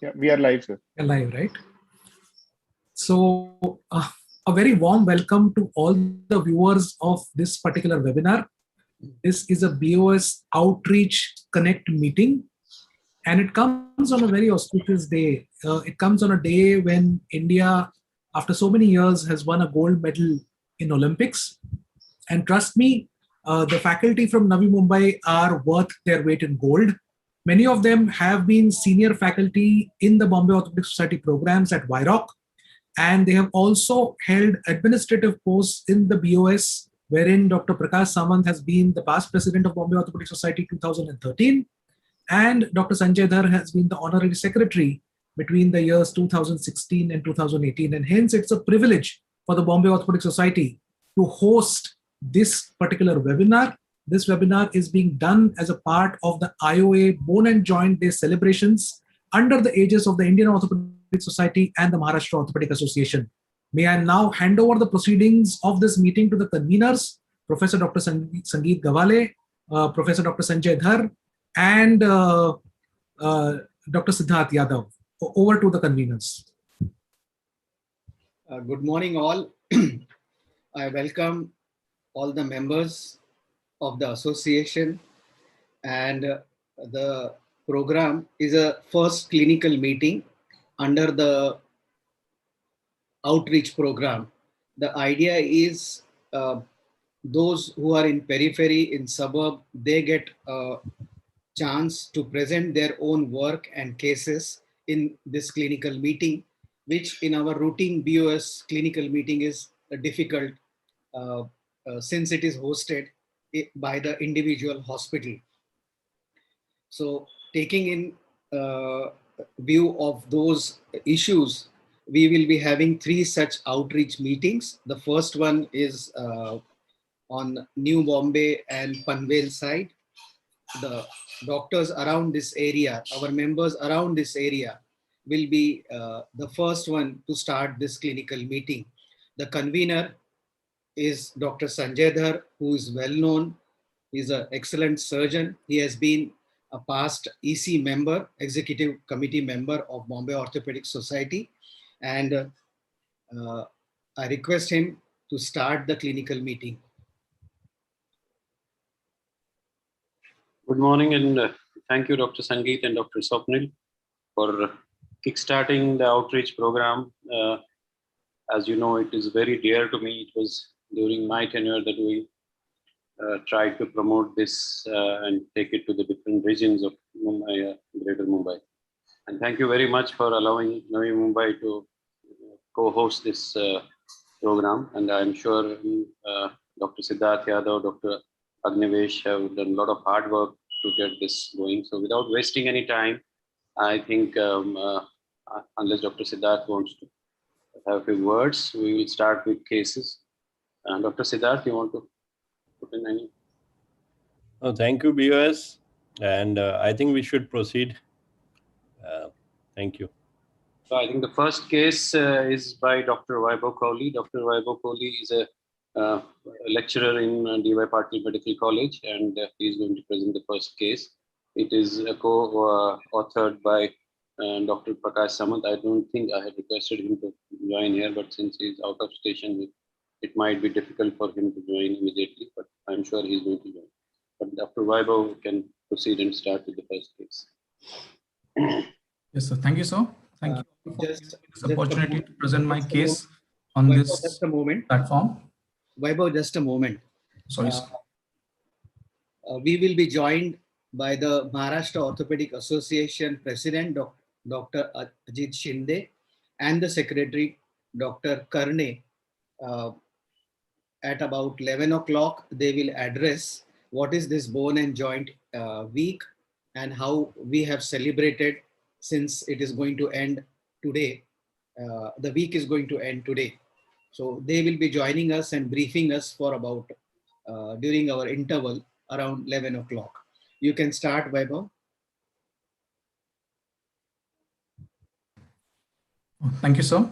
Yeah, we are live, sir. Live, right? So, a very warm welcome to all the viewers of this particular webinar. This is a BOS Outreach Connect meeting, and it comes on a very auspicious day. It comes on a day when India, after so many years, has won a gold medal in Olympics. And trust me, the faculty from Navi Mumbai are worth their weight in gold. Many of them have been senior faculty in the Bombay Orthopedic Society programs at YROC, and they have also held administrative posts in the BOS, wherein Dr. Prakash Samant has been the past president of Bombay Orthopedic Society 2013, and Dr. Sanjay Dhar has been the honorary secretary between the years 2016 and 2018. And hence, it's a privilege for the Bombay Orthopedic Society to host this particular webinar. This webinar is being done as a part of the IOA Bone and Joint Day celebrations under the aegis of the Indian Orthopedic Society and the Maharashtra Orthopedic Association. May I now hand over the proceedings of this meeting to the conveners, Professor Dr. Sangeet Gawale, Professor Dr. Sanjay Dhar, and Dr. Siddharth Yadav. Over to the conveners. Good morning, all. I welcome all the members of the association, and the program is a first clinical meeting under the outreach program. The idea is those who are in periphery, in suburb, they get a chance to present their own work and cases in this clinical meeting, which in our routine BOS clinical meeting is difficult since it is hosted by the individual hospital. So taking in view of those issues, we will be having 3 such outreach meetings. The first one is on New Bombay and Panvel side. The doctors around this area, our members around this area, will be the first one to start this clinical meeting. The convener is Dr. Sanjay Dhar, who is well known. He's an excellent surgeon. He has been a past EC member, executive committee member of Bombay Orthopedic Society. And I request him to start the clinical meeting. Good morning, and thank you, Dr. Sangeet and Dr. Swapnil, for kickstarting the outreach program. As you know, it is very dear to me. It was during my tenure that we tried to promote this and take it to the different regions of Mumbai, Greater Mumbai. And thank you very much for allowing Navi Mumbai to co-host this program. And I'm sure Dr. Siddharth Yadav, Dr. Agnivesh have done a lot of hard work to get this going. So without wasting any time, I think unless Dr. Siddharth wants to have a few words, we will start with cases. Dr. Siddharth, you want to put in any? Oh, thank you, BOS. And I think we should proceed. Thank you. So I think the first case is by Dr. Vaibhav Kohli. Dr. Vaibhav Kohli is a lecturer in D.Y. Patil Medical College, and he is going to present the first case. It is co-authored by Dr. Prakash Samant. I don't think I had requested him to join here, but since he's out of station, it might be difficult for him to join immediately, but I'm sure he's going to join. But Dr. Vaibhav can proceed and start with the first case. Yes, sir. Thank you, sir. Thank you for this opportunity to present my case on this just a moment. platform. Vaibhav, just a moment. Sorry, sir. We will be joined by the Maharashtra Orthopedic Association President, Dr. Ajit Shinde, and the Secretary, Dr. Karne. At about 11 o'clock, they will address what is this bone and joint week and how we have celebrated since it is going to end today. The week is going to end today. So they will be joining us and briefing us for about during our interval around 11 o'clock. You can start, Vaibhav. Thank you, sir.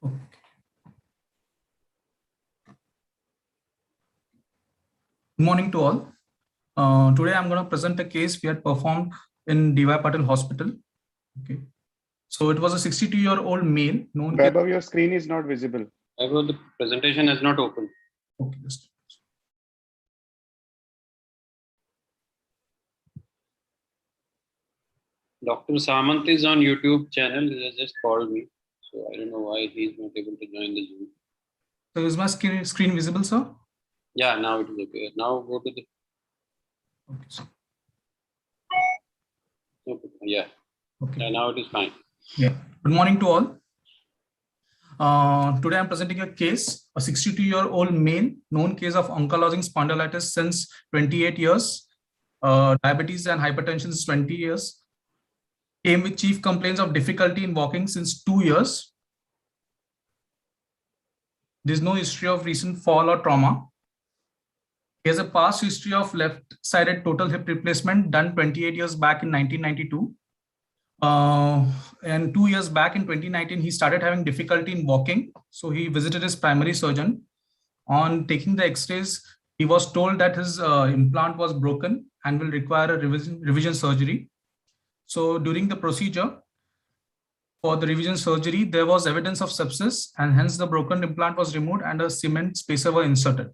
Okay. Good morning to all. Today I'm going to present a case we had performed in DY Patil Hospital. Okay. So it was a 62-year-old male. Vaibhav, your screen is not visible. Vaibhav, the presentation has not opened. Okay. Dr. Samant is on YouTube channel. He has just called me. So I don't know why he's not able to join the Zoom. So is my screen visible, sir? Yeah, now it is okay. Now go to the... Okay, sir. Yeah. Okay. Yeah, now it is fine. Yeah. Good morning to all. Today I'm presenting a case, a 62-year-old male, known case of ankylosing spondylitis since 28 years, diabetes and hypertension since 20 years, came with chief complaints of difficulty in walking since 2 years. There's no history of recent fall or trauma. He has a past history of left-sided total hip replacement done 28 years back in 1992. And 2 years back in 2019, he started having difficulty in walking. So he visited his primary surgeon. On taking the x-rays, he was told that his implant was broken and will require a revision surgery. So during the procedure for the revision surgery, there was evidence of sepsis, and hence the broken implant was removed and a cement spacer was inserted.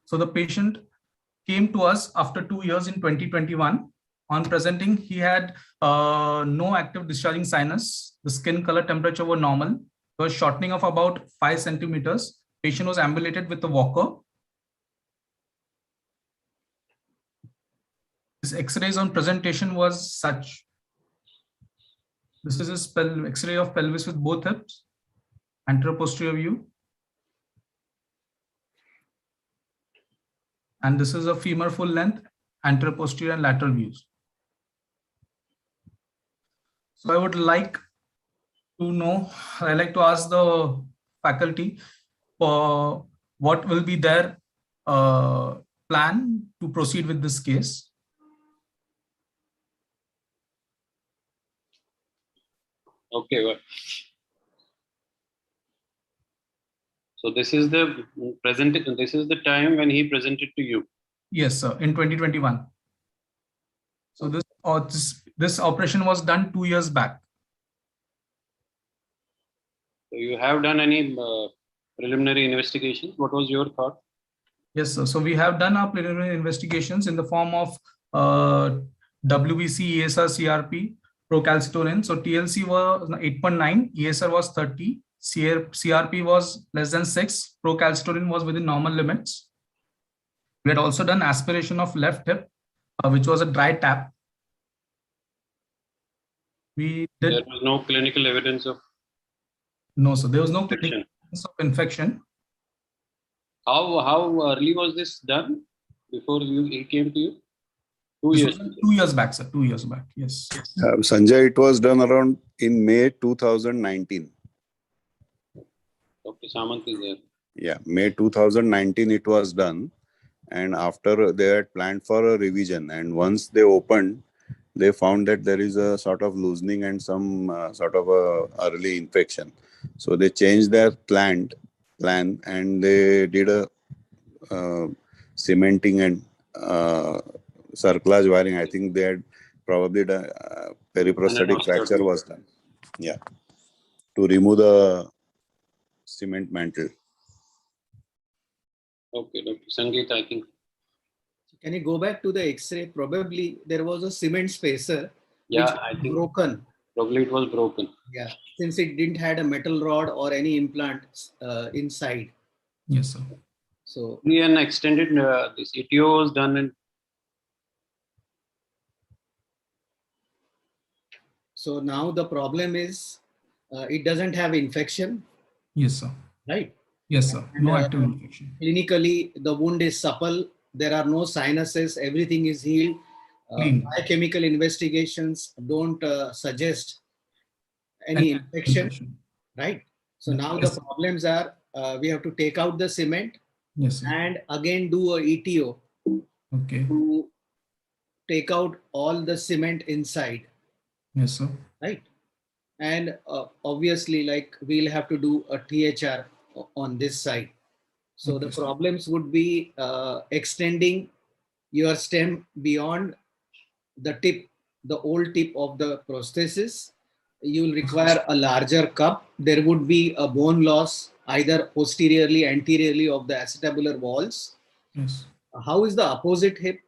So the patient came to us after 2 years in 2021. On presenting, he had no active discharging sinus. The skin color temperature were normal. There was shortening of about 5 centimeters. Patient was ambulated with a walker. His X-rays on presentation was such. This is his X-ray of pelvis with both hips, anterior posterior view. And this is a femur full length, anterior posterior and lateral views. So I would like to know, I like to ask the faculty for what will be their plan to proceed with this case. Okay, well. So this is the this is the time when he presented to you. Yes, sir, in 2021. So this operation was done 2 years back. So you have done any preliminary investigations? What was your thought? Yes, sir. So we have done our preliminary investigations in the form of WBC, ESR, CRP, procalcitonin. So TLC was 8.9, ESR was 30, CRP was less than 6, procalcitonin was within normal limits. We had also done aspiration of left hip, which was a dry tap. We did. There was no clinical evidence of. No, sir. There was no infection. clinical evidence of infection. How early was this done? Before he came to you? 2 years. 2 years back, sir. 2 years back. Yes. Sanjay, it was done around in May 2019. Dr. Samant is there. Yeah, May 2019 it was done. And after they had planned for a revision, and once they opened, they found that there is a sort of loosening and some sort of a early infection. So they changed their plan and they did a cementing and circulage wiring. I think they had probably done periprosthetic fracture was done. Yeah, to remove the cement mantle. Okay, Dr. Sangeet, I think. Can you go back to the X-ray? Probably there was a cement spacer. Yeah, which I think broken. Probably it was broken. Yeah, since it didn't had a metal rod or any implant inside. Yes, sir. So Only an extended this ETO was done in. So now the problem is it doesn't have infection. Yes, sir. Right. Yes, sir. No And, active infection. Clinically, the wound is supple. There are no sinuses. Everything is healed. Biochemical investigations don't suggest any infection. Right. So now the problems are we have to take out the cement. Yes, sir. And again do a ETO. Okay. To take out all the cement inside. Yes, sir. Right. And obviously, like we'll have to do a THR on this side. So the Okay, sir. problems would be extending your stem beyond the tip, the old tip of the prosthesis. You will require a larger cup. There would be a bone loss either posteriorly, anteriorly of the acetabular walls. Yes. How is the opposite hip?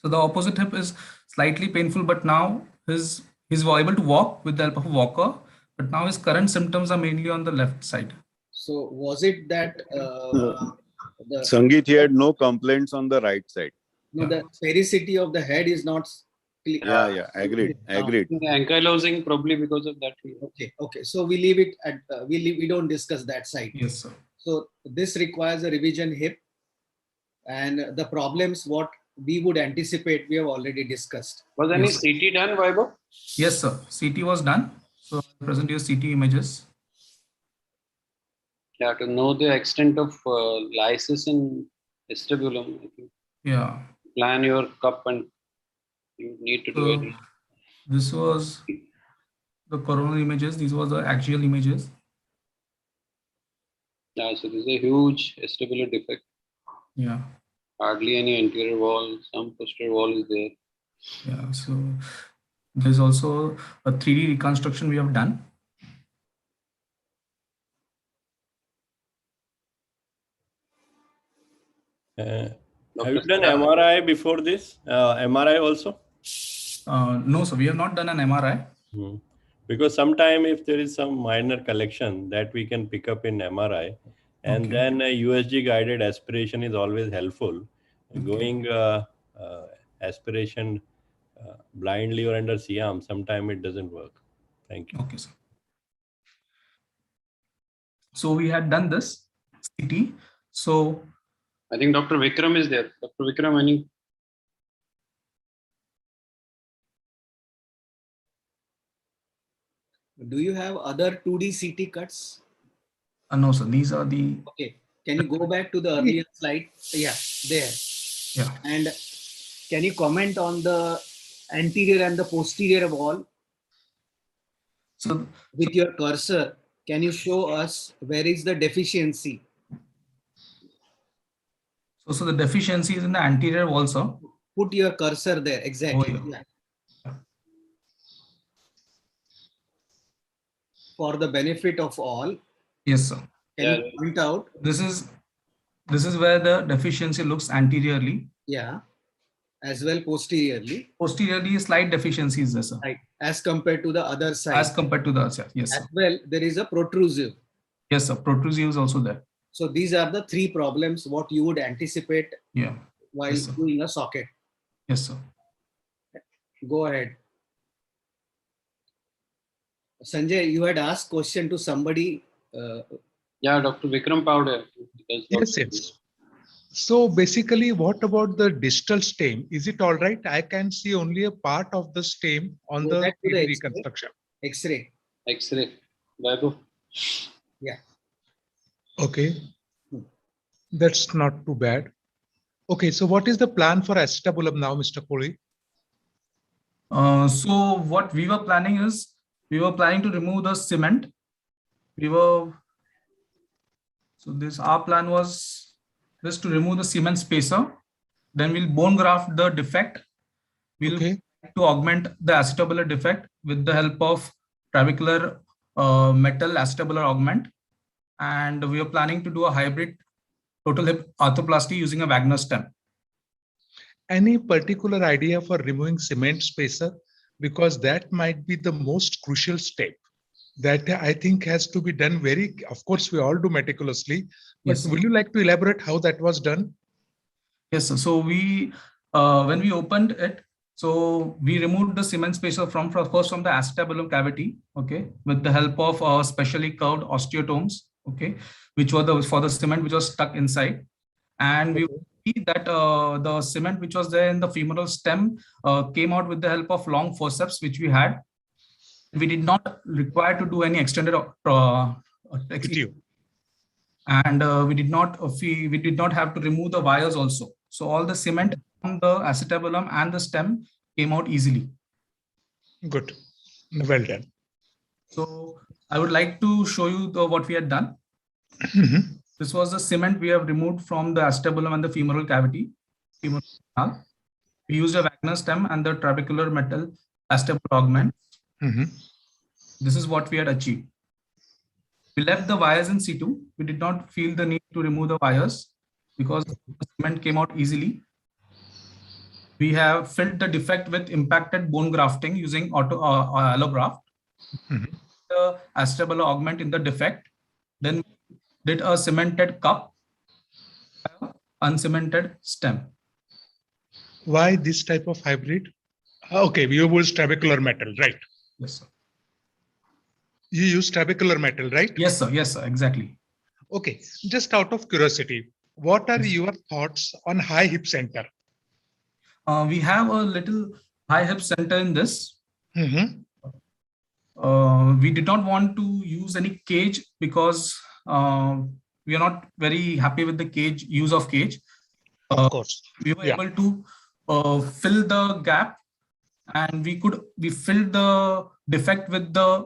So the opposite hip is slightly painful, but now he's able to walk with the help of a walker. But now his current symptoms are mainly on the left side. So was it that the Sangeet, he had no complaints on the right side. no, the sphericity of the head is not clear? Yeah, agreed. Ankylosing probably because of that. Okay. So we leave it at we don't discuss that side. Yes, sir. So this requires a revision hip, and the problems what we would anticipate we have already discussed. Was any Yes. CT done, Vaibhav? Yes, sir. CT was done. So I'll present you CT images. Yeah, to know the extent of lysis in acetabulum, I think. Yeah. Plan your cup and you need to do So it. this was the coronal images. These were the axial images. Yeah, so this is a huge acetabular defect. Yeah. Hardly any anterior wall, some posterior wall is there. Yeah. So there's also a 3D reconstruction we have done. Have you done MRI before this? MRI also? No, sir, we have not done an MRI. Because sometime if there is some minor collection that we can pick up in MRI, and Okay. then a USG guided aspiration is always helpful. Okay. Going aspiration blindly or under C-arm, sometime it doesn't work. Thank you. Okay, sir. So we had done this CT. So I think Dr. Vikram is there. Dr. Vikram, any? Do you have other 2D CT cuts? no, sir, these are the, Okay. Can you go back to the earlier slide? Yeah, there. yeah. And can you comment on the anterior and the posterior wall So with your cursor? Can you show us where is the deficiency? So the deficiency is in the anterior wall, sir. Put your cursor there. Exactly. Oh, yeah. Yeah. For the benefit of all, Yes, sir. can you point out? This is where the deficiency looks anteriorly. Yeah. As well posteriorly. Posteriorly, a slight deficiency is there, sir. Right. As compared to the other side. As compared to the other side. Yes, sir. As well, there is a protrusive. Yes, sir. Protrusive is also there. So these are the three problems what you would anticipate Yeah. while Yes, sir. doing a socket. Yes, sir. Go ahead. Sanjay, you had asked question to somebody. Yeah, Dr. Vikram Powder. Yes. So basically, what about the distal stem? Is it all right? I can see only a part of the stem on Go the back to the 3D X-ray. reconstruction. X-ray. X-ray. Vaibhav. Yeah. Okay. That's not too bad. Okay, so what is the plan for acetabulum now, Mr. Kohli? So what we were planning is, we were planning to remove the cement. Our plan was just to remove the cement spacer. Then we'll bone graft the defect. We'll Okay. to augment the acetabular defect with the help of trabecular metal acetabular augment. And we are planning to do a hybrid total hip arthroplasty using a Wagner stem. Any particular idea for removing cement spacer? Because that might be the most crucial step that I think has to be done of course, we all do meticulously, but Yes, sir. will you like to elaborate how that was done? Yes, sir. So we, when we opened it, so we removed the cement spacer first from the acetabulum cavity, okay, with the help of specially curved osteotomes, okay, which were for the cement which was stuck inside. And we see that the cement which was there in the femoral stem came out with the help of long forceps which we had. We did not require to do any extended and we did not have to remove the wires also. So all the cement on the acetabulum and the stem came out easily. Good. Well done. So I would like to show you what we had done. This was the cement we have removed from the acetabulum and the femoral cavity. Femoral canal. We used a Wagner stem and the trabecular metal acetabulum augment. This is what we had achieved. We left the wires in situ. We did not feel the need to remove the wires because the cement came out easily. We have filled the defect with impacted bone grafting using allograft. The acetabulum augment in the defect. Then we did a cemented cup, uncemented stem. Why this type of hybrid? Okay, you use trabecular metal, right? Yes, sir. You use trabecular metal, right? Yes, sir. Yes, sir. Exactly. Okay, just out of curiosity, what are your thoughts on high hip center? We have a little high hip center in this. We did not want to use any cage because we are not very happy with the cage use of cage. Of course. We were able to fill the gap, and we filled the defect with the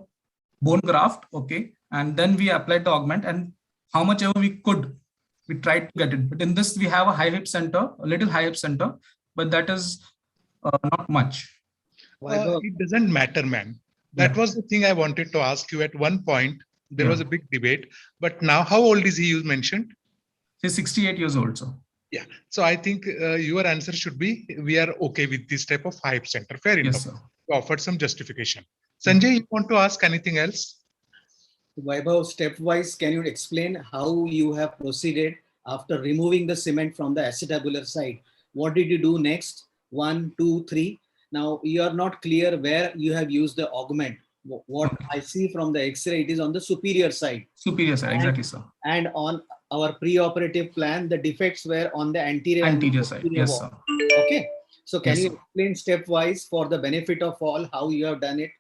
bone graft. Okay, and then we applied the augment, and how much ever we could, we tried to get it. But in this, we have a high hip center, a little high hip center, but that is not much. It doesn't matter, man. That was the thing I wanted to ask you. At one point, there was a big debate, but now how old is he? You mentioned he's 68 years old, sir. Yeah. So I think your answer should be, we are okay with this type of high hip center. Fair enough. Yes, sir. You offered some justification. Sanjay, you want to ask anything else? Vaibhav, stepwise, can you explain how you have proceeded after removing the cement from the acetabular side? What did you do next? 1, 2, 3. Now you are not clear where you have used the augment. What I see from the X-ray, it is on the superior side. Superior side, exactly, sir. And on our pre-operative plan, the defects were on the anterior side. Yes, sir. Okay. So can you explain stepwise for the benefit of all how you have done it?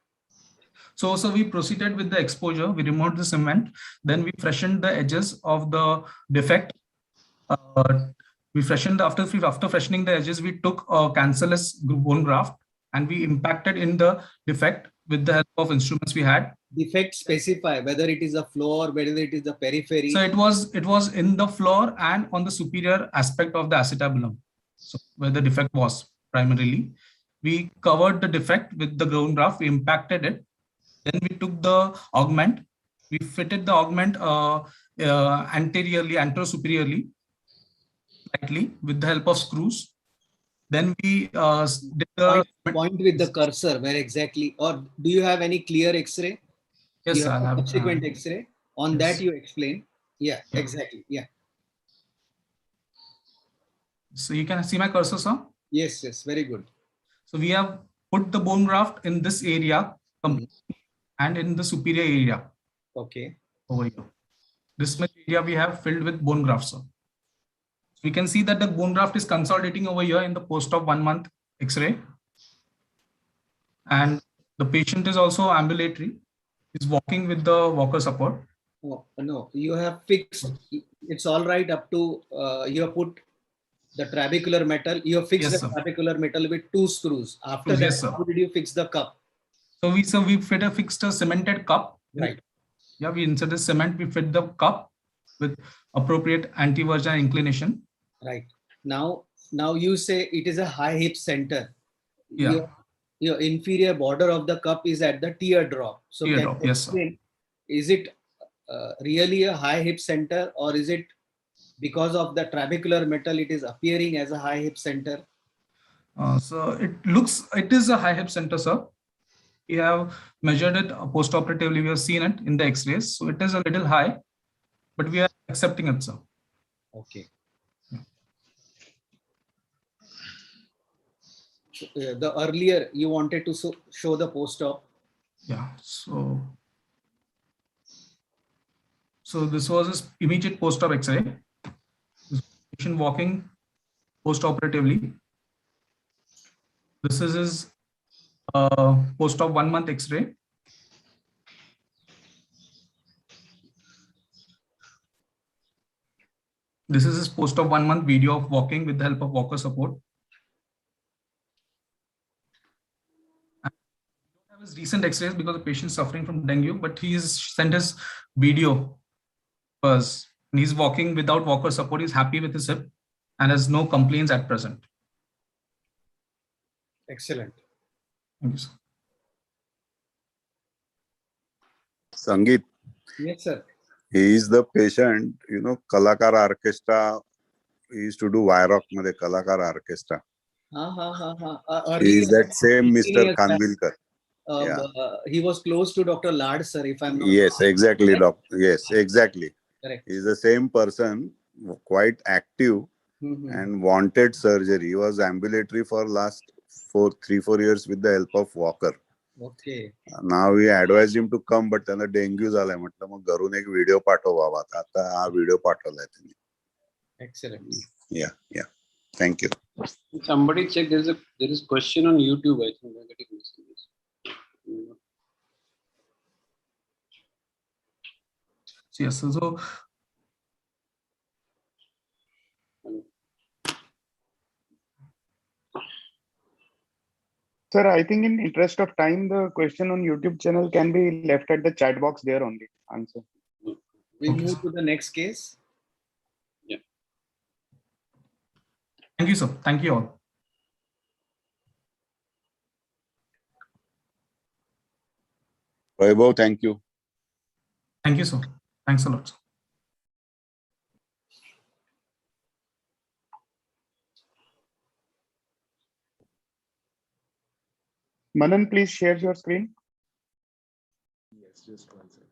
So we proceeded with the exposure. We removed the cement. Then we freshened the edges of the defect. We freshened after freshening the edges. We took a cancellous bone graft and we impacted in the defect with the help of instruments we had. Defect specify whether it is a floor, whether it is the periphery. So it was in the floor and on the superior aspect of the acetabulum. So where the defect was primarily, we covered the defect with the bone graft. We impacted it. Then we took the augment. We fitted the augment anterosuperiorly, slightly with the help of screws. Then we did the point with the cursor where exactly, or do you have any clear X-ray? Yes, I have subsequent X-ray. On that you explain. Yeah, exactly. Yeah. So you can see my cursor, sir? Yes, yes, very good. So we have put the bone graft in this area and in the superior area. Okay. Over here. This much area we have filled with bone graft, sir. So we can see that the bone graft is consolidating over here in the post-op 1 month X-ray. And the patient is also ambulatory. He's walking with the walker support. Oh, no, you have fixed. It's all right up to you have put the trabecular metal. You have fixed the trabecular metal with 2 screws. After that, how did you fix the cup? So we fixed a cemented cup. Right. Yeah, we inserted cement. We fit the cup with appropriate anti-virgin inclination. Right. Now you say it is a high hip center. Yeah. Your inferior border of the cup is at the teardrop. So teardrop, yes, sir. Is it really a high hip center, or is it because of the trabecular metal it is appearing as a high hip center? So it is a high hip center, sir. We have measured it post-operatively. We have seen it in the X-rays. So it is a little high, but we are accepting it, sir. Okay. The earlier you wanted to show the post-op. Yeah. So this was his immediate post-op X-ray. Patient walking post-operatively. This is his post-op 1 month X-ray. This is his post-op 1 month video of walking with the help of walker support. his recent X-rays because the patient is suffering from dengue, but he's sent his video first. And he's walking without walker support. He's happy with his hip and has no complaints at present. Excellent. Thank you, sir. Sangeet, Yes, sir. he is the patient, Kalakar Orchestra. He used to do Vyrock Made Kalakar Orchestra. He is that same Mr. Khanvilkar. Yeah. He was close to Dr. Lad, sir, if I'm not Yes, wrong. exactly, Right? doctor. Yes, exactly. Correct. He is the same person, quite active and wanted surgery. He was ambulatory for last 3-4 years with the help of walker. Okay. Now we advised him to come, but त्यांना dengue झालाय म्हटलं मग घरून एक video पाठवा आता हा video पाठवलाय त्यांनी. Excellent. Yeah. Thank you. Somebody check. There is question on YouTube. I think we're getting messages. Yes, so Sir, I think in interest of time, the question on YouTube channel can be left at the chat box there only. Answer. We move to the next case. thank you, sir. Thank you all. Vaibhav, thank you. Thank you, sir. Thanks a lot, sir. Manan, please share your screen. Yes, just 1 second.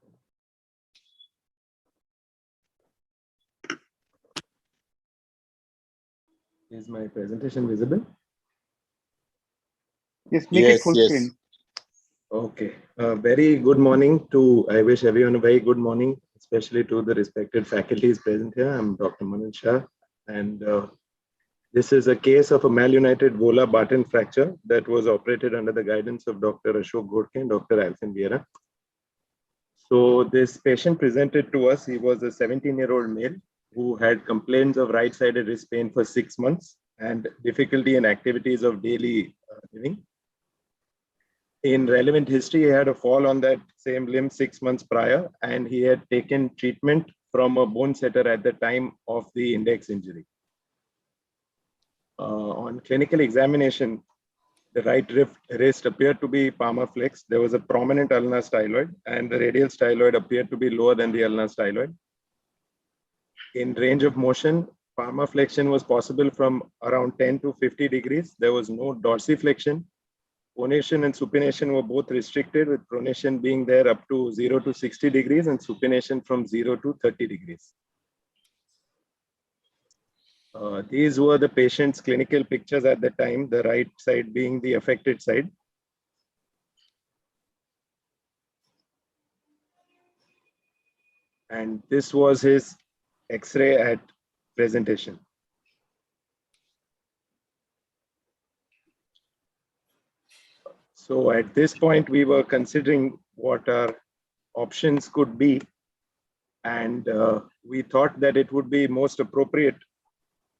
Is my presentation visible? Yes, make it full screen. Okay. Very good morning to, I wish everyone a very good morning, especially to the respected faculties present here. I'm Dr. Manan Shah, and this is a case of a malunited volar Barton fracture that was operated under the guidance of Dr. Ashok Godke and Dr. Alvin Vieira. So this patient presented to us. He was a 17-year-old male who had complaints of right-sided wrist pain for 6 months and difficulty in activities of daily living. In relevant history, he had a fall on that same limb 6 months prior, and he had taken treatment from a bone setter at the time of the index injury. On clinical examination, the right wrist appeared to be palmar flexed. There was a prominent ulnar styloid, and the radial styloid appeared to be lower than the ulnar styloid. In range of motion, palmar flexion was possible from around 10 to 50 degrees. There was no dorsiflexion. Pronation and supination were both restricted, with pronation being there up to 0 to 60 degrees and supination from 0 to 30 degrees. These were the patient's clinical pictures at the time, the right side being the affected side. And this was his X-ray at presentation. So at this point, we were considering what our options could be. And we thought that it would be most appropriate,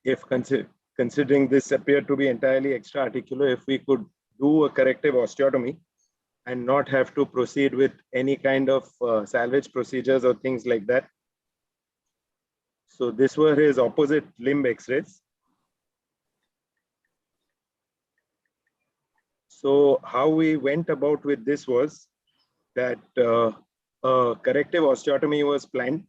if considering this appeared to be entirely extra-articular, if we could do a corrective osteotomy and not have to proceed with any kind of salvage procedures or things like that. So this were his opposite limb X-rays. So how we went about with this was that a corrective osteotomy was planned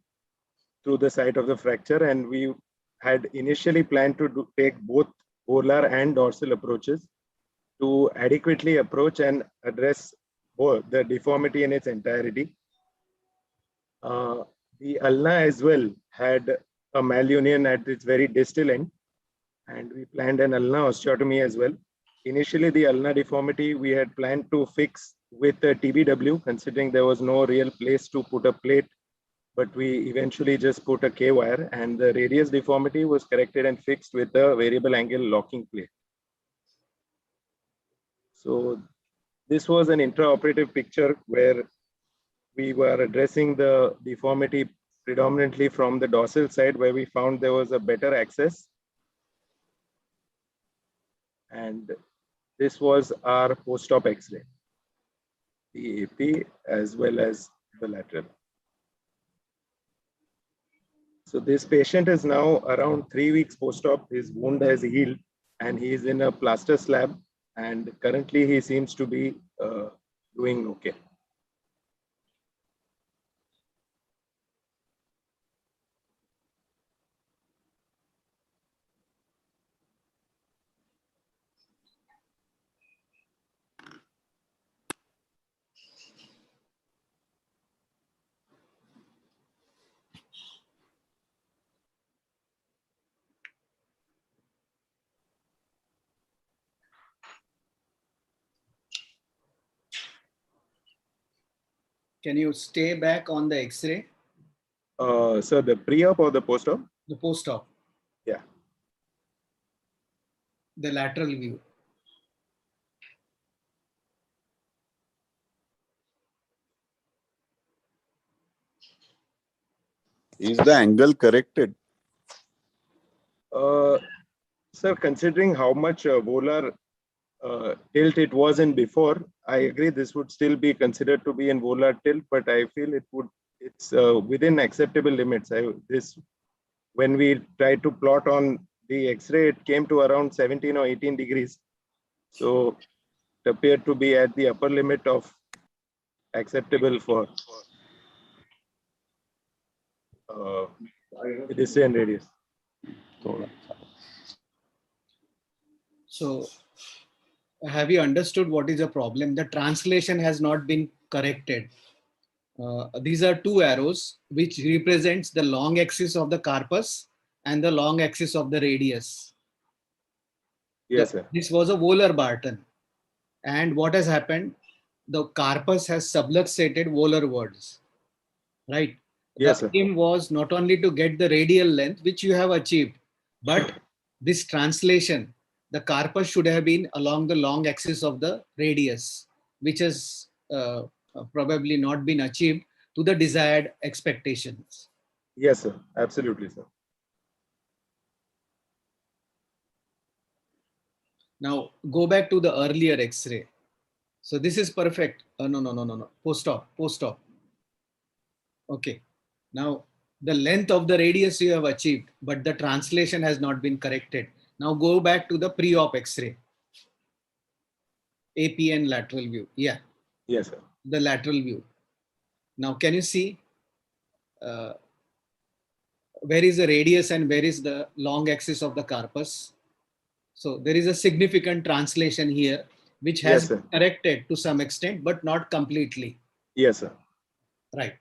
through the site of the fracture, and we had initially planned to take both volar and dorsal approaches to adequately approach and address the deformity in its entirety. The ulna as well had a malunion at its very distal end, and we planned an ulna osteotomy as well. Initially, the ulnar deformity we had planned to fix with a TBW, considering there was no real place to put a plate, but we eventually just put a K-wire, and the radius deformity was corrected and fixed with a variable angle locking plate. So this was an intraoperative picture where we were addressing the deformity predominantly from the dorsal side, where we found there was a better access. And this was our post-op X-ray. the AP as well as the lateral. So this patient is now around 3 weeks post-op. His wound has healed and he is in a plaster slab, and currently he seems to be doing okay. Can you stay back on the X-ray? So the pre-op or the post-op? The post-op. Yeah. The lateral view. Is the angle corrected? Sir, considering how much volar tilt it was in before, I agree this would still be considered to be in volar tilt, but I feel it's within acceptable limits. When we tried to plot on the X-ray, it came to around 17 or 18 degrees. So it appeared to be at the upper limit of acceptable for distance and radius. So have you understood what is the problem? The translation has not been corrected. These are two arrows which represents the long axis of the carpus and the long axis of the radius. Yes, sir. This was a volar Barton. And what has happened? The carpus has subluxated volar wards, right? Yes, the sir. aim was not only to get the radial length, which you have achieved, but this translation, the carpus should have been along the long axis of the radius, which has probably not been achieved to the desired expectations. Yes, sir. Absolutely, sir. Now go back to the earlier X-ray. So this is perfect. No. Post-op. Okay. Now the length of the radius you have achieved, but the translation has not been corrected. Now go back to the pre-op X-ray. APN lateral view. Yeah. Yes, sir. The lateral view. Now can you see where is the radius and where is the long axis of the carpus? So there is a significant translation here, which has been corrected to some extent, but not completely. Yes, sir. Right.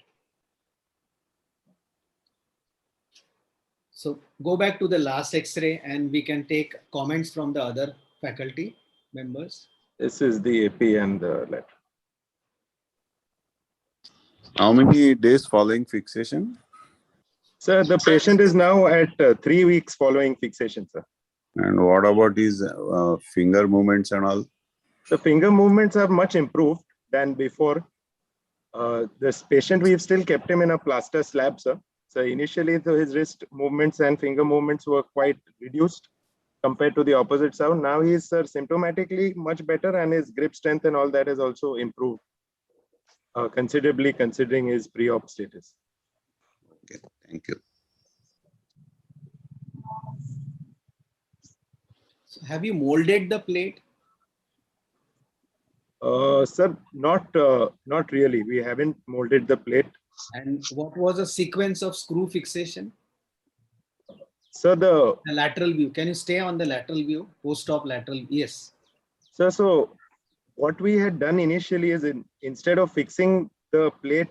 So go back to the last X-ray and we can take comments from the other faculty members. This is the AP and the lateral. How many days following fixation? Sir, the patient is now at 3 weeks following fixation, sir. And what about his finger movements and all? The finger movements are much improved than before. This patient, we've still kept him in a plaster slab, sir. So initially, his wrist movements and finger movements were quite reduced compared to the opposite side. Now he is, sir, symptomatically much better, and his grip strength and all that has also improved considerably, considering his pre-op status. Okay, thank you. So have you molded the plate? Sir, not really. We haven't molded the plate. And what was the sequence of screw fixation? Sir, the lateral view. Can you stay on the lateral view? Post-op lateral. Yes. Sir, so what we had done initially is instead of fixing the plate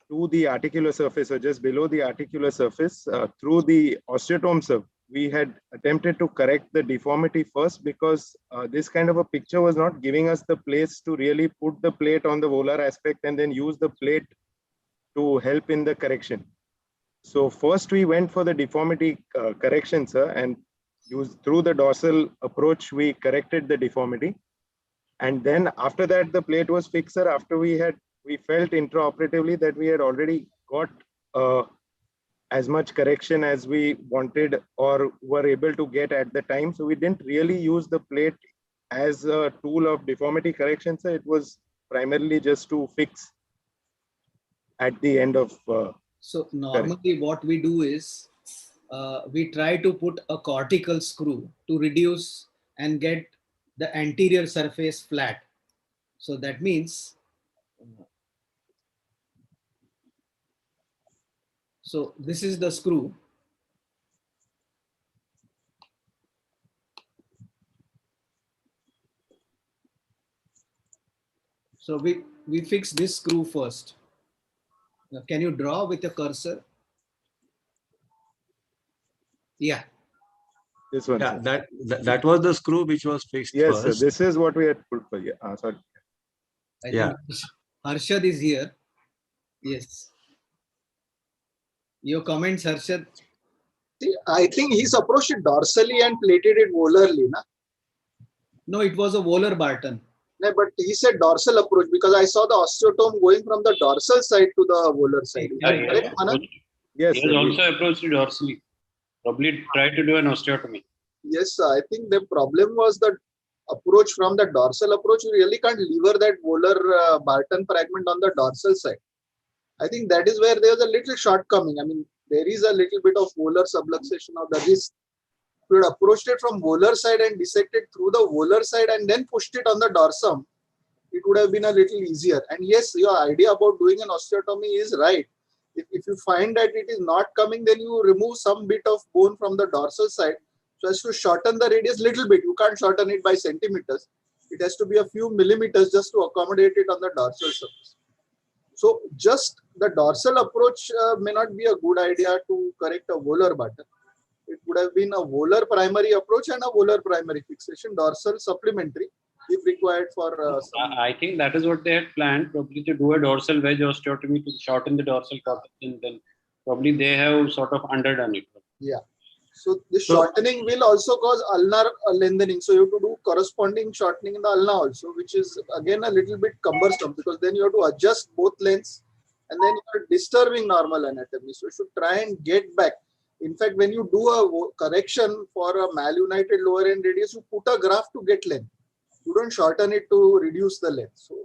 to the articular surface or just below the articular surface through the osteotome, sir, we had attempted to correct the deformity first, because this kind of a picture was not giving us the place to really put the plate on the volar aspect and then use the plate to help in the correction. So first we went for the deformity correction, sir, and through the dorsal approach, we corrected the deformity. And then after that, the plate was fixed, sir, after we felt intraoperatively that we had already got as much correction as we wanted or were able to get at the time. So we didn't really use the plate as a tool of deformity correction, sir. It was primarily just to fix at the end of. So normally what we do is we try to put a cortical screw to reduce and get the anterior surface flat. So that means, so this is the screw. So we fix this screw first. Now, can you draw with your cursor? Yeah. This one. Yeah, Sir. that was the screw which was fixed Yes, first. sir. This is what we had put for you. Sorry. I think Harshad is here. Yes. Your comments, Harshad? See, I think he's approached it dorsally and plated it volarly. Na? No, it was a volar Barton. No, but he said dorsal approach because I saw the osteotome going from the dorsal side to the volar side. Is that correct, Manan? Yes, He sir. has also approached it dorsally. Probably try to do an osteotomy. Yes, sir. I think the problem was the approach from the dorsal approach. You really can't lever that volar Barton fragment on the dorsal side. I think that is where there was a little shortcoming. I mean, there is a little bit of volar subluxation of the wrist. If you had approached it from volar side and dissected through the volar side and then pushed it on the dorsum, it would have been a little easier. And yes, your idea about doing an osteotomy is right. If you find that it is not coming, then you remove some bit of bone from the dorsal side so as to shorten the radius little bit. You can't shorten it by centimeters. It has to be a few millimeters just to accommodate it on the dorsal surface. So just the dorsal approach may not be a good idea to correct a volar Barton. It would have been a volar primary approach and a volar primary fixation, dorsal supplementary if required for some. I think that is what they had planned, probably to do a dorsal wedge osteotomy to shorten the dorsal cortex, and then probably they have sort of underdone it. Yeah. So the shortening will also cause ulnar lengthening. So you have to do corresponding shortening in the ulna also, which is again a little bit cumbersome because then you have to adjust both lengths and then you are disturbing normal anatomy. So you should try and get back. In fact, when you do a correction for a malunited lower end radius, you put a graft to get length. You don't shorten it to reduce the length. So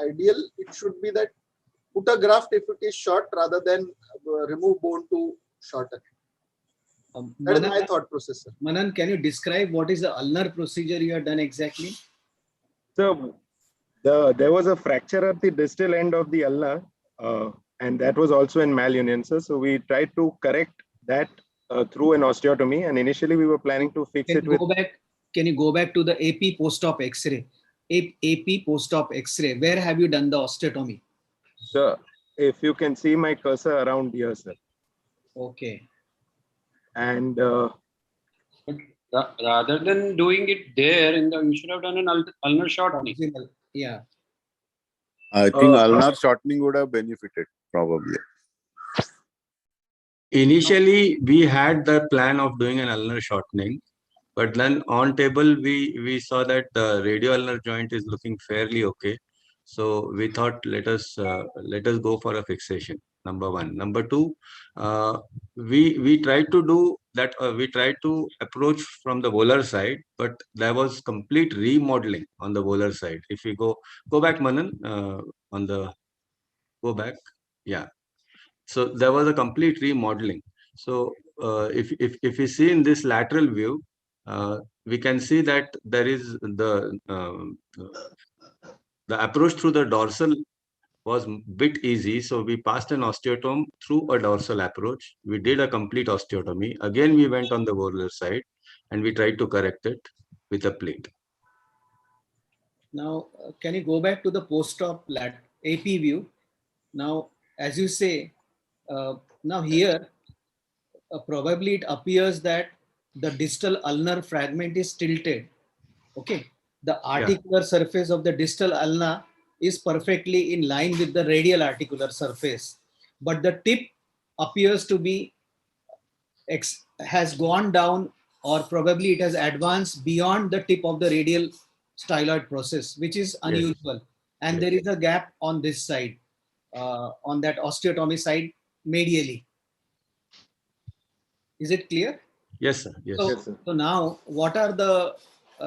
ideal, it should be that put a graft if it is short rather than remove bone to shorten it. That is my thought process, sir. Manan, can you describe what is the ulnar procedure you have done exactly? So there was a fracture at the distal end of the ulna, and that was also in malunion, sir. So we tried to correct that through an osteotomy, and initially we were planning to fix it with. Can you go back to the AP post-op X-ray? AP post-op X-ray. Where have you done the osteotomy? So if you can see my cursor around here, sir. Okay. And but rather than doing it there, you should have done an ulnar shortening. Yeah. I think ulnar shortening would have benefited, probably. Initially, we had the plan of doing an ulnar shortening, but then on table we saw that the radio-ulnar joint is looking fairly okay. So we thought let us go for a fixation. Number one. Number two, we tried to do that. We tried to approach from the volar side, but there was complete remodeling on the volar side. If we go back, Manan, go back. Yeah. So there was a complete remodeling. So if we see in this lateral view, we can see that there is the approach through the dorsal was a bit easy. So we passed an osteotome through a dorsal approach. We did a complete osteotomy. Again, we went on the volar side and we tried to correct it with a plate. Now, can you go back to the post-op AP view? Now, as you say, now here, probably it appears that the distal ulnar fragment is tilted. Okay. The articular surface of the distal ulna is perfectly in line with the radial articular surface, but the tip appears to be has gone down, or probably it has advanced beyond the tip of the radial styloid process, which is unusual. Yes. And there is a gap on this side, on that osteotomy side, medially. Is it clear? Yes, sir. Yes. So now, what are the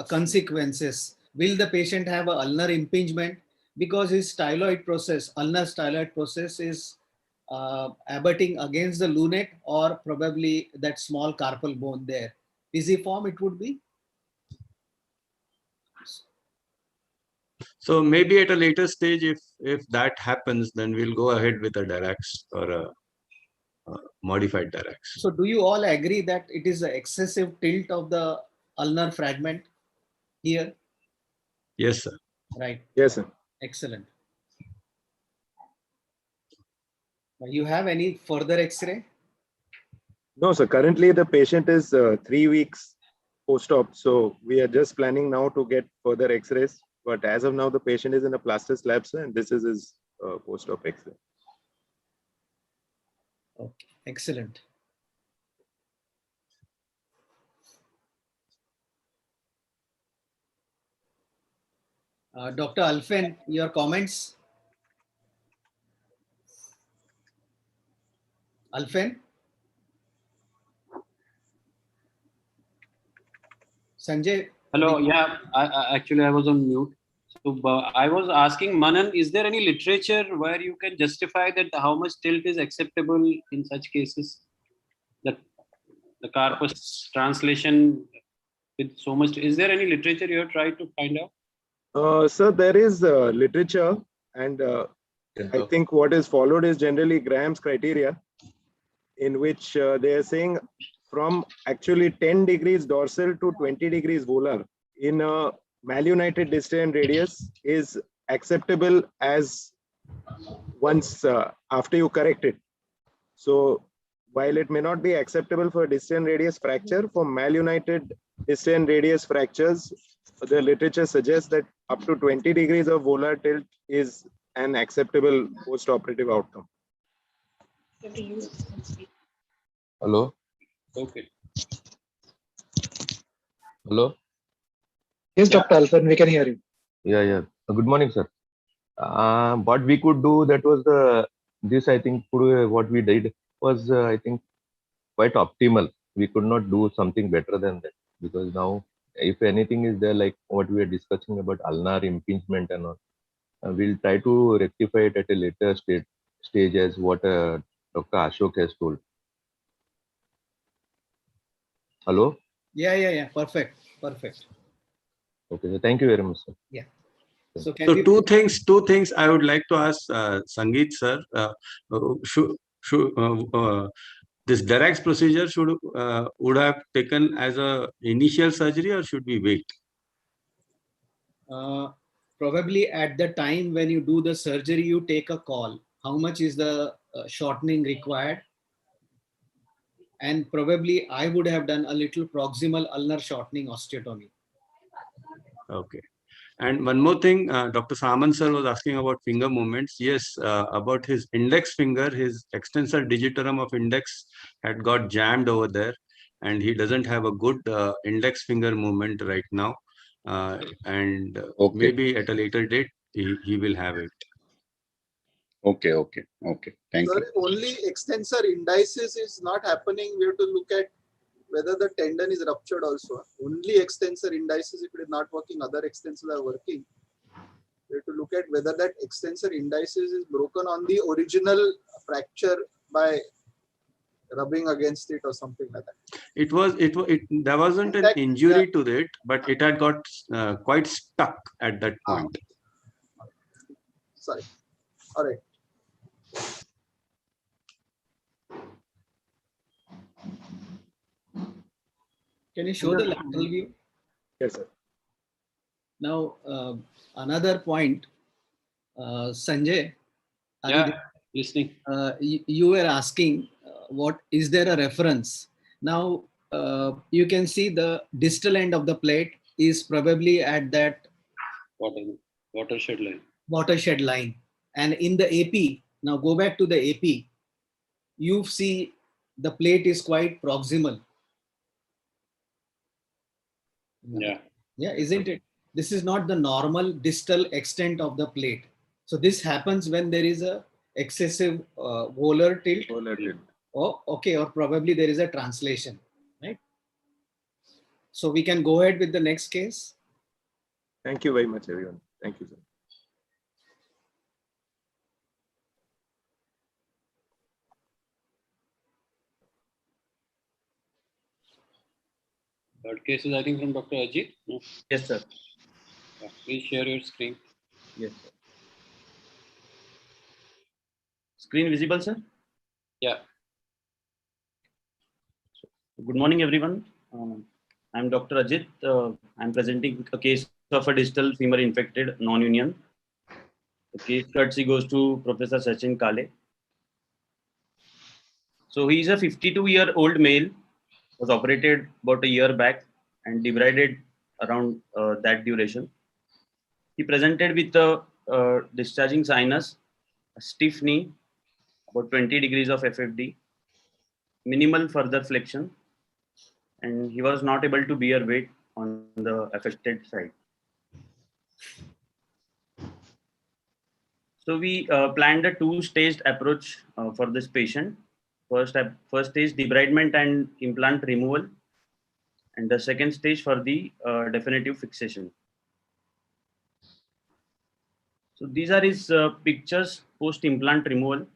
consequences? Will the patient have an ulnar impingement? because his styloid process, ulnar styloid process is abutting against the lunate or probably that small carpal bone there. Pisiform it would be. So maybe at a later stage, if that happens, then we'll go ahead with a Dirac or a modified Dirac. So do you all agree that it is the excessive tilt of the ulnar fragment here? Yes, sir. Right. Yes, sir. Excellent. You have any further X-ray? No, sir. Currently, the patient is 3 weeks post-op. So we are just planning now to get further X-rays. But as of now, the patient is in a plaster slab, sir, and this is his post-op X-ray. Okay, excellent. Dr. Alfen, your comments? Alfen? Sanjay? Hello, yeah, actually I was on mute. So I was asking Manan, is there any literature where you can justify that how much tilt is acceptable in such cases? That the carpus translation with so much, is there any literature you have tried to find out? Sir, there is literature, and I think what is followed is generally Graham's criteria, in which they are saying from actually 10 degrees dorsal to 20 degrees volar in a malunited distal radius is acceptable as once after you correct it. So while it may not be acceptable for distal radius fracture, for malunited distal radius fractures, the literature suggests that up to 20 degrees of volar tilt is an acceptable post-operative outcome. Hello. Okay. Hello. Yes, Dr. Alfen, we can hear you. Yeah. Good morning, sir. What we could do, that was this. I think what we did was I think quite optimal. We could not do something better than that, because now, if anything is there, like what we are discussing about ulnar impingement and all, we'll try to rectify it at a later stage as what Dr. Ashok has told. Hello? Yeah. Perfect. Okay, so thank you very much, sir. Yeah. So two things I would like to ask Sangeet, sir. This Dirac procedure would have taken as a initial surgery, or should we wait? Probably at the time when you do the surgery, you take a call. How much is the shortening required? And probably I would have done a little proximal ulnar shortening osteotomy. Okay. And one more thing, Dr. Samant sir was asking about finger movements. Yes, about his index finger, his extensor digitorum of index had got jammed over there, and he doesn't have a good index finger movement right now. And maybe at a later date, he will have it. Okay. Thank Sir, you. only extensor indicis is not happening. We have to look at whether the tendon is ruptured also. Only extensor indicis, if it is not working, other extensors are working. We have to look at whether that extensor indicis is broken on the original fracture by rubbing against it or something like that. There wasn't an injury to it, but it had got quite stuck at that point. Sorry. All right. Can you show the lateral view? Yes, sir. Now, another point, Sanjay. Listening. You were asking, what is there a reference? Now, you can see the distal end of the plate is probably at that Watershed line. Watershed line. And in the AP, now go back to the AP, you see the plate is quite proximal. Yeah, isn't it? This is not the normal distal extent of the plate. So this happens when there is a excessive volar tilt. Oh, okay, or probably there is a translation, right? So we can go ahead with the next case. Thank you very much, everyone. Thank you, sir. Third case is, I think, from Dr. Ajit. No? Yes, sir. Yeah, please share your screen. Yes, sir. Screen visible, sir? Yeah. Good morning, everyone. I'm Dr. Ajit. I'm presenting a case of a distal femur infected non-union. The case courtesy goes to Professor Sachin Kale. So he's a 52-year-old male, was operated about a year back and debrided around that duration. He presented with a discharging sinus, a stiff knee, about 20 degrees of FFD, minimal further flexion, and he was not able to bear weight on the affected side. So we planned a two-staged approach for this patient. First stage, debridement and implant removal, and the second stage for the definitive fixation. So these are his pictures post-implant removal.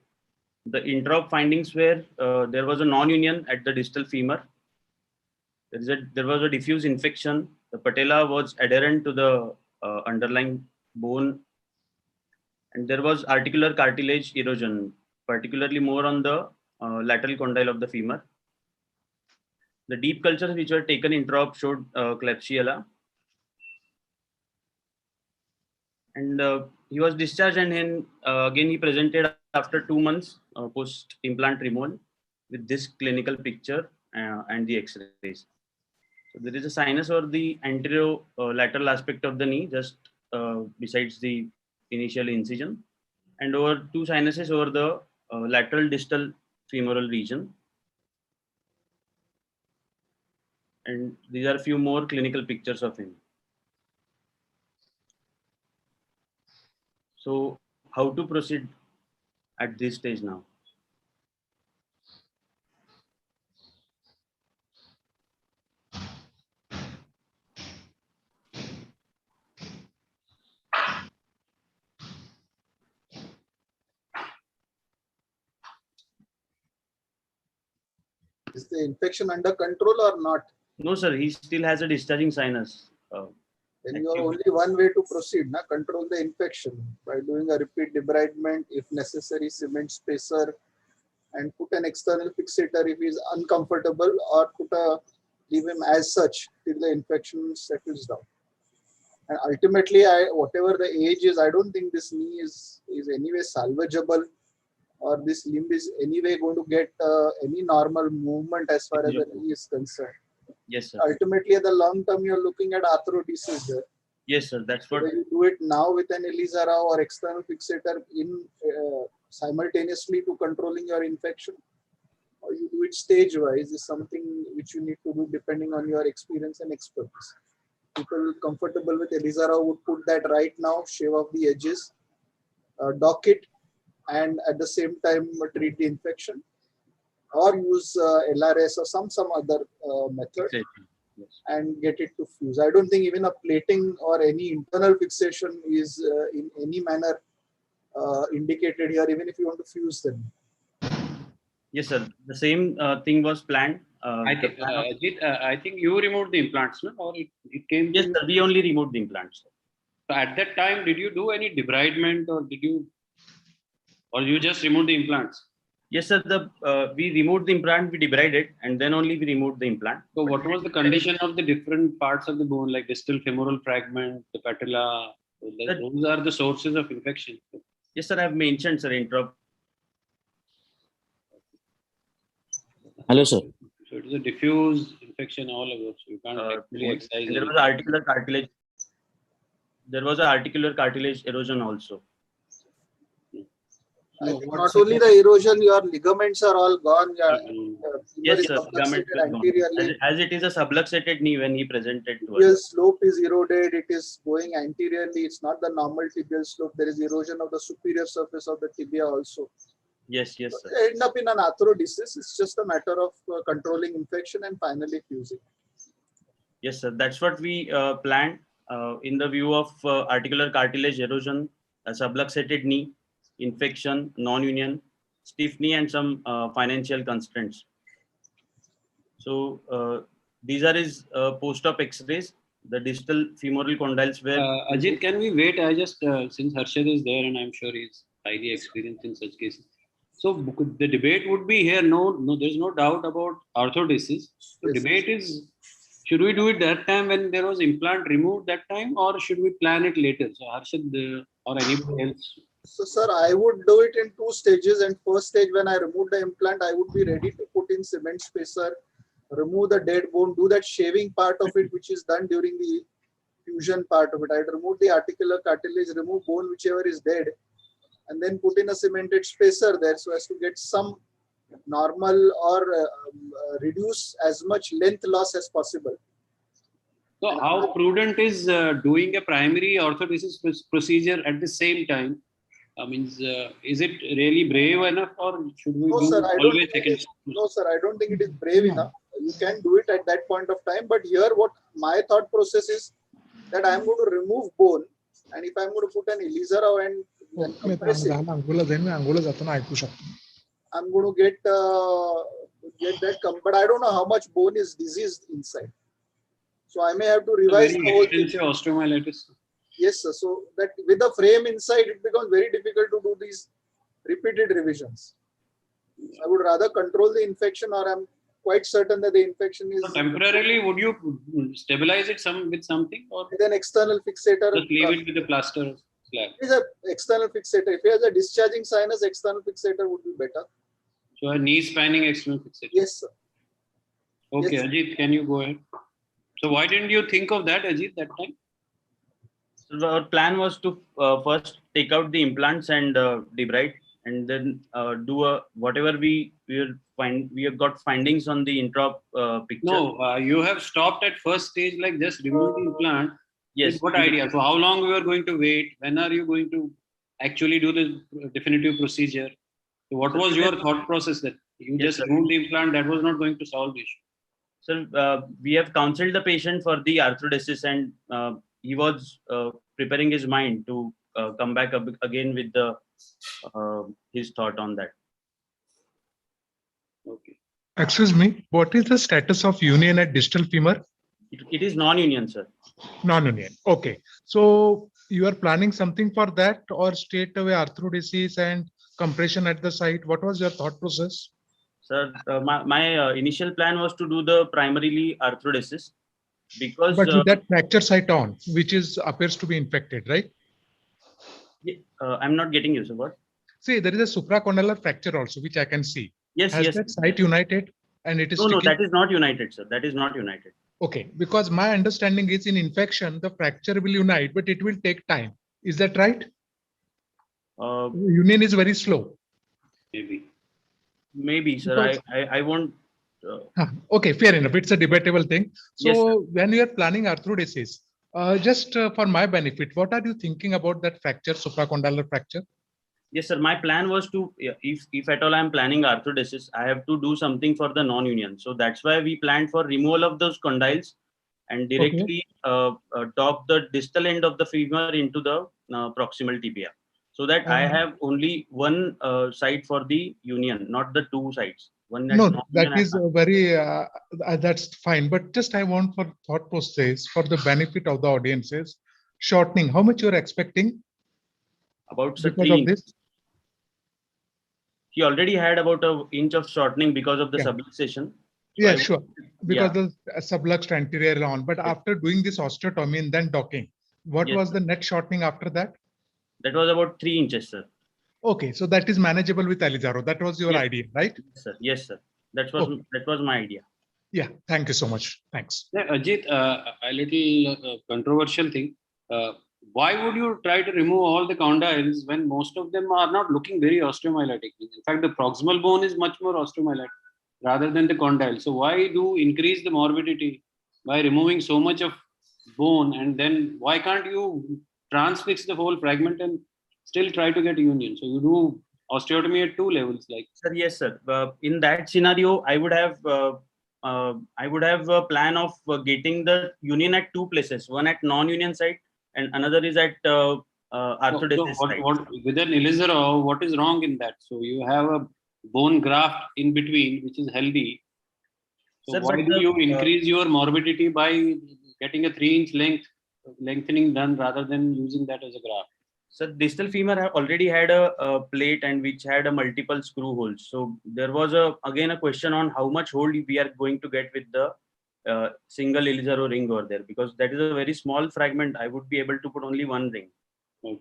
The intra-op findings were there was a non-union at the distal femur. There was a diffuse infection. The patella was adherent to the underlying bone, and there was articular cartilage erosion, particularly more on the lateral condyle of the femur. The deep cultures which were taken intra-op showed Klebsiella. And he was discharged, and then again he presented after 2 months post implant removal with this clinical picture and the x-rays. So there is a sinus over the anterior lateral aspect of the knee, just besides the initial incision, and over 2 sinuses over the lateral distal femoral region. And these are a few more clinical pictures of him. So how to proceed at this stage now? Is the infection under control or not? No, sir. He still has a discharging sinus. Then you are only one way to proceed, na? Control the infection by doing a repeat debridement, if necessary, cement spacer, and put an external fixator if he is uncomfortable, or leave him as such till the infection settles down. And ultimately, whatever the age is, I don't think this knee is anyway salvageable, or this limb is anyway going to get any normal movement as far as the knee is concerned. Yes, sir. Ultimately, at the long term, you're looking at arthrodesis there. Yes, sir. That's what. Whether you do it now with an Elisa Rao or external fixator in simultaneously to controlling your infection, or you do it stage wise, is something which you need to do depending on your experience and expertise. People comfortable with Elisa Rao would put that right now, shave off the edges, dock it, and at the same time treat the infection, or use LRS or some other method. Yes. And get it to fuse. I don't think even a plating or any internal fixation is in any manner indicated here, even if you want to fuse them. Yes, sir. The same thing was planned. I think you removed the implants, no? Or it came. Yes, sir. We only removed the implants. So at that time, did you do any debridement, or you just removed the implants? Yes, sir. We removed the implant, we debrided, and then only we removed the implant. So what was the condition of the different parts of the bone, like distal femoral fragment, the patella? Those are the sources of infection. Yes, sir. I have mentioned, sir, Hello, sir. So it is a diffuse infection all over. So you can't actually excise. There was articular cartilage. There was an articular cartilage erosion also. I think not only the erosion, your ligaments are all gone. Yes, sir. Anteriorly. As it is a subluxated knee when he presented to tibial us. slope is eroded. It is going anteriorly. It's not the normal tibial slope. There is erosion of the superior surface of the tibia also. Yes, yes, sir. They end up in an arthrodesis. It's just a matter of controlling infection and finally fusing. Yes, sir. That's what we planned in the view of articular cartilage erosion, a subluxated knee, infection, non-union, stiff knee, and some financial constraints. So these are his post-op X-rays. The distal femoral condyles were. Ajit, can we wait? I just since Harshad is there, and I'm sure he's highly experienced in such cases. So the debate would be here. No, there's no doubt about arthrodesis. The debate is, should we do it that time when there was implant removed that time, or should we plan it later? So Harshad or anybody else. So, sir, I would do it in 2 stages. And first stage, when I remove the implant, I would be ready to put in cement spacer, remove the dead bone, do that shaving part of it, which is done during the fusion part of it. I'd remove the articular cartilage, remove bone, whichever is dead, and then put in a cemented spacer there so as to get some normal or reduce as much length loss as possible. So how prudent is doing a primary orthodesis procedure at the same time? I mean, is it really brave enough, or should we No, do sir, always second? no, sir, I don't think it is brave enough. You can do it at that point of time. But here, what my thought process is that I'm going to remove bone, and if I'm going to put an Elizarov and compress it, I'm going to get that. But I don't know how much bone is diseased inside. So I may have to revise the whole thing. Osteomyelitis. Yes, sir. So that with the frame inside, it becomes very difficult to do these repeated revisions. I would rather control the infection, or I'm quite certain that the infection is. So temporarily, would you stabilize it with something, or with an external fixator? Just leave it with the plaster slab. It is an external fixator. If he has a discharging sinus, external fixator would be better. So a knee spanning external fixator. Yes, sir. Okay, Yes. Ajit, can you go ahead? So why didn't you think of that, Ajit, that time? So our plan was to first take out the implants and debride, and then do whatever we have got findings on the intra picture. No, you have stopped at first stage, like just remove the implant. Yes. With what idea? So how long we are going to wait? When are you going to actually do the definitive procedure? So what was your thought process that you Yes, just sir. removed the implant? That was not going to solve the issue. So we have counseled the patient for the arthrodesis, and he was preparing his mind to come back again with the his thought on that. Okay. Excuse me, what is the status of union at distal femur? It is non-union, sir. Non-union. Okay. So you are planning something for that, or straight away arthrodesis and compression at the site? What was your thought process? Sir, my initial plan was to do the primarily arthrodesis, because But with that fracture site on, which appears to be infected, right? I'm not getting you, sir. What? See, there is a supracondylar fracture also, which I can see. Yes, Has yes. that site united and it is No, sticking? that is not united, sir. That is not united. Okay, because my understanding is in infection, the fracture will unite, but it will take time. Is that right? Union is very slow. Maybe, sir. I won't. Okay, fair enough. It's a debatable thing. So Yes, when you are planning arthrodesis, just for my benefit, what are you thinking about that fracture, supracondylar fracture? Yes, sir. My plan was to, if at all I'm planning arthrodesis, I have to do something for the non-union. So that's why we planned for removal of those condyles and directly dock the distal end of the femur into the proximal tibia, so that I have only one side for the union, not the 2 sides. One No, that is very, that's fine. But just I want for thought process, for the benefit of the audiences, shortening. How much you're expecting? About because 3 of inches. this? He already had about an inch of shortening because of the subluxation. So Yeah, sure. Because the subluxed anterior on. But after doing this osteotomy and then docking, what Yes, was the net shortening after that? That was about 3 inches, sir. Okay, so that is manageable with Alizaro. That was your Yes. idea, right? Yes, sir. Yes, sir. That was my idea. Yeah, thank you so much. Thanks. Yeah, Ajit, a little controversial thing. Why would you try to remove all the condyles when most of them are not looking very osteomyelitic? In fact, the proximal bone is much more osteomyelitic rather than the condyle. So why do increase the morbidity by removing so much of bone, and then why can't you transfix the whole fragment and still try to get union? So you do osteotomy at 2 levels, like. Sir, yes, sir. In that scenario, I would have a plan of getting the union at 2 places. One at non-union site, and another is at arthrodesis site. With an Elizarov, what is wrong in that? So you have a bone graft in between, which is healthy. So Sir, why but do the, you increase your morbidity by getting a 3-inch lengthening done rather than using that as a graft? So distal femur already had a plate and which had a multiple screw holes. So there was again a question on how much hold we are going to get with the single Elizaro ring over there, because that is a very small fragment. I would be able to put only one ring. Okay.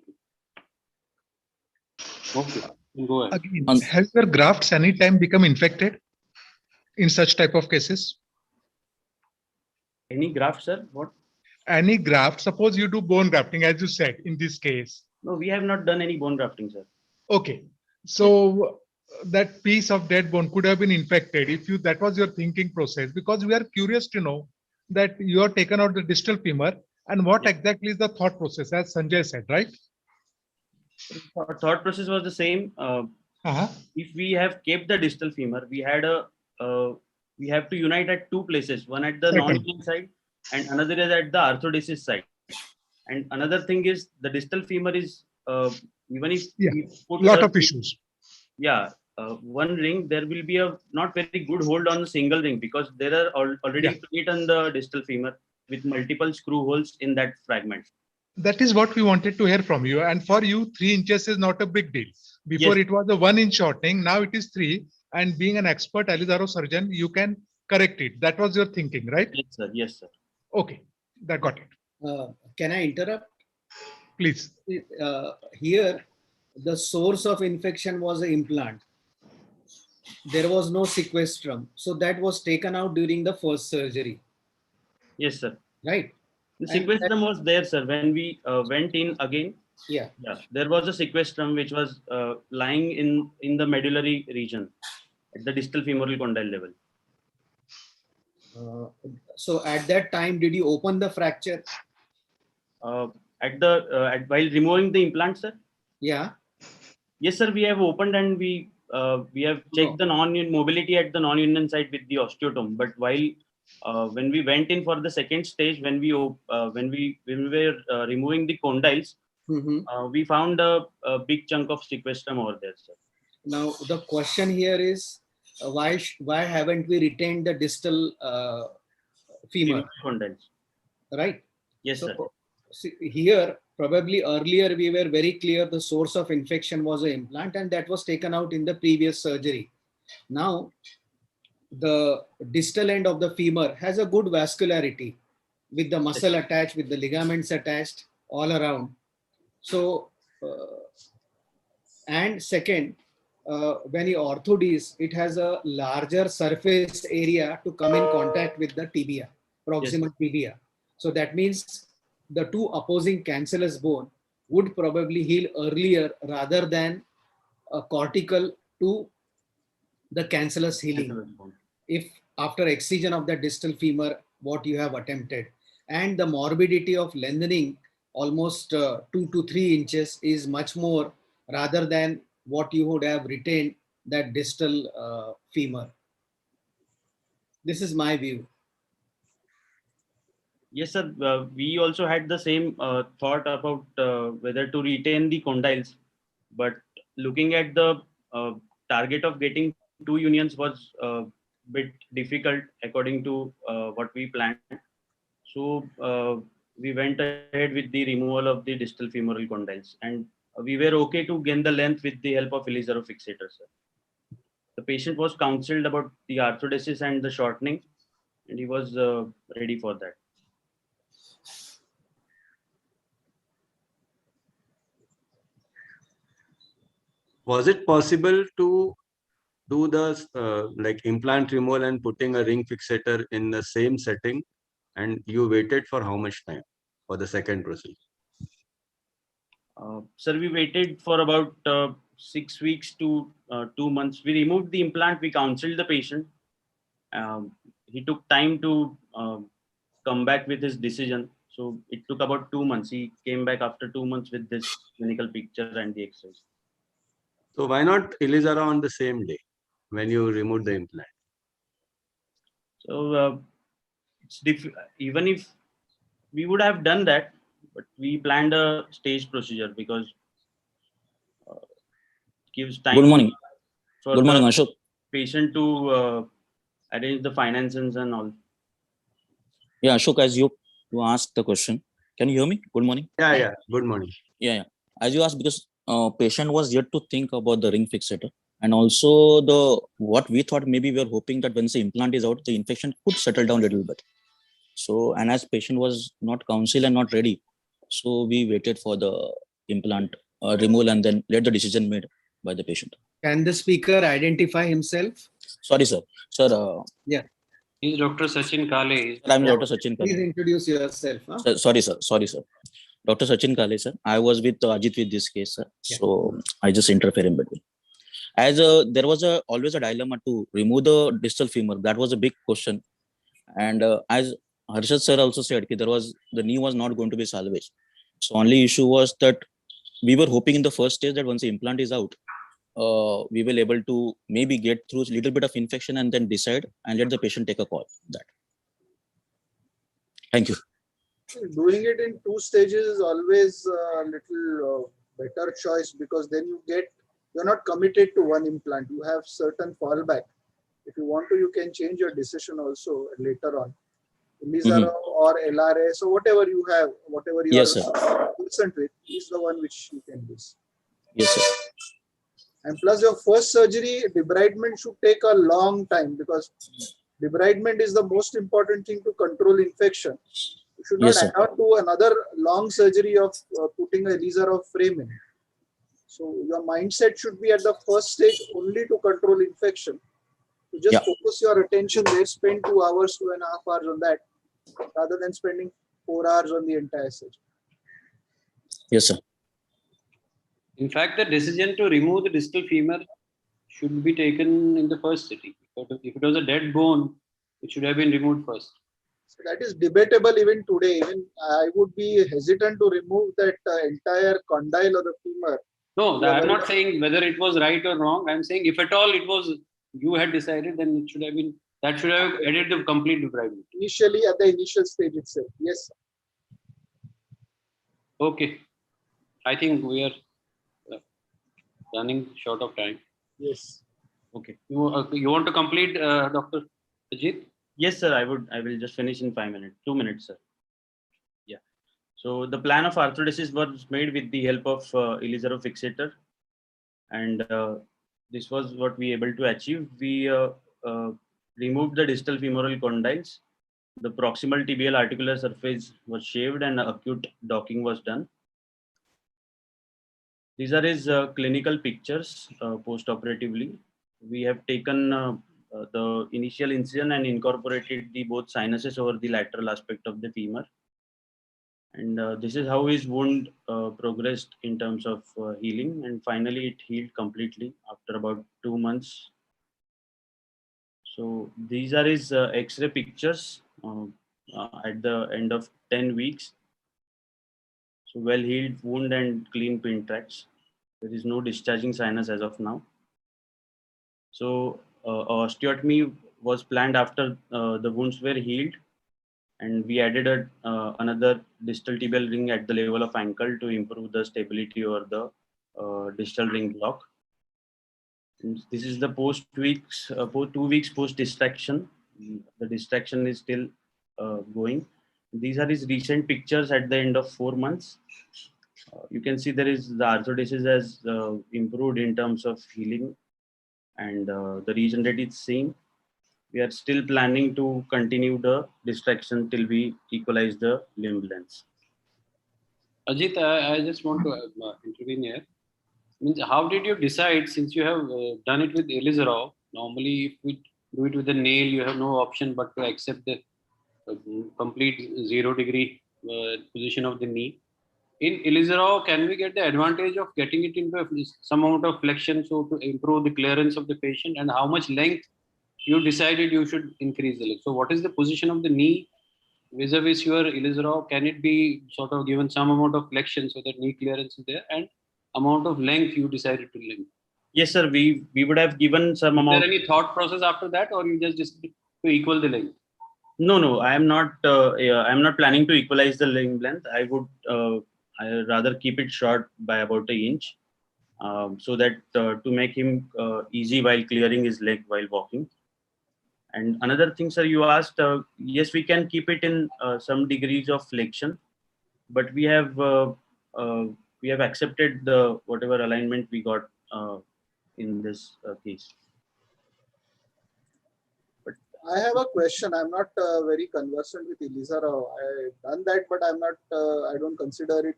Go ahead. Again, have your grafts anytime become infected in such type of cases? Any graft, sir? What? Any graft, suppose you do bone grafting, as you said, in this case. No, we have not done any bone grafting, sir. Okay. So that piece of dead bone could have been infected if that was your thinking process, because we are curious to know that you have taken out the distal femur and what exactly is the thought process, as Sanjay said, right? Our thought process was the same. If we have kept the distal femur, we have to unite at two places, one at the non-union side and another is at the arthrodesis side. And another thing is the distal femur is even if we put lot of issues. Yeah, one ring, there will be a not very good hold on the single ring, because there are already plate on the distal femur with multiple screw holes in that fragment. That is what we wanted to hear from you. And for you, 3 inches is not a big deal. Before it was a 1-inch shortening, now it is 3. And being an expert Elizaro surgeon, you can correct it. That was your thinking, right? Yes, sir. Yes, sir. Okay, that got it. Can I interrupt? Please. Here, the source of infection was an implant. There was no sequestrum. So that was taken out during the first surgery. Yes, sir. Right. The sequestrum was there, sir. When we went in again, yeah, there was a sequestrum which was lying in the medullary region at the distal femoral condyle level. So at that time, did you open the fracture? While removing the implant, sir? Yeah. Yes, sir. We have opened and we have checked the non-union mobility at the non-union side with the osteotome. But while when we went in for the second stage, when we were removing the condyles, we found a big chunk of sequestrum over there, sir. Now the question here is why haven't we retained the distal femur condyles? Right. Yes, sir. See, here probably earlier we were very clear the source of infection was an implant and that was taken out in the previous surgery. Now the distal end of the femur has a good vascularity with the muscle attached, with the ligaments attached all around. So, and second, when you orthodes, it has a larger surface area to come in contact with the tibia, proximal tibia. So that means the two opposing cancellous bone would probably heal earlier rather than a cortical to the cancellous healing. If after excision of the distal femur, what you have attempted, and the morbidity of lengthening almost 2 to 3 inches is much more rather than what you would have retained that distal femur. This is my view. Yes, sir. We also had the same thought about whether to retain the condyles, but looking at the target of getting 2 unions was a bit difficult according to what we planned. So we went ahead with the removal of the distal femoral condyles, and we were okay to gain the length with the help of Elizaro fixator, sir. The patient was counseled about the arthrodesis and the shortening, and he was ready for that. Was it possible to do the like implant removal and putting a ring fixator in the same setting, and you waited for how much time for the second procedure? Sir, we waited for about 6 weeks to 2 months. We removed the implant. We counseled the patient. He took time to come back with his decision. So it took about 2 months. He came back after 2 months with this clinical picture and the X-rays. So why not Elizaro on the same day when you removed the implant? So it's even if we would have done that, but we planned a staged procedure because it gives time. Good morning. For Good morning, the Ashok. patient to arrange the finances and all. Yeah, Ashok, as you asked the question, can you hear me? Good morning. Yeah. Good morning. Yeah. As you asked, because patient was yet to think about the ring fixator, and also what we thought, maybe we were hoping that once the implant is out, the infection could settle down a little bit. So, and as patient was not counsel and not ready, so we waited for the implant removal and then let the decision made by the patient. Can the speaker identify himself? Sorry, sir. Sir. Yeah. He's Dr. Sachin Kale. I'm Dr. Sachin Kale. Please introduce yourself. Huh? Sir, sorry, sir. Dr. Sachin Kale, sir. I was with Ajit with this case, sir. Yeah. So I just interfere in between. As there was always a dilemma to remove the distal femur. That was a big question. And as Harshad sir also said, the knee was not going to be salvaged. So only issue was that we were hoping in the first stage that once the implant is out, we will able to maybe get through a little bit of infection and then decide and let the patient take a call. That. Thank you. Doing it in 2 stages is always a little better choice, because then you're not committed to one implant. You have certain fallback. If you want to, you can change your decision also later on. Elizaro or LRS or whatever you have, whatever you are concerned with, is the one which you can use. Yes, sir. And plus your first surgery, debridement should take a long time, because debridement is the most important thing to control infection. You should not add on to another long surgery of putting a Elizaro frame in. So your mindset should be at the first stage only to control infection. So just focus your attention there, spend 2 hours, 2.5 hours on that, rather than spending 4 hours on the entire surgery. Yes, sir. In fact, the decision to remove the distal femur should be taken in the first sitting. If it was a dead bone, it should have been removed first. So that is debatable even today. Even I would be hesitant to remove that entire condyle of the femur. No, I'm not saying whether it was right or wrong. I'm saying if at all it was, you had decided, then it should have been, that should have added the complete debridement. Initially, at the initial stage itself. Yes, sir. Okay. I think we are running short of time. Yes. Okay. You want to complete, Dr. Ajit? Yes, sir. I will just finish in 5 minutes. 2 minutes, sir. Yeah. So the plan of arthrodesis was made with the help of Elizaro fixator, and this was what we able to achieve. We removed the distal femoral condyles. The proximal tibial articular surface was shaved and acute docking was done. These are his clinical pictures post-operatively. We have taken the initial incision and incorporated the both sinuses over the lateral aspect of the femur. And this is how his wound progressed in terms of healing. And finally, it healed completely after about 2 months. So these are his X-ray pictures at the end of 10 weeks. So well-healed wound and clean pin tracks. There is no discharging sinus as of now. So osteotomy was planned after the wounds were healed, and we added another distal tibial ring at the level of ankle to improve the stability over the distal ring block. And this is the post 2 weeks post distraction. The distraction is still going. These are his recent pictures at the end of 4 months. You can see there is the arthrodesis has improved in terms of healing, and the region that it's seen. We are still planning to continue the distraction till we equalize the limb lengths. Ajit, I just want to intervene here. Means, how did you decide, since you have done it with Elizaro? Normally, if we do it with a nail, you have no option but to accept the complete 0 degree position of the knee. In Elizaro, can we get the advantage of getting it into some amount of flexion so to improve the clearance of the patient, and how much length you decided you should increase the length? So what is the position of the knee vis-a-vis your Elizaro? Can it be sort of given some amount of flexion so that knee clearance is there, and amount of length you decided to length? Yes, sir. We would have given some amount. Is there any thought process after that, or you just decided to equal the length? No. I am not. I am not planning to equalize the limb length. I would. I rather keep it short by about 1 inch, so that to make him easy while clearing his leg while walking. And another thing, sir, you asked, yes, we can keep it in some degrees of flexion, but we have accepted the whatever alignment we got in this case. I have a question. I'm not very conversant with Elisa Rao. I've done that, but I'm not. I don't consider it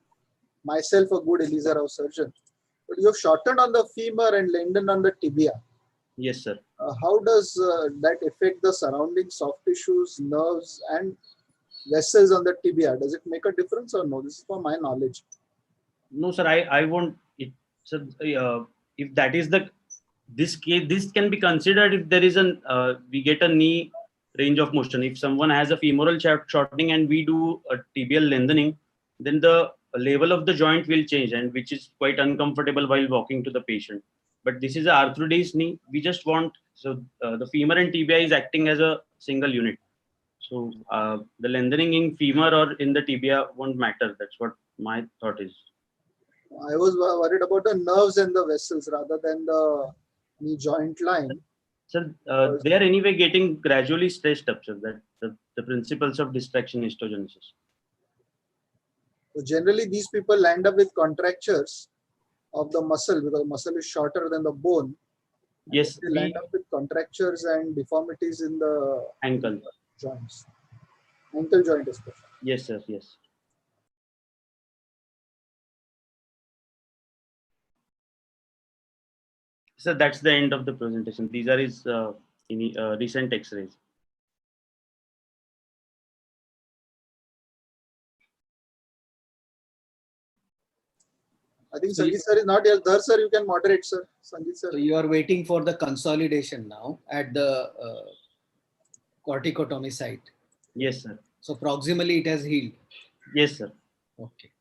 myself a good Elisa Rao surgeon. But you have shortened on the femur and lengthened on the tibia. Yes, sir. How does that affect the surrounding soft tissues, nerves, and vessels on the tibia? Does it make a difference or no? This is for my knowledge. No, sir. I won't. So if that is the this case, this can be considered if there is an we get a knee range of motion. If someone has a femoral shortening and we do a tibial lengthening, then the level of the joint will change, and which is quite uncomfortable while walking to the patient. But this is a arthrodesis knee. We just want, so the femur and tibia is acting as a single unit. So the lengthening in femur or in the tibia won't matter. That's what my thought is. I was worried about the nerves and the vessels rather than the knee joint line. So they are anyway getting gradually stretched up, sir. That the principles of distraction histogenesis. So generally, these people land up with contractures of the muscle because the muscle is shorter than the bone. Yes, they land up with contractures and deformities in the ankle joints, ankle joint especially. Yes, sir. Yes. So that's the end of the presentation. These are his recent X-rays. I think Sangeet sir is not here. Dhar sir, you can moderate, sir. Sangeet sir. So you are waiting for the consolidation now at the corticotomy site. Yes, sir. So proximally it has healed. Yes, sir. Okay.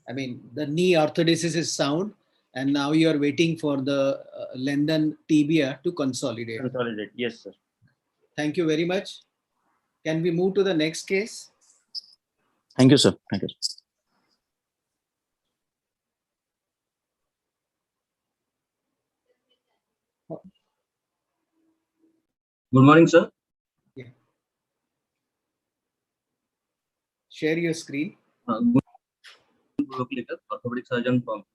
I mean, the knee orthodesis is sound, and now you are waiting for the lengthened tibia to consolidate. Consolidate. Yes, sir. Thank you very much. Can we move to the next case? Thank you, sir. Thank you. Good morning, sir. Yeah. Share your screen. Good orthopedic surgeon from.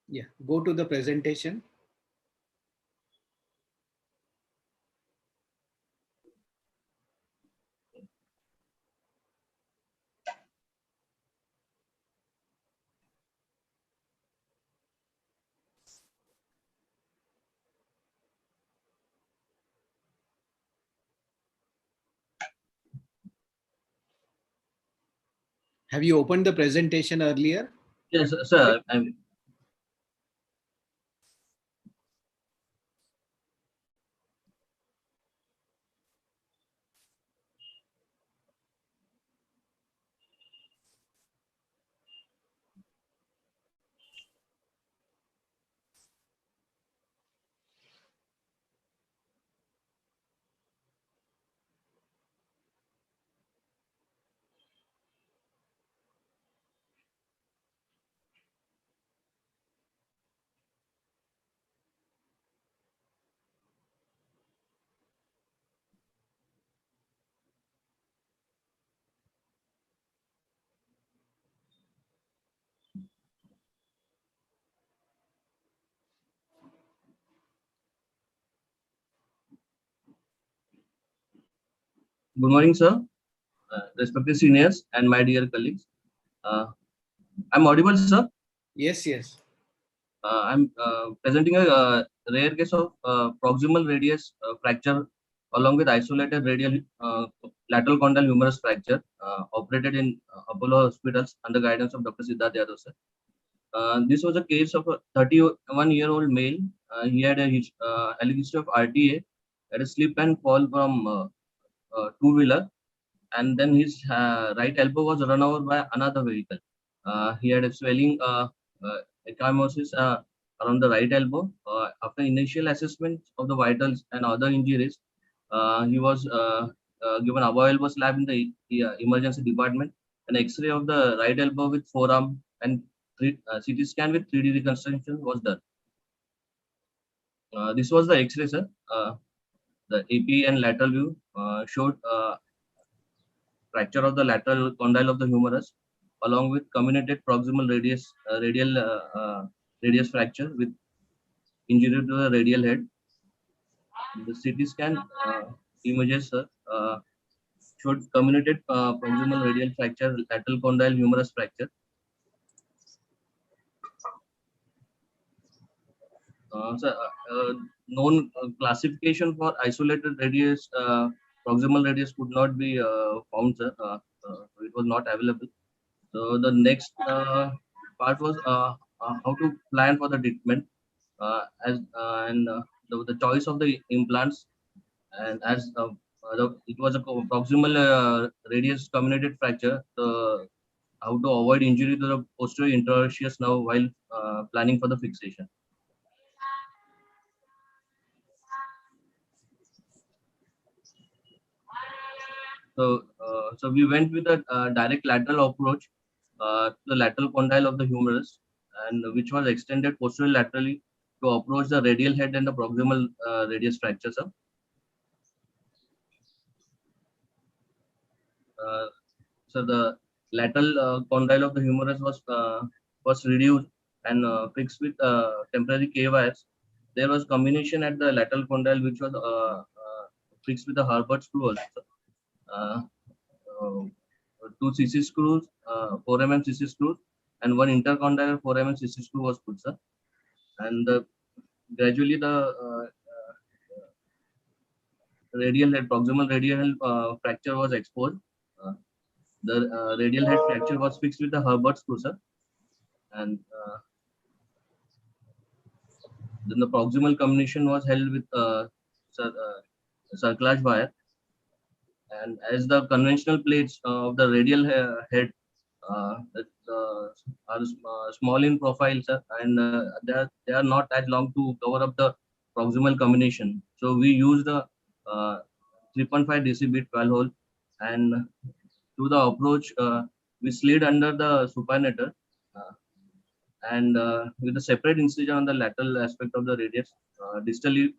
Yeah, go to the presentation. Have you opened the presentation earlier? Yes, sir. Good morning, sir. Respected seniors and my dear colleagues. I'm audible, sir. Yes, yes. I'm presenting a rare case of proximal radius fracture along with isolated radial lateral condyle humerus fracture operated in Apollo hospitals under guidance of Dr. Siddharth Yadav, sir. This was a case of a 31-year-old male. He had a allegation of RTA, had a slip and fall from two-wheeler, and then his right elbow was run over by another vehicle. He had a swelling, ecchymosis around the right elbow. After initial assessment of the vitals and other injuries, he was given above elbow slab in the emergency department, an X-ray of the right elbow with forearm, and CT scan with 3D reconstruction was done. This was the X-ray, sir. The AP and lateral view showed fracture of the lateral condyle of the humerus, along with comminuted proximal radius fracture with injury to the radial head. The CT scan images showed comminuted proximal radial fracture, lateral condyle humerus fracture. Known classification for isolated radius, proximal radius could not be found, sir. It was not available. So the next part was how to plan for the treatment, the choice of the implants, and as it was a proximal radius comminuted fracture, how to avoid injury to the posterior interosseous nerve while planning for the fixation. So we went with a direct lateral approach to the lateral condyle of the humerus, and which was extended posterior laterally to approach the radial head and the proximal radius fracture, sir. So the lateral condyle of the humerus was reduced and fixed with temporary K wires. There was combination at the lateral condyle, which was fixed with the Herbert screw also. 2 CC screws, 4 mm CC screws, and 1 intercondylar 4 mm CC screw was put, sir. And gradually the radial head, proximal radial fracture was exposed. The radial head fracture was fixed with the Herbert screw, sir. And then the proximal comminution was held with circlage wire. And as the conventional plates of the radial head are small in profile, sir, and they are not as long to cover up the proximal combination. So we used the 3.5 DC bit 12 hole, and to the approach we slid under the supinator and with a separate incision on the lateral aspect of the radius. Distally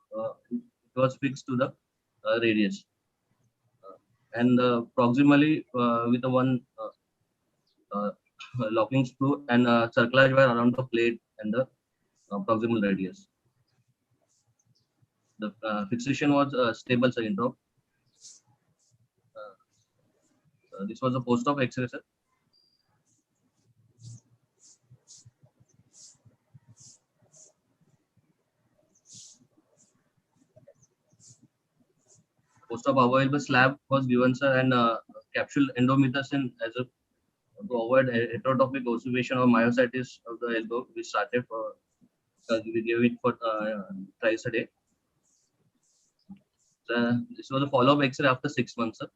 it was fixed to the radius. And proximally with the one locking screw and circlage wire around the plate and the proximal radius. The fixation was stable, sir, in drop. This was a post-op X-ray, sir. Post-op available slab was given, sir, and capsule endomethacin as a to avoid heterotopic ossivation or myositis of the elbow. We started for we gave it for thrice a day. So this was a follow-up X-ray after 6 months, sir.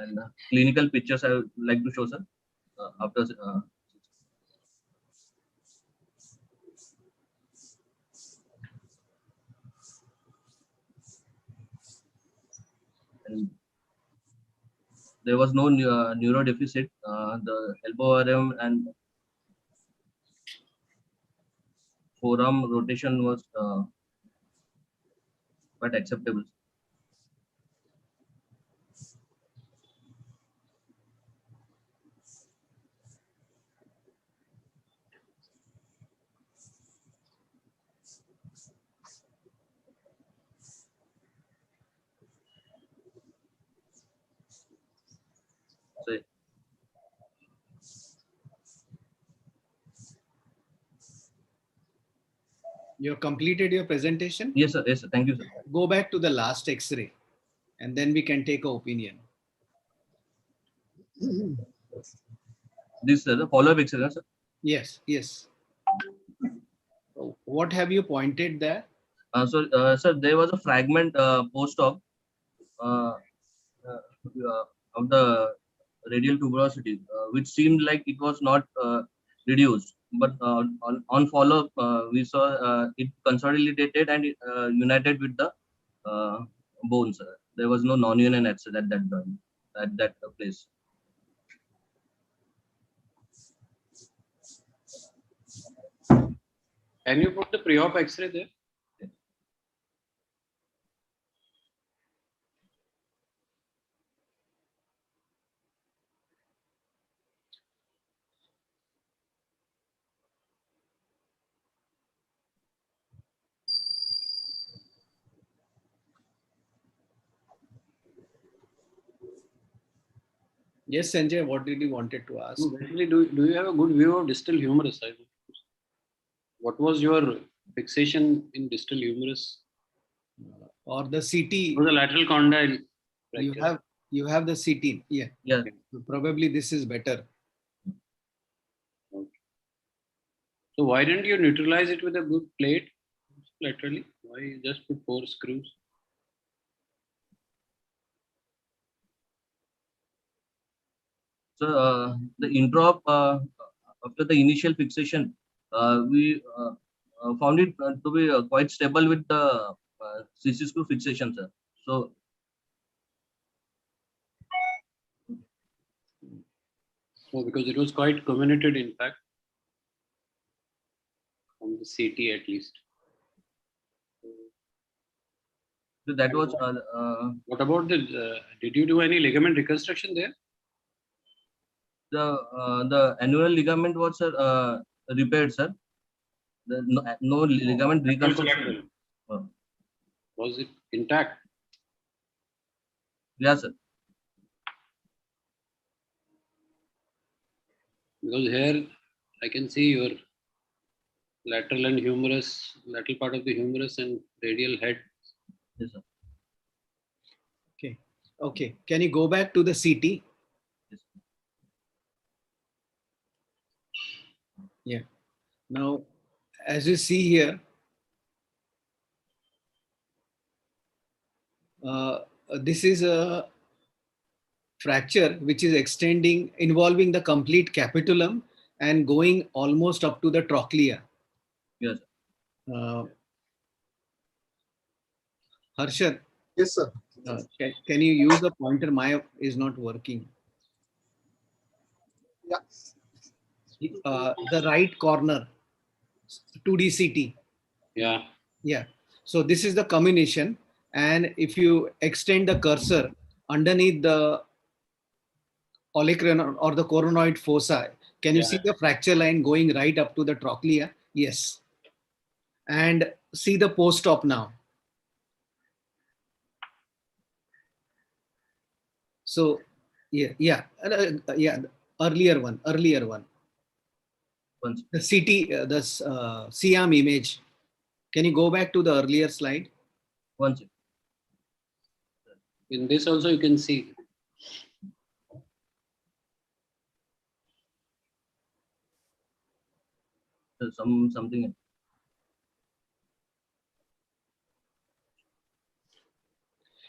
And clinical pictures I would like to show, sir. After and there was no neuro deficit. The elbow RM and forearm rotation was quite acceptable. So, you have completed your presentation? Yes, sir. Yes, sir. Thank you, sir. Go back to the last X-ray, and then we can take an opinion. This is the follow-up X-ray, sir. Yes, yes. What have you pointed there? Sir, there was a fragment post-op of the radial tuberosity, which seemed like it was not reduced. But on follow-up, we saw it consolidated and united with the bones. There was no non-union at that joint, at that place. Can you put the pre-op X-ray there? Yes, Sanjay, what did you wanted to ask? Basically, do you have a good view of distal humerus? What was your fixation in distal humerus? Or the CT? Or the lateral condyle? You have the CT. Yeah. Yeah. So probably this is better. Okay. So why didn't you neutralize it with a good plate laterally? Why you just put 4 screws? So the introp, after the initial fixation, we found it to be quite stable with the CC screw fixation, sir. So because it was quite comminuted, in fact, from the CT at least. So that was. What about the? Did you do any ligament reconstruction there? The annual ligament was repaired, sir. No ligament reconstruction. Was it intact? Yes, sir. Because here I can see your lateral and humerus, lateral part of the humerus and radial head. Yes, sir. Okay. Okay. Can you go back to the CT? Yes. Yeah. Now, as you see here, this is a fracture which is extending, involving the complete capitulum and going almost up to the trochlea. Yes. Harshad. Yes, sir. Can you use the pointer? My is not working. Yeah. The right corner, 2D CT. Yeah. Yeah. So this is the comminution. And if you extend the cursor underneath the olecranon or the coronoid fossa, can you see the fracture line going right up to the trochlea? Yes. And see the post-op now. So, yeah, earlier one. The CT, the C-arm image. Can you go back to the earlier slide? One second. In this also you can see. Something.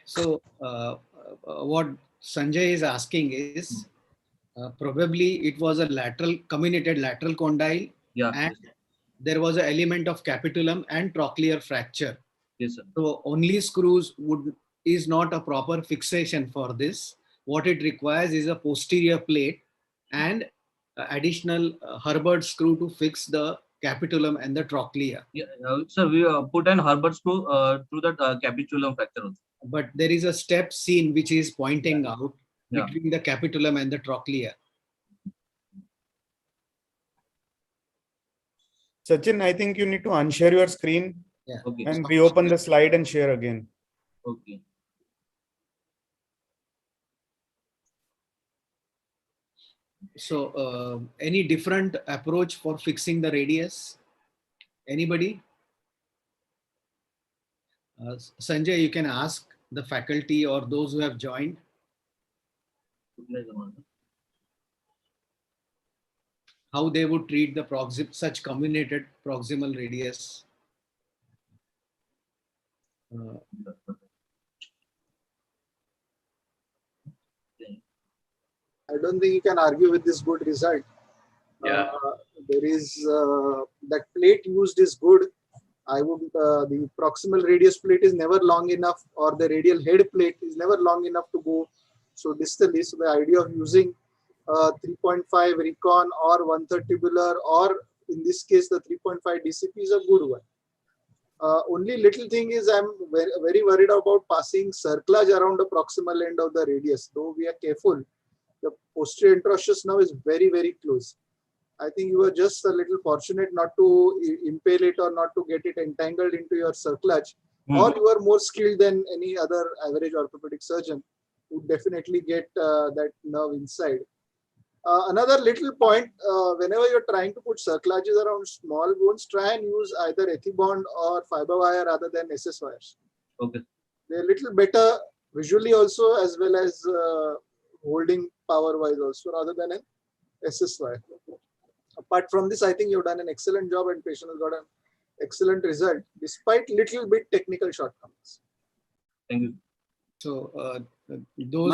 So what Sanjay is asking is probably it was a comminuted lateral condyle, and there was an element of capitulum and trochlear fracture. Yes, sir. So only screws is not a proper fixation for this. What it requires is a posterior plate and additional Herbert screw to fix the capitulum and the trochlea. Yeah, sir, we put an Herbert screw through the capitulum fracture also. But there is a step seen which is pointing out between the capitulum and the trochlea. Sachin, I think you need to unshare your screen Okay. and reopen the slide and share again. Okay. So any different approach for fixing the radius? Anybody? Sanjay, you can ask the faculty or those who have joined. How they would treat the such comminuted proximal radius. I don't think you can argue with this good result. Yeah. There is that plate used is good. I would the proximal radius plate is never long enough, or the radial head plate is never long enough to go so distally. So the idea of using 3.5 recon or 1/3 tubular, or in this case the 3.5 DCP, is a good one. Only little thing is I'm very, very worried about passing circlage around the proximal end of the radius. Though we are careful, the posterior interosseous nerve is very, very close. I think you were just a little fortunate not to impale it or not to get it entangled into your circlage, or you are more skilled than any other average orthopedic surgeon who would definitely get that nerve inside. Another little point, whenever you're trying to put circlages around small bones, try and use either ethibond or fiber wire rather than SS wires. Okay. They're a little better visually also, as well as holding power wise also, rather than an SS wire. Apart from this, I think you've done an excellent job and patient has got an excellent result despite little bit technical shortcomings. Thank you. So those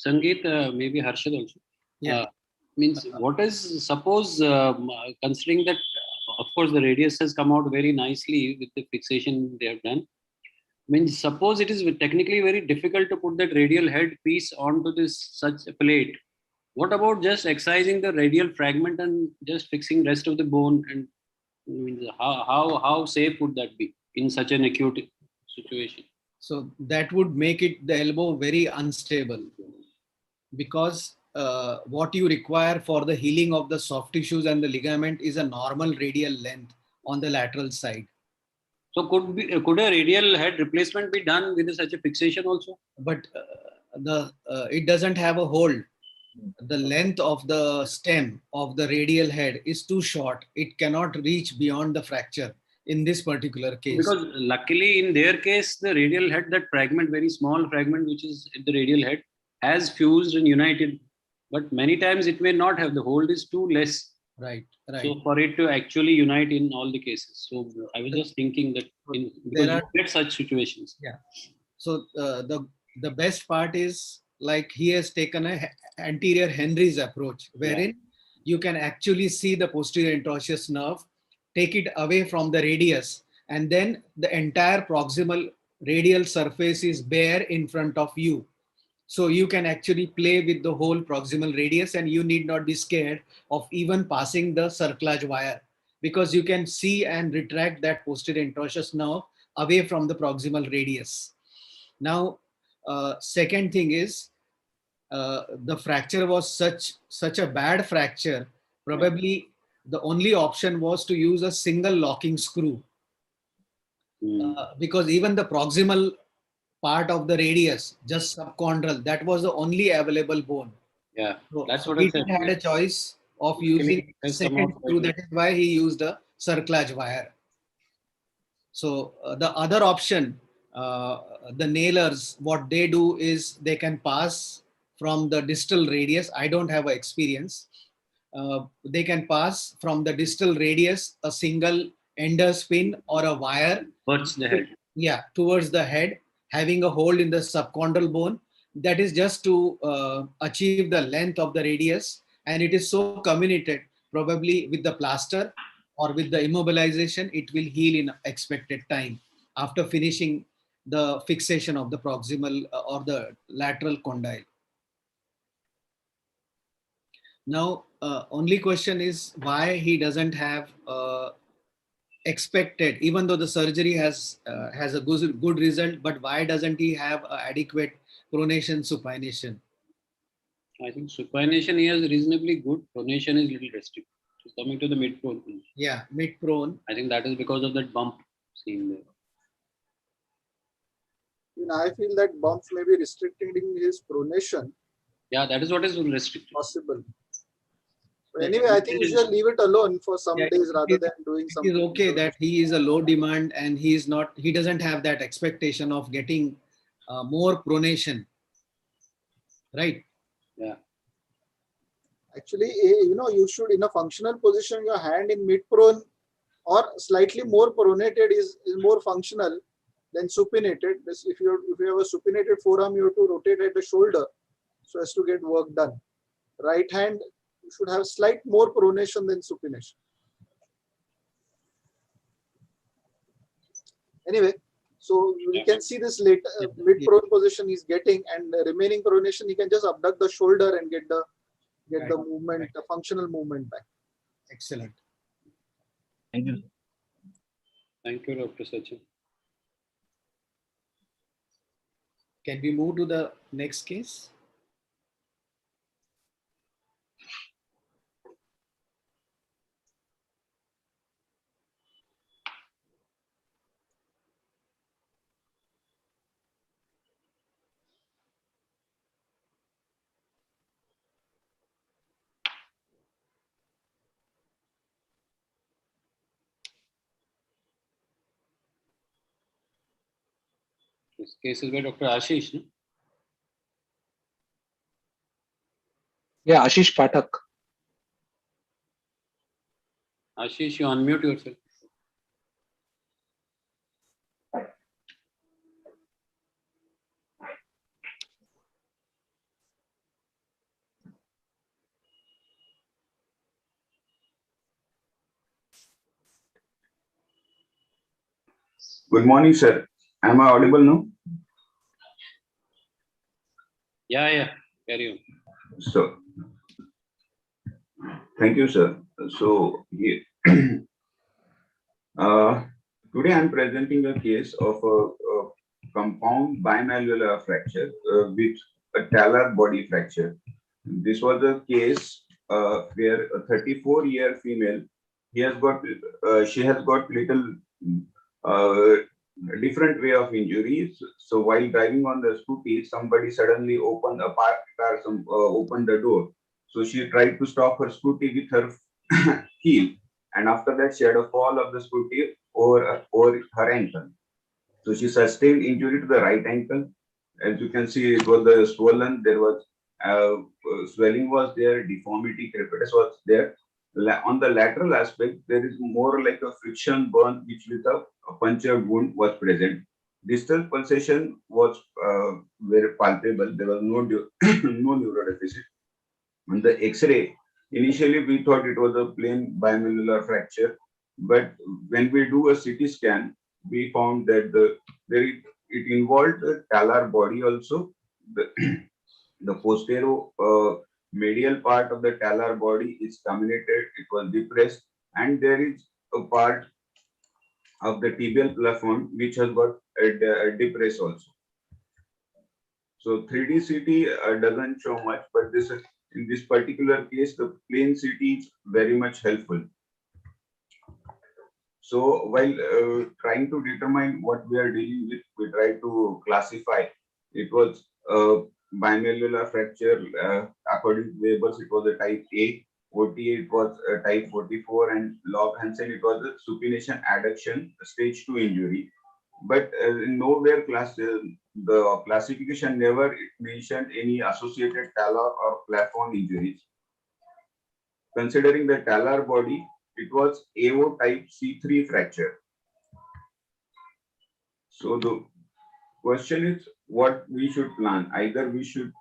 Sangeet, maybe Harshad also. Yeah. Means what is, suppose considering that of course the radius has come out very nicely with the fixation they have done. Means suppose it is technically very difficult to put that radial head piece onto this such a plate. What about just excising the radial fragment and just fixing rest of the bone? And means how safe would that be in such an acute situation? So that would make it the elbow very unstable, because what you require for the healing of the soft tissues and the ligament is a normal radial length on the lateral side. So could a radial head replacement be done with such a fixation also? But it doesn't have a hold. The length of the stem of the radial head is too short. It cannot reach beyond the fracture in this particular case. Because luckily in their case, the radial head, that fragment, very small fragment which is at the radial head, has fused and united. But many times it may not have. The hold is too less. Right. So for it to actually unite in all the cases. So I was just thinking that because you get such situations. Yeah. So the best part is, like, he has taken a anterior Henry's approach, wherein you can actually see the posterior interosseous nerve, take it away from the radius, and then the entire proximal radial surface is bare in front of you. So you can actually play with the whole proximal radius, and you need not be scared of even passing the circlage wire, because you can see and retract that posterior interosseous nerve away from the proximal radius. Now, second thing is, the fracture was such a bad fracture. Probably the only option was to use a single locking screw, because even the proximal part of the radius, just subchondral, that was the only available bone. Yeah, So that's what he I said. had a choice of using a second screw. That is why he used a circlage wire. So the other option, the nailers, what they do is they can pass from the distal radius. I don't have experience. They can pass from the distal radius a single ender spin or a wire towards the head. Yeah, towards the head, having a hold in the subchondral bone. That is just to achieve the length of the radius, and it is so comminuted. Probably with the plaster or with the immobilization, it will heal in expected time after finishing the fixation of the proximal or the lateral condyle. Now, only question is why he doesn't have expected, even though the surgery has a good result, but why doesn't he have adequate pronation supination? I think supination he has reasonably good. Pronation is little restricted. So coming to the mid prone. Yeah, mid prone. I think that is because of that bump seen there. I feel that bumps may be restricting his pronation. Yeah, that is what is restricted. Possible. But anyway, I think you should leave it alone for some days rather than doing something. It is okay that he is a low demand and he doesn't have that expectation of getting more pronation. Right? Yeah. Actually, you should, in a functional position, your hand in mid prone or slightly more pronated is more functional than supinated. If you have a supinated forearm, you have to rotate at the shoulder. so as to get work done. Right hand should have slight more pronation than supination. Anyway, so we can see this late mid prone position he's getting, and the remaining pronation he can just abduct the shoulder and get the movement, the functional movement back. Excellent. Thank you. Thank you, Dr. Sachin. Can we move to the next case? This case is by Dr. Ashish. No? Yeah, Ashish Pathak. Ashish, you unmute yourself. Good morning, sir. Am I audible now? Yeah, carry on. So, thank you, sir. So, today I'm presenting a case of a compound bimalleolar fracture with a talar body fracture. This was a case where a 34-year female, she has got little different way of injuries. So while driving on the scooty, somebody suddenly opened a parked car, opened the door. So she tried to stop her scooty with her heel, and after that she had a fall of the scooty over her ankle. So she sustained injury to the right ankle. As you can see, it was swollen. There was swelling was there, deformity, crepitus was there. On the lateral aspect, there is more like a friction burn, which with a puncture wound was present. Distal pulsation was very palpable. There was no neurodeficit. On the X-ray, initially we thought it was a plain bimalleolar fracture, but when we do a CT scan, we found that it involved the talar body also. The posterior medial part of the talar body is terminated, it was depressed, and there is a part of the tibial plafond which has got depressed also. So 3D CT doesn't show much, but in this particular case, the plain CT is very much helpful. So while trying to determine what we are dealing with, we try to classify. It was bimalleolar fracture. According to Weber's, it was a type A. OTA, it was a type 44, and Log Hansen, it was a supination adduction stage 2 injury. But nowhere the classification never mentioned any associated talar or plafond injuries. Considering the talar body, it was AO type C3 fracture. So the question is what we should plan. Either we should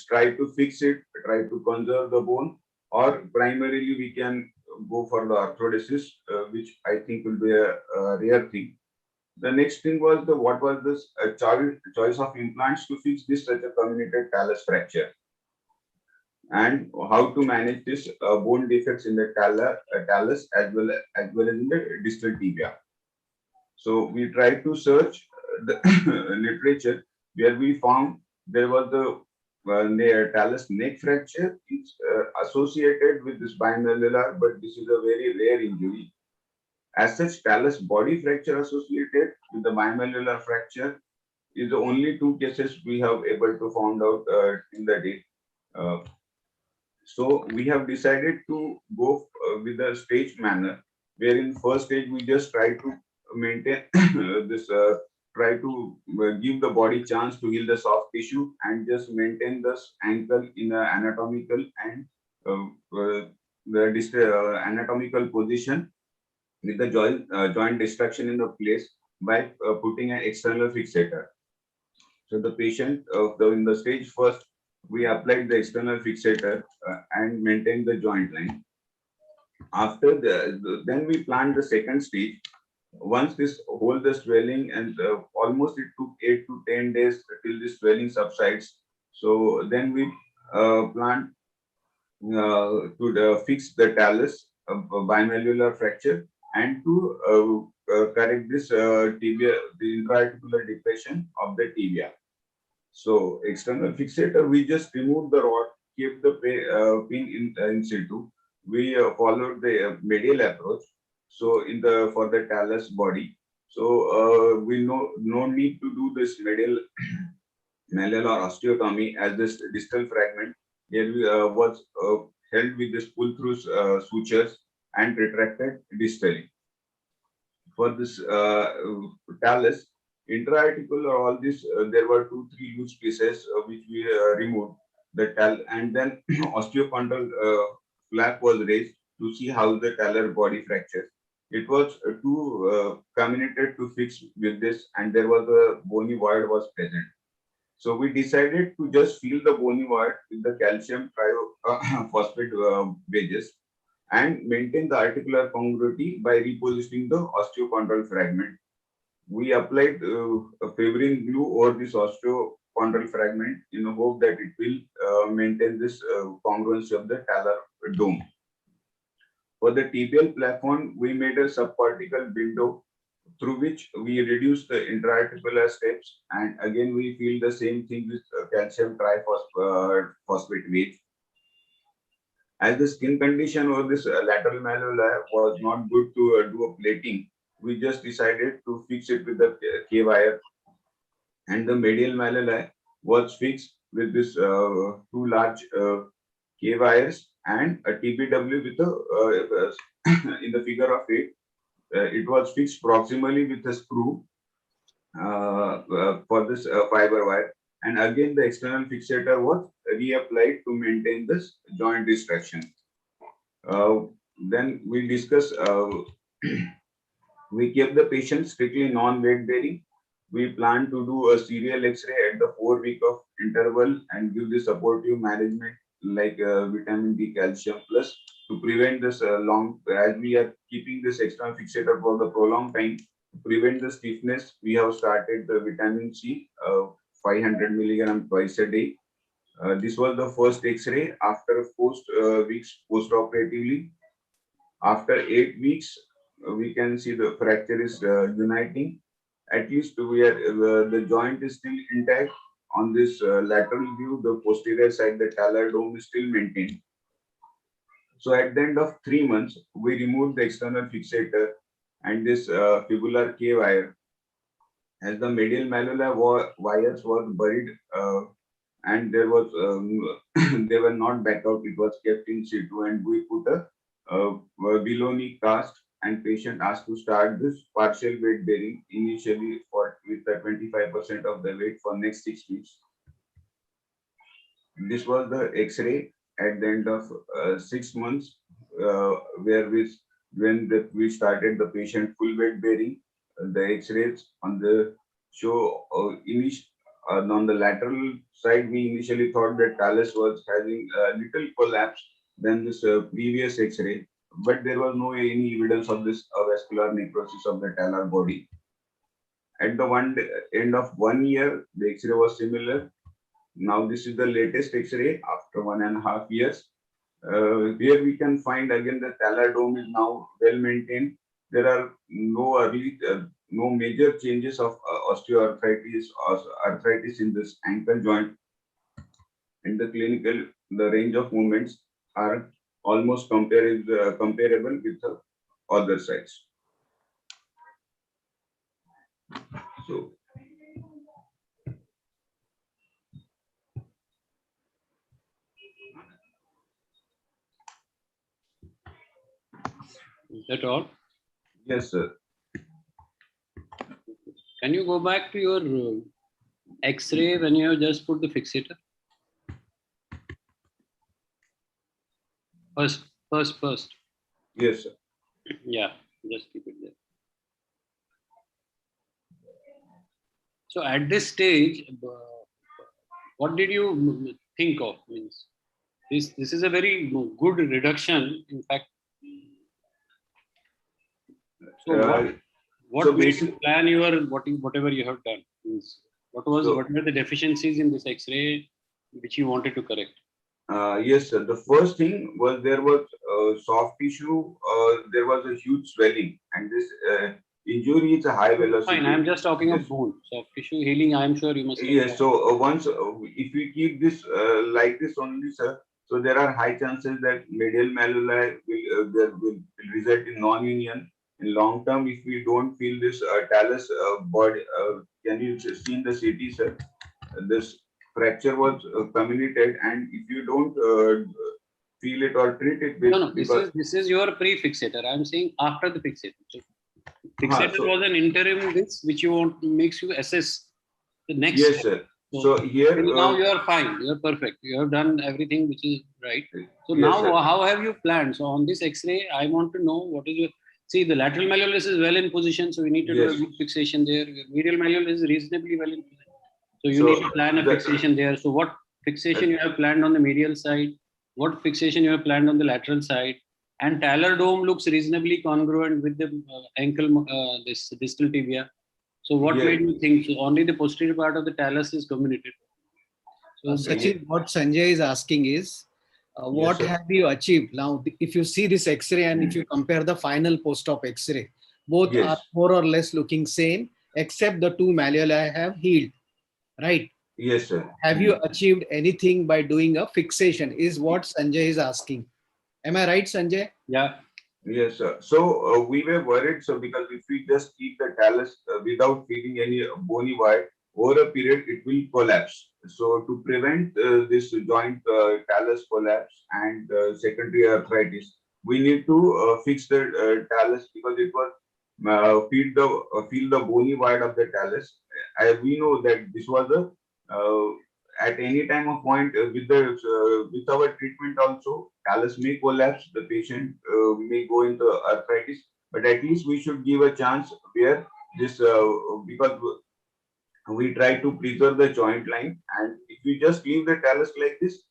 try to fix it, try to conserve the bone, or primarily we can go for the arthrodesis, which I think will be a rare thing. The next thing was what was this choice of implants to fix this such a comminuted talus fracture, and how to manage this bone defects in the talus as well as in the distal tibia. So we tried to search the literature where we found there was the talus neck fracture. It's associated with this bimalleolar, but this is a very rare injury. As such, talus body fracture associated with the bimalleolar fracture is the only 2 cases we have able to found out in the day. So we have decided to go with a staged manner, where in first stage we just try to maintain this, try to give the body chance to heal the soft tissue and just maintain this ankle in an anatomical and anatomical position with the joint destruction in the place by putting an external fixator. So the patient in the stage first, We applied the external fixator and maintained the joint line. After then we planned the second stage. Once this hold the swelling, and almost it took 8 to 10 days till the swelling subsides. So then we planned to fix the talus, bimalleolar fracture, and to correct this tibia, the intra-articular depression of the tibia. So external fixator, we just removed the rod, kept the pin in situ. We followed the medial approach. So for the talus body. So we no need to do this malleolar osteotomy, as this distal fragment here was held with this pull-through sutures and retracted distally. For this talus, intra-articular, all this, there were 2-3 loose pieces which we removed. And then osteochondral flap was raised to see how the talar body fractures. It was too comminuted to fix with this, and there was a bony void was present. So we decided to just fill the bony void with the calcium phosphate wedges and maintain the articular congruity by repositioning the osteochondral fragment. We applied a fibrin glue over this osteochondral fragment in the hope that it will maintain this congruency of the talar dome. For the tibial platform, we made a subcortical window through which we reduce the intra-articular steps, and again we feel the same thing with calcium triphosphate wedge. As the skin condition or this lateral malleolar was not good to do a plating, we just decided to fix it with the K-wire, and the medial malleolar was fixed with this 2 large K-wires and a TPW with a in the figure of 8. It was fixed proximally with a screw for this fiber wire, and again the external fixator was reapplied to maintain this joint distraction. Then we discuss. We kept the patient strictly non-weight bearing. We plan to do a serial X-ray at the 4-week of interval and give the supportive management like vitamin D, calcium plus, to prevent this as we are keeping this external fixator for the prolonged time, to prevent the stiffness. We have started the vitamin C 500 milligram twice a day. This was the first X-ray after weeks post-operatively. After 8 weeks, we can see the fracture is uniting. At least the joint is still intact. On this lateral view, the posterior side, the talar dome is still maintained. So at the end of 3 months, we removed the external fixator and this fibular K wire, as the medial malleolar wires were buried and there was they were not back out. It was kept in situ, and we put a below knee cast, and patient asked to start this partial weight bearing initially with 25% of the weight for next 6 weeks. This was the X-ray at the end of 6 months, where we started the patient full weight bearing. The X-rays on the show on the lateral side, we initially thought that talus was having a little collapse than this previous X-ray, but there was no any evidence of this vascular necrosis of the talar body. At the end of 1 year, the X-ray was similar. Now this is the latest X-ray after 1.5 years. Here we can find again the talar dome is now well maintained. There are no major changes of osteoarthritis or arthritis in this ankle joint. In the clinical, the range of movements are almost comparable with the other sides. So, is that all? Yes, sir. Can you go back to your X-ray when you have just put the fixator? First. Yes, sir. Yeah, just keep it there. So at this stage, what did you think of. Means this is a very good reduction. In fact, so what made you plan your whatever you have done? Means what were the deficiencies in this X-ray which you wanted to correct? Yes, sir. The first thing was there was soft tissue. There was a huge swelling, and this injury is a high velocity. Fine, I am just talking of bone. Soft tissue healing, I am sure you must have. Yes, so once if we keep this like this only, sir, so there are high chances that medial malleoli will result in non-union. In long term, if we don't feel this talus body, can you see in the CT, sir? This fracture was communicated, and if you don't feel it or treat it with, no, this is your pre-fixator. I am saying after the fixator. So fixator was an interim which you want makes you assess the next. Yes, sir. So here now you are fine. You are perfect. You have done everything which is right. So yes, now sir. How have you planned? So on this X-ray, I want to know what is your. See, the lateral malleolus is well in position, so we need to do a good fixation there. Medial malleolus is reasonably well in position. So you need to plan a fixation there. So what fixation you have planned on the medial side? What fixation you have planned on the lateral side? And talar dome looks reasonably congruent with the ankle, this distal tibia. So what made you think so only the posterior part of the talus is dominated? So Sachin, what Sanjay is asking is, what have you achieved? Now, if you see this X-ray and if you compare the final post-op X-ray, both are more or less looking same, except the two malleoli have healed, right? Yes, sir. Have you achieved anything by doing a fixation? Is what Sanjay is asking. Am I right, Sanjay? Yeah. Yes, sir. So we were worried, so because if we just keep the talus without feeding any bony wire, over a period it will collapse. So to prevent this joint talus collapse and secondary arthritis, we need to fix the talus because it was feel the bony wire of the talus. We know that this was a at any time of point with our treatment also talus may collapse, the patient may go into arthritis, but at least we should give a chance where this because we try to preserve the joint line, and if we just leave the talus like this,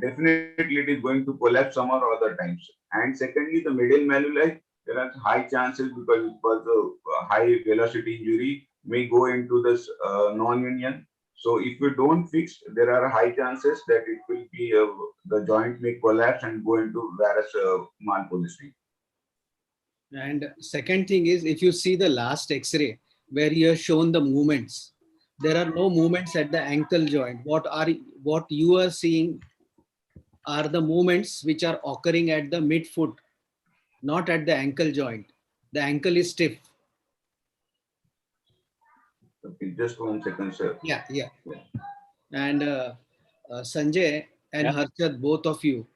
definitely it is going to collapse some or other times. And secondly, the medial malleoli, there are high chances because it was a high velocity injury may go into this non-union. So if you don't fix, there are high chances that it will be the joint may collapse and go into varus malpositioning. And second thing is, if you see the last X-ray where you have shown the movements, there are no movements at the ankle joint. What you are seeing are the movements which are occurring at the midfoot, not at the ankle joint. The ankle is stiff. Okay, just 1 second, sir. Yeah. And Sanjay and Harshad, both of you,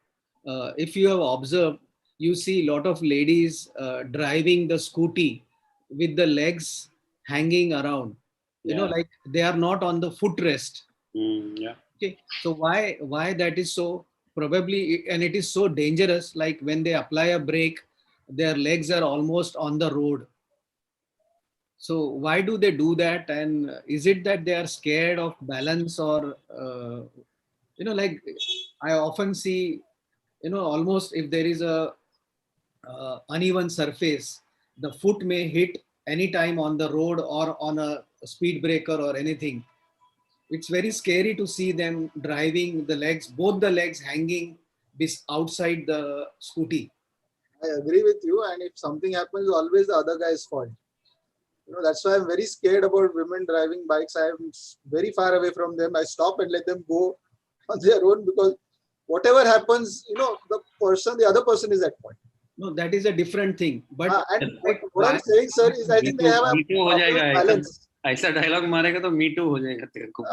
if you have observed, you see a lot of ladies driving the scooty with the legs hanging around. You know, like they are not on the footrest. Okay, so why that is so? Probably, and it is so dangerous. Like when they apply a brake, their legs are almost on the road. So why do they do that? And is it that they are scared of balance, or like I often see, almost if there is a uneven surface, the foot may hit anytime on the road or on a speed breaker or anything. It's very scary to see them driving the legs, both the legs hanging outside the scooty. I agree with you. And if something happens, always the other guy's fault. That's why I'm very scared about women driving bikes. I am very far away from them. I stop and let them go on their own, because whatever happens, the other person is at point. No, that is a different thing. But what I'm saying, sir, is I think they have a balance. ऐसा dialogue मारेगा तो मी to हो जाएगा तेरे को.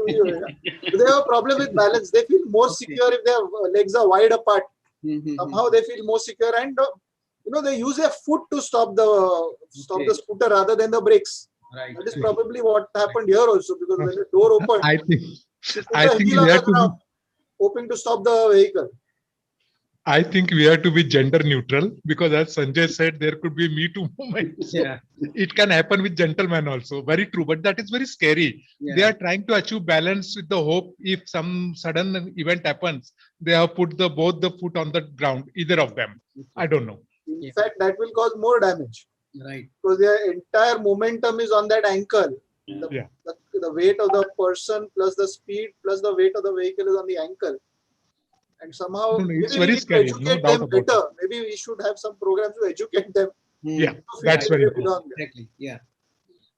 They have a problem with balance. They feel more secure if their legs are wide apart. Somehow they feel more secure, and they use their foot to stop the scooter rather than the brakes. Right. That is probably what happened here also, because when the door opened, I think hoping to stop the vehicle. I think we have to be gender neutral because, as Sanjay said, there could be Me Too movement. So Yeah. it can happen with gentlemen also. Very true, but that is very scary. They Yeah. are trying to achieve balance with the hope if some sudden event happens, they have put both the foot on the ground, either of them. I don't know. In fact, that will cause more damage. Right. Because their entire momentum is on that ankle. Yeah. The weight of the person plus the speed plus the weight of the vehicle is on the ankle. And somehow, No, it's maybe we very need to scary, no educate doubt them about better. Maybe we should have some programs to educate them. Yeah, Hmm. that's very important. Belong. Exactly. Yeah.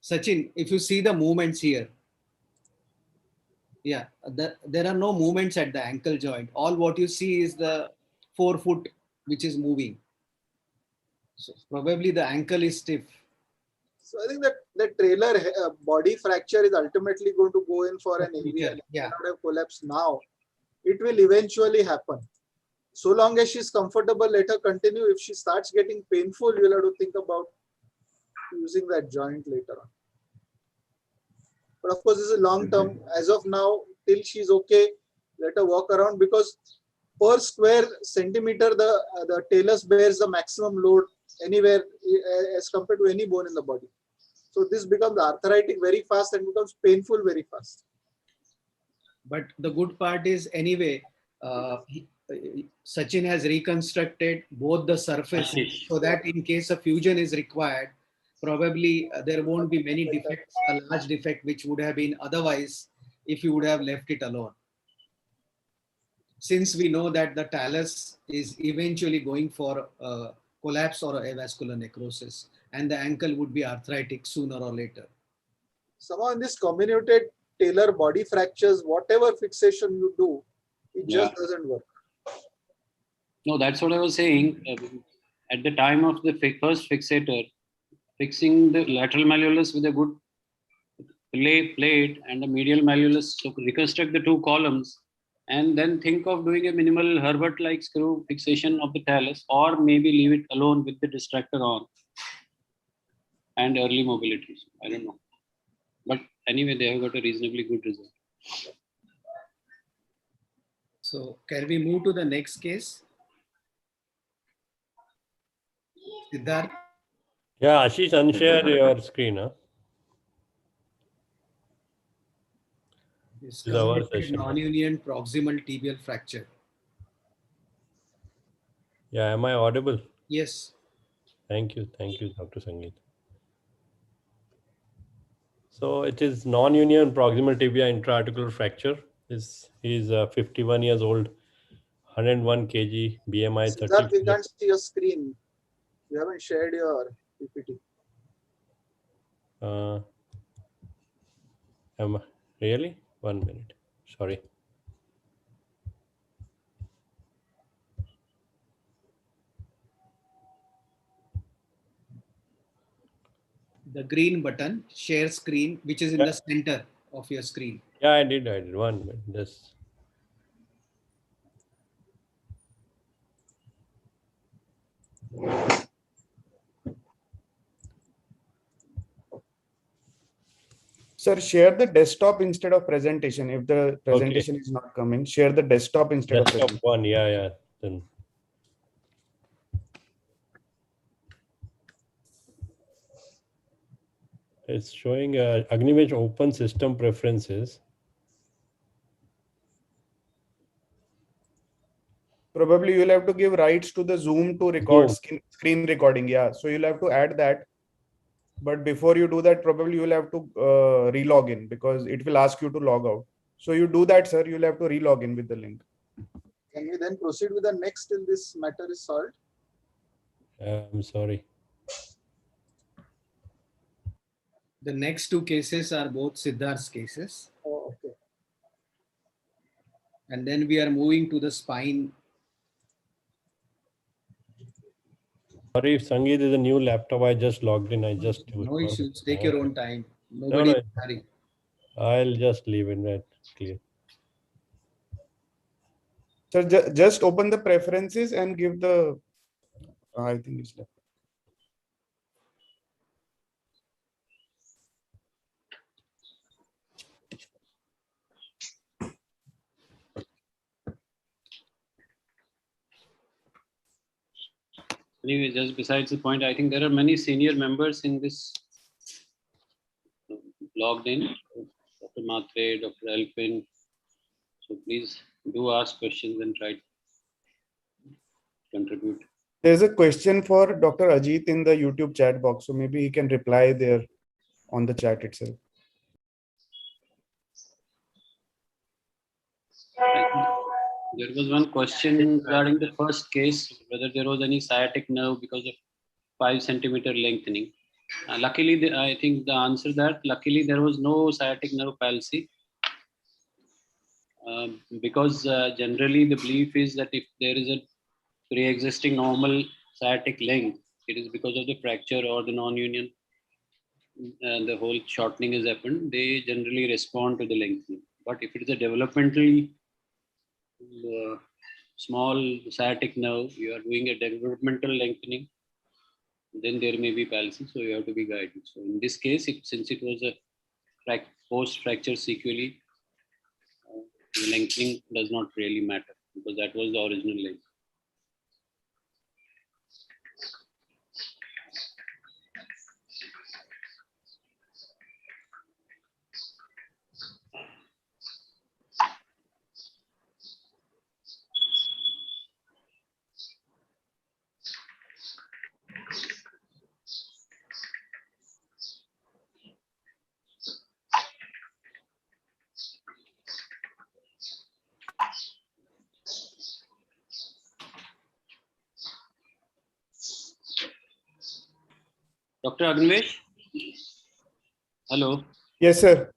Sachin, if you see the movements here, yeah, there are no movements at the ankle joint. All what you see is the forefoot which is moving. So probably the ankle is stiff. So I think that the trailer body fracture is ultimately going to go in for an AVN. Yeah. It cannot have collapsed now. It will eventually happen. So long as she's comfortable, let her continue. If she starts getting painful, you'll have to think about using that joint later on. But of course, this is long term. As of now, till she's okay, let her walk around because per square centimeter, the talus bears the maximum load anywhere as compared to any bone in the body. So this becomes arthritic very fast and becomes painful very fast. But the good part is anyway, Sachin has reconstructed both the surface so that in case a fusion is required, probably there won't be many defects, a large defect which would have been otherwise if you would have left it alone. Since we know that the talus is eventually going for collapse or avascular necrosis, and the ankle would be arthritic sooner or later. Somehow in this comminuted talar body fractures, whatever fixation you do, it just doesn't work. No, that's what I was saying. At the time of the first fixator, fixing the lateral malleolus with a good plate and a medial malleolus, so reconstruct the two columns, and then think of doing a minimal Herbert-like screw fixation of the talus, or maybe leave it alone with the distractor on and early mobility. I don't know. But anyway, they have got a reasonably good result. So can we move to the next case? Siddharth? Yeah, Ashish, unshare your screen. Huh? This is our is session. non-union proximal tibial fracture. Yeah, am I audible? Yes. Thank you, Dr. Sangeet. So it is non-union proximal tibia intra-articular fracture. He's 51 years old, 101 kg, BMI 30. Siddharth, we can't see your screen. You haven't shared your PPT. Really? 1 minute. Sorry. The green button, share screen, which is in the center of your screen. Yeah, I did. 1 minute. Just. Sir, share the desktop instead of presentation. If the presentation is not coming, share the desktop instead of presentation. One, yeah. Then. It's showing Agnivesh open system preferences. Probably you'll have to give rights to the Zoom to record screen recording. Yeah, so you'll have to add that. But before you do that, probably you'll have to re-log in because it will ask you to log out. So you do that, sir. You'll have to re-log in with the link. Can we then proceed with the next till this matter is solved? I'm sorry. The next two cases are both Siddharth's cases. Oh, okay. And then we are moving to the spine. Sorry, if Sangeet is a new laptop, I just logged in. I just No issues. Take your own time. Nobody is hurry. I'll just leave it right clear. So just open the preferences and give the. I think it's left. Anyway, just besides the point, I think there are many senior members in this logged in. Dr. Matre, Dr. Alpin. So please do ask questions and try to contribute. There's a question for Dr. Ajit in the YouTube chat box, so maybe he can reply there on the chat itself. There was one question regarding the first case, whether there was any sciatic nerve because of 5 centimeter lengthening. Luckily, I think the answer that luckily there was no sciatic nerve palsy. Because generally the belief is that if there is a pre-existing normal sciatic length, it is because of the fracture or the non-union, the whole shortening has happened, they generally respond to the lengthening. But if it is a developmentally small sciatic nerve, you are doing a developmental lengthening, then there may be palsy, so you have to be guided. So in this case, since it was a post-fracture sequelae, the lengthening does not really matter because that was the original length. Dr. Agnivesh? Hello. Yes, sir.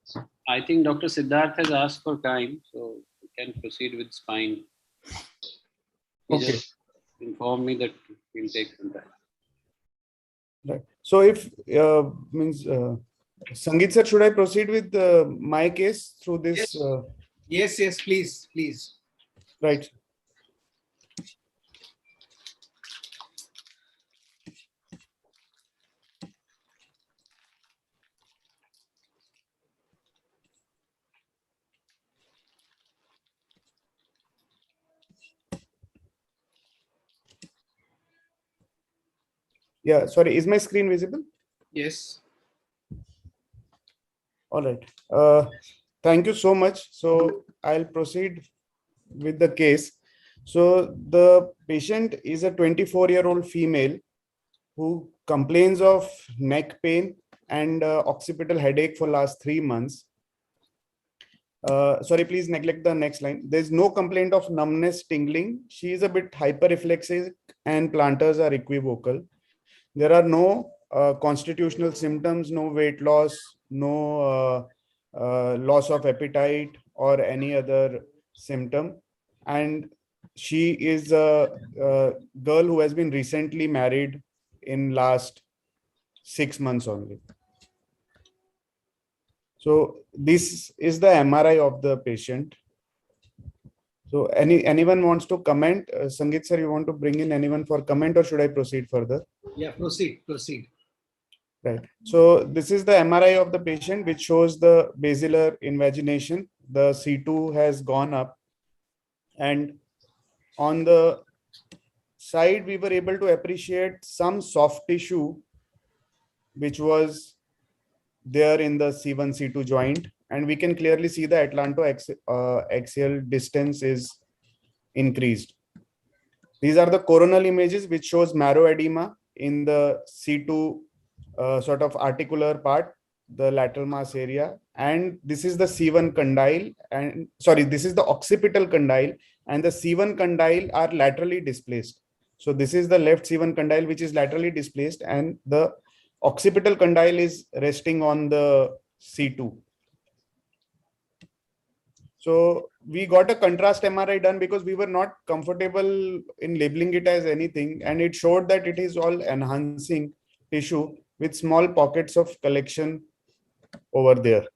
I think Dr. Siddharth has asked for time, so we can proceed with spine. He Okay. just informed me that we'll take some time. Right. So if Sangeet sir, should I proceed with my case through this? Yes, yes, please, please. Right. Yeah, sorry, is my screen visible? Yes. All right. Thank you so much. So I'll proceed with the case. So the patient is a 24-year-old female who complains of neck pain and occipital headache for last 3 months. Sorry, please neglect the next line. There's no complaint of numbness, tingling. She is a bit hyperreflexive and plantars are equivocal. There are no constitutional symptoms, no weight loss, no loss of appetite or any other symptom. And she is a girl who has been recently married in last 6 months only. So this is the MRI of the patient. So anyone wants to comment? Sangeet sir, you want to bring in anyone for comment or should I proceed further? Yeah, proceed. Right. So this is the MRI of the patient, which shows the basilar invagination. The C2 has gone up. And on the side, we were able to appreciate some soft tissue, which was there in the C1, C2 joint. And we can clearly see the atlanto-axial distance is increased. These are the coronal images, which shows marrow edema in the C2 sort of articular part, the lateral mass area. And this is the C1 condyle, and sorry, this is the occipital condyle, and the C1 condyle are laterally displaced. So this is the left C1 condyle, which is laterally displaced, and the occipital condyle is resting on the C2. So we got a contrast MRI done because we were not comfortable in labeling it as anything, and it showed that it is all enhancing tissue with small pockets of collection over there.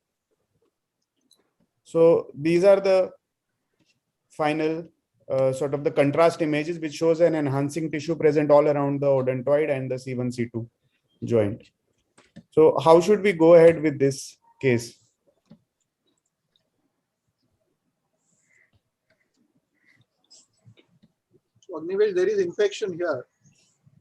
So these are the final sort of the contrast images, which shows an enhancing tissue present all around the odontoid and the C1, C2 joint. So how should we go ahead with this case? So, Agnivesh, there is infection here.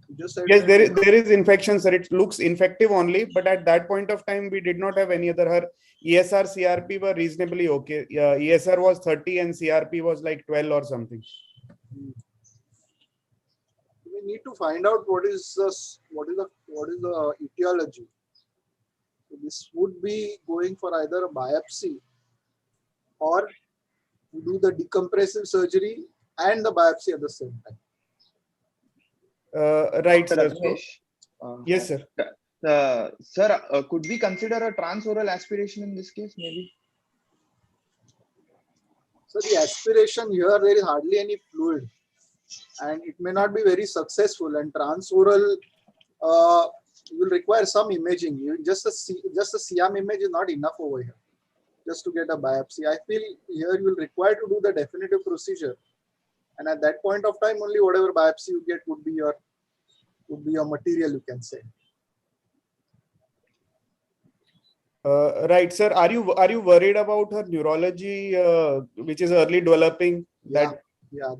You just said Yes, that there is infection, sir. It looks infective only, but at that point of time, we did not have any other. Her ESR, CRP were reasonably okay. Yeah, ESR was 30 and CRP was like 12 or something. we need to find out what is the etiology. So this would be going for either a biopsy or do the decompressive surgery and the biopsy at the same time. Right, Dr. sir. So, Ratnesh, yes, sir. Sir, could we consider a transoral aspiration in this case, maybe? So the aspiration here, there is hardly any fluid, and it may not be very successful. And transoral will require some imaging. Just a CM image is not enough over here, just to get a biopsy. I feel here you will require to do the definitive procedure, and at that point of time, only whatever biopsy you get would be your material, you can say. Right, sir. Are you worried about her neurology, which is early developing? Yeah,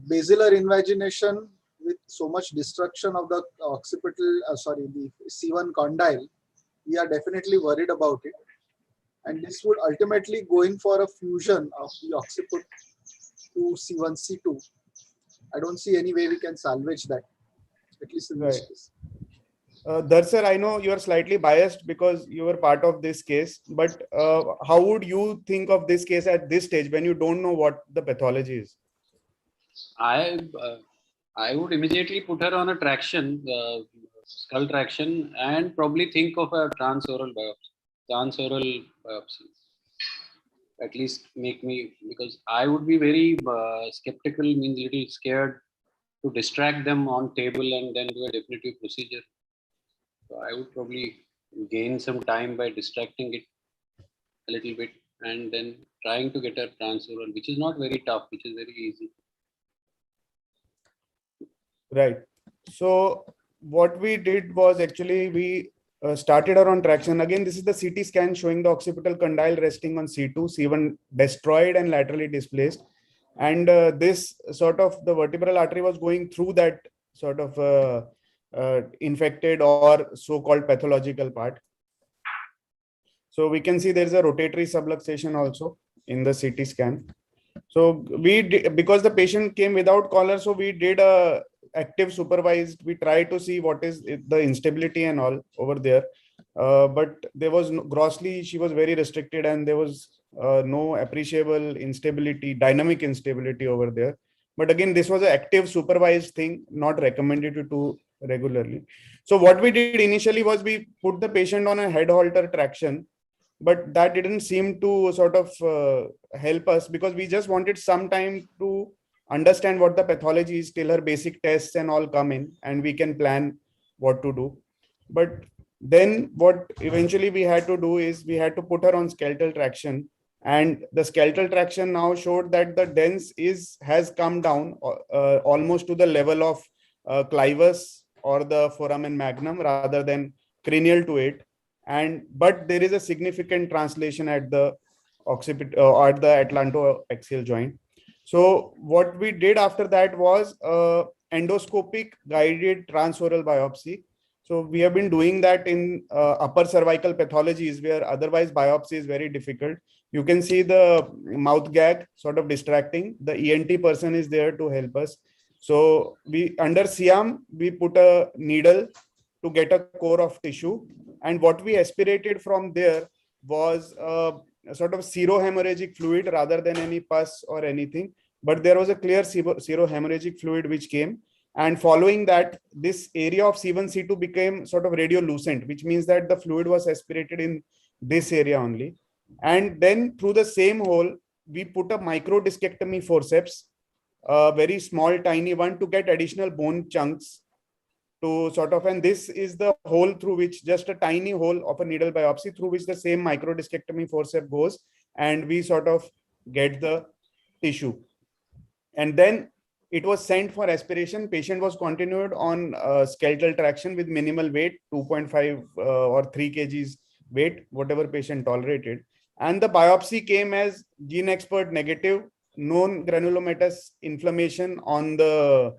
basilar invagination with so much destruction of the occipital, the C1 condyle. We are definitely worried about it, and this would ultimately go in for a fusion of the occiput to C1, C2. I don't see any way we can salvage that, at least in this case. Sir, I know you are slightly biased because you were part of this case, but how would you think of this case at this stage when you don't know what the pathology is? I would immediately put her on a traction, skull traction, and probably think of a transoral biopsy. At least make me, because I would be very skeptical, means little scared to distract them on table and then do a definitive procedure. So I would probably gain some time by distracting it a little bit and then trying to get a transoral, which is not very tough, which is very easy. Right. So what we did was actually we started her on traction. Again, this is the CT scan showing the occipital condyle resting on C2, C1 destroyed and laterally displaced. And this sort of the vertebral artery was going through that sort of infected or so-called pathological part. So we can see there's a rotatory subluxation also in the CT scan. So we did, because the patient came without collar, so we did a active supervised. We tried to see what is the instability and all over there. But there was grossly, she was very restricted and there was no appreciable instability, dynamic instability over there. But again, this was an active supervised thing, not recommended to do regularly. So what we did initially was we put the patient on a head halter traction, but that didn't seem to sort of help us because we just wanted some time to understand what the pathology is till her basic tests and all come in and we can plan what to do. But then what eventually we had to do is we had to put her on skeletal traction, and the skeletal traction now showed that the dens has come down almost to the level of clivus or the foramen magnum rather than cranial to it. But there is a significant translation at the occipit or at the atlantoaxial joint. So what we did after that was endoscopic guided transoral biopsy. So we have been doing that in upper cervical pathologies where otherwise biopsy is very difficult. You can see the mouth gag sort of distracting. The ENT person is there to help us. So we under CM, we put a needle to get a core of tissue. And what we aspirated from there was a sort of serohemorrhagic fluid rather than any pus or anything. But there was a clear serohemorrhagic fluid which came. And following that, this area of C1, C2 became sort of radiolucent, which means that the fluid was aspirated in this area only. And then through the same hole, we put a microdiscectomy forceps, a very small, tiny one to get additional bone chunks to sort of, and this is the hole through which just a tiny hole of a needle biopsy through which the same microdiscectomy forceps goes, and we sort of get the tissue. And then it was sent for aspiration. Patient was continued on skeletal traction with minimal weight, 2.5 or 3 kgs weight, whatever patient tolerated. And the biopsy came as gene expert negative, known granulomatous inflammation on the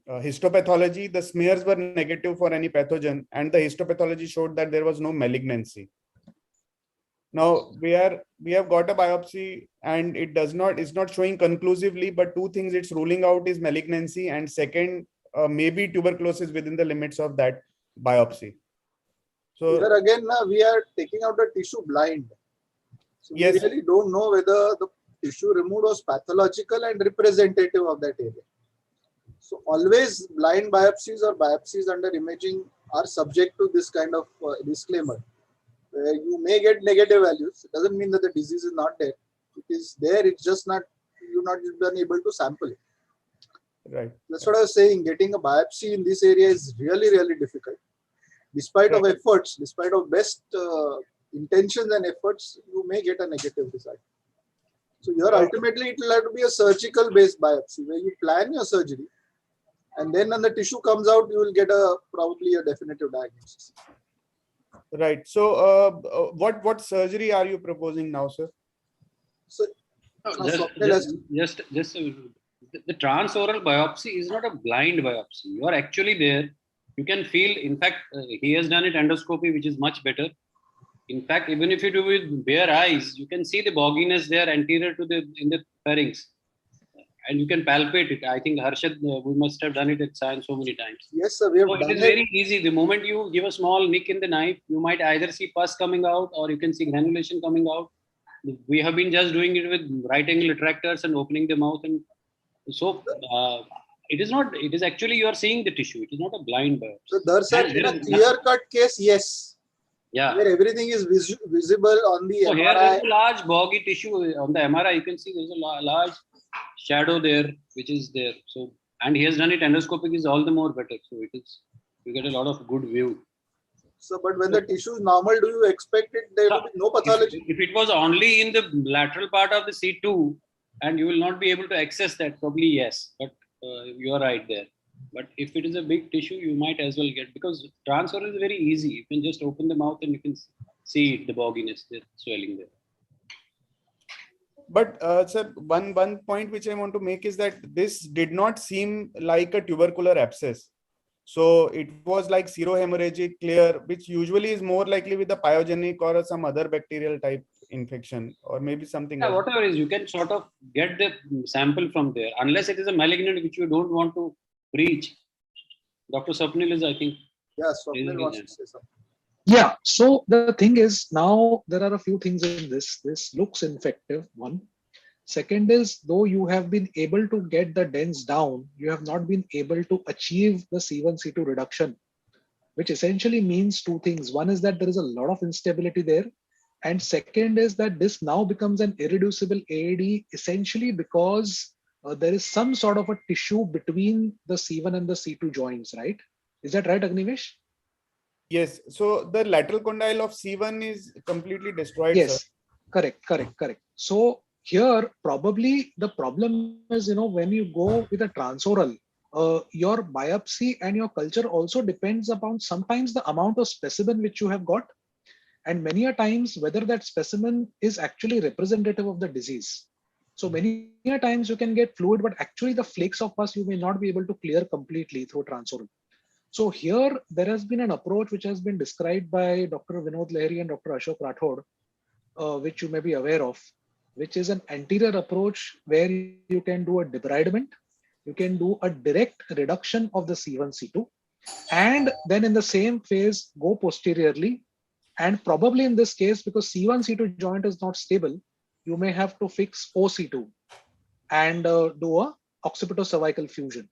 histopathology, the smears were negative for any pathogen, and the histopathology showed that there was no malignancy. Now we have got a biopsy, and it's not showing conclusively, but two things it's ruling out is malignancy, and second, maybe tuberculosis within the limits of that biopsy. So here again, we are taking out the tissue blind. So yes, we really don't know whether the tissue removed was pathological and representative of that area. So always blind biopsies or biopsies under imaging are subject to this kind of disclaimer. You may get negative values. It doesn't mean that the disease is not there. It is there. It's just not, you're not been able to sample it. Right. That's what I was saying. Getting a biopsy in this area is really, really difficult. Despite of efforts, despite of best intentions and efforts, you may get a negative result. So here ultimately it will have to be a surgical based biopsy where you plan your surgery, and then when the tissue comes out, you will get probably a definitive diagnosis. Right. So what surgery are you proposing now, sir? So just the transoral biopsy is not a blind biopsy. You are actually there. You can feel. In fact, he has done it endoscopy, which is much better. In fact, even if you do with bare eyes, you can see the bogginess there anterior to in the pharynx, and you can palpate it. I think Harshad, we must have done it at science so many times. Yes, sir. We have done it is very easy. The moment you give a small nick in the knife, you might either see pus coming out or you can see granulation coming out. We have been just doing it with right angle retractors and opening the mouth, and so it is not. It is actually you are seeing the tissue. It is not a blind biopsy. So there, in a clear-cut case, yes. Yeah. Where everything is visible on the so MRI. Here there is a large boggy tissue on the MRI. You can see there is a large shadow there, which is there. So, and he has done it endoscopic is all the more better. So it is, you get a lot of good view. So, but when the tissue is normal, do you expect it there will be no pathology? If it was only in the lateral part of the C2, and you will not be able to access that, probably yes. But you are right there. But if it is a big tissue, you might as well get, because transoral is very easy. You can just open the mouth and you can see it, the bogginess, the swelling there. But sir, one point which I want to make is that this did not seem like a tubercular abscess. So it was like serohemorrhagic clear, which usually is more likely with the pyogenic or some other bacterial type infection, or maybe something else. Whatever it is, you can sort of get the sample from there, unless it is a malignant which you don't want to reach. Dr. Swapnil is, I think. Yeah, Swapnil wants to say something. Yeah, so the thing is, now there are a few things in this. This looks infective, one. Second is, though you have been able to get the dens down, you have not been able to achieve the C1, C2 reduction, which essentially means two things. One is that there is a lot of instability there. And second is that this now becomes an irreducible AAD essentially because there is some sort of a tissue between the C1 and the C2 joints, right? Is that right, Agnivesh? Yes. So the lateral condyle of C1 is completely destroyed. Yes, sir. Correct. So here, probably the problem is, when you go with a transoral, your biopsy and your culture also depends upon sometimes the amount of specimen which you have got, and many a times whether that specimen is actually representative of the disease. So many a times you can get fluid, but actually the flakes of pus you may not be able to clear completely through transoral. So here there has been an approach which has been described by Dr. Vinod Lahiri and Dr. Ashok Rathod, which you may be aware of, which is an anterior approach where you can do a debridement, you can do a direct reduction of the C1, C2, and then in the same phase go posteriorly. And probably in this case, because C1, C2 joint is not stable, you may have to fix OC2 and do a occipitocervical fusion.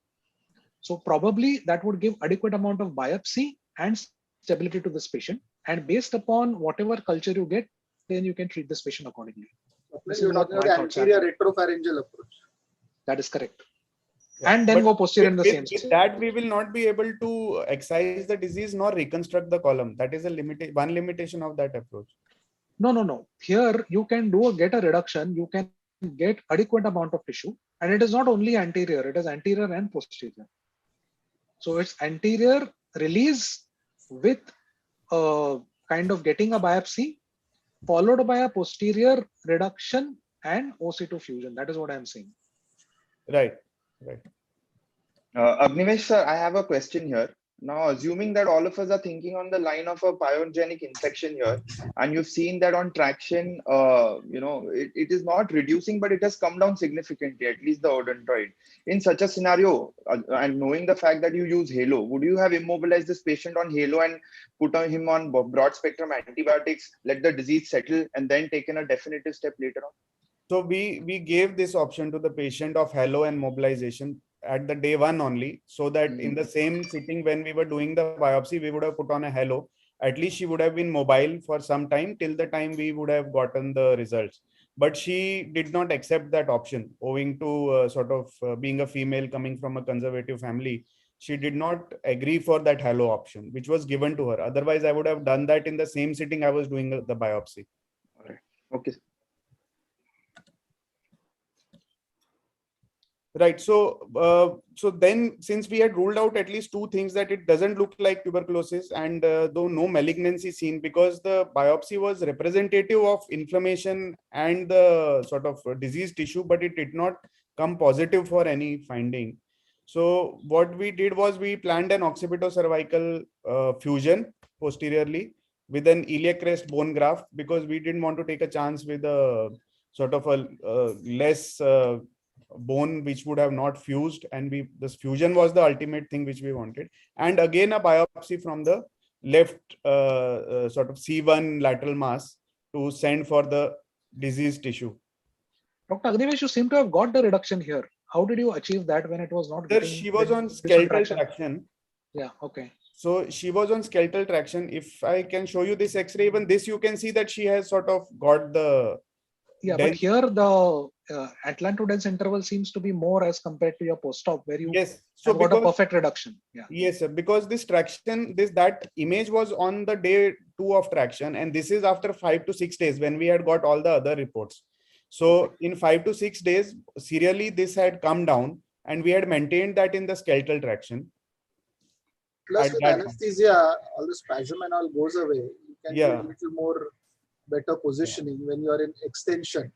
So probably that would give adequate amount of biopsy and stability to this patient. And based upon whatever culture you get, then you can treat this patient accordingly. You're talking about the anterior retropharyngeal approach. That is correct. Yeah. And then go posterior in the same with that, we will not be able to excise the disease nor reconstruct the column. That is one limitation of that approach. No. Here you can get a reduction. You can get adequate amount of tissue, and it is not only anterior; it is anterior and posterior. So it's anterior release with kind of getting a biopsy, followed by a posterior reduction and OC2 fusion. That is what I'm saying. Right. Agnivesh sir, I have a question here. Now, assuming that all of us are thinking on the line of a pyogenic infection here, and you've seen that on traction, it is not reducing, but it has come down significantly, at least the odontoid. In such a scenario, and knowing the fact that you use halo, would you have immobilized this patient on halo and him on broad spectrum antibiotics, let the disease settle, and then taken a definitive step later on? So we gave this option to the patient of halo and mobilization at the day one only, so that in the same sitting when we were doing the biopsy, we would have put on a halo. At least she would have been mobile for some time till the time we would have gotten the results. But she did not accept that option, owing to being a female coming from a conservative family. She did not agree for that halo option, which was given to her. Otherwise, I would have done that in the same sitting I was doing the biopsy. All right. Okay. Right. So then, since we had ruled out at least two things, that it doesn't look like tuberculosis, and though no malignancy seen, because the biopsy was representative of inflammation and the sort of disease tissue, but it did not come positive for any finding. So what we did was we planned an occipitocervical fusion posteriorly with an iliac crest bone graft, because we didn't want to take a chance with a sort of a less bone which would have not fused, and this fusion was the ultimate thing which we wanted. And again, a biopsy from the left sort of C1 lateral mass to send for the diseased tissue. Dr. Agnivesh, you seem to have got the reduction here. How did you achieve that when it was not Sir, getting? she was on skeletal traction. Yeah, okay. So she was on skeletal traction. If I can show you this X-ray, even this, you can see that she has sort of got the. Yeah, but here the atlantodense interval seems to be more as compared to your post-op, where you have got a perfect reduction. Yeah. Yes, sir, because this traction, that image was on the day 2 of traction, and this is after 5 to 6 days when we had got all the other reports. So in 5 to 6 days, serially this had come down, and we had maintained that in the skeletal traction. Plus with anesthesia, all the spasm and all goes away. You can get a little more better positioning when you are in extension.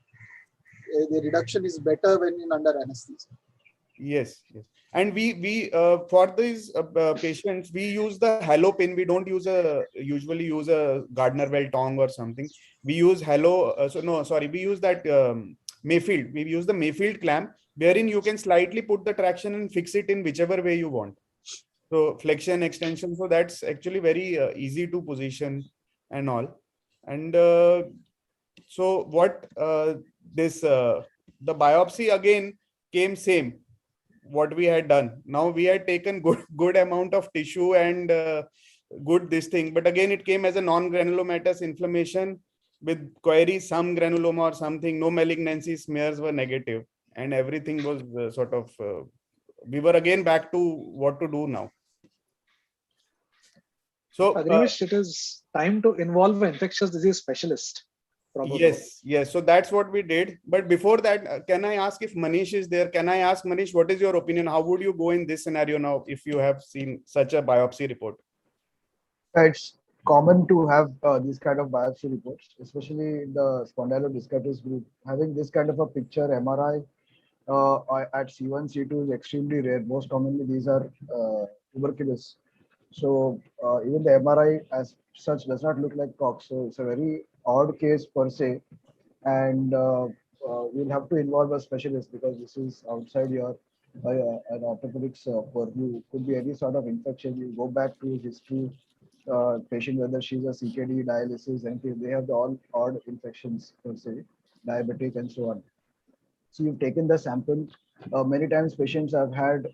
The reduction is better when in under anesthesia. Yes, yes. And we for these patients, we use the halo pin. We don't usually use a Gardner-Well tong or something. We use halo. We use that Mayfield. We use the Mayfield clamp, wherein you can slightly put the traction and fix it in whichever way you want. So flexion, extension. So that's actually very easy to position and all. And so what the biopsy again came same what we had done. Now we had taken good amount of tissue and good this thing, but again it came as a non-granulomatous inflammation with query, some granuloma or something, no malignancy, smears were negative, and everything was we were again back to what to do now. So Agnivesh, it is time to involve an infectious disease specialist. Probably. Yes. So that's what we did. But before that, can I ask if Manish is there? Can I ask Manish, what is your opinion? How would you go in this scenario now if you have seen such a biopsy report? It's common to have these kind of biopsy reports, especially in the spondylodiscus group. Having this kind of a picture MRI at C1, C2 is extremely rare. Most commonly, these are tuberculosis. So even the MRI as such does not look like Cox. So it's a very odd case per se, and we'll have to involve a specialist because this is outside your an orthopedics purview. Could be any sort of infection. You go back to history, patient whether she's a CKD, dialysis, anything. They have all odd infections per se, diabetic and so on. So you've taken the sample. Many times patients have had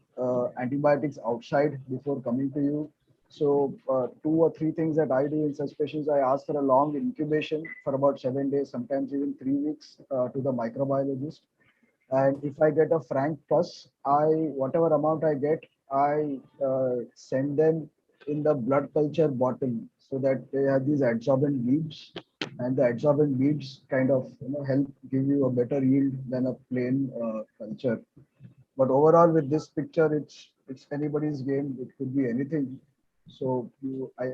antibiotics outside before coming to you. So 2 or 3 things that I do in such patients, I ask for a long incubation for about 7 days, sometimes even 3 weeks to the microbiologist. And if I get a frank pus, whatever amount I get, I send them in the blood culture bottle so that they have these adsorbent beads, and the adsorbent beads kind of help give you a better yield than a plain culture. But overall, with this picture, it's anybody's game. It could be anything. So I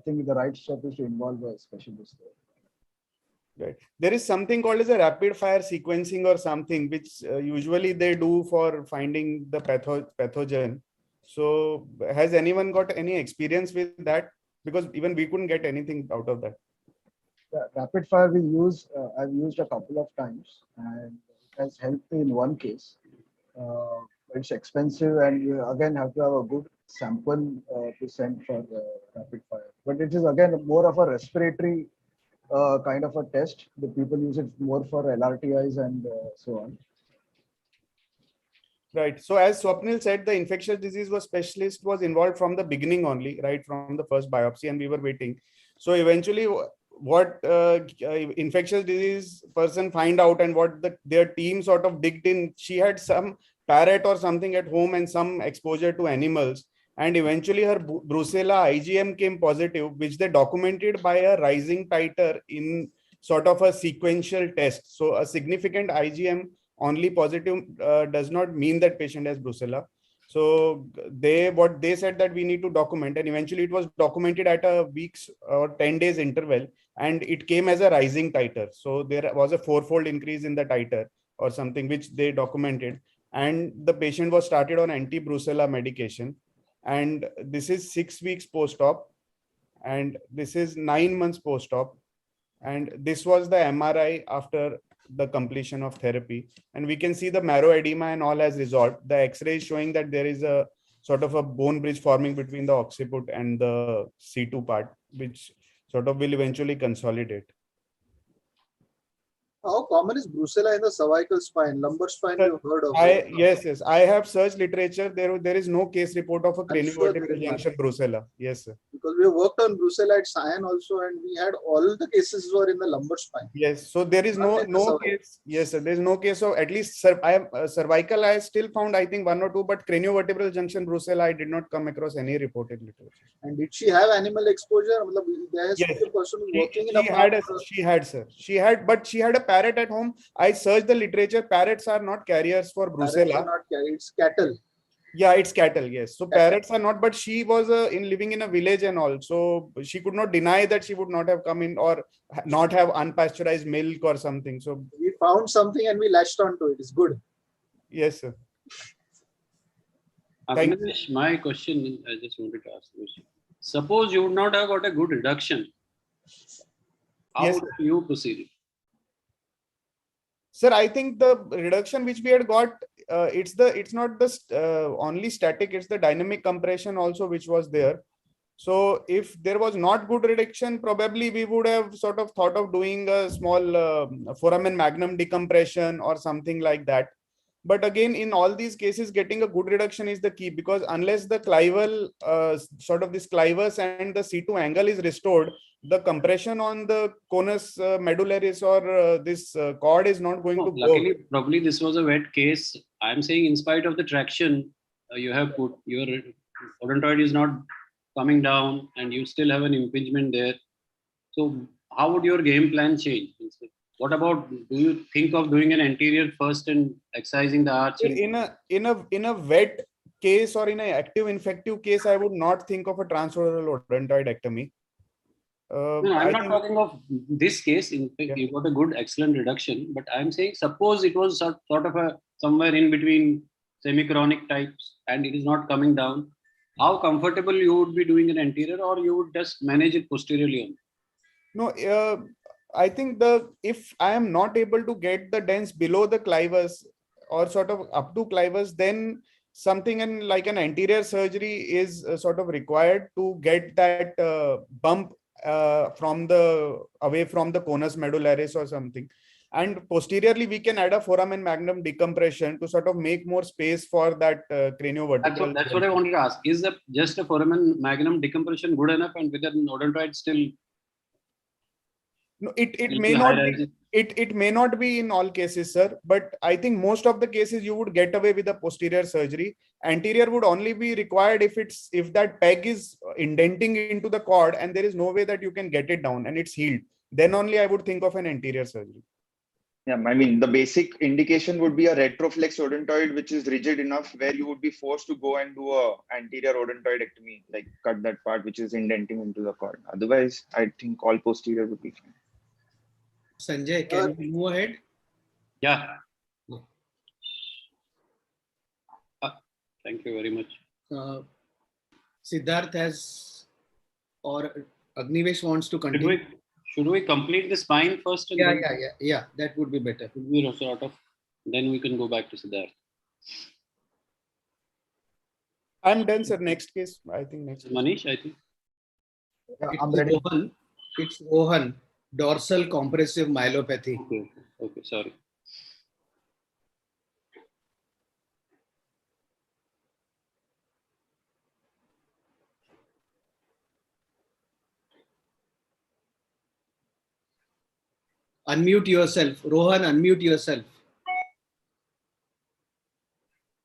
think the right step is to involve a specialist there. Right. There is something called as a rapid fire sequencing or something, which usually they do for finding the pathogen. So has anyone got any experience with that? Because even we couldn't get anything out of that. Yeah, rapid fire I've used a couple of times, and it has helped me in one case. It's expensive, and you again have to have a good sample to send for rapid fire. But it is again more of a respiratory kind of a test. The people use it more for LRTIs and so on. Right. So as Swapnil said, the infectious disease specialist was involved from the beginning only, right from the first biopsy, and we were waiting. So eventually, what infectious disease person find out and what their team sort of digged in, she had some parrot or something at home and some exposure to animals. And eventually her brucella IgM came positive, which they documented by a rising titer in sort of a sequential test. So a significant IgM only positive does not mean that patient has brucella. So what they said that we need to document, and eventually it was documented at a week's or 10 days interval, and it came as a rising titer. So there was a 4-fold increase in the titer or something, which they documented, and the patient was started on anti-brucella medication. And this is 6 weeks post-op, and this is 9 months post-op, and this was the MRI after the completion of therapy, and we can see the marrow edema and all has resolved. The X-ray is showing that there is a sort of a bone bridge forming between the occiput and the C2 part, which sort of will eventually consolidate. How common is brucella in the cervical spine, lumbar spine? You've heard of it. Yes. I have searched literature. There is no case report of a craniovertebral junction brucella. Yes, sir. Because we worked on brucella at Sion also, and we had all the cases were in the lumbar spine. Yes, so there is no case. Yes, sir. There is no case of at least cervical. I still found I think 1 or 2, but craniovertebral junction brucella I did not come across any reported literature. And did she have animal exposure? Yes, the person working in a farm. She had, but she had a parrot at home. I searched the literature. Parrots are not carriers for brucella. Parrots are not carriers. It's cattle. Yeah, it's cattle. Yes, so parrots are not. But she was living in a village and all, so she could not deny that she would not have come in or not have unpasteurized milk or something. So we found something and we latched onto it. It's good. Yes, sir. Avinash, my question, I just wanted to ask you. Suppose you would not have got a good reduction. How would you proceed? Sir, I think the reduction which we had got, it's not the only static, it's the dynamic compression also which was there. So if there was not good reduction, probably we would have sort of thought of doing a small foramen magnum decompression or something like that. But again, in all these cases, getting a good reduction is the key, because unless the clival, sort of this clivus and the C2 angle is restored, the compression on the conus medullaris or this cord is not going to luckily, go. Probably this was a wet case. I'm saying in spite of the traction, you have put your odontoid is not coming down and you still have an impingement there. So how would your game plan change? What about, do you think of doing an anterior first and excising the arch? In a wet case or in an active infective case, I would not think of a transoral odontoidectomy. No, I'm not talking of this case. In fact, you got a good, excellent reduction. But I'm saying, suppose it was sort of a somewhere in between semi-chronic types and it is not coming down. How comfortable you would be doing an anterior, or you would just manage it posteriorly? No, I think if I am not able to get the dents below the clivus or sort of up to clivus, then something like an anterior surgery is sort of required to get that bump away from the conus medullaris or something. And posteriorly, we can add a foramen magnum decompression to sort of make more space for that craniovertebral. That's what I wanted to ask. Is just a foramen magnum decompression good enough, and with an odontoid still? No, it may not be. It may not be in all cases, sir. But I think most of the cases you would get away with a posterior surgery. Anterior would only be required if that peg is indenting into the cord and there is no way that you can get it down and it's healed. Then only I would think of an anterior surgery. Yeah, I mean, the basic indication would be a retroflex odontoid, which is rigid enough where you would be forced to go and do a anterior odontoidectomy, like cut that part which is indenting into the cord. Otherwise, I think all posterior would be fine. Sanjay, can we move ahead? Yeah. Thank you very much. Siddharth has or Agnivesh wants to continue. Should we complete the spine first? And Yeah, then yeah. That would be better. we sort of, then we can go back to Siddharth. I'm done, sir. Next case. I think next. Manish, I think. Yeah, I'm ready. It's Rohan, dorsal compressive myelopathy. Okay, sorry. Unmute yourself. Rohan, unmute yourself.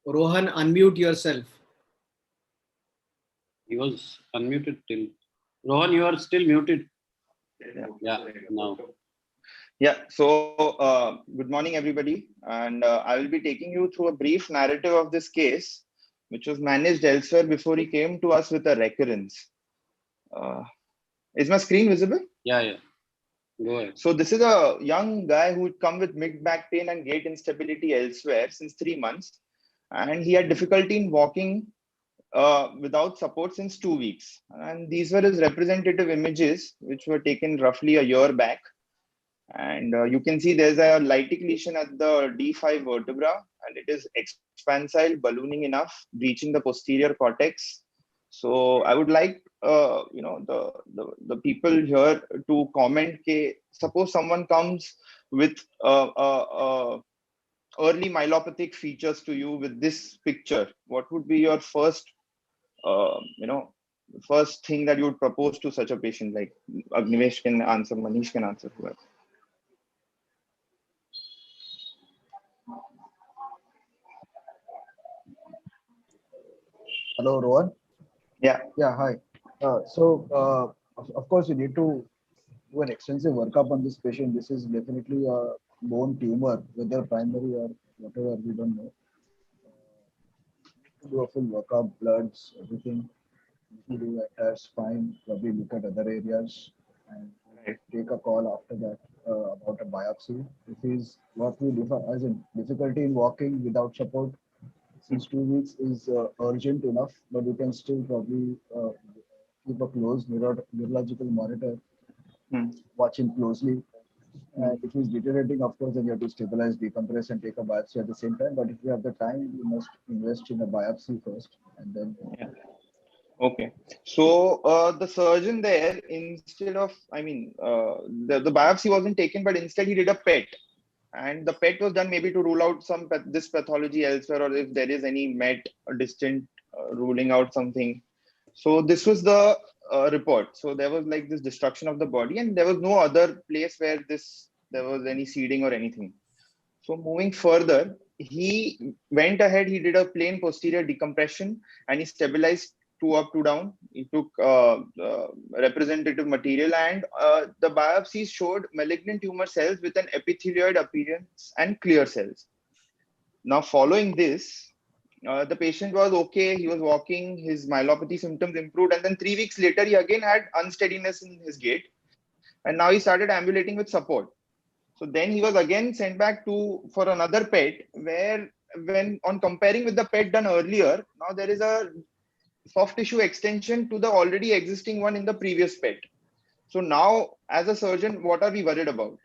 Rohan, unmute yourself. He was unmuted till. Rohan, you are still muted. Yeah, now. Yeah, so good morning, everybody. And I will be taking you through a brief narrative of this case, which was managed elsewhere before he came to us with a recurrence. Is my screen visible? Yeah. Go ahead. So this is a young guy who would come with mid-back pain and gait instability elsewhere since 3 months. And he had difficulty in walking without support since 2 weeks. And these were his representative images, which were taken roughly a year back. And you can see there's a lytic lesion at the D5 vertebra, and it is expansile, ballooning enough, reaching the posterior cortex. So I would like the people here to comment. Suppose someone comes with early myelopathic features to you with this picture, what would be your first first thing that you would propose to such a patient? Like Agnivesh can answer, Manish can answer, whoever. Hello, Rohan. Yeah. Yeah, hi. Of course, you need to do an extensive workup on this patient. This is definitely a bone tumor, whether primary or whatever, we don't know. Do a full workup, bloods, everything. You do entire spine, probably look at other areas, and take a call after that about a biopsy. If he's what we define as in difficulty in walking without support since 2 weeks is urgent enough, but you can still probably keep a close neurological monitor, watch him closely. And if he's deteriorating, of course, then you have to stabilize, decompress, and take a biopsy at the same time. But if you have the time, you must invest in a biopsy first, and then. Okay. So the surgeon there, instead of, the biopsy wasn't taken, but instead he did a PET. And the PET was done maybe to rule out this pathology elsewhere, or if there is any met or distant ruling out something. So this was the report. So there was like this destruction of the body, and there was no other place where there was any seeding or anything. So moving further, he went ahead, he did a plain posterior decompression, and he stabilized 2 up, 2 down. He took representative material, and the biopsies showed malignant tumor cells with an epithelioid appearance and clear cells. Now, following this, the patient was okay. He was walking, his myelopathy symptoms improved, and then 3 weeks later, he again had unsteadiness in his gait, and now he started ambulating with support. So then he was again sent back for another PET, where when on comparing with the PET done earlier, now there is a soft tissue extension to the already existing one in the previous PET. So now, as a surgeon, what are we worried about?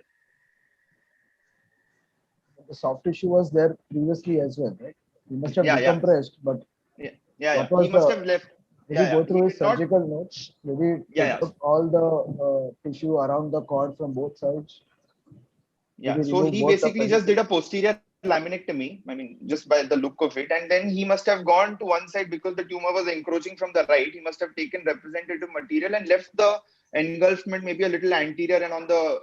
The soft tissue was there previously as well, right? He must have decompressed, but he must have left. Did you go through his surgical notes? Did he take out all the tissue around the cord from both sides? Yeah, so he basically just did a posterior laminectomy, just by the look of it, and then he must have gone to one side because the tumor was encroaching from the right. He must have taken representative material and left the engulfment maybe a little anterior and on the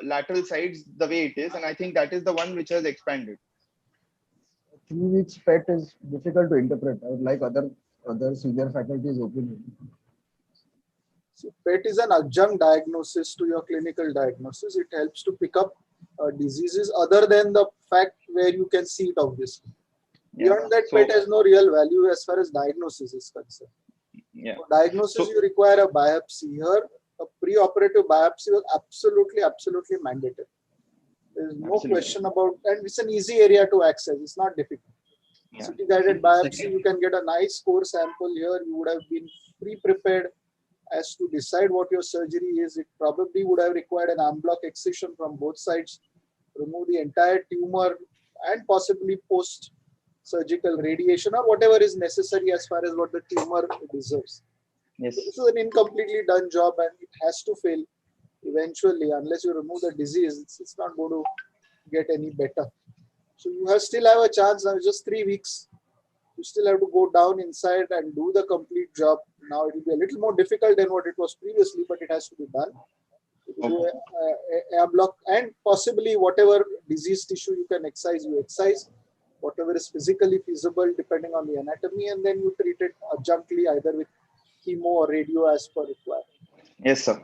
lateral sides the way it is, and I think that is the one which has expanded. 3 weeks PET is difficult to interpret. I would like other senior faculty's opinion. So PET is an adjunct diagnosis to your clinical diagnosis. It helps to pick up diseases other than the fact where you can see it obviously. Beyond that, PET has no real value as far as diagnosis is concerned. For diagnosis, you require a biopsy. Here, a preoperative biopsy was absolutely mandatory. There is no question about, and it's an easy area to access. It's not difficult. CT-guided biopsy, you can get a nice core sample here. You would have been pre-prepared as to decide what your surgery is. It probably would have required an arm block excision from both sides, remove the entire tumor and possibly post-surgical radiation or whatever is necessary as far as what the tumor deserves. Yes. So this is an incompletely done job and it has to fail eventually. Unless you remove the disease, it's not going to get any better. So you still have a chance now, just 3 weeks. You still have to go down inside and do the complete job. Now it will be a little more difficult than what it was previously, but it has to be done. A block and possibly whatever disease tissue you can excise, you excise. Whatever is physically feasible depending on the anatomy, and then you treat it adjunctly either with chemo or radio as per requirement. Yes, sir.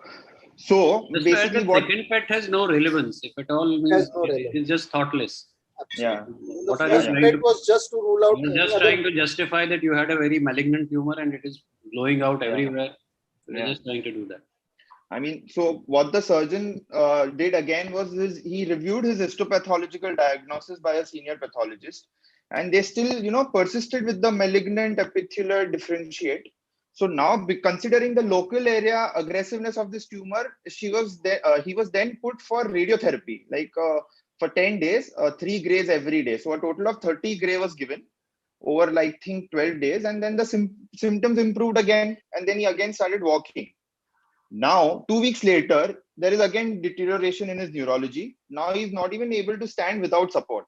So That's basically, why the second pet has no relevance. If at all, means it's just thoughtless. Yeah. What are you trying to? Was just to rule out. You're just trying to justify that you had a very malignant tumor and it is blowing out everywhere. You're just trying to do that. I mean, so what the surgeon did again was he reviewed his histopathological diagnosis by a senior pathologist, and they still, persisted with the malignant epithelial differentiate. So now, considering the local area aggressiveness of this tumor, he was then put for radiotherapy, for 10 days, 3 grays every day. So a total of 30 gray was given over, I think, 12 days, and then the symptoms improved again, and then he again started walking. Now, 2 weeks later, there is again deterioration in his neurology. Now he's not even able to stand without support.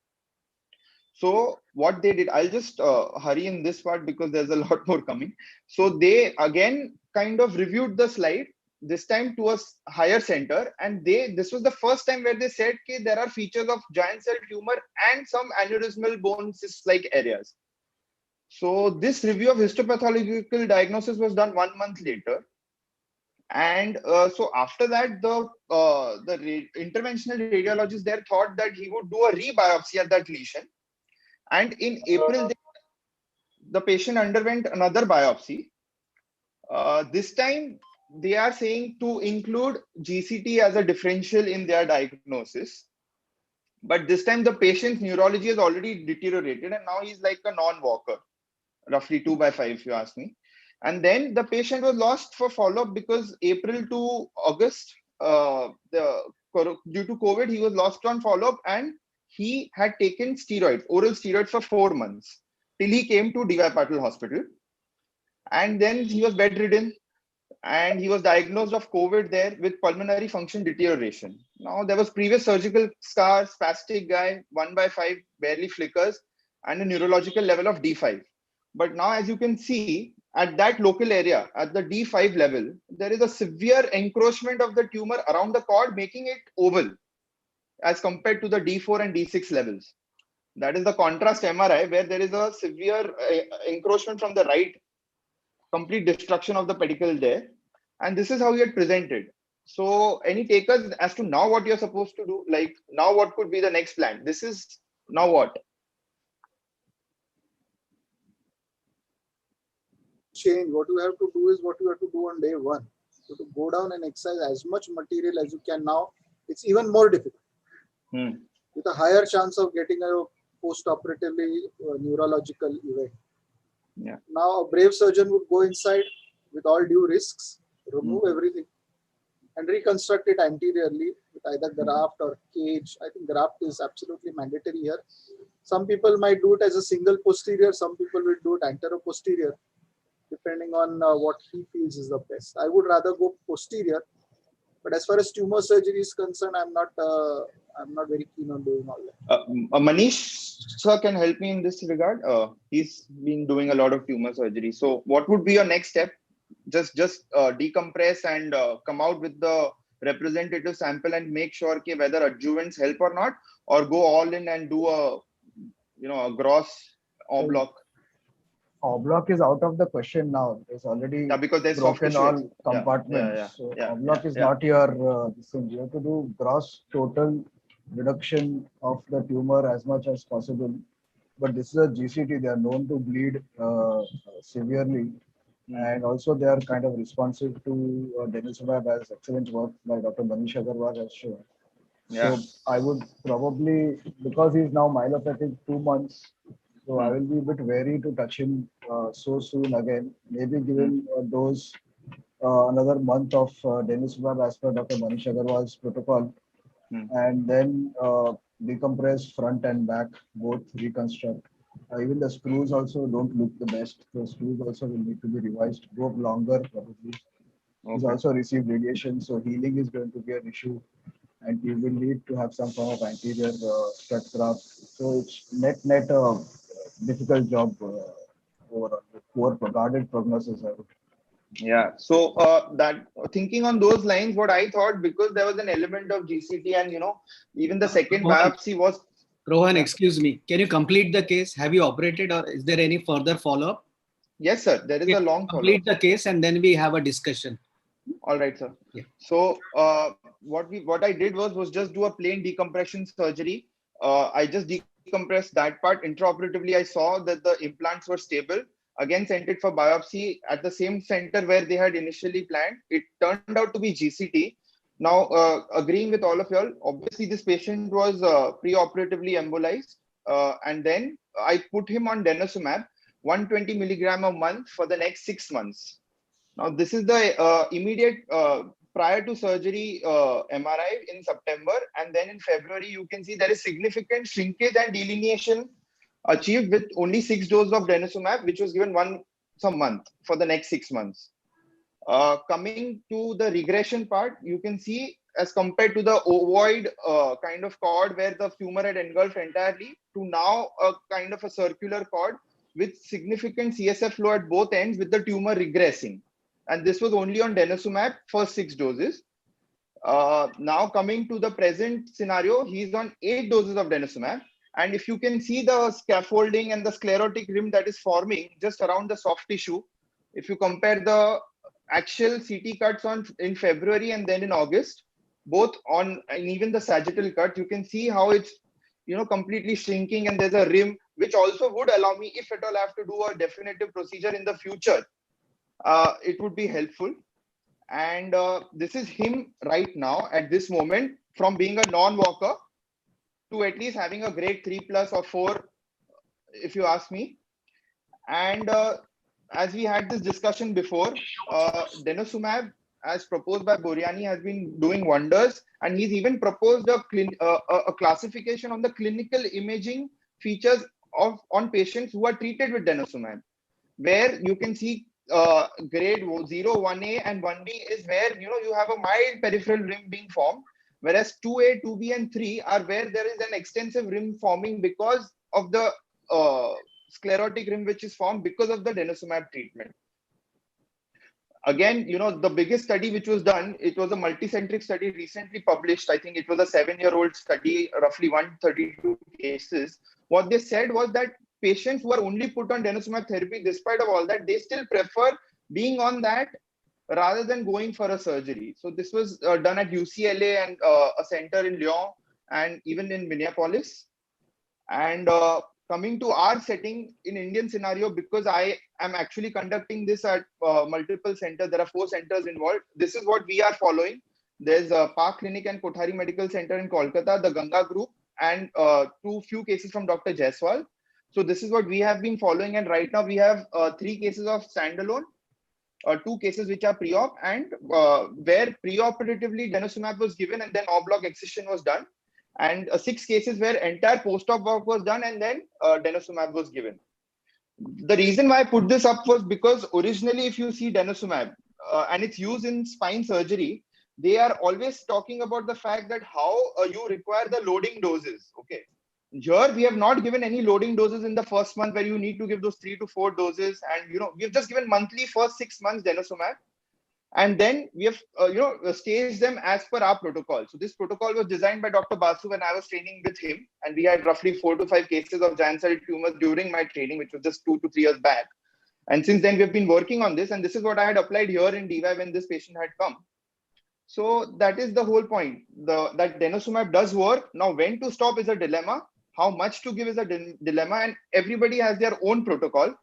So what they did, I'll just hurry in this part because there's a lot more coming. So they again kind of reviewed the slide, this time to a higher center. And this was the first time where they said that there are features of giant cell tumor and some aneurysmal bone cyst-like areas. So this review of histopathological diagnosis was done 1 month later. And so after that, the interventional radiologist there thought that he would do a rebiopsy at that lesion. And in April, the patient underwent another biopsy. This time, they are saying to include GCT as a differential in their diagnosis. But this time, the patient's neurology has already deteriorated, and now he's like a non-walker, roughly 2/5, if you ask me. And then the patient was lost for follow-up because April to August, due to COVID, he was lost on follow-up, and he had taken steroids, oral steroids for 4 months till he came to DY Patil Hospital. And then he was bedridden and he was diagnosed of COVID there with pulmonary function deterioration. Now there was previous surgical scar, spastic guy, 1/5, barely flickers, and a neurological level of D5. But now, as you can see, at that local area, at the D5 level, there is a severe encroachment of the tumor around the cord, making it oval as compared to the D4 and D6 levels. That is the contrast MRI, where there is a severe encroachment from the right, complete destruction of the pedicle there. And this is how he had presented. So any takers as to now what you're supposed to do, like now what could be the next plan? This is now what? Change. What you have to do is what you have to do on day one. So to go down and excise as much material as you can now, it's even more difficult. With a higher chance of getting a post-operatively neurological event. Yeah. Now a brave surgeon would go inside with all due risks, remove everything, and reconstruct it anteriorly with either graft or cage. I think graft is absolutely mandatory here. Some people might do it as a single posterior, some people will do it antero-posterior, depending on what he feels is the best. I would rather go posterior, but as far as tumor surgery is concerned, I'm not very keen on doing all that. Manish sir can help me in this regard. He's been doing a lot of tumor surgery. So what would be your next step? Just decompress and come out with the representative sample and make sure whether adjuvants help or not, or go all in and do a gross en bloc. En bloc is out of the question now. It's already because there's broken all compartments. So en bloc is not your thing. You have to do gross total reduction of the tumor as much as possible. But this is a GCT. They are known to bleed severely. And also they are kind of responsive to denosumab as excellent work by Dr. Manish Agarwal has shown. So I would probably, because he's now myelopathic 2 months, So I will be a bit wary to touch him so soon again. Maybe give him a dose, another month of denosumab as per Dr. Manish Agarwal's protocol, and then decompress front and back, both reconstruct. Even the screws also don't look the best. The screws also will need to be revised, go longer probably. He's also received radiation, so healing is going to be an issue, and he will need to have some form of anterior strut graft. So it's net difficult job overall. Poor guarded prognosis, I would. Yeah. So that thinking on those lines, what I thought, because there was an element of GCT, and even the second biopsy was. Rohan, excuse me. Can you complete the case? Have you operated, or is there any further follow-up? Yes, sir. There is a long follow-up. Complete the case, and then we have a discussion. All right, sir. Yeah. So what I did was just do a plain decompression surgery. I just decompressed that part. Intraoperatively, I saw that the implants were stable. Again, sent it for biopsy at the same center where they had initially planned. It turned out to be GCT. Now, agreeing with all of y'all, obviously this patient was pre-operatively embolized, and then I put him on denosumab, 120 milligram a month for the next 6 months. Now, this is the immediate prior to surgery MRI in September, and then in February, you can see there is significant shrinkage and delineation achieved with only 6 doses of denosumab, which was given once a month for the next 6 months. Coming to the regression part, you can see as compared to the ovoid kind of cord where the tumor had engulfed entirely, to now a kind of a circular cord with significant CSF flow at both ends with the tumor regressing. And this was only on denosumab for 6 doses. Now coming to the present scenario, he's on 8 doses of denosumab. And if you can see the scaffolding and the sclerotic rim that is forming just around the soft tissue, if you compare the actual CT cuts in February and then in August, both on and even the sagittal cut, you can see how it's completely shrinking, and there's a rim which also would allow me, if at all I have to do a definitive procedure in the future, it would be helpful. And this is him right now at this moment, from being a non-walker to at least having a grade 3+ or 4, if you ask me. And as we had this discussion before, denosumab, as proposed by Boriani, has been doing wonders, and he's even proposed a classification on the clinical imaging features on patients who are treated with denosumab, where you can see grade 0, 1A and 1B is where you have a mild peripheral rim being formed, whereas 2A, 2B and 3 are where there is an extensive rim forming because of the sclerotic rim which is formed because of the denosumab treatment. Again, the biggest study which was done, it was a multicentric study recently published. I think it was a 7-year-old study, roughly 132 cases. What they said was that patients who are only put on denosumab therapy, despite of all that, they still prefer being on that rather than going for a surgery. So this was done at UCLA and a center in Lyon and even in Minneapolis. And coming to our setting in Indian scenario, because I am actually conducting this at multiple centers, there are 4 centers involved. This is what we are following. There's a Park Clinic and Kothari Medical Center in Kolkata, the Ganga Group, and few cases from Dr. Jaiswal. So this is what we have been following, and right now we have 3 cases of standalone, 2 cases which are pre-op, and where pre-operatively denosumab was given and then oblong excision was done, and 6 cases where entire post-op work was done and then denosumab was given. The reason why I put this up was because originally, if you see denosumab and it's used in spine surgery, they are always talking about the fact that how you require the loading doses. Okay. Here we have not given any loading doses in the first month where you need to give those 3 to 4 doses, and we've just given monthly first 6 months denosumab, and then we have staged them as per our protocol. So this protocol was designed by Dr. Basu when I was training with him, and we had roughly 4 to 5 cases of giant cell tumors during my training, which was just 2 to 3 years back. And since then we have been working on this, and this is what I had applied here in DY when this patient had come. So that is the whole point. That denosumab does work. Now when to stop is a dilemma. How much to give is a dilemma, and everybody has their own protocol.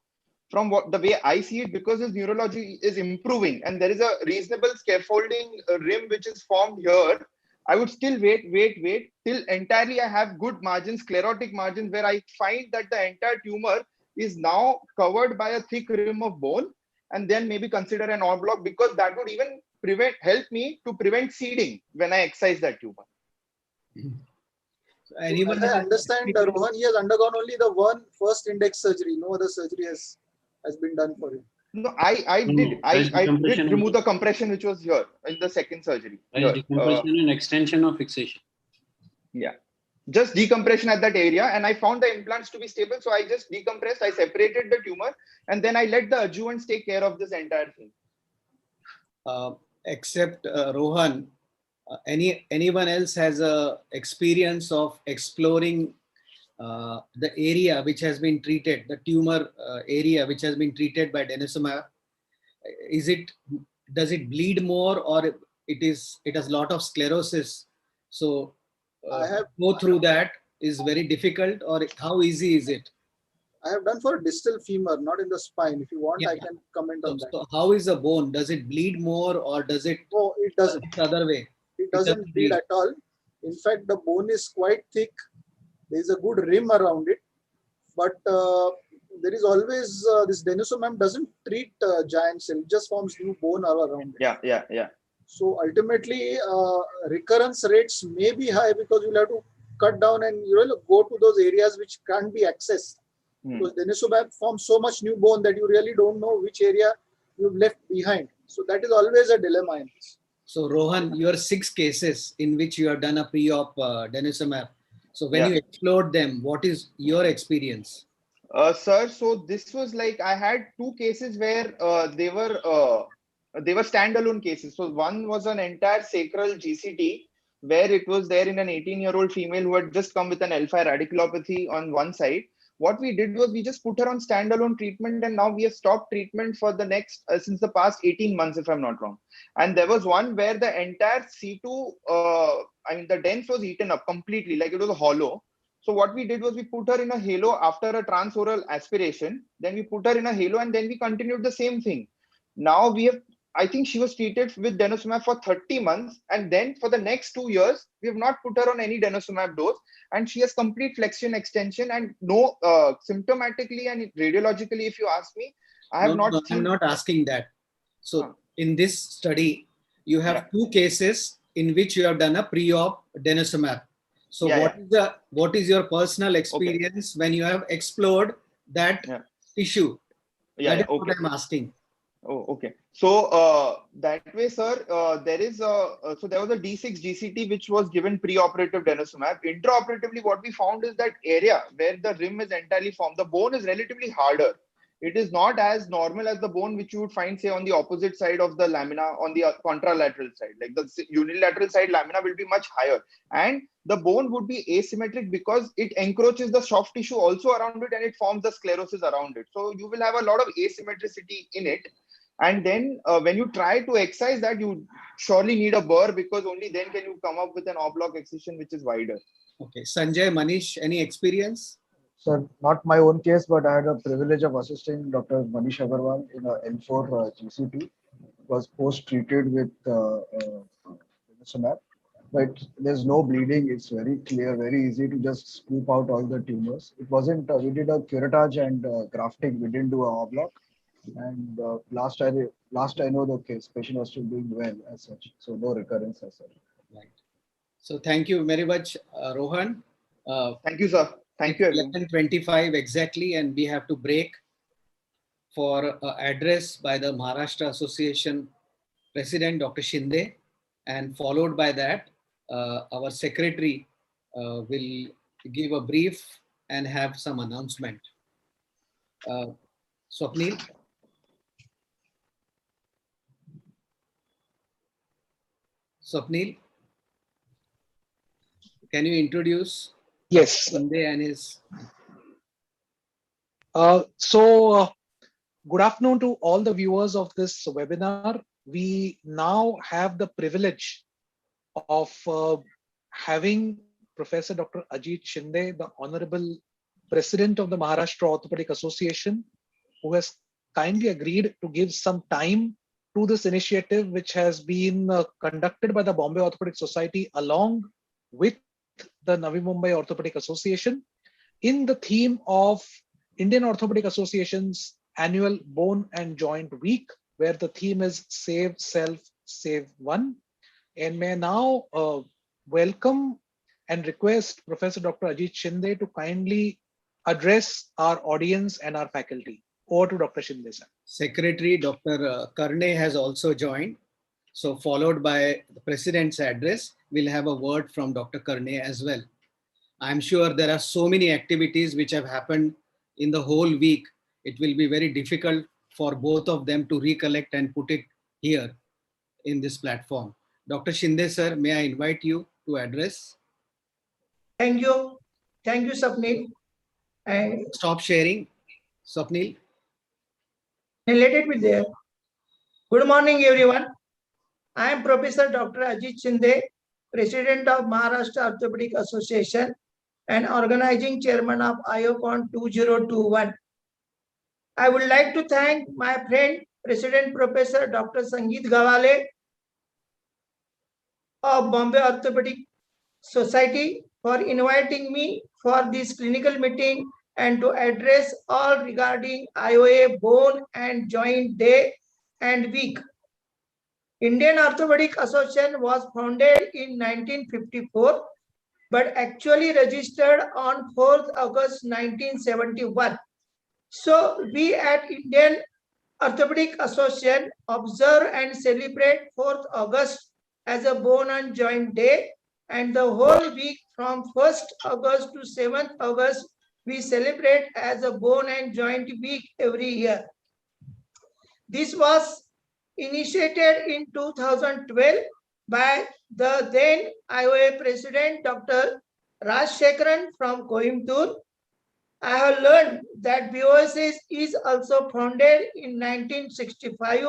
From the way I see it, because his neurology is improving and there is a reasonable scaffolding rim which is formed here, I would still wait till entirely I have good margins, sclerotic margins, where I find that the entire tumor is now covered by a thick rim of bone, and then maybe consider an en bloc, because that would even help me to prevent seeding when I excise that tumor. Anyone as I understand, Rohan, he has undergone only the one first index surgery. No other surgery has been done for him. No, I did remove the compression which was here in the second surgery. Decompression and extension of fixation. Yeah, just decompression at that area, and I found the implants to be stable, so I just decompressed, I separated the tumor, and then I let the adjuvants take care of this entire thing. Except Rohan, anyone else has a experience of exploring the area which has been treated, the tumor area which has been treated by denosumab? Does it bleed more, or it has lot of sclerosis? So go through that is very difficult, or how easy is it? I have done for distal femur, not in the spine. If you want, I can comment on that. So how is the bone? Does it bleed more, or does it? No, it doesn't. The other way. It doesn't bleed at all. In fact, the bone is quite thick. There is a good rim around it, but there is always this denosumab doesn't treat giant cell; it just forms new bone all around it. Yeah. So ultimately, recurrence rates may be high because you'll have to cut down and go to those areas which can't be accessed. Because denosumab forms so much new bone that you really don't know which area you've left behind. So that is always a dilemma in this. So Rohan, your 6 cases in which you have done a pre-op denosumab. So when you explored them, what is your experience? Sir, so this was like, I had 2 cases where they were standalone cases. So one was an entire sacral GCT, where it was there in an 18-year-old female who had just come with an L5 radiculopathy on one side. What we did was we just put her on standalone treatment, and now we have stopped treatment for the next since the past 18 months, if I'm not wrong. And there was one where the entire C2, the dens was eaten up completely, like it was a hollow. So what we did was we put her in a halo after a transoral aspiration. Then we put her in a halo, and then we continued the same thing. Now I think she was treated with denosumab for 30 months. And then for the next 2 years, we have not put her on any denosumab dose. And she has complete flexion extension, and no symptomatically and radiologically, if you ask me, I have not seen. I'm not asking that. So in this study, you have 2 cases in which you have done a pre-op denosumab. So what is your personal experience when you have explored that issue? That is what I'm asking. Oh, okay. So that way, sir, there was a D6 GCT which was given pre-operative denosumab. Intraoperatively, what we found is that area where the rim is entirely formed, the bone is relatively harder. It is not as normal as the bone which you would find, say, on the opposite side of the lamina, on the contralateral side. Like the unilateral side lamina will be much higher, and the bone would be asymmetric because it encroaches the soft tissue also around it, and it forms the sclerosis around it. So you will have a lot of asymmetricity in it. And then when you try to excise that, you surely need a burr, because only then can you come up with an oblong excision which is wider. Okay. Sanjay, Manish, any experience? Sir, not my own case, but I had a privilege of assisting Dr. Manish Agarwal in a L4 GCT. It was post-treated with denosumab. But there's no bleeding. It's very clear, very easy to just scoop out all the tumors. It wasn't, we did a curettage and grafting. We didn't do an oblong. And last I know, the case patient was still doing well as such, so no recurrence as such. Right. So thank you very much, Rohan. Thank you, sir. Thank you. 11:25 exactly, and we have to break for an address by the Maharashtra Association President, Dr. Shinde, and followed by that, our secretary will give a brief and have some announcement. Swapnil. Swapnil, can you introduce? Yes. Sunday and his. Good afternoon to all the viewers of this webinar. We now have the privilege of having Professor Dr. Ajit Shinde, the Honorable President of the Maharashtra Orthopedic Association, who has kindly agreed to give some time to this initiative, which has been conducted by the Bombay Orthopedic Society along with the Navi Mumbai Orthopedic Association in the theme of Indian Orthopedic Association's annual Bone and Joint Week, where the theme is Save Self, Save One. And may I now welcome and request Professor Dr. Ajit Shinde to kindly address our audience and our faculty. Over to Dr. Shinde, sir. Secretary Dr. Karne has also joined. So followed by the President's address, we'll have a word from Dr. Karne as well. I'm sure there are so many activities which have happened in the whole week. It will be very difficult for both of them to recollect and put it here in this platform. Dr. Shinde, sir, may I invite you to address? Thank you. Thank you, Swapnil. And stop sharing, Swapnil. Let it be there. Good morning, everyone. I am Professor Dr. Ajit Shinde, President of Maharashtra Orthopedic Association and Organizing Chairman of IOCON 2021. I would like to thank my friend, President Professor Dr. Sangeet Gawale of Bombay Orthopedic Society for inviting me for this clinical meeting and to address all regarding IOA Bone and Joint Day and Week. Indian Orthopedic Association was founded in 1954, but actually registered on 4th August 1971. So we at Indian Orthopedic Association observe and celebrate 4th August as a Bone and Joint Day, and the whole week from 1st August to 7th August we celebrate as a Bone and Joint Week every year. This was initiated in 2012 by the then IOA President Dr. Rajshekharan from Coimbatore. I have learned that BOS is also founded in 1965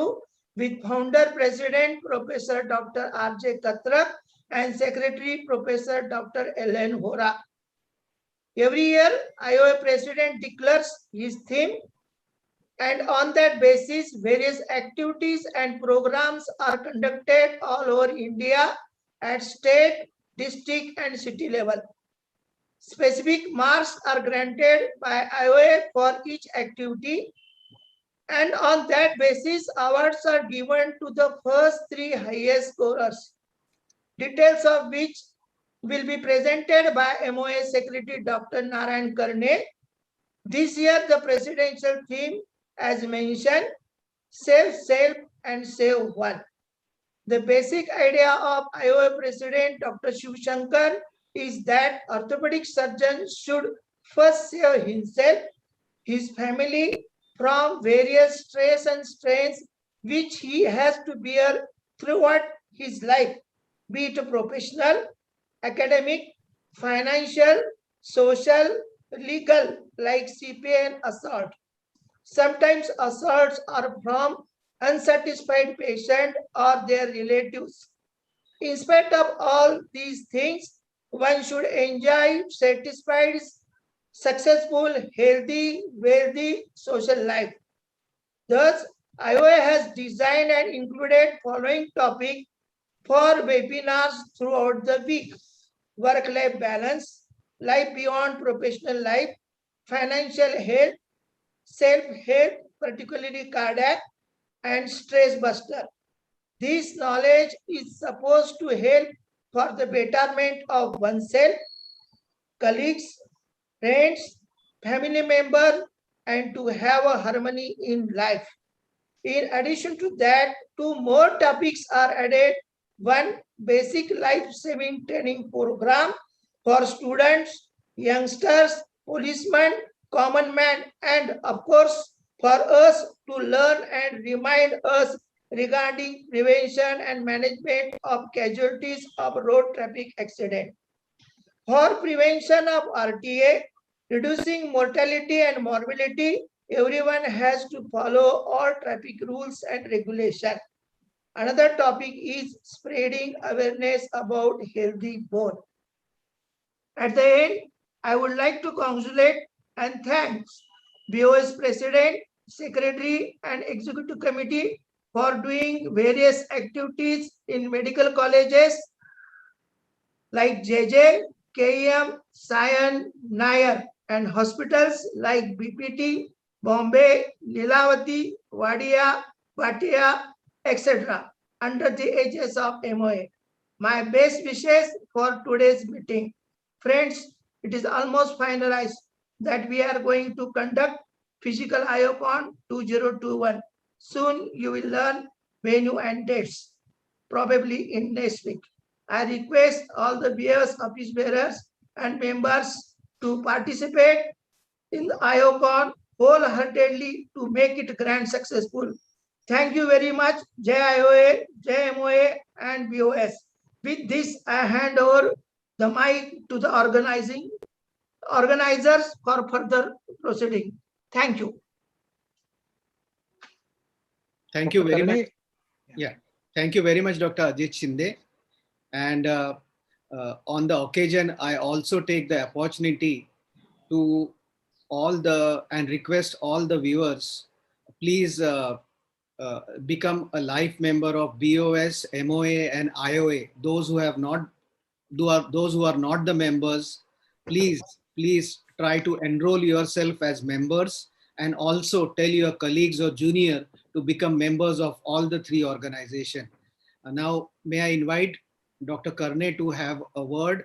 with founder President Professor Dr. R.J. Katra and Secretary Professor Dr. L.N. Hora. Every year, IOA President declares his theme, and on that basis, various activities and programs are conducted all over India at state, district, and city level. Specific marks are granted by IOA for each activity, and on that basis, awards are given to the first 3 highest scorers, details of which will be presented by MOA Secretary Dr. Narayan Karne. This year, the presidential theme, as mentioned, Save Self and Save One. The basic idea of IOA President Dr. Shiv Shankar is that orthopedic surgeon should first save himself, his family from various stress and strains which he has to bear throughout his life, be it professional, academic, financial, social, legal, like CPA and assault. Sometimes assaults are from unsatisfied patient or their relatives. In spite of all these things, one should enjoy satisfied, successful, healthy, wealthy social life. Thus, IOA has designed and included following topic for webinars throughout the week: work-life balance, life beyond professional life, financial health, self-help, particularly cardiac, and stress buster. This knowledge is supposed to help for the betterment of oneself, colleagues, friends, family members, and to have a harmony in life. In addition to that, 2 more topics are added. One, basic life-saving training program for students, youngsters, policemen, common man, and of course, for us to learn and remind us regarding prevention and management of casualties of road traffic accident. For prevention of RTA, reducing mortality and morbidity, everyone has to follow all traffic rules and regulations. Another topic is spreading awareness about healthy bone. At the end, I would like to congratulate and thank BOS President, Secretary, and Executive Committee for doing various activities in medical colleges like JJ, KEM, Sion, Nair, and hospitals like BPT, Bombay, Lilavati, Wadia, Bhatia, etc. under the aegis of MOA. My best wishes for today's meeting. Friends, it is almost finalized that we are going to conduct physical IOCON 2021. Soon you will learn venue and dates, probably in next week. I request all the BOS office bearers and members to participate in the IOCON wholeheartedly to make it grand successful. Thank you very much, JIOA, JMOA, and BOS. With this, I hand over the mic to the organizers for further proceeding. Thank you. Thank you very much. Yeah, thank you very much, Dr. Ajit Shinde. And on the occasion, I also take the opportunity to request all the viewers, please become a life member of BOS, MOA, and IOA. Those who are not the members, please try to enroll yourself as members, and also tell your colleagues or junior to become members of all the three organizations. Now, may I invite Dr. Karne to have a word.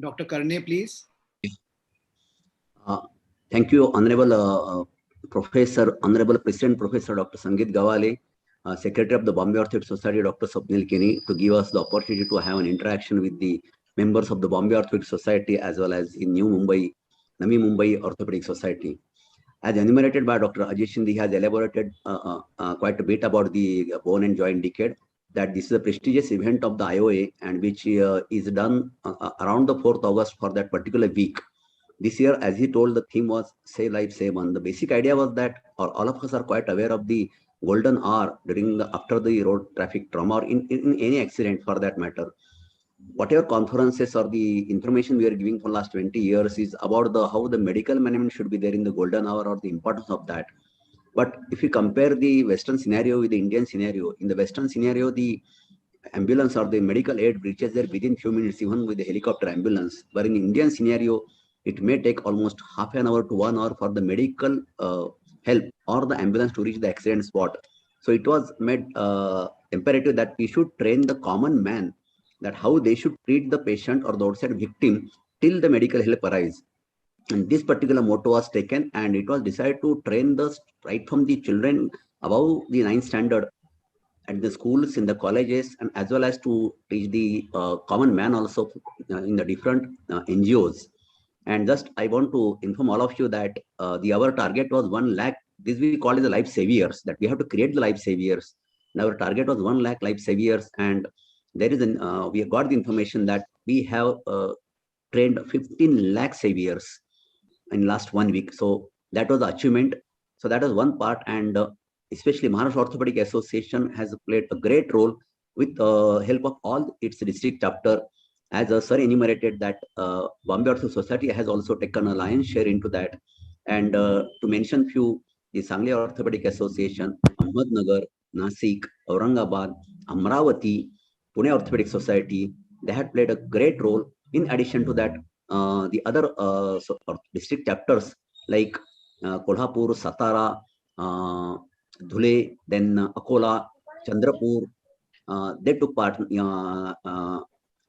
Dr. Karne, please. Thank you, Honorable Honorable President Professor Dr. Sangeet Gawale, Secretary of the Bombay Orthopedic Society, Dr. Swapnil Kini, to give us the opportunity to have an interaction with the members of the Bombay Orthopedic Society as well as in Navi Mumbai Orthopedic Society. As enumerated by Dr. Ajit Shinde, he has elaborated quite a bit about the bone and joint decade, that this is a prestigious event of the IOA and which is done around the 4th August for that particular week. This year, as he told, the theme was Save Life, Save One. The basic idea was that all of us are quite aware of the golden hour after the road traffic trauma or in any accident for that matter. Whatever conferences or the information we are giving for the last 20 years is about how the medical management should be there in the golden hour or the importance of that. But if you compare the Western scenario with the Indian scenario, in the Western scenario, the ambulance or the medical aid reaches there within few minutes, even with the helicopter ambulance. But in Indian scenario, it may take almost half an hour to 1 hour for the medical help or the ambulance to reach the accident spot. So it was made imperative that we should train the common man that how they should treat the patient or the outside victim till the medical help arrives. And this particular motto was taken, and it was decided to train right from the children above the 9th standard at the schools, in the colleges, and as well as to teach the common man also in the different NGOs. And just I want to inform all of you that our target was 1 lakh. This we call it the life saviors, that we have to create the life saviors. And our target was 1 lakh life saviors, and there is we have got the information that we have trained 15 lakh saviors in last 1 week. So that was the achievement. So that was one part, and especially Maharashtra Orthopedic Association has played a great role with help of all its district chapter. As sir enumerated that Bombay Orthopedic Society has also taken a lion's share into that. And to mention few, the Sangli Orthopedic Association, Ahmednagar, Nasik, Aurangabad, Amravati, Pune Orthopedic Society, they had played a great role. In addition to that, the other district chapters like Kolhapur, Satara, Dhule, then Akola, Chandrapur, they took part.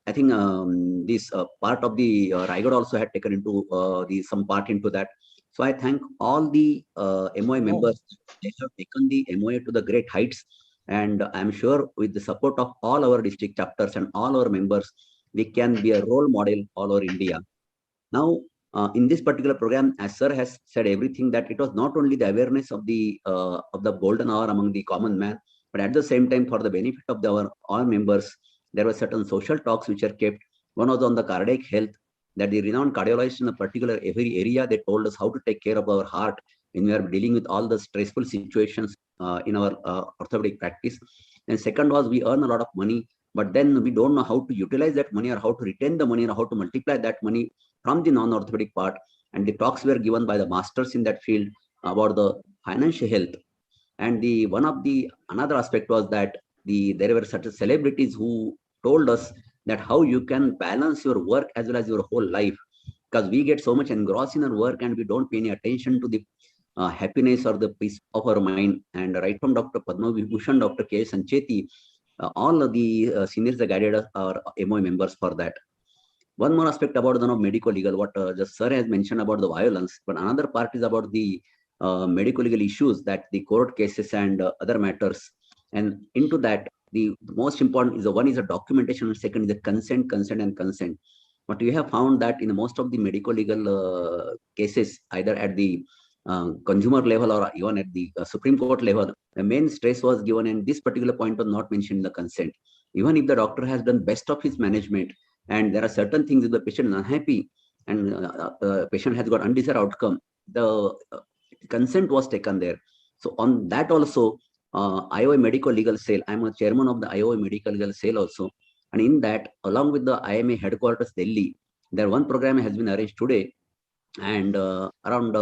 I think this part of the Raigad also had taken into some part into that. So I thank all the MOA members. They have taken the MOA to the great heights, and I'm sure with the support of all our district chapters and all our members, we can be a role model all over India. Now, in this particular program, as sir has said everything, that it was not only the awareness of the golden hour among the common man, but at the same time, for the benefit of all members, there were certain social talks which are kept. One was on the cardiac health, that the renowned cardiologists in a particular every area, they told us how to take care of our heart when we are dealing with all the stressful situations in our orthopedic practice. And second was, we earn a lot of money, but then we don't know how to utilize that money or how to retain the money or how to multiply that money from the non-orthopedic part. And the talks were given by the masters in that field about the financial health. And the another aspect was that there were certain celebrities who told us that how you can balance your work as well as your whole life, because we get so much engrossed in our work and we don't pay any attention to the happiness or the peace of our mind. And right from Dr. Padma Vibhushan, Dr. K. Sancheti, all of the seniors that guided us are MOI members for that. One more aspect about the medical legal, what just sir has mentioned about the violence, but another part is about the medical legal issues, that the court cases and other matters. And into that, the most important is one is a documentation, and second is the consent. But we have found that in most of the medical legal cases, either at the consumer level or even at the Supreme Court level, the main stress was given, and this particular point was not mentioned in the consent. Even if the doctor has done best of his management, and there are certain things that the patient is unhappy, and patient has got undesired outcome, the consent was taken there. So on that also, IOA Medical Legal Cell, I'm a chairman of the IOA Medical Legal Cell also. And in that, along with the IMA headquarters Delhi, there one program has been arranged today. And around,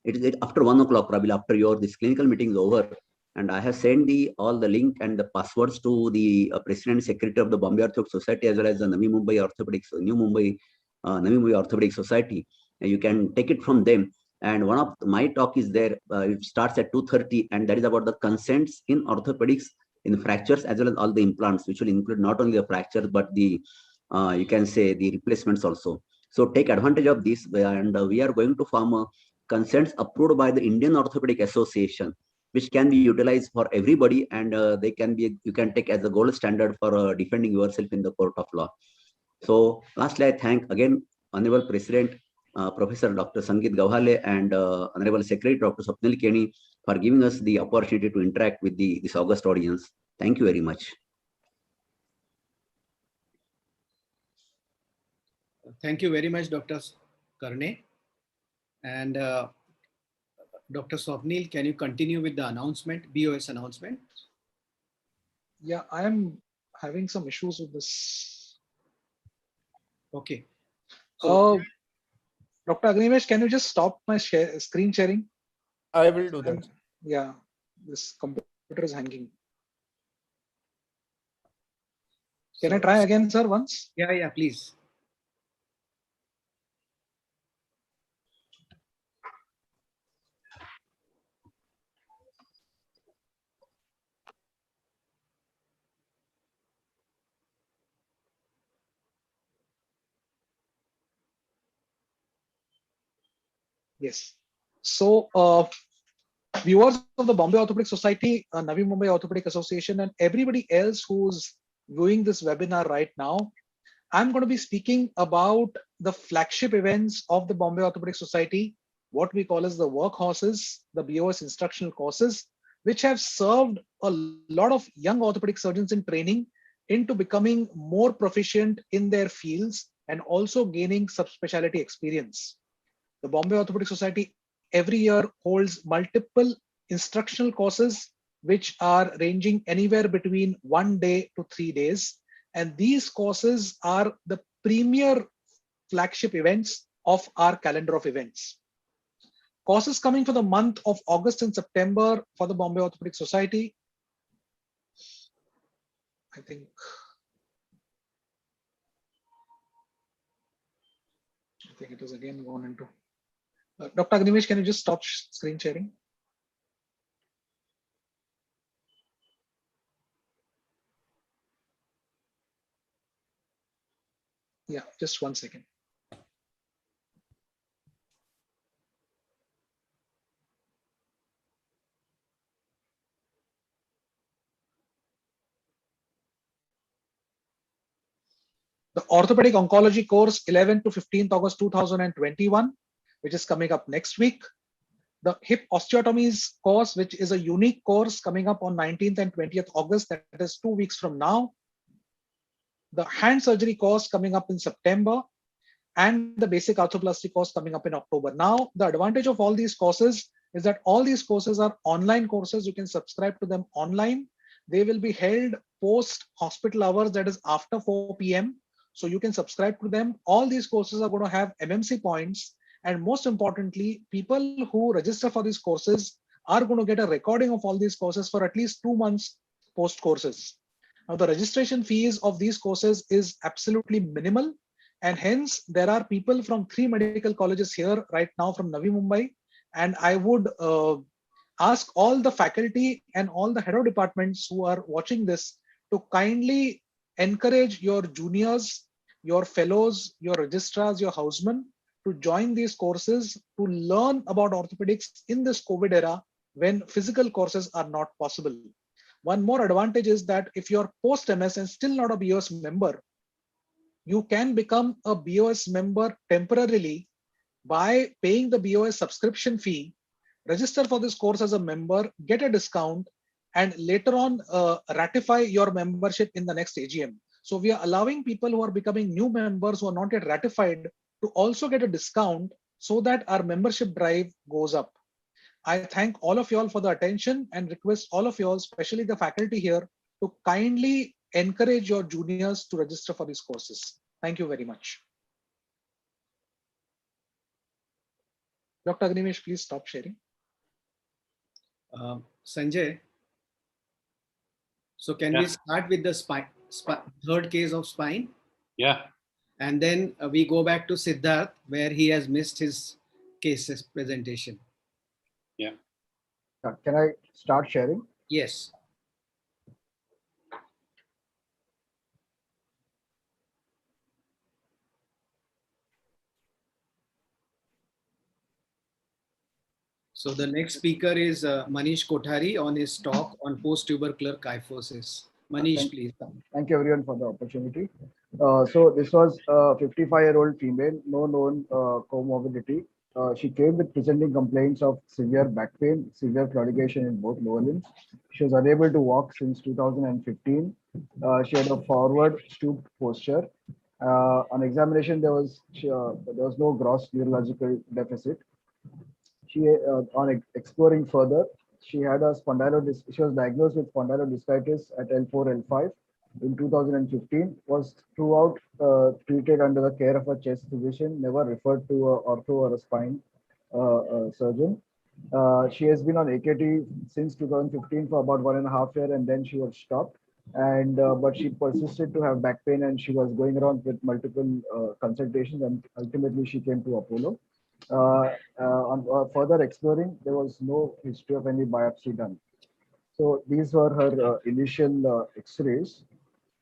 it is after 1 o'clock, probably after this clinical meeting is over. And I have sent all the link and the passwords to the President and Secretary of the Bombay Orthopedic Society, as well as the Navi Mumbai Orthopedics, Navi Mumbai Orthopedic Society. And you can take it from them. And one of my talk is there. It starts at 2:30, and that is about the consents in orthopedics in fractures as well as all the implants, which will include not only the fractures but the you can say the replacements also. So take advantage of this, and we are going to form consents approved by the Indian Orthopedic Association, which can be utilized for everybody, and they can be, you can take as a gold standard for defending yourself in the court of law. So lastly, I thank again Honorable President Professor Dr. Sangeet Gawale and Honorable Secretary Dr. Swapnil Keni for giving us the opportunity to interact with this august audience. Thank you very much. Thank you very much, Dr. Karne. And Dr. Swapnil, can you continue with the announcement, BOS announcement? Yeah, I am having some issues with this. Okay. So, Dr. Agnivesh, can you just stop my screen sharing? I will do that. Yeah, this computer is hanging. Can I try again, sir, once? Yeah, please. Yes. So, viewers of the Bombay Orthopedic Society, Navi Mumbai Orthopedic Association, and everybody else who's viewing this webinar right now, I'm going to be speaking about the flagship events of the Bombay Orthopedic Society, what we call as the workhorses, the BOS instructional courses, which have served a lot of young orthopedic surgeons in training into becoming more proficient in their fields and also gaining subspecialty experience. The Bombay Orthopedic Society every year holds multiple instructional courses, which are ranging anywhere between 1 day to 3 days. And these courses are the premier flagship events of our calendar of events. Courses coming for the month of August and September for the Bombay Orthopedic Society. I think it is again gone into. Dr. Agnivesh, can you just stop screen sharing? Yeah, just 1 second. The Orthopedic Oncology course 11th to 15th August 2021, which is coming up next week. The Hip Osteotomies course, which is a unique course coming up on 19th and 20th August, that is 2 weeks from now. The Hand Surgery course coming up in September, and the Basic Arthroplasty course coming up in October. Now, the advantage of all these courses is that all these courses are online courses. You can subscribe to them online. They will be held post hospital hours, that is after 4 p.m. So you can subscribe to them. All these courses are going to have MMC points. And most importantly, people who register for these courses are going to get a recording of all these courses for at least 2 months post courses. Now, the registration fees of these courses is absolutely minimal, and hence there are people from 3 medical colleges here right now from Navi Mumbai, and I would ask all the faculty and all the head of departments who are watching this to kindly encourage your juniors, your fellows, your registrars, your housemen to join these courses to learn about orthopedics in this COVID era when physical courses are not possible. One more advantage is that if you're post-MS and still not a BOS member, you can become a BOS member temporarily by paying the BOS subscription fee, register for this course as a member, get a discount, and later on ratify your membership in the next AGM. So we are allowing people who are becoming new members who are not yet ratified to also get a discount so that our membership drive goes up. I thank all of you all for the attention and request all of you all, especially the faculty here, to kindly encourage your juniors to register for these courses. Thank you very much. Dr. Agnivesh, please stop sharing. Sanjay, so can we start with the third case of spine? Yeah. And then we go back to Siddharth, where he has missed his cases presentation. Yeah. Can I start sharing? Yes. So the next speaker is Manish Kothari on his talk on post-tubercular kyphosis. Manish, please. Thank you everyone for the opportunity. So this was a 55-year-old female, no known comorbidity. She came with presenting complaints of severe back pain, severe claudication in both lower limbs. She was unable to walk since 2015. She had a forward stooped posture. On examination, there was no gross neurological deficit. She, on exploring further, she was diagnosed with spondylodiscitis at L4, L5 in 2015, was throughout treated under the care of a chest physician, never referred to an ortho or a spine surgeon. She has been on AKT since 2015 for about 1.5 years, and then she was stopped. And but she persisted to have back pain, and she was going around with multiple consultations, and ultimately she came to Apollo. On further exploring, there was no history of any biopsy done. So these were her initial X-rays.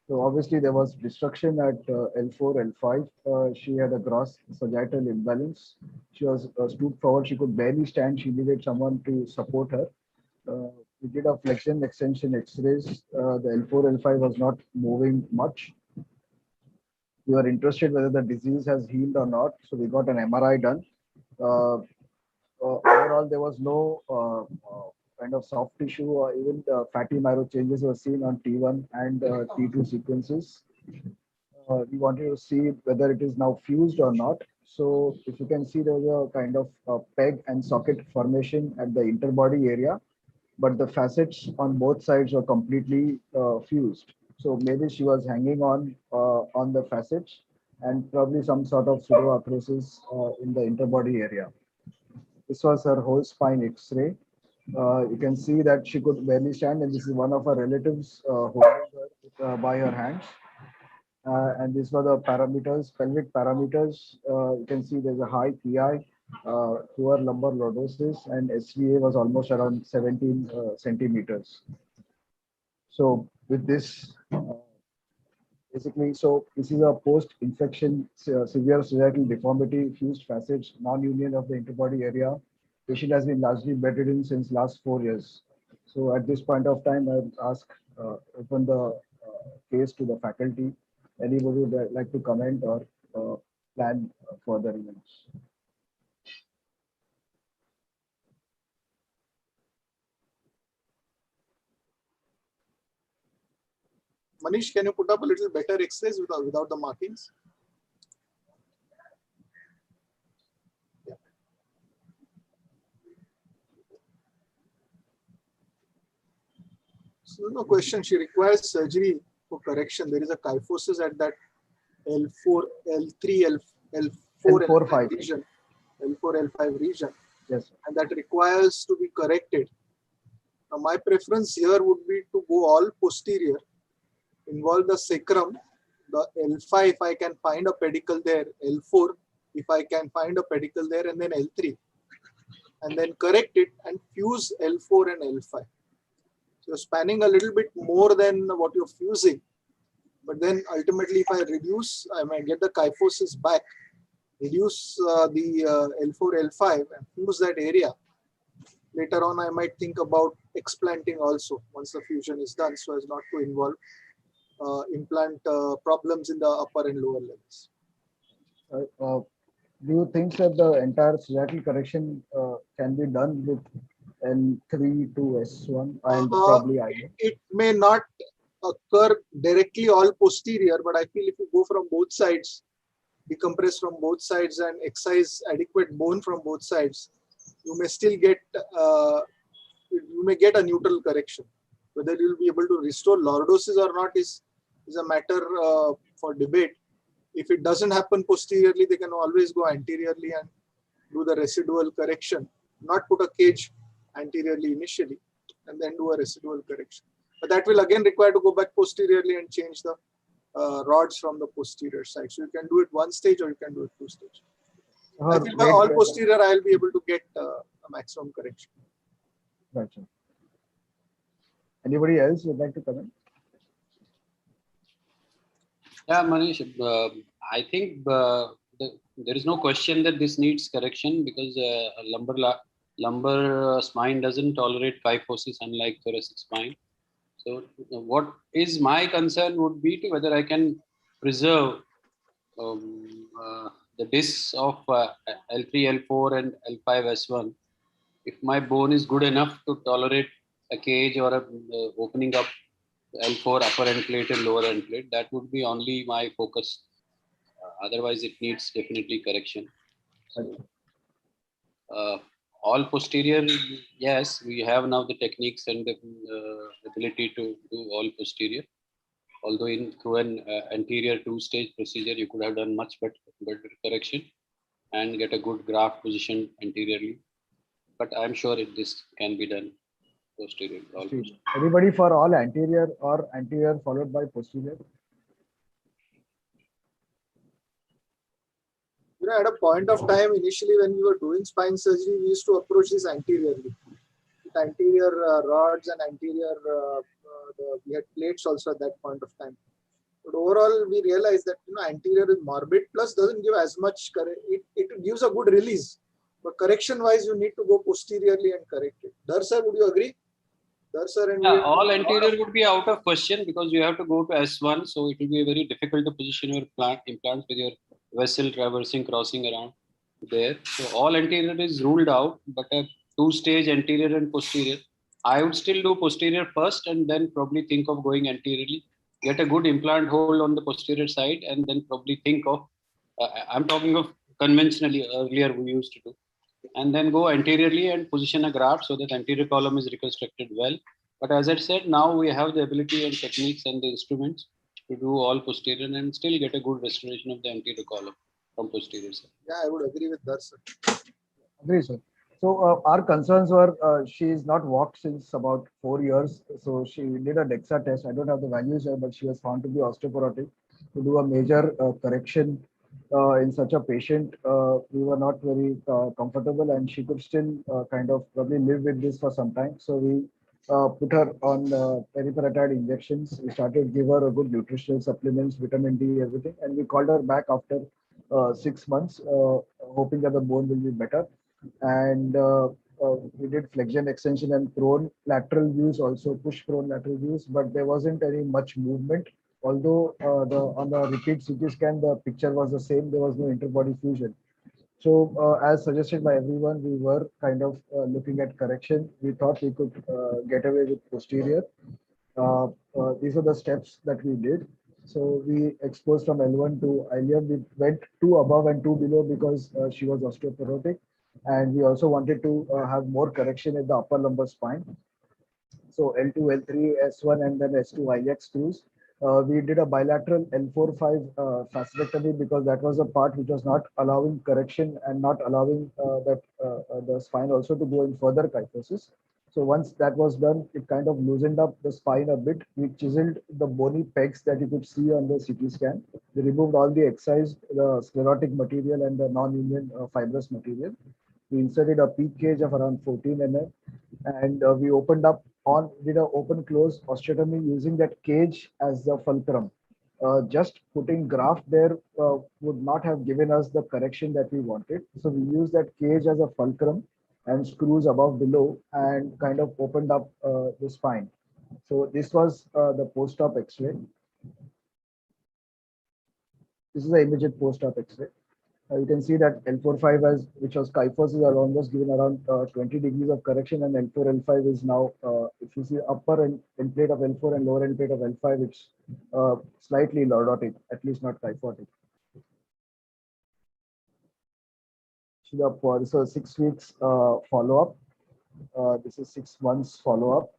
So obviously there was destruction at L4, L5. She had a gross sagittal imbalance. She was stooped forward. She could barely stand. She needed someone to support her. We did a flexion extension X-rays. The L4, L5 was not moving much. We were interested whether the disease has healed or not. So we got an MRI done. Overall, there was no kind of soft tissue or even fatty marrow changes were seen on T1 and T2 sequences. We wanted to see whether it is now fused or not. So if you can see, there was a kind of peg and socket formation at the interbody area, but the facets on both sides were completely fused. So maybe she was hanging on the facets and probably some sort of pseudoarthrosis in the interbody area. This was her whole spine X-ray. You can see that she could barely stand, and this is one of her relatives holding her by her hands. And these were the parameters, pelvic parameters. You can see there's a high PI, poor lumbar lordosis, and SVA was almost around 17 centimeters. So with this, basically, so this is a post-infection severe sagittal deformity, fused facets, non-union of the interbody area. Patient has been largely bedridden since last 4 years. So at this point of time, I would ask, open the case to the faculty. Anybody would like to comment or plan further events? Manish, can you put up a little better X-rays without the markings? Yeah. So no question, she requires surgery for correction. There is a kyphosis at that L4, L3, L4, L5 region. L4, L5 region. Yes, sir. and that requires to be corrected. Now, my preference here would be to go all posterior, involve the sacrum, the L5 if I can find a pedicle there, L4 if I can find a pedicle there, and then L3, and then correct it and fuse L4 and L5. So you're spanning a little bit more than what you're fusing, but then ultimately if I reduce, I might get the kyphosis back, reduce the L4, L5 and fuse that area. Later on, I might think about explanting also once the fusion is done, so as not to involve implant problems in the upper and lower levels. Do you think that the entire sagittal correction can be done with L3 to S1 and probably IO? It may not occur directly all posterior, but I feel if you go from both sides, decompress from both sides and excise adequate bone from both sides, you may still get a neutral correction. Whether you will be able to restore lordosis or not is a matter for debate. If it doesn't happen posteriorly, they can always go anteriorly and do the residual correction, not put a cage anteriorly initially and then do a residual correction. But that will again require to go back posteriorly and change the rods from the posterior side. So you can do it one stage or you can do it two stage. I think by all posterior, I will be able to get a maximum correction. Gotcha. Anybody else would like to comment? Yeah, Manish, I think there is no question that this needs correction because lumbar spine doesn't tolerate kyphosis unlike thoracic spine. So what is my concern would be to whether I can preserve the discs of L3, L4 and L5, S1. If my bone is good enough to tolerate a cage or a opening up L4 upper end plate and lower end plate, that would be only my focus. Otherwise, it needs definitely correction. So, all posterior, yes, we have now the techniques and the ability to do all posterior. Although through an anterior two-stage procedure, you could have done much better correction and get a good graft position anteriorly. But I'm sure this can be done posterior. Anybody for all anterior or anterior followed by posterior? You know, at a point of time, initially when we were doing spine surgery, we used to approach this anteriorly. With anterior rods and anterior, we had plates also at that point of time. But overall, we realized that anterior is morbid, plus doesn't give as much, it gives a good release. But correction-wise, you need to go posteriorly and correct it. Dar sir, would you agree? Dar sir and all anterior would be out of question because you have to go to S1, so it will be very difficult to position your implants with your vessel traversing, crossing around there. So all anterior is ruled out, but a two-stage anterior and posterior. I would still do posterior first and then probably think of going anteriorly. Get a good implant hold on the posterior side and then probably think of, I'm talking of conventionally earlier we used to do, and then go anteriorly and position a graft so that anterior column is reconstructed well. But as I said, now we have the ability and techniques and the instruments to do all posterior and still get a good restoration of the anterior column from posterior side. Yeah, I would agree with that, sir. Agree, sir. So our concerns were she's not walked since about 4 years. So she did a DEXA test. I don't have the values here, but she was found to be osteoporotic. To do a major correction in such a patient, we were not very comfortable, and she could still kind of probably live with this for some time. So we put her on periparatide injections. We started give her a good nutritional supplements, vitamin D, everything, and we called her back after 6 months, hoping that the bone will be better. And we did flexion extension and prone lateral views, also push prone lateral views, but there wasn't any much movement. Although on the repeat CT scan, the picture was the same, there was no interbody fusion. So as suggested by everyone, we were kind of looking at correction. We thought we could get away with posterior. These are the steps that we did. So we exposed from L1 to ILM. We went 2 above and 2 below because she was osteoporotic. And we also wanted to have more correction at the upper lumbar spine. So L2, L3, S1, and then S2 IX screws. We did a bilateral L4-5 fascicectomy because that was a part which was not allowing correction and not allowing the spine also to go in further kyphosis. So once that was done, it kind of loosened up the spine a bit. We chiseled the bony pegs that you could see on the CT scan. We removed all the excised, the sclerotic material and the non-union fibrous material. We inserted a peak cage of around 14 mm, and we opened up did an open close osteotomy using that cage as the fulcrum. Just putting graft there would not have given us the correction that we wanted. So we used that cage as a fulcrum and screws above below and kind of opened up the spine. So this was the post-op X-ray. This is the imaged post-op X-ray. You can see that L4-5 which was kyphosis around was given around 20 degrees of correction, and L4, L5 is now, if you see upper end plate of L4 and lower end plate of L5, it's slightly lordotic, at least not kyphotic. So this is 6 weeks follow-up. This is 6 months follow-up.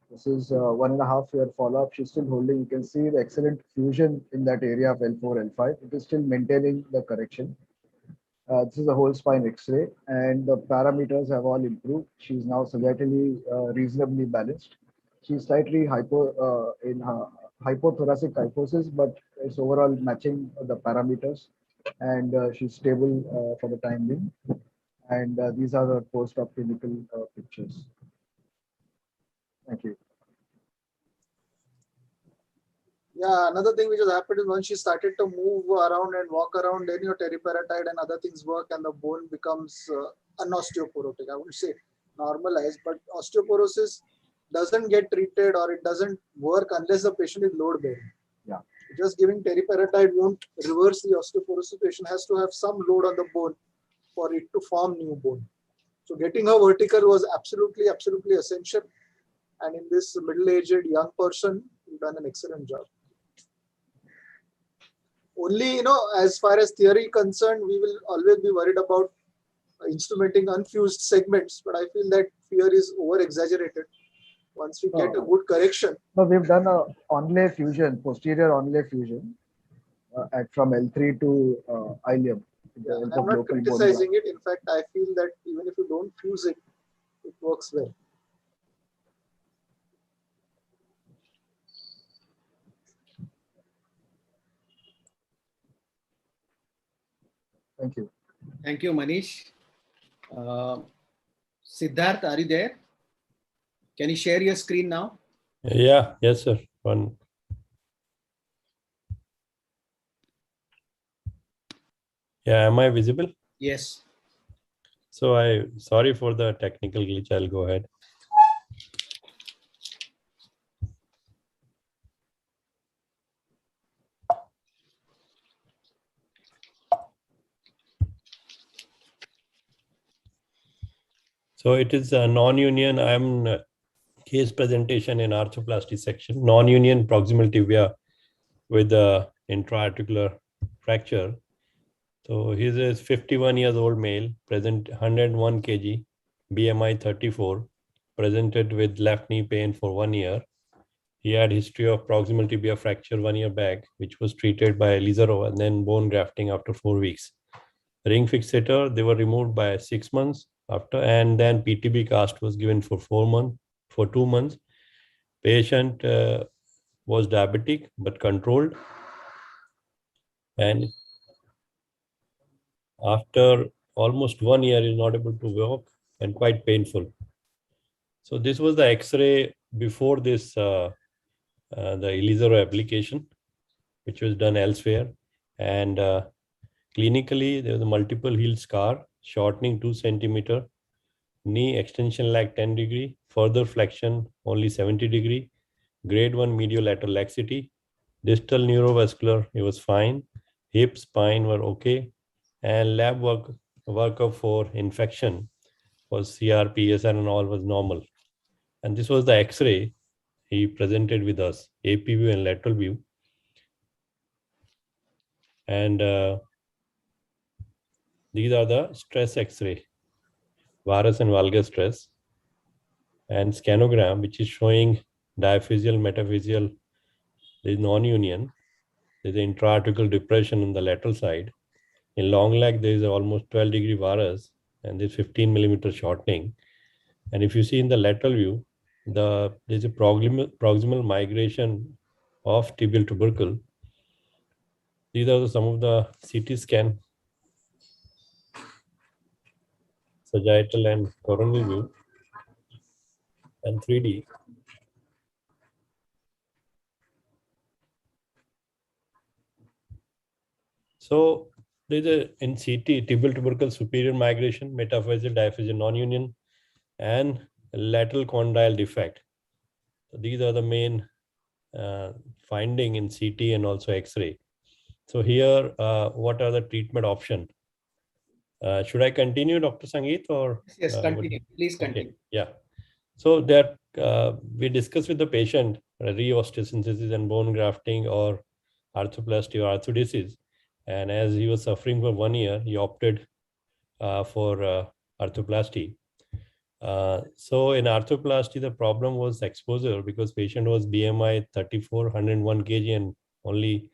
This is 1.5 year follow-up. She's still holding. You can see the excellent fusion in that area of L4, L5. It is still maintaining the correction. This is a whole spine X-ray, and the parameters have all improved. She's now sagittally reasonably balanced. She's slightly hypothoracic kyphosis, but it's overall matching the parameters, and she's stable for the time being. And these are the post-op clinical pictures. Thank you. Yeah, another thing which has happened is once she started to move around and walk around, then your teriparatide and other things work, and the bone becomes unosteoporotic. I wouldn't say normalized, but osteoporosis doesn't get treated or it doesn't work unless the patient is load bearing. Yeah. Just giving teriparatide won't reverse the osteoporosis. Patient has to have some load on the bone for it to form new bone. So getting her vertical was absolutely essential. And in this middle-aged young person, you've done an excellent job. Only, as far as theory concerned, we will always be worried about instrumenting unfused segments, but I feel that fear is over-exaggerated. Once we get a good correction. No, we've done a onlay fusion, posterior onlay fusion from L3 to ilium. Yeah, I'm not criticizing it. In fact, I feel that even if you don't fuse it, it works well. Thank you. Thank you, Manish. Siddharth, are you there? Can you share your screen now? Yeah, yes, sir. One. Yeah, am I visible? Yes. So sorry for the technical glitch. I'll go ahead. So it is a non-union. I'm case presentation in arthroplasty section. Non-union proximal tibia with the intra-articular fracture. So he's a 51 years old male, present 101 kg, BMI 34, presented with left knee pain for 1 year. He had history of proximal tibia fracture 1 year back, which was treated by Lizaro and then bone grafting after 4 weeks. Ring fixator, they were removed by 6 months after, and then PTB cast was given for 2 months. Patient was diabetic but controlled, and after almost 1 year is not able to walk and quite painful. So this was the X-ray before this, the Elizaro application, which was done elsewhere. And clinically, there was a multiple heel scar, shortening 2 centimeter, knee extension lag 10 degree, further flexion only 70 degree, grade 1 medial lateral laxity, distal neurovascular, it was fine, hip, spine were okay, and lab workup for infection was CRP, PSR and all was normal. And this was the X-ray he presented with us, AP view and lateral view. And these are the stress X-ray, varus and valgus stress, and scanogram, which is showing diaphyseal, metaphyseal there's non-union, there's an intra-articular depression in the lateral side. In long leg, there is almost 12-degree varus, and there's 15 millimeter shortening. And if you see in the lateral view, there's a proximal migration of tibial tubercle. These are some of the CT scan, sagittal and coronal view, and 3D. So there's in CT, tibial tubercle superior migration, metaphyseal, diaphyseal non-union, and lateral condyle defect. So these are the main finding in CT and also X-ray. So here, what are the treatment options? Should I continue, Dr. Sangeet, or? Yes, continue. Please continue. Okay. Yeah. So that we discussed with the patient reosteosynthesis and bone grafting or arthroplasty or arthrodesis. And as he was suffering for 1 year, he opted for arthroplasty. So in arthroplasty, the problem was exposure because patient was BMI 34, 101 kg and only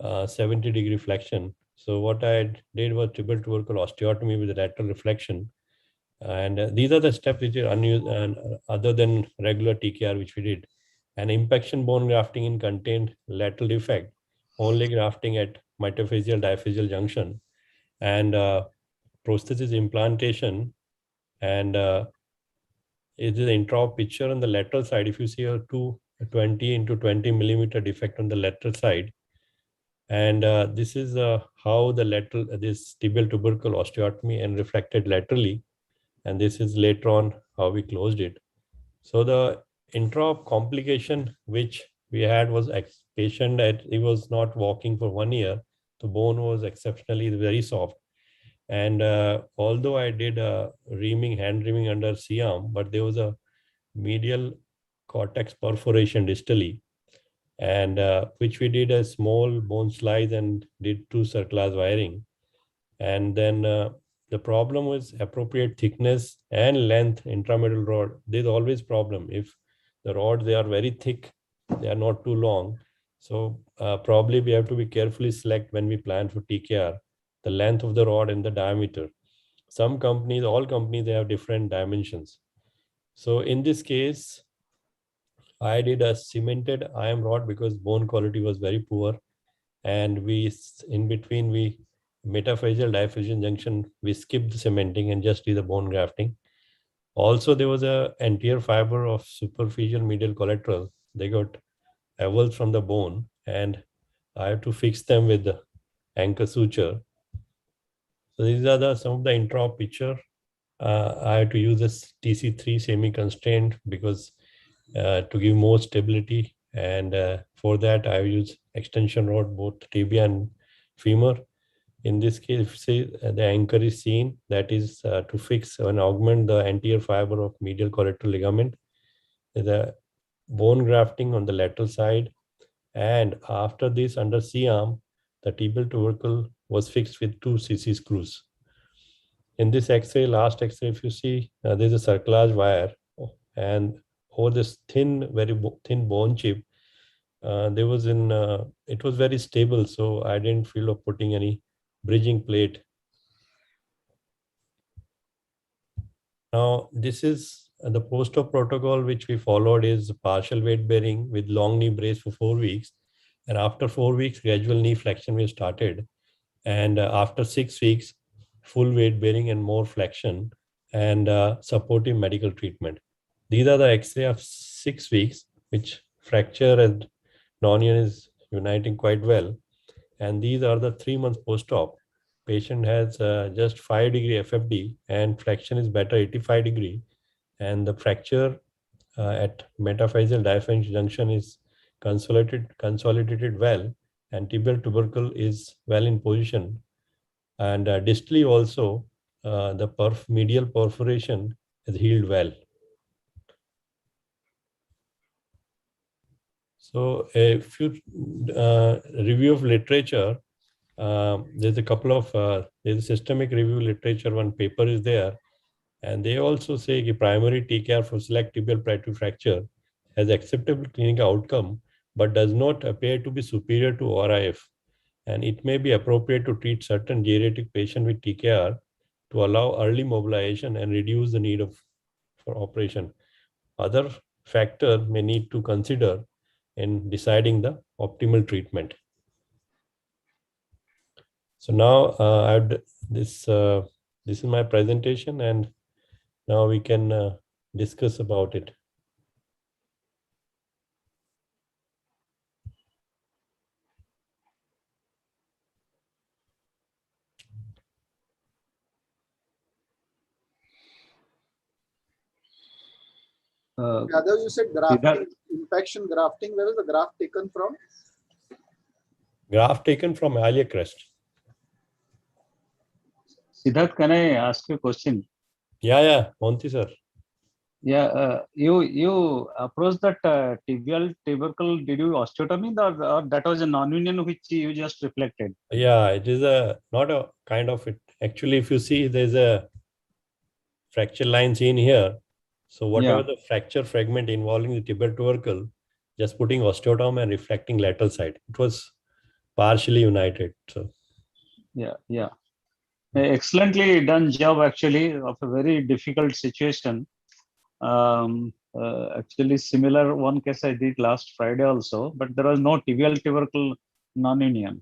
70-degree flexion. So what I did was tibial tubercle osteotomy with lateral reflection. And these are the steps which are unused and other than regular TKR, which we did. And impaction bone grafting in contained lateral defect, only grafting at metaphyseal diaphyseal junction, and prosthesis implantation. And it is an intra picture on the lateral side. If you see a 20 into 20 millimeter defect on the lateral side, and this is how the lateral, this tibial tubercle osteotomy and reflected laterally. And this is later on how we closed it. So the intra complication which we had was patient that he was not walking for 1 year. The bone was exceptionally very soft. And although I did reaming, hand reaming under C-arm, but there was a medial cortex perforation distally, and which we did a small bone slice and did 2 circulars wiring. And then the problem was appropriate thickness and length intramedullary rod. There's always problem. If the rods, they are very thick, they are not too long. So probably we have to be carefully select when we plan for TKR, the length of the rod and the diameter. Some companies, all companies, they have different dimensions. So in this case, I did a cemented IM rod because bone quality was very poor. And we, in between, we metaphyseal diaphyseal junction, we skipped the cementing and just did the bone grafting. Also, there was a anterior fiber of superficial medial collateral. They got avulsed from the bone, and I have to fix them with the anchor suture. So these are some of the intra picture. I have to use this TC3 semi-constrained because to give more stability. And for that, I use extension rod, both tibia and femur. In this case, if you say the anchor is seen, that is to fix and augment the anterior fiber of medial collateral ligament. The bone grafting on the lateral side. And after this, under C-arm, the tibial tubercle was fixed with 2 CC screws. In this X-ray, last X-ray, if you see, there's a cerclage wire, and over this thin, very thin bone chip, there was it was very stable, so I didn't feel of putting any bridging plate. Now, this is the post-op protocol which we followed is partial weight bearing with long knee brace for 4 weeks. And after 4 weeks, gradual knee flexion was started. And after 6 weeks, full weight bearing and more flexion and supportive medical treatment. These are the X-ray of 6 weeks, which fracture and non-union is uniting quite well. And these are the 3 months post-op. Patient has just 5-degree FFD and flexion is better 85 degree. And the fracture at metaphyseal diaphyseal junction is consolidated well, and tibial tubercle is well in position. And distally also, the medial perforation is healed well. So a few review of literature. There's a couple of there's a systemic review literature. One paper is there, and they also say that primary TKR for select tibial plateau fracture has acceptable clinical outcome but does not appear to be superior to ORIF. And it may be appropriate to treat certain geriatric patients with TKR to allow early mobilization and reduce the need for operation. Other factors may need to consider in deciding the optimal treatment. So now this is my presentation, and now we can discuss about it. Yadav, you said grafting, impaction grafting. Where was the graft taken from? Graft taken from iliac crest. Siddharth, can I ask you a question? Yeah, Monty sir. Yeah, you approached that tibial tubercle. Did you osteotomy, or that was a non-union which you just reflected? Yeah, it is not a kind of it. Actually, if you see, there's a fracture line seen here. So whatever the fracture fragment involving the tibial tubercle, just putting osteotome and reflecting lateral side. It was partially united. So yeah. Excellently done job actually of a very difficult situation. Actually similar one case I did last Friday also, but there was no tibial tubercle non-union.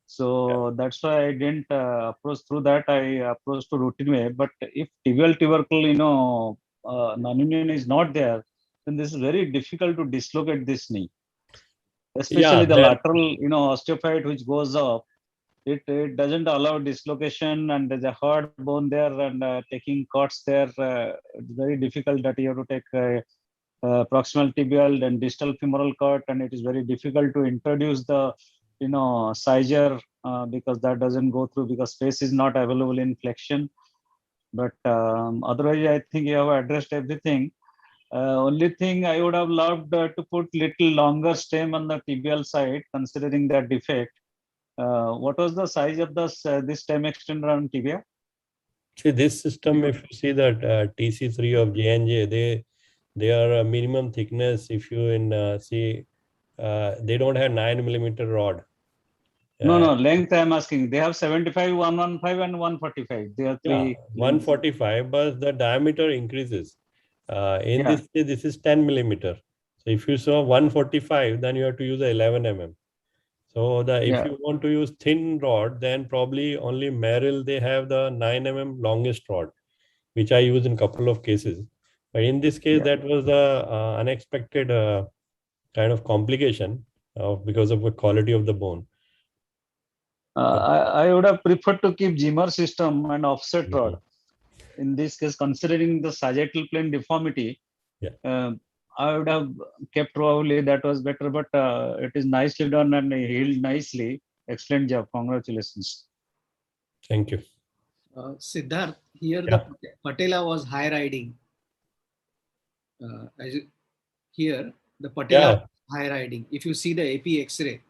So that's why I didn't approach through that. I approached to routine way. But if tibial tubercle, non-union is not there, then this is very difficult to dislocate this knee. Especially the lateral, osteophyte which goes up, it doesn't allow dislocation, and there's a hard bone there, and taking cuts there, it's very difficult that you have to take proximal tibial and distal femoral cut, and it is very difficult to introduce the sizure because that doesn't go through because space is not available in flexion. But otherwise, I think you have addressed everything. Only thing I would have loved to put little longer stem on the tibial side, considering that defect. What was the size of this stem extender on tibia? see this system, if you see that TC3 of J&J, they are a minimum thickness. If you see, they don't have 9 millimeter rod. No, length I'm asking. They have 75, 115 and 145. They are three. 145, but the diameter increases. In this case, this is 10 millimeter. So if you saw 145, then you have to use 11 mm. So if you want to use thin rod, then probably only Merrill, they have the 9 mm longest rod, which I use in a couple of cases. But in this case, that was the unexpected kind of complication because of the quality of the bone. I would have preferred to keep Zimmer system and offset rod. In this case, considering the sagittal plane deformity, I would have kept probably that was better, but it is nicely done and healed nicely. Excellent job. Congratulations. Thank you. Siddharth, here the patella was high riding. Here, the patella was high riding. If you see the AP X-ray.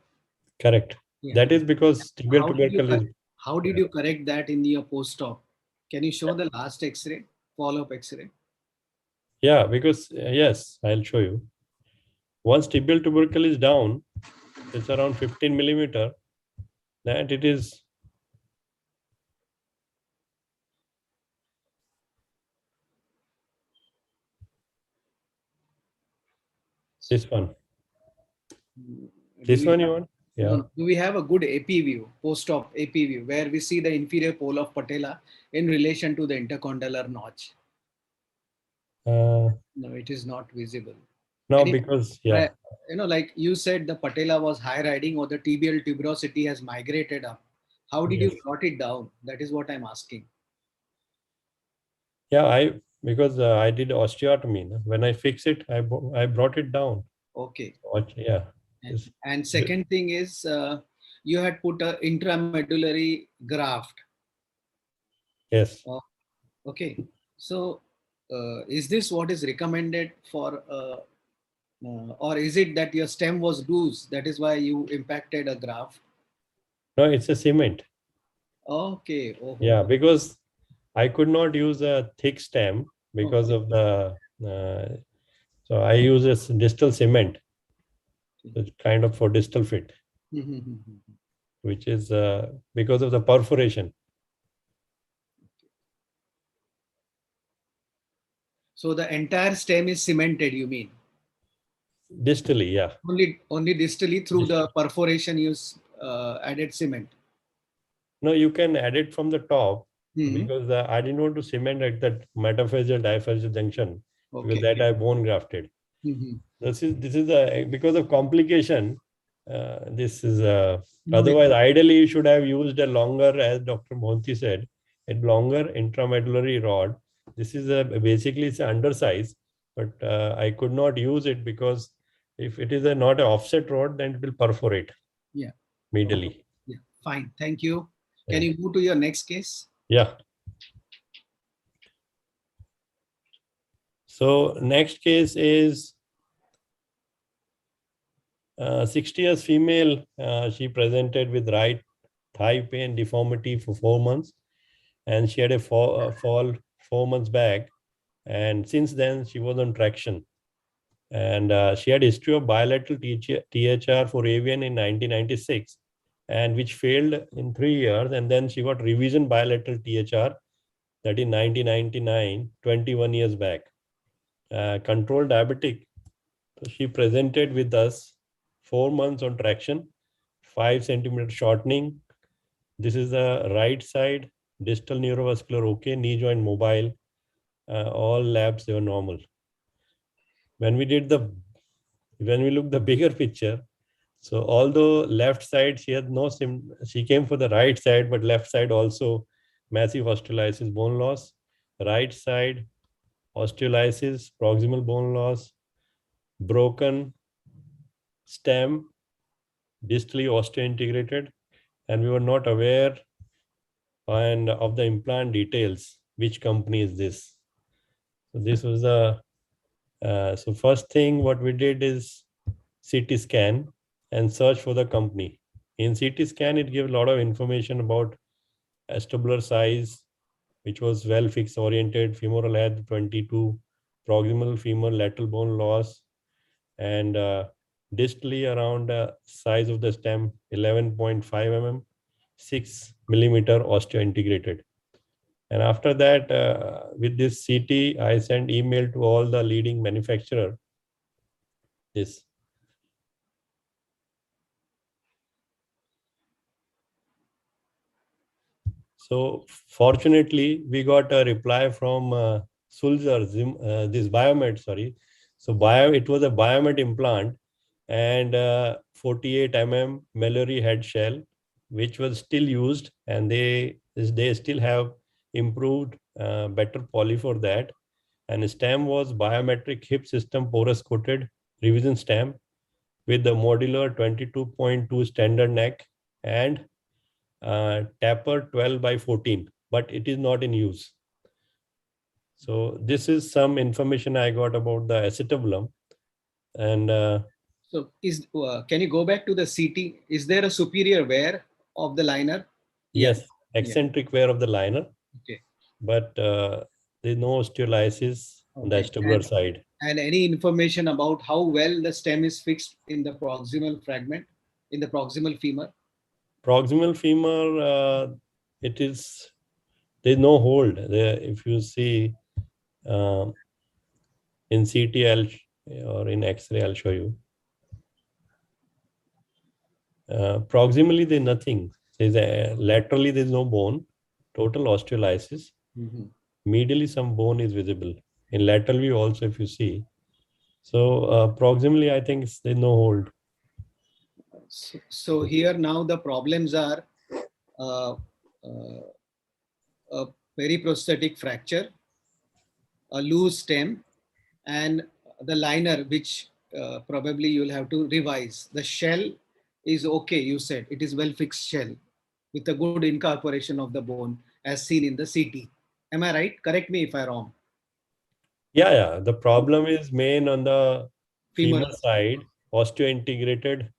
Correct. That is because tibial tubercle is. How did you correct that in your post-op? Can you show the last X-ray, follow-up X-ray? Yeah, because yes, I'll show you. Once tibial tubercle is down, it's around 15 millimeter, that it is this one. This one you want? Yeah. No, do we have a good AP view, post-op AP view, where we see the inferior pole of patella in relation to the intercondylar notch? No, it is not visible. No, because like you said, the patella was high riding or the tibial tuberosity has migrated up. How did you plot it down? That is what I'm asking. Yeah, because I did osteotomy. When I fix it, I brought it down. Okay. Yeah. And second thing is, you had put a intramedullary graft. Yes. Okay. So, is this what is recommended for, or is it that your stem was loose? That is why you impacted a graft? No, it's a cement. Okay. Yeah, because I could not use a thick stem because of the, so I use a distal cement. It's kind of for distal fit, which is because of the perforation. So the entire stem is cemented, you mean? Distally, yeah. Only distally through the perforation you added cement. No, you can add it from the top because I didn't want to cement at that metaphyseal diaphyseal junction because that I bone grafted. This is because of complication. This is otherwise ideally you should have used a longer, as Dr. Mohanty said, a longer intramedullary rod. This is basically it's undersize, but I could not use it because if it is not an offset rod, then it will perforate. Yeah. Medially. Yeah. Fine. Thank you. Can you move to your next case? Yeah. So next case is 60 years female. She presented with right thigh pain deformity for 4 months, and she had a fall 4 months back, and since then she was on traction, and she had history of bilateral THR for AVN in 1996, and which failed in 3 years, and then she got revision bilateral THR that in 1999, 21 years back. Controlled diabetic. So she presented with us 4 months on traction, 5 centimeter shortening. This is the right side, distal neurovascular okay, knee joint mobile. All labs, they were normal. When we looked the bigger picture, so although left side she had no she came for the right side, but left side also massive osteolysis, bone loss. Right side osteolysis, proximal bone loss, broken stem, distally osteointegrated, and we were not aware and of the implant details. Which company is this? So this was the so first thing what we did is CT scan and search for the company. In CT scan, it gives a lot of information about acetabular size, which was well fixed oriented, femoral head 22, proximal femur lateral bone loss, and distally around size of the stem 11.5 mm, 6 millimeter osteointegrated. And after that, with this CT, I sent email to all the leading manufacturer. This. So fortunately, we got a reply from Sulzer, this Biomed, sorry. So it was a Biomed implant and 48 mm Mallory head shell, which was still used, and they still have improved better poly for that. And stem was biometric hip system porous coated revision stem with the modular 22.2 standard neck and taper 12 by 14, but it is not in use. So this is some information I got about the acetabulum. And so can you go back to the CT? Is there a superior wear of the liner? Yes, eccentric wear of the liner. Okay. But there's no osteolysis on the acetabular side. And any information about how well the stem is fixed in the proximal fragment, in the proximal femur? Proximal femur, there's no hold there. If you see in CT or in X-ray, I'll show you. Proximally, there's nothing. Laterally, there's no bone. Total osteolysis. Medially, some bone is visible. In lateral view also, if you see. So proximally, I think there's no hold. So here now the problems are a periprosthetic fracture, a loose stem, and the liner, which probably you'll have to revise. The shell is okay, you said. It is well fixed shell with a good incorporation of the bone as seen in the CT. Am I right? Correct me if I'm wrong. Yeah. The problem is main on the femur side, osteointegrated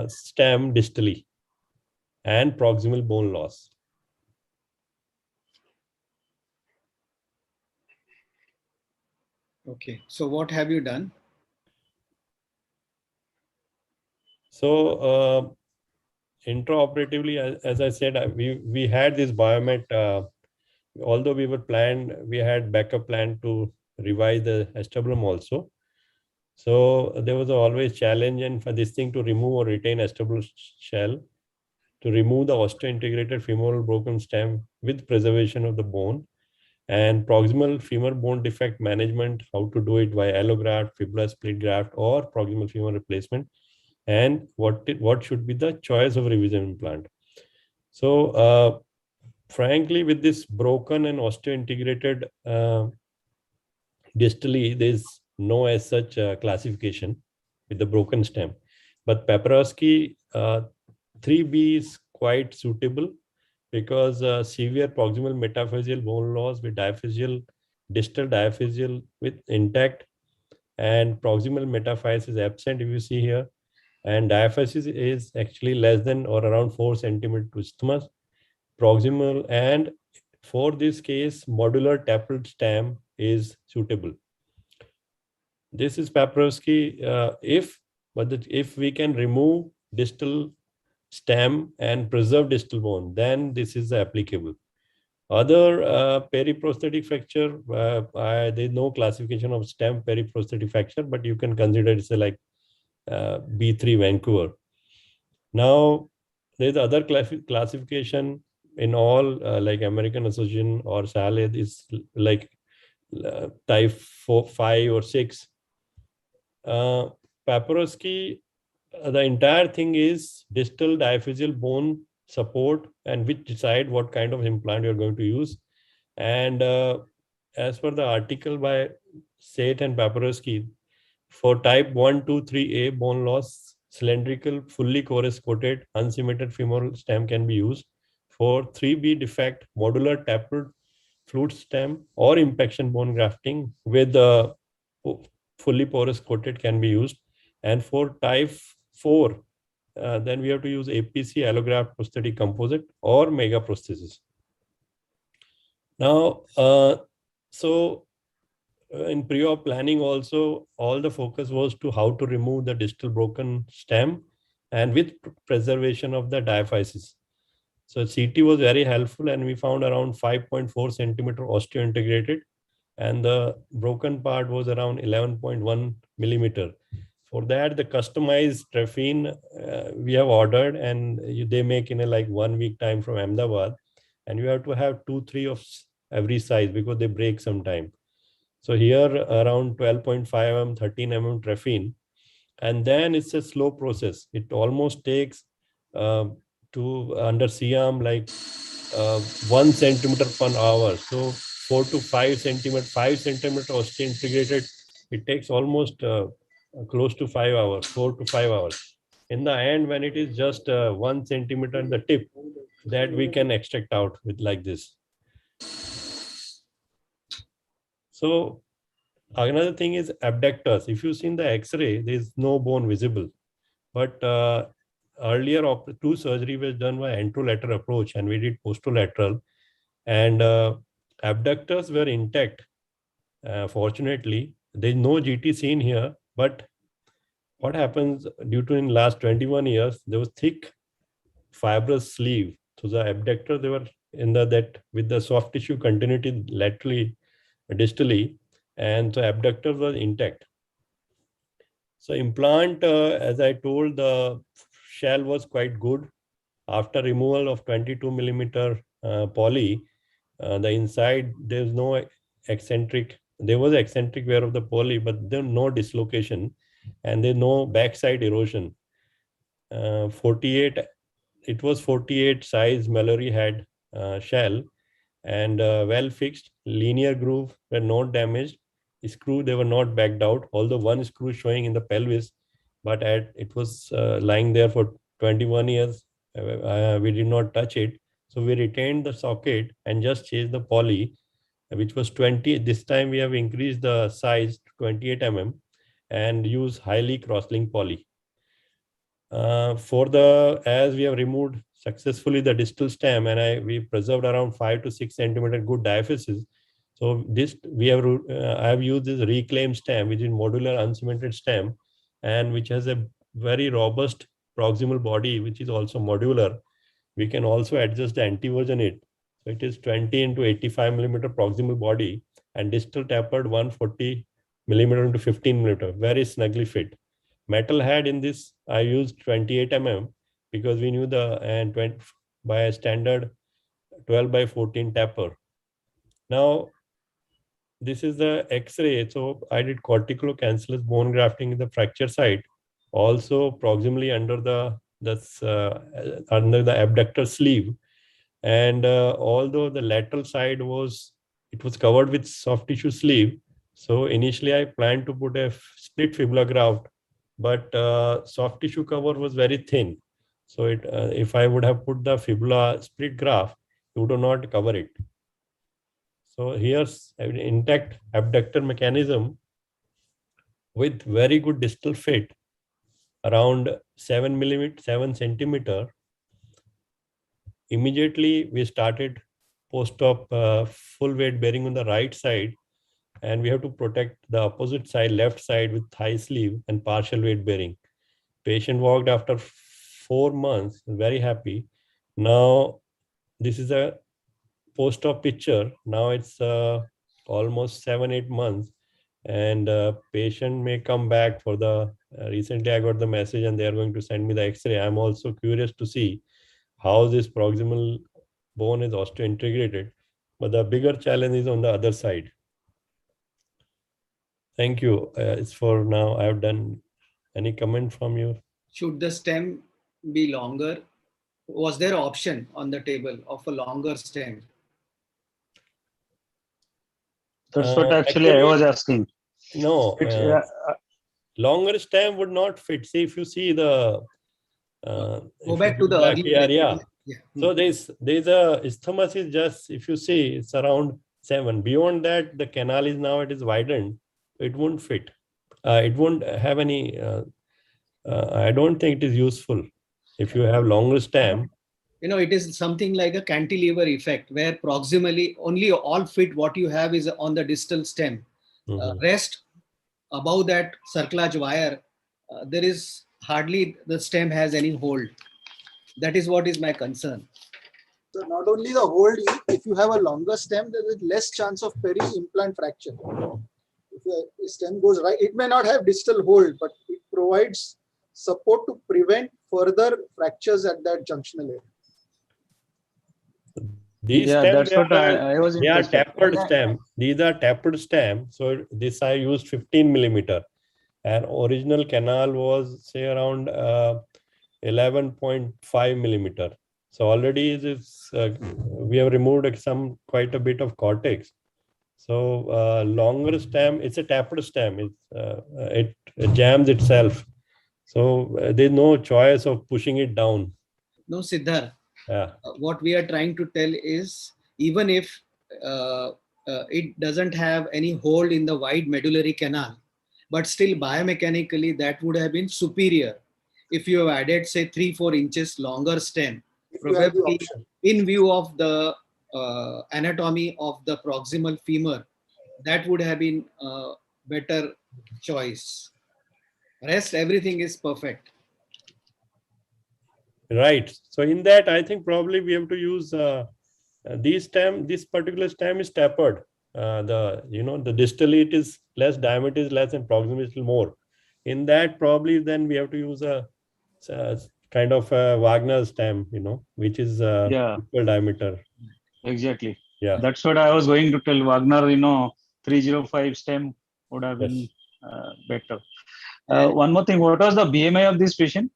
stem distally and proximal bone loss. Okay, so what have you done? So intraoperatively, as I said, we had this biomet. Although we were planned, we had backup plan to revise the acetabulum also. So there was always challenge and for this thing to remove or retain acetabulum shell, to remove the osteointegrated femoral broken stem with preservation of the bone, and proximal femur bone defect management, how to do it by allograft, fibula split graft, or proximal femur replacement, and what should be the choice of revision implant. So frankly, with this broken and osteointegrated distally, there is no as such classification with the broken stem. But Paprosky 3B is quite suitable because severe proximal metaphyseal bone loss with diaphyseal, distal diaphyseal with intact, and proximal metaphysis absent, if you see here, and diaphysis is actually less than or around 4 centimeter to isthmus, proximal, and for this case, modular tapered stem is suitable. This is Paprosky. If we can remove distal stem and preserve distal bone, then this is applicable. Other periprosthetic fracture, there's no classification of stem periprosthetic fracture, but you can consider it's like B3 Vancouver. Now, there's other classification in all like American Association or SALE is like type 4, 5 or 6. Paprosky, the entire thing is distal diaphyseal bone support and which decide what kind of implant you're going to use. And as per the article by Seth and Paprosky, for type 1, 2, 3A bone loss, cylindrical, fully chorus coated, unsymmetric femoral stem can be used. For 3B defect, modular tapered flute stem or impaction bone grafting with fully porous coated can be used. And for type 4, then we have to use APC, allograft prosthetic composite, or mega prosthesis. Now, in pre-op planning also, all the focus was to how to remove the distal broken stem and with preservation of the diaphysis. So CT was very helpful and we found around 5.4 centimeter osteointegrated and the broken part was around 11.1 millimeter. For that, the customized trephine we have ordered and they make in a like 1 week time from Ahmedabad, and you have to have 2-3 of every size because they break sometime. So here around 12.5 mm, 13 mm trephine, and then it's a slow process. It almost takes to under C-arm like 1 centimeter per hour. So 4 to 5 centimeter, 5 centimeter osteointegrated, it takes almost close to 5 hours, 4 to 5 hours. In the end, when it is just 1 centimeter in the tip, that we can extract out with like this. So another thing is abductors. If you see in the X-ray, there is no bone visible. But earlier, 2 surgery was done by anterolateral approach, and we did posterolateral, and abductors were intact. Fortunately, there is no GT seen here. But what happens due to in last 21 years, there was thick fibrous sleeve. So the abductor, they were in that with the soft tissue continuity laterally, distally, and the abductor was intact. So implant, as I told, the shell was quite good. After removal of 22 millimeter poly, the inside, there's no eccentric. There was eccentric wear of the poly, but there's no dislocation and there's no backside erosion. 48, it was 48 size Mallory head shell and well fixed, linear groove were not damaged. Screw, they were not backed out, although one screw showing in the pelvis, but it was lying there for 21 years. We did not touch it. So we retained the socket and just changed the poly, which was 20. This time we have increased the size to 28 mm and use highly cross-linked poly. As we have removed successfully the distal stem and we preserved around 5 to 6 centimeter good diaphysis. So this I have used this reclaimed stem, which is modular unsymmetric stem, and which has a very robust proximal body, which is also modular, we can also adjust the anteversion it. So it is 20 into 85 millimeter proximal body and distal tapered 140 millimeter into 15 millimeter, very snugly fit. Metal head in this, I used 28 mm because we knew the and 20 by a standard 12 by 14 taper. Now, this is the X-ray. So I did corticocancellous bone grafting in the fracture site, also proximally under the under the abductor sleeve. And although the lateral side was covered with soft tissue sleeve, so initially I planned to put a split fibula graft, but soft tissue cover was very thin. So if I would have put the fibula split graft, it would not cover it. So here's an intact abductor mechanism with very good distal fit, around 7 centimeter. Immediately we started post-op full weight bearing on the right side, and we have to protect the opposite side, left side, with thigh sleeve and partial weight bearing. Patient walked after 4 months, very happy. Now this is a post-op picture. Now it's almost 7-8 months, and patient may come back for the recently I got the message and they are going to send me the X-ray. I'm also curious to see how this proximal bone is osteointegrated, but the bigger challenge is on the other side. Thank you. It's for now. I have done. Any comment from you? Should the stem be longer? Was there option on the table of a longer stem? That's what actually I was asking. No, longer stem would not fit. See, if you see the go back to the earlier. Yeah. So there's a isthmus is just, if you see, it's around 7. Beyond that, the canal is now it is widened. It won't fit. It won't have any. I don't think it is useful if you have longer stem. You know, it is something like a cantilever effect where proximally only all fit what you have is on the distal stem. Rest above that cerclage wire, there is hardly the stem has any hold. That is what is my concern. So not only the hold, if you have a longer stem, there is less chance of peri-implant fracture. If the stem goes right, it may not have distal hold, but it provides support to prevent further fractures at that junctional area. These that's what I was they are interested. tapered stem. These are tapered stem. So this I used 15 millimeter, and original canal was say around 11.5 millimeter. So already this we have removed quite a bit of cortex. So longer stem, it's a tapered stem. It jams itself. So there's no choice of pushing it down. No, Siddharth. Yeah. What we are trying to tell is, even if it doesn't have any hold in the wide medullary canal, but still biomechanically that would have been superior if you have added say 3-4 inches longer stem, probably in view of the anatomy of the proximal femur. That would have been a better choice. Rest, everything is perfect. Right. So in that, I think probably we have to use this particular stem is tapered. The distally it is less, diameter is less, and proximal is more. In that, probably then we have to use a kind of a Wagner stem, which is equal diameter. Exactly. Yeah. That's what I was going to tell. Wagner, 305 stem would have been better. One more thing. What was the BMI of this patient?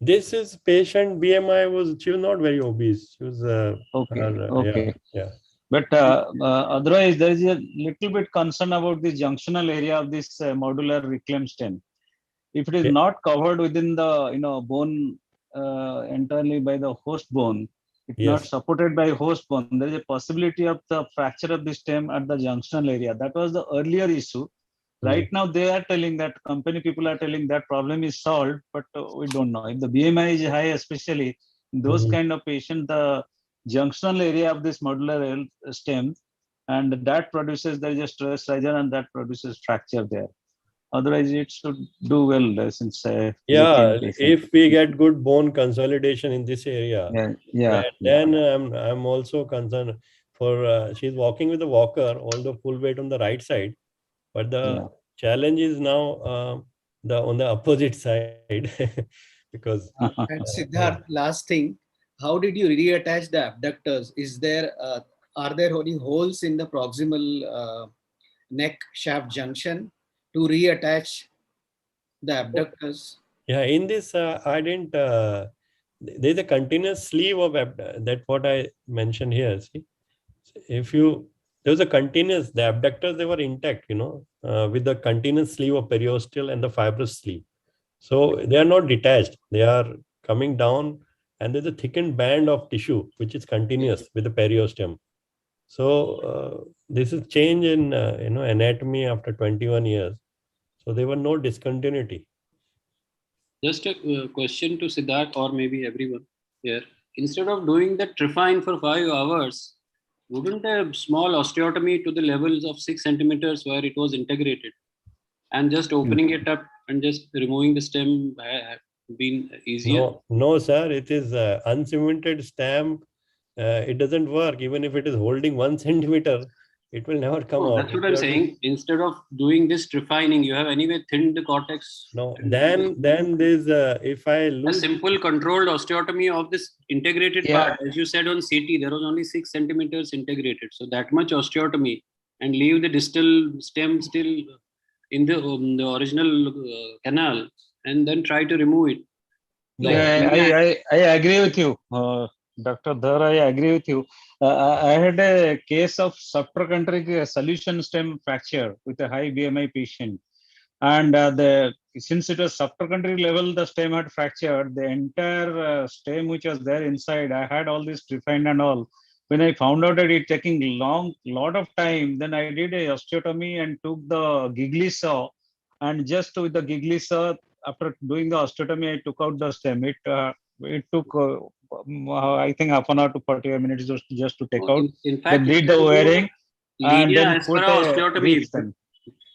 This is patient BMI she was not very obese. She was okay. Yeah. But otherwise, there is a little bit concern about the junctional area of this modular reclaimed stem. If it is not covered within the bone entirely by the host bone, if not supported by host bone, there is a possibility of the fracture of the stem at the junctional area. That was the earlier issue. Right now, they are telling that company people are telling that problem is solved, but we don't know. If the BMI is high, especially in those kind of patients, the junctional area of this modular stem, and that produces, there is a stress region and that produces fracture there. Otherwise, it should do well since yeah, patient. if we get good bone consolidation in this area, then I'm also concerned for she's walking with a walker, although full weight on the right side, but the challenge is now on the opposite side because And Siddharth, last thing, how did you reattach the abductors? Are there any holes in the proximal neck shaft junction to reattach the abductors? Yeah, in this I didn't. There's a continuous sleeve of that what I mentioned here. See, if you there was a continuous, the abductors they were intact, with the continuous sleeve of periosteal and the fibrous sleeve. So they are not detached; they are coming down, and there's a thickened band of tissue which is continuous with the periosteum. So this is change in anatomy after 21 years. So there were no discontinuity. Just a question to Siddharth or maybe everyone here. Instead of doing the trifine for 5 hours, wouldn't a small osteotomy to the levels of 6 centimeters where it was integrated and just opening it up and just removing the stem have been easier? No, sir. It is uncemented stem. It doesn't work. Even if it is holding 1 centimeter, it will never come out. That's what I'm saying. Instead of doing this refining, you have anyway thinned the cortex. No, then there's if I lose a simple controlled osteotomy of this integrated part, as you said on CT, there was only 6 centimeters integrated. So that much osteotomy and leave the distal stem still in the original canal and then try to remove it. I agree with you, Dr. Dhar. I agree with you. I had a case of subtrochanteric solution stem fracture with a high BMI patient, and since it was subtrochanteric level, the stem had fractured. The entire stem which was there inside, I had all this refined and all. When I found out that it taking lot of time, then I did a osteotomy and took the giggly saw, and just with the giggly saw, after doing the osteotomy, I took out the stem. It took I think half an hour to 45 minutes just to take out. In fact, then did the wearing and linea then put aspera a osteotomy. stem.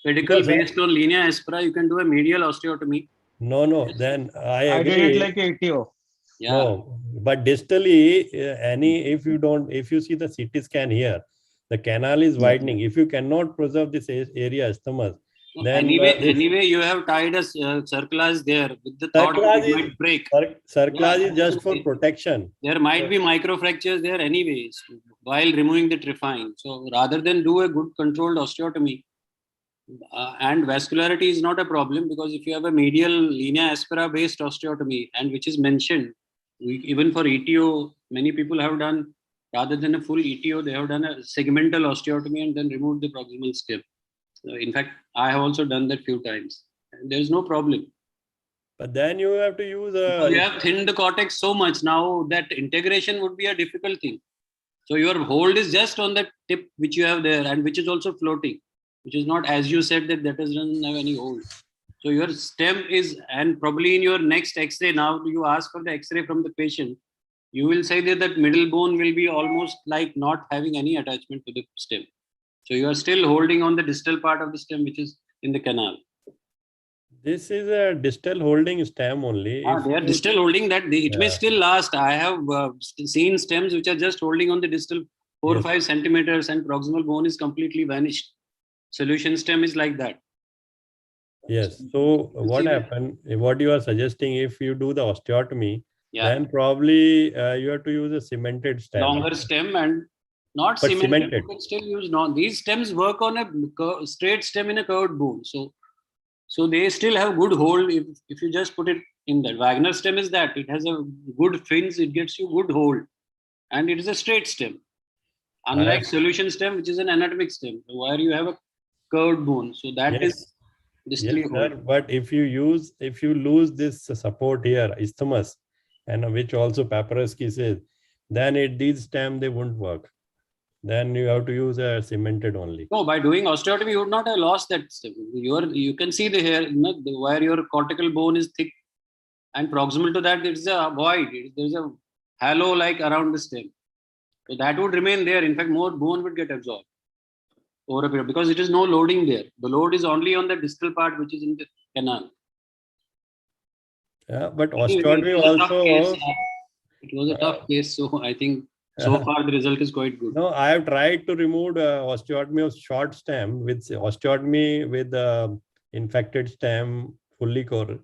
Pedicle based on linea aspera, you can do a medial osteotomy. No. Then I agree. I did it like ATO. Yeah. No, but distally, if you see the CT scan here, the canal is widening. If you cannot preserve this area, isthmus, then anyway, you have tied a circulage there with the thought that it might break. Circulage is just for protection. There might be microfractures there anyways while removing the trifine. So rather than do a good controlled osteotomy, and vascularity is not a problem, because if you have a medial linea aspera based osteotomy, and which is mentioned, even for ETO, many people have done, rather than a full ETO, they have done a segmental osteotomy and then removed the proximal stem. In fact, I have also done that few times. There is no problem. But then you have to use you have thinned the cortex so much now that integration would be a difficult thing. So your hold is just on the tip which you have there, and which is also floating, which is not, as you said, that doesn't have any hold. So your stem is, and probably in your next X-ray, now you ask for the X-ray from the patient, you will say that that middle bone will be almost like not having any attachment to the stem. So you are still holding on the distal part of the stem, which is in the canal. This is a distal holding stem only. They are distal holding that. It may still last. I have seen stems which are just holding on the distal 4 or 5 centimeters, and proximal bone is completely vanished. Solution stem is like that. Yes. So what happened? What you are suggesting, if you do the osteotomy, then probably you have to use a cemented stem. Longer stem and not cemented. You can still use these stems work on a straight stem in a curved bone. So they still have good hold if you just put it in that. Wagner stem is that. It has a good fins, it gets you good hold. And it is a straight stem. Unlike solution stem, which is an anatomic stem, where you have a curved bone. So that is distally hold. But if you lose this support here, isthmus, and which also Paparazzi says, then these stem they won't work. Then you have to use a cemented only. No, by doing osteotomy, you would not have lost that stem. You can see the hair, where your cortical bone is thick, and proximal to that, there is a void. There is a halo like around the stem. So that would remain there. In fact, more bone would get absorbed. over a period, because it is no loading there. The load is only on the distal part, which is in the canal. Yeah, but Anyway, osteotomy it was a tough case. also. It was a tough case, so I think so far the result is quite good. No, I have tried to remove osteotomy of short stem with osteotomy with infected stem fully core.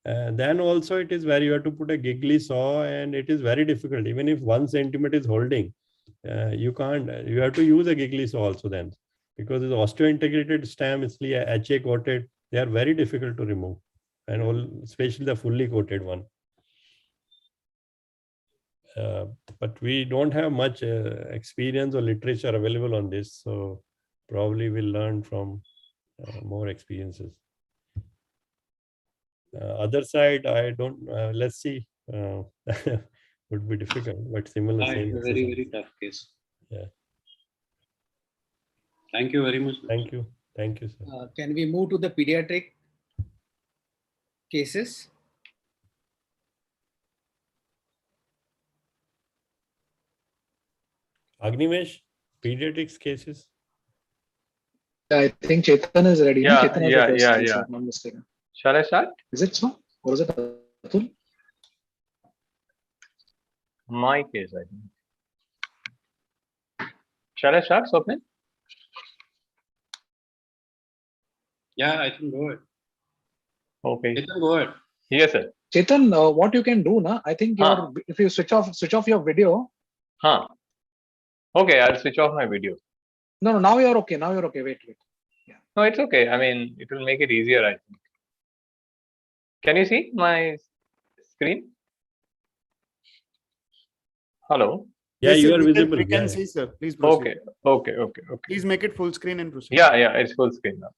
Then also it is where you have to put a giggly saw, and it is very difficult. Even if 1 centimeter is holding, you can't. You have to use a giggly saw also then, because it's osteo-integrated stem, it's HA coated. They are very difficult to remove, and especially the fully coated one. But we don't have much experience or literature available on this, so probably we'll learn from more experiences. Other side, I don't. Let's see. Would be difficult, but similar. Same Very, very tough case. Yeah. Thank you very much. Thank you. Thank you, sir. Can we move to the pediatric cases? Agnivesh, pediatrics cases. I think Chetan is ready. Yeah, Chetan yeah, has yeah, the yeah. if I'm not mistaken. Shall I start? Is it so? Or is it Atul? My case, I think. Shall I start, Swapnil? Yeah, I can go ahead. Okay. You can go ahead. Yes, sir. Chetan, what you can do now? I think if you switch off your video. Huh. Okay, I'll switch off my video. No, now you're okay. Now you're okay. Wait. Yeah. No, it's okay. I mean, it will make it easier, I think. Can you see my screen? Hello? Yeah, Yes, you sir, are visible. We can Yeah. see, sir. Please proceed. Okay. Please make it full screen and proceed. Yeah, it's full screen now.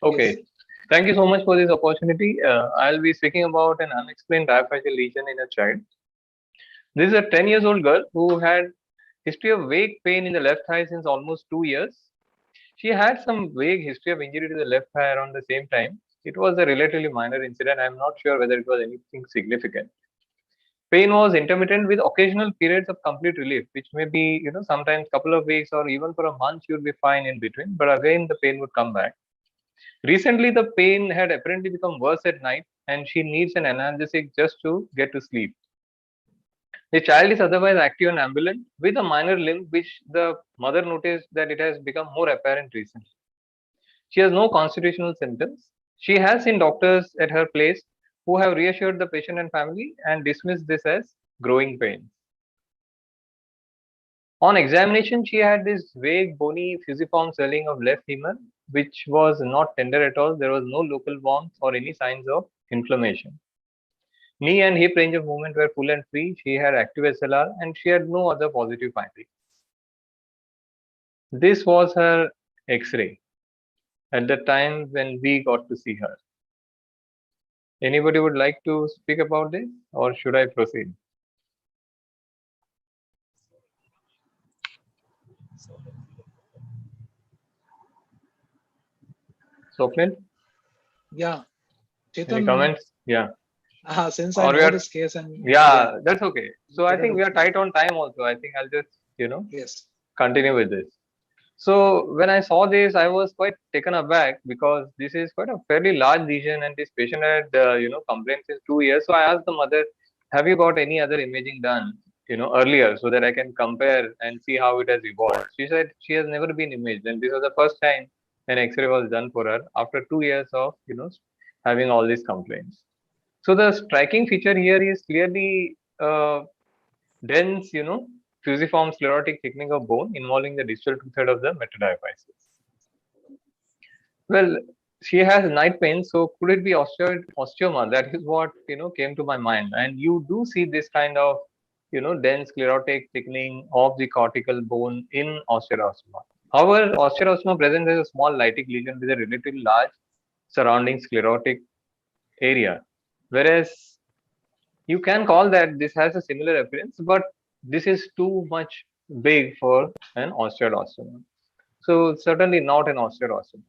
Okay. Yes. Thank you so much for this opportunity. I'll be speaking about an unexplained diaphyseal lesion in a child. This is a 10-year-old girl who had history of vague pain in the left thigh since almost 2 years. She had some vague history of injury to the left thigh around the same time. It was a relatively minor incident. I'm not sure whether it was anything significant. Pain was intermittent with occasional periods of complete relief, which may be, sometimes couple of weeks or even for a month you'll be fine in between, but again the pain would come back. Recently, the pain had apparently become worse at night and she needs an analgesic just to get to sleep. The child is otherwise active and ambulant with a minor limp, which the mother noticed that it has become more apparent recently. She has no constitutional symptoms. She has seen doctors at her place who have reassured the patient and family and dismissed this as growing pain. On examination, she had this vague bony fusiform swelling of left femur, which was not tender at all. There was no local warmth or any signs of inflammation. Knee and hip range of movement were full and free. She had active SLR and she had no other positive findings. This was her X-ray at the time when we got to see her. Anybody would like to speak about this, or should I proceed? Swapnil? Yeah. Chetan, Any comments? Yeah. Since I know this case and that's okay. So I think we are tight on time also. I think I'll just, yes, continue with this. So when I saw this, I was quite taken aback because this is quite a fairly large lesion and this patient had, complained since 2 years. So I asked the mother, have you got any other imaging done, earlier so that I can compare and see how it has evolved? She said she has never been imaged and this was the first time an X-ray was done for her after 2 years of, having all these complaints. So the striking feature here is clearly dense, fusiform sclerotic thickening of bone involving the distal two-thirds of the metadiaphysis. Well, she has night pain, so could it be osteoma? That is what came to my mind. And you do see this kind of dense sclerotic thickening of the cortical bone in osteoblastoma. However, osteoblastoma presents as a small lytic lesion with a relatively large surrounding sclerotic area. Whereas you can call that this has a similar appearance, but this is too much big for an osteoblastoma. So certainly not an osteoblastoma.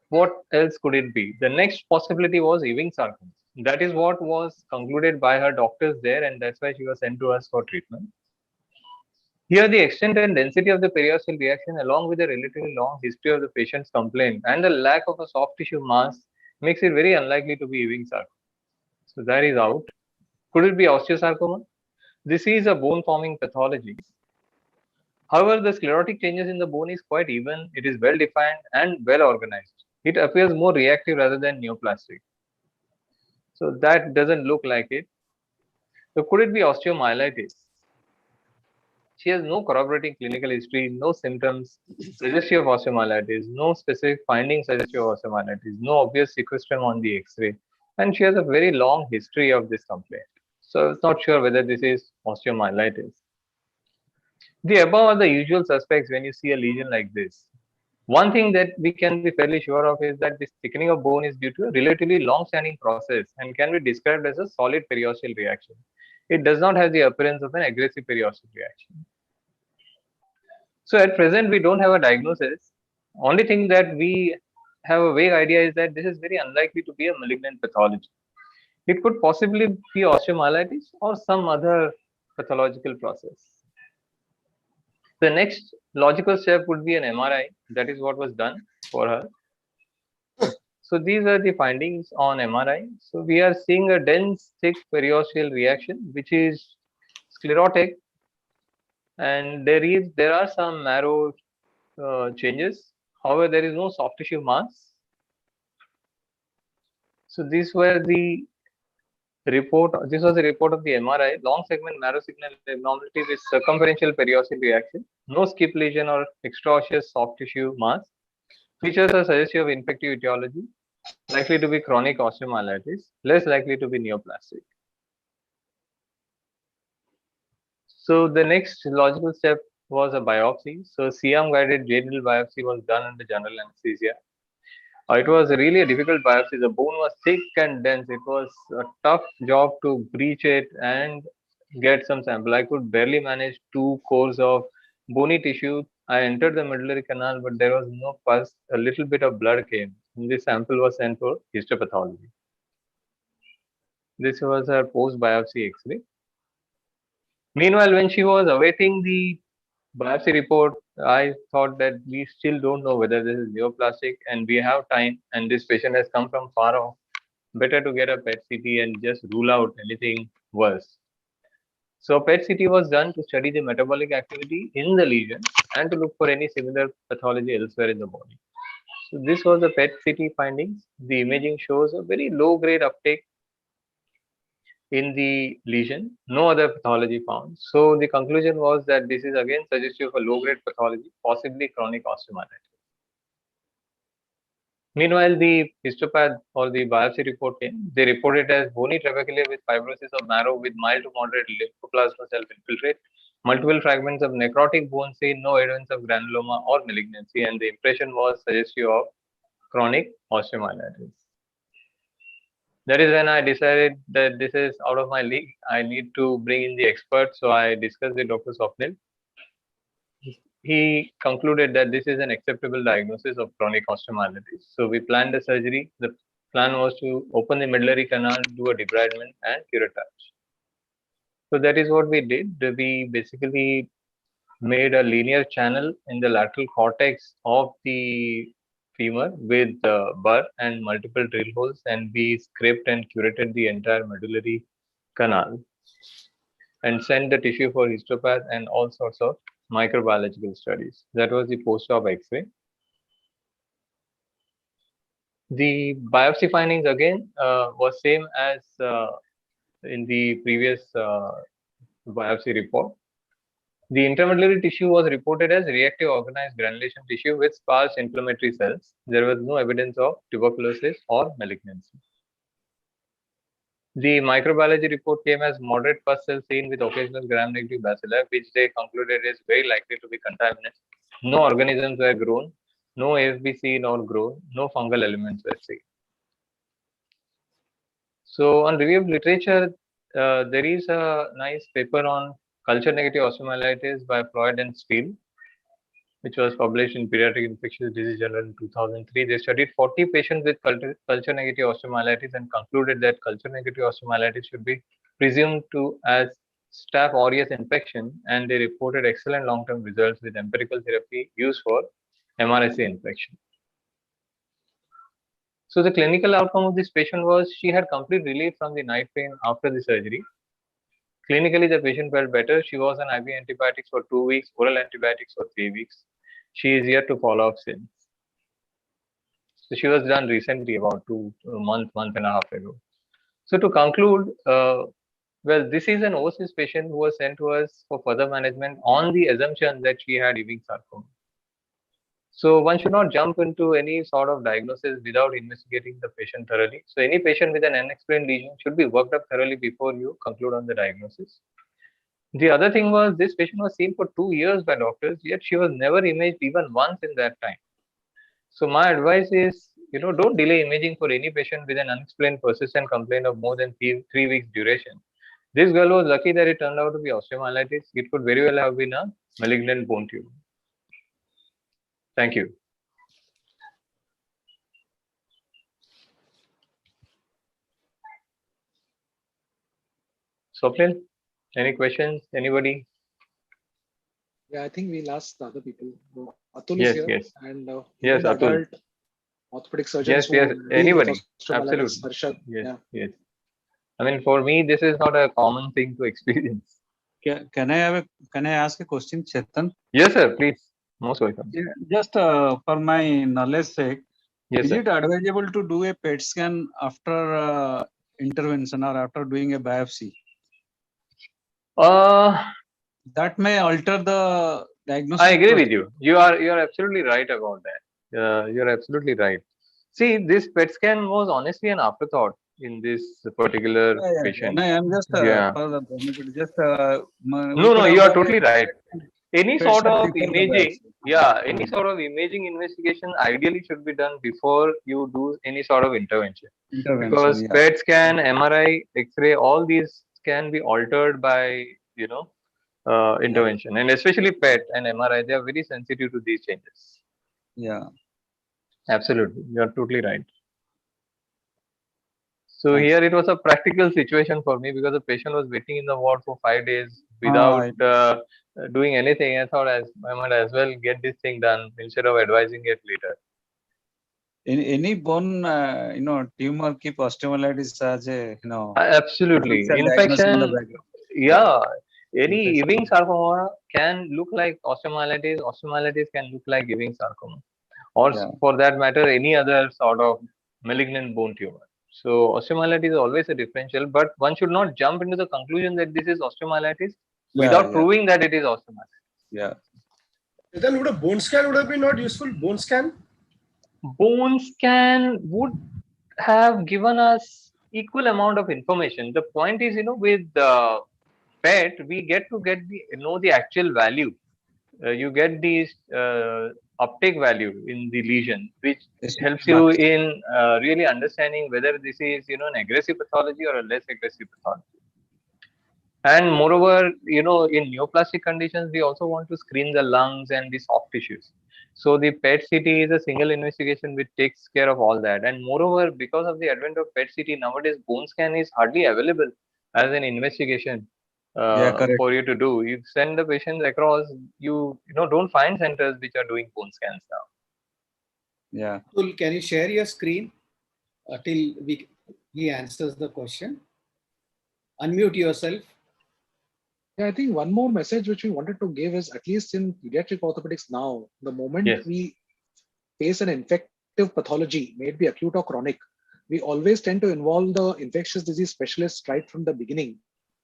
What else could it be? The next possibility was Ewing sarcoma. That is what was concluded by her doctors there, and that's why she was sent to us for treatment. Here, the extent and density of the periosteal reaction, along with the relatively long history of the patient's complaint and the lack of a soft tissue mass, makes it very unlikely to be Ewing sarcoma. So that is out. Could it be osteosarcoma? This is a bone-forming pathology. However, the sclerotic changes in the bone is quite even, it is well defined and well organized. It appears more reactive rather than neoplastic. So that doesn't look like it. So could it be osteomyelitis? She has no corroborating clinical history, no symptoms suggestive of osteomyelitis, no specific findings suggestive of osteomyelitis, no obvious sequestrum on the X-ray, and she has a very long history of this complaint. So it's not sure whether this is osteomyelitis. The above are the usual suspects when you see a lesion like this. One thing that we can be fairly sure of is that this thickening of bone is due to a relatively long-standing process and can be described as a solid periosteal reaction. It does not have the appearance of an aggressive periosteal reaction. So at present, we don't have a diagnosis. Only thing that we have a vague idea is that this is very unlikely to be a malignant pathology. It could possibly be osteomyelitis or some other pathological process. The next logical step would be an MRI. That is what was done for her. So these are the findings on MRI. So we are seeing a dense, thick periosteal reaction, which is sclerotic, and there are some marrow changes. However, there is no soft tissue mass. So these were the report. This was a report of the MRI: long segment marrow signal abnormality with circumferential periosteal reaction, no skip lesion or extraosseous soft tissue mass. Features are suggestive of infective etiology, likely to be chronic osteomyelitis, less likely to be neoplastic. So the next logical step was a biopsy. So CM guided needle biopsy was done under general anesthesia. It was really a difficult biopsy. The bone was thick and dense. It was a tough job to breach it and get some sample. I could barely manage 2 cores of bony tissue. I entered the medullary canal, but there was no pus. A little bit of blood came. And this sample was sent for histopathology. This was her post biopsy X-ray. Meanwhile, when she was awaiting the biopsy report, I thought that we still don't know whether this is neoplastic and we have time and this patient has come from far off. Better to get a PET CT and just rule out anything worse. So PET CT was done to study the metabolic activity in the lesion and to look for any similar pathology elsewhere in the body. So this was the PET CT findings. The imaging shows a very low grade uptake in the lesion, no other pathology found. So the conclusion was that this is again suggestive of a low-grade pathology, possibly chronic osteomyelitis. Meanwhile, the histopath or the biopsy report came. They reported as bony trabecular with fibrosis of marrow with mild to moderate lymphoplasma cell infiltrate, multiple fragments of necrotic bone seen, no evidence of granuloma or malignancy, and the impression was suggestive of chronic osteomyelitis. That is when I decided that this is out of my league. I need to bring in the expert. So I discussed with Dr. Swapnil. He concluded that this is an acceptable diagnosis of chronic osteomyelitis. So we planned the surgery. The plan was to open the medullary canal, do a debridement and curettage. So that is what we did. We basically made a linear channel in the lateral cortex of the femur with burr and multiple drill holes, and we scraped and curated the entire medullary canal and sent the tissue for histopath and all sorts of microbiological studies. That was the post-op X-ray. The biopsy findings again was same as in the previous biopsy report. The intermedullary tissue was reported as reactive organized granulation tissue with sparse inflammatory cells. There was no evidence of tuberculosis or malignancy. The microbiology report came as moderate pus cells seen with occasional gram-negative bacilli, which they concluded is very likely to be contaminant. No organisms were grown, no AFB seen or grown, no fungal elements were seen. So on review of literature, there is a nice paper on culture negative osteomyelitis by Floyd and Steele, which was published in Pediatric Infectious Disease Journal in 2003. They studied 40 patients with culture negative osteomyelitis and concluded that culture negative osteomyelitis should be presumed to as Staph aureus infection, and they reported excellent long-term results with empirical therapy used for MRSA infection. So the clinical outcome of this patient was she had complete relief from the night pain after the surgery. Clinically, the patient felt better. She was on IV antibiotics for 2 weeks, oral antibiotics for 3 weeks. She is yet to follow up since. So she was done recently, about month and a half ago. So to conclude, well, this is an overseas patient who was sent to us for further management on the assumption that she had Ewing sarcoma. So one should not jump into any sort of diagnosis without investigating the patient thoroughly. So any patient with an unexplained lesion should be worked up thoroughly before you conclude on the diagnosis. The other thing was this patient was seen for 2 years by doctors, yet she was never imaged even once in that time. So my advice is, don't delay imaging for any patient with an unexplained persistent complaint of more than 3 weeks duration. This girl was lucky that it turned out to be osteomyelitis. It could very well have been a malignant bone tumor. Thank you. Swapnil, any questions? Anybody? Yeah, I think we'll ask the other people. Atul Yes, is here, yes. and Yes, even the Atul. adult orthopedic surgeons Yes, yes, who deal anybody. with osteomyelitis. Absolutely. Harshad, Yes, yeah. yes. I mean, for me, this is not a common thing to experience. Can I ask a question, Chetan? Yes, sir. Please, most welcome. Yeah, just for my knowledge sake, Yes, is sir. it advisable to do a PET scan after intervention or after doing a biopsy? That may alter the diagnosis. I agree with you. You are absolutely right about that. You're absolutely right. See, this PET scan was honestly an afterthought in this particular patient. No, I'm just Yeah. for the benefit, just No, you are totally right. Any PET sort scan of before the imaging, biopsy. any sort of imaging investigation ideally should be done before you do any sort of intervention. Because yeah. PET scan, MRI, X-ray, all these can be altered by intervention, and especially PET and MRI, they are very sensitive to these changes. Yeah. Absolutely, you are totally right. So here it was a practical situation for me because the patient was waiting in the ward for 5 days without doing anything. I thought I might as well get this thing done instead of advising it later. Any bone, tumor keep osteomyelitis as a, Absolutely. Infection, yeah. Any Ewing sarcoma can look like osteomyelitis. Osteomyelitis can look like Ewing sarcoma. Or for that matter, any other sort of malignant bone tumor. So osteomyelitis is always a differential, but one should not jump into the conclusion that this is osteomyelitis without proving that it is osteomyelitis. Yeah. Then would a bone scan would have been not useful? Bone scan? Bone scan would have given us equal amount of information. The point is, with PET, we get know the actual value. You get these uptake value in the lesion, which helps you in really understanding whether this is an aggressive pathology or a less aggressive pathology. And moreover, in neoplastic conditions, we also want to screen the lungs and the soft tissues. So the PET-CT is a single investigation which takes care of all that. And moreover, because of the advent of PET-CT, nowadays bone scan is hardly available as an investigation for you to do. You send the patients across. You don't find centers which are doing bone scans now. Yeah. Atul, can you share your screen till he answers the question? Unmute yourself. Yeah, I think one more message which we wanted to give is, at least in pediatric orthopedics now, the moment we face an infective pathology, may it be acute or chronic, we always tend to involve the infectious disease specialist right from the beginning.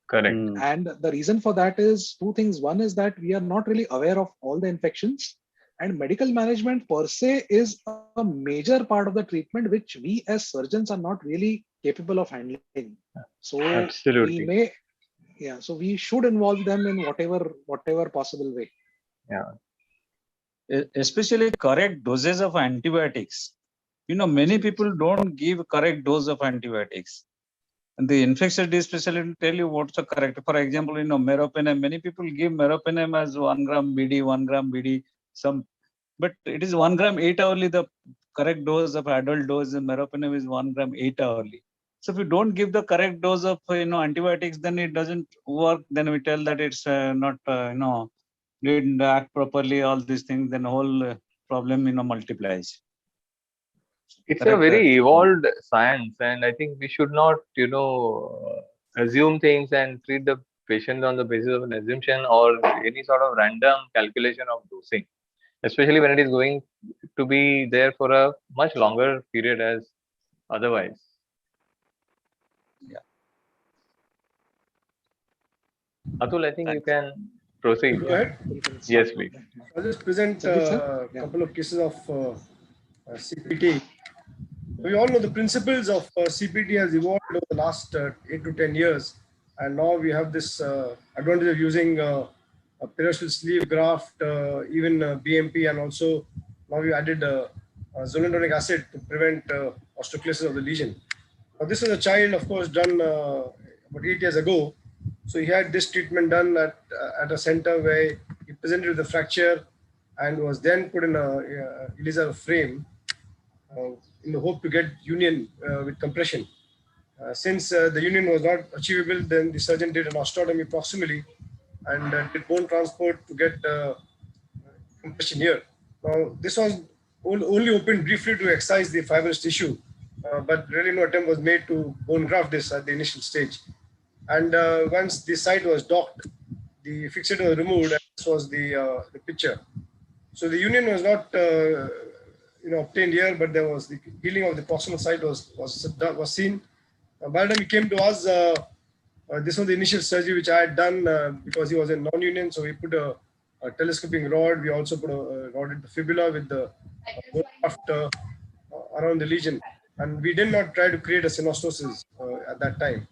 Correct. And the reason for that is two things. One is that we are not really aware of all the infections, and medical management per se is a major part of the treatment which we as surgeons are not really capable of handling. So absolutely. So we should involve them in whatever possible way. Yeah. Especially correct doses of antibiotics. Many people don't give correct dose of antibiotics. And the infectious disease specialist will tell you what's the correct. For example, meropenem. Many people give meropenem as 1 gram BD, 1 gram BD. But it is 1 gram 8 hourly. The correct dose of adult dose in meropenem is 1 gram 8 hourly. So if you don't give the correct dose of antibiotics, then it doesn't work. Then we tell that it's not didn't act properly. All these things, then the whole problem multiplies. It's a very evolved science, and I think we should not assume things and treat the patient on the basis of an assumption or any sort of random calculation of dosing, especially when it is going to be there for a much longer period as otherwise. Yeah. Atul, I think you can proceed. Go ahead. Yes, please. I'll just present a couple of cases of CPT. We all know the principles of CPT has evolved over the last 8 to 10 years. And now we have this advantage of using a periosteal sleeve graft, even BMP, and also now we added zoledronic acid to prevent osteoclasis of the lesion. Now, this was a child, of course, done about 8 years ago. So he had this treatment done at a center where he presented with a fracture and was then put in a Elizar frame in the hope to get union with compression. Since the union was not achievable, then the surgeon did an osteotomy proximally and did bone transport to get compression here. Now, this was only opened briefly to excise the fibrous tissue, but really no attempt was made to bone graft this at the initial stage. And once the site was docked, the fixator was removed, and this was the picture. So the union was not obtained here, but there was the healing of the proximal site was seen. By the time he came to us, this was the initial surgery which I had done because he was in non-union. So we put a telescoping rod. We also put a rod in the fibula with the bone graft around the lesion. And we did not try to create a synostosis at that time.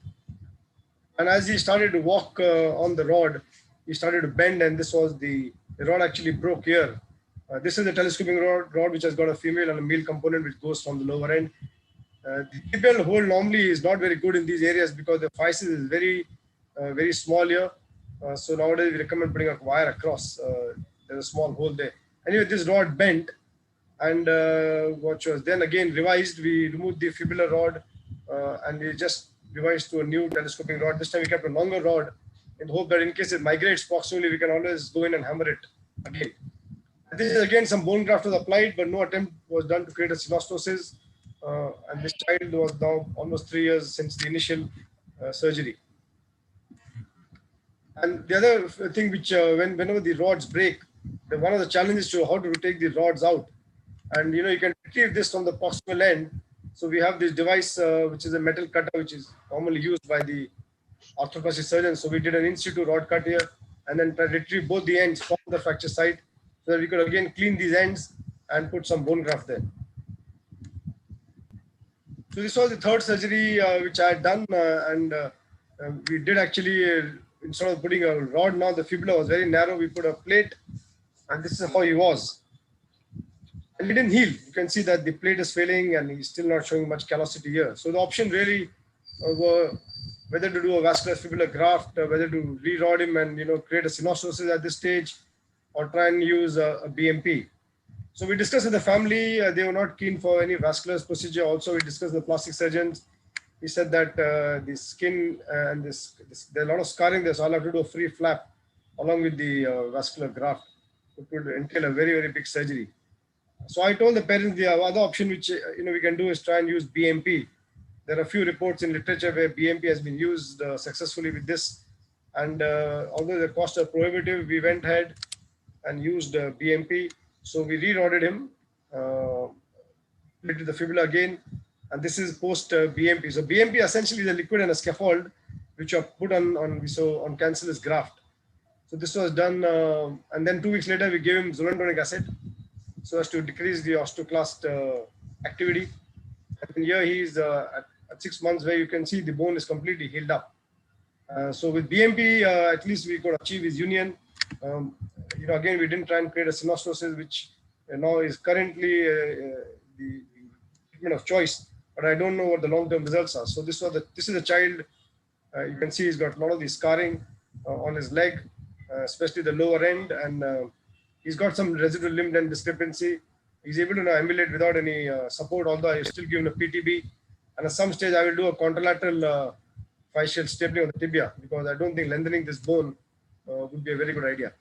And as he started to walk on the rod, he started to bend, and this was the rod actually broke here. This is the telescoping rod which has got a female and a male component which goes from the lower end. The tibial hole normally is not very good in these areas because the physis is very small here. So nowadays we recommend putting a wire across. There's a small hole there. Anyway, this rod bent, and what was then again revised. We removed the fibular rod and we just revised to a new telescoping rod. This time we kept a longer rod in the hope that in case it migrates proximally, we can always go in and hammer it again. This is again some bone graft was applied, but no attempt was done to create a synostosis. And this child was now almost 3 years since the initial surgery. And the other thing which whenever the rods break, one of the challenges to how to take the rods out. And you can retrieve this from the proximal end. So we have this device which is a metal cutter which is normally used by the arthroplasty surgeon. So we did an in situ rod cut here and then try to retrieve both the ends from the fracture site so that we could again clean these ends and put some bone graft there. So this was the third surgery which I had done, and we did actually, instead of putting a rod, now the fibula was very narrow. We put a plate, and this is how he was. And he didn't heal. You can see that the plate is failing, and he's still not showing much callosity here. So the option really were whether to do a vascular fibular graft, whether to re-rod him and create a synostosis at this stage, or try and use a BMP. So we discussed with the family, they were not keen for any vascular procedure. Also, we discussed with the plastic surgeons. He said that the skin and there's a lot of scarring there, so I'll have to do a free flap along with the vascular graft. It would entail a very, very big surgery. So I told the parents the other option which we can do is try and use BMP. There are a few reports in literature where BMP has been used successfully with this. And although the costs are prohibitive, we went ahead and used BMP. So we re-rodded him, did the fibula again, and this is post BMP. So BMP essentially is a liquid and a scaffold which are put on cancellous graft. So this was done, and then 2 weeks later we gave him zoledronic acid so as to decrease the osteoclast activity. And here he is at 6 months, where you can see the bone is completely healed up. So with BMP, at least we could achieve his union. Again, we didn't try and create a synostosis, which now is currently the treatment of choice, but I don't know what the long-term results are. So this is a child. You can see he's got a lot of the scarring on his leg, especially the lower end, and he's got some residual limb length discrepancy. He's able to now ambulate without any support, although I still give him a PTB. And at some stage, I will do a contralateral fascial stapling of the tibia, because I don't think lengthening this bone would be a very good idea.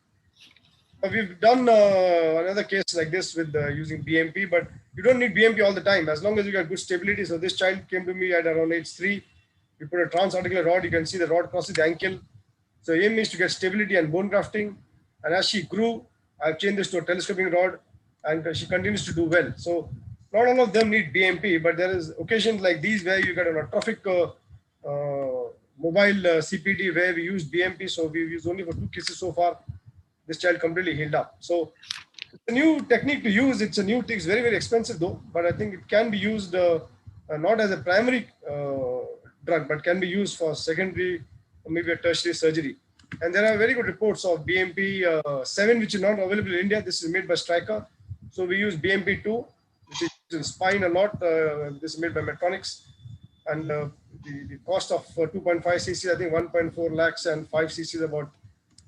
We've done another case like this with using BMP, but you don't need BMP all the time as long as you got good stability. So this child came to me at around age 3. We put a transarticular rod. You can see the rod crosses the ankle. So aim is to get stability and bone grafting. And as she grew, I've changed this to a telescoping rod, and she continues to do well. So not all of them need BMP, but there is occasions like these where you get an atrophic mobile CPT where we use BMP. So we've used only for 2 cases so far. This child completely healed up. So it's a new technique to use. It's a new thing. It's very, very expensive though, but I think it can be used not as a primary drug, but can be used for secondary or maybe a tertiary surgery. And there are very good reports of BMP 7, which is not available in India. This is made by Stryker. So we use BMP 2, which is in spine a lot. This is made by Medtronics. And the cost of 2.5 cc, I think 1.4 lakhs, and 5 cc is about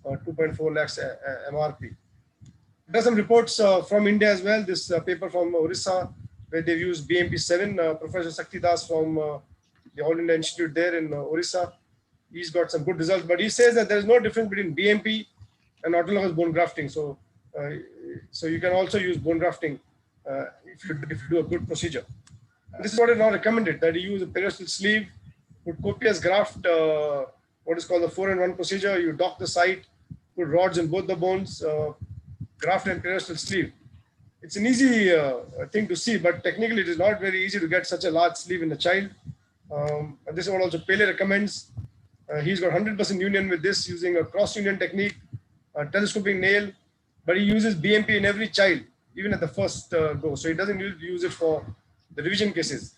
2.4 lakhs MRP. There are some reports from India as well. This paper from Orissa, where they've used BMP 7. Professor Sakti Das from the All India Institute there in Orissa, he's got some good results. But he says that there is no difference between BMP and autologous bone grafting. So, so you can also use bone grafting if you do a good procedure. This is what is now recommended, that you use a periosteal sleeve, put copious graft, what is called the 4-in-1 procedure. You dock the site, put rods in both the bones, graft and periosteal sleeve. It's an easy thing to see, but technically it is not very easy to get such a large sleeve in the child. And this is what also Pele recommends. He's got 100% union with this, using a cross union technique, a telescoping nail, but he uses BMP in every child, even at the first go. So he doesn't use it for the revision cases.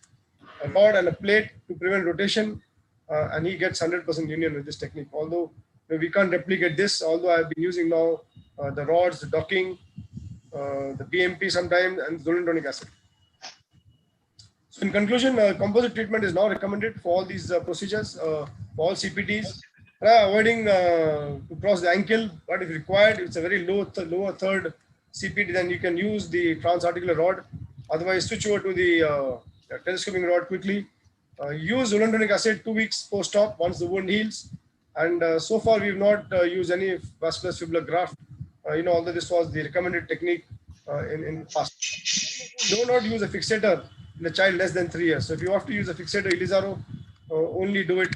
A rod and a plate to prevent rotation, and he gets 100% union with this technique. Although we can't replicate this, although I've been using now the rods, the docking, the BMP sometimes, and zoledronic acid. So in conclusion, composite treatment is now recommended for all these procedures, for all CPTs. Avoiding to cross the ankle, but if required, it's a very lower third CPT, then you can use the transarticular rod. Otherwise, switch over to the telescoping rod quickly. Use zoledronic acid 2 weeks post-op once the wound heals. And so far, we've not used any vascular fibular graft. Although this was the recommended technique in the past. Do not use a fixator in a child less than 3 years. So if you have to use a fixator, Ilizaro, only do it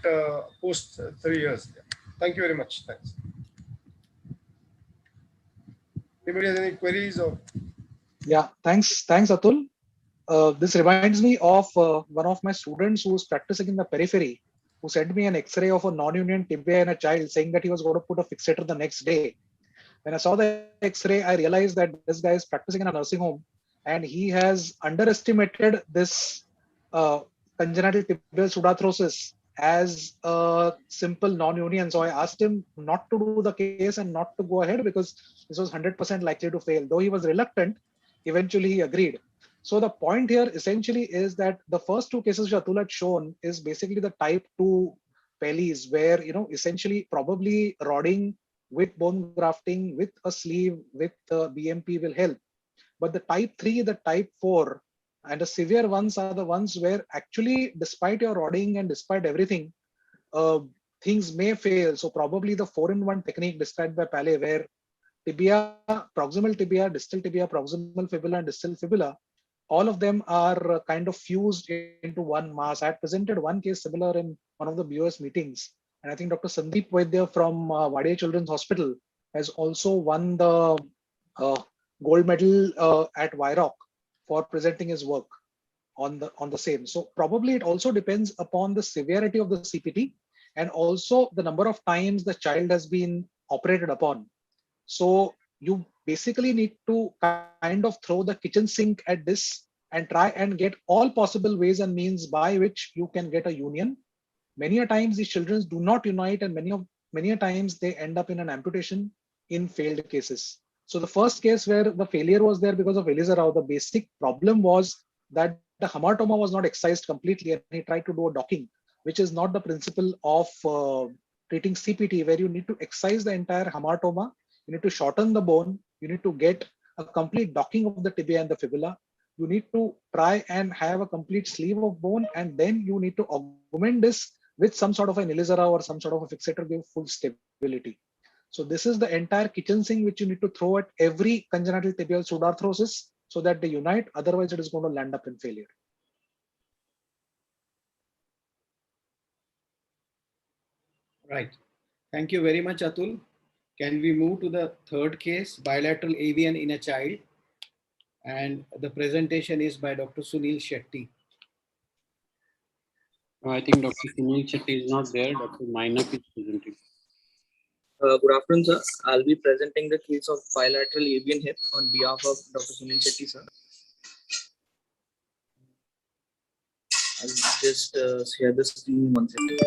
post 3 years. Yeah. Thank you very much. Thanks. Anybody has any queries? Or? Yeah, thanks, Atul. This reminds me of one of my students who was practicing in the periphery, who sent me an X-ray of a non-union tibia in a child, saying that he was going to put a fixator the next day. When I saw the X-ray, I realized that this guy is practicing in a nursing home, and he has underestimated this congenital tibial pseudarthrosis as a simple non-union. So I asked him not to do the case and not to go ahead, because this was 100% likely to fail. Though he was reluctant, eventually he agreed. So the point here essentially is that the first 2 cases which Atul had shown is basically the type 2 pellies, where essentially probably rodding with bone grafting, with a sleeve, with BMP will help. But the type 3, the type 4, and the severe ones are the ones where actually, despite your rodding and despite everything, things may fail. So probably the 4-in-1 technique described by Pale, where tibia, proximal tibia, distal tibia, proximal fibula, and distal fibula, all of them are kind of fused into one mass. I had presented one case similar in one of the BOS meetings. And I think Dr. Sandeep Vaidya from Wadia Children's Hospital has also won the gold medal at YROC for presenting his work on the same. So probably it also depends upon the severity of the CPT and also the number of times the child has been operated upon. So you basically need to kind of throw the kitchen sink at this and try and get all possible ways and means by which you can get a union. Many a times these children do not unite, and many a times they end up in an amputation in failed cases. So the first case where the failure was there because of Eliza Rao, the basic problem was that the hamartoma was not excised completely, and he tried to do a docking, which is not the principle of treating CPT, where you need to excise the entire hamartoma, you need to shorten the bone, you need to get a complete docking of the tibia and the fibula. you need to try and have a complete sleeve of bone, and then you need to augment this with some sort of an Elizera or some sort of a fixator, give full stability. So this is the entire kitchen sink which you need to throw at every congenital tibial pseudarthrosis so that they unite. Otherwise, it is going to land up in failure. Right. Thank you very much, Atul. Can we move to the third case, bilateral AVN in a child? And the presentation is by Dr. Sunil Shetty. I think Dr. Sunil Shetty is not there. Dr. Mainak is presenting. Good afternoon, sir. I'll be presenting the case of bilateral AVN hip on behalf of Dr. Sunil Shetty, sir. I'll just share the screen one second.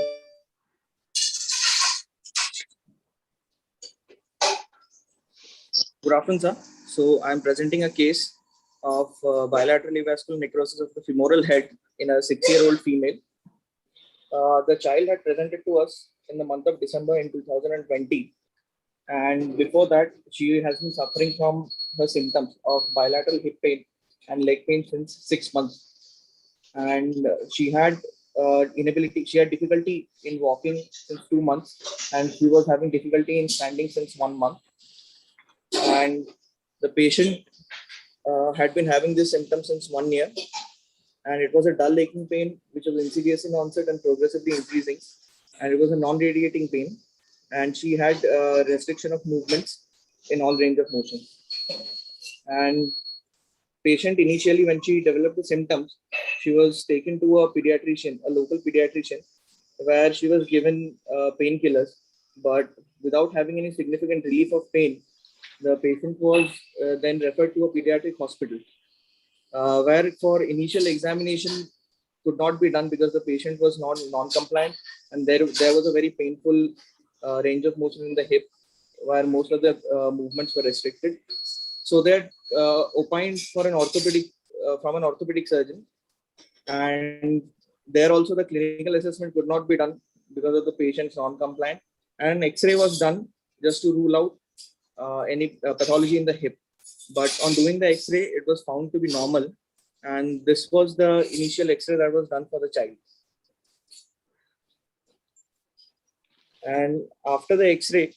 Good afternoon, sir. So I'm presenting a case of bilateral avascular necrosis of the femoral head in a 6-year-old female. The child had presented to us in the month of December in 2020. And before that, she has been suffering from her symptoms of bilateral hip pain and leg pain since 6 months. And she had she had difficulty in walking since 2 months, and she was having difficulty in standing since 1 month. And the patient had been having this symptom since 1 year, and it was a dull aching pain which was insidious in onset and progressively increasing, and it was a non-radiating pain, and she had restriction of movements in all range of motion. And patient initially, when she developed the symptoms, she was taken to a pediatrician, a local pediatrician, where she was given painkillers, but without having any significant relief of pain, the patient was then referred to a pediatric hospital, where for initial examination could not be done because the patient was non-compliant, and there was a very painful range of motion in the hip, where most of the movements were restricted. So they opined for an orthopedic from an orthopedic surgeon, and there also the clinical assessment could not be done because of the patient's non-compliant, and X-ray was done just to rule out any pathology in the hip. But on doing the X-ray, it was found to be normal, and this was the initial X-ray that was done for the child. And after the X-ray,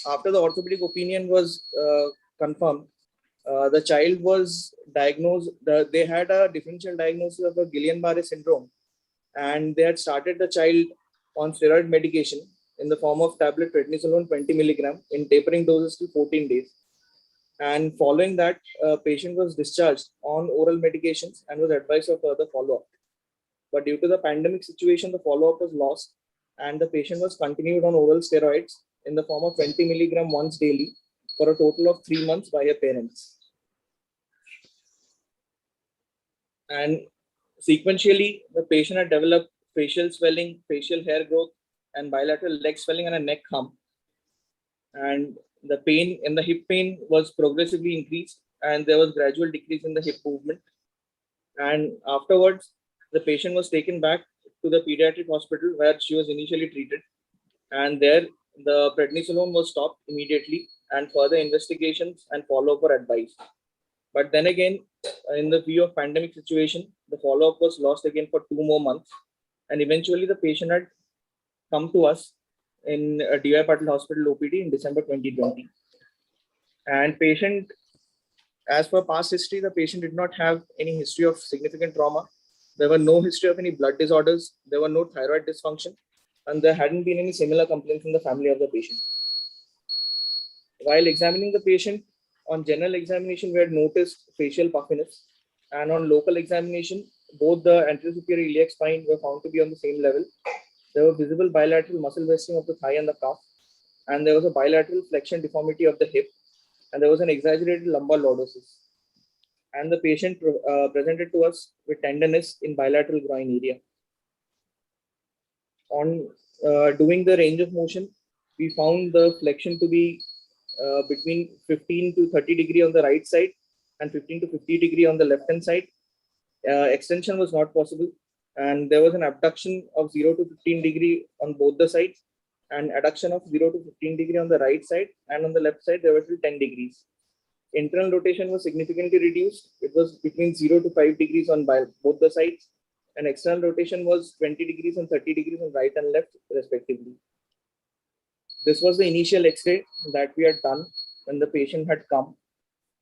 after the orthopedic opinion was confirmed, the child was diagnosed. They had a differential diagnosis of a Guillain-Barré syndrome, and they had started the child on steroid medication in the form of tablet prednisolone 20 milligram in tapering doses to 14 days. And following that, patient was discharged on oral medications and was advised of further follow-up. But due to the pandemic situation, the follow-up was lost, and the patient was continued on oral steroids in the form of 20 milligram once daily for a total of 3 months by her parents. And sequentially, the patient had developed facial swelling, facial hair growth, and bilateral leg swelling and a neck hump. And the pain in the hip pain was progressively increased, and there was gradual decrease in the hip movement. And afterwards, the patient was taken back to the pediatric hospital where she was initially treated. And there, the prednisolone was stopped immediately, and further investigations and follow-up were advised. But then again, in the view of pandemic situation, the follow-up was lost again for 2 more months. And eventually, the patient had come to us in a D.Y. Patil Hospital OPD in December 2020. And patient, as per past history, the patient did not have any history of significant trauma. There were no history of any blood disorders. There were no thyroid dysfunction, and there hadn't been any similar complaints in the family of the patient. While examining the patient, on general examination, we had noticed facial puffiness, and on local examination, both the anterior superior iliac spine were found to be on the same level. There were visible bilateral muscle wasting of the thigh and the calf, and there was a bilateral flexion deformity of the hip, and there was an exaggerated lumbar lordosis. And the patient presented to us with tenderness in bilateral groin area. On doing the range of motion, we found the flexion to be between 15 to 30 degree on the right side and 15 to 50 degree on the left hand side. Extension was not possible, and there was an abduction of 0 to 15 degree on both the sides, and adduction of 0 to 15 degree on the right side, and on the left side there were till 10 degrees. internal rotation was significantly reduced. It was between 0 to 5 degrees on both the sides, and external rotation was 20 degrees and 30 degrees on right and left, respectively. This was the initial X-ray that we had done when the patient had come,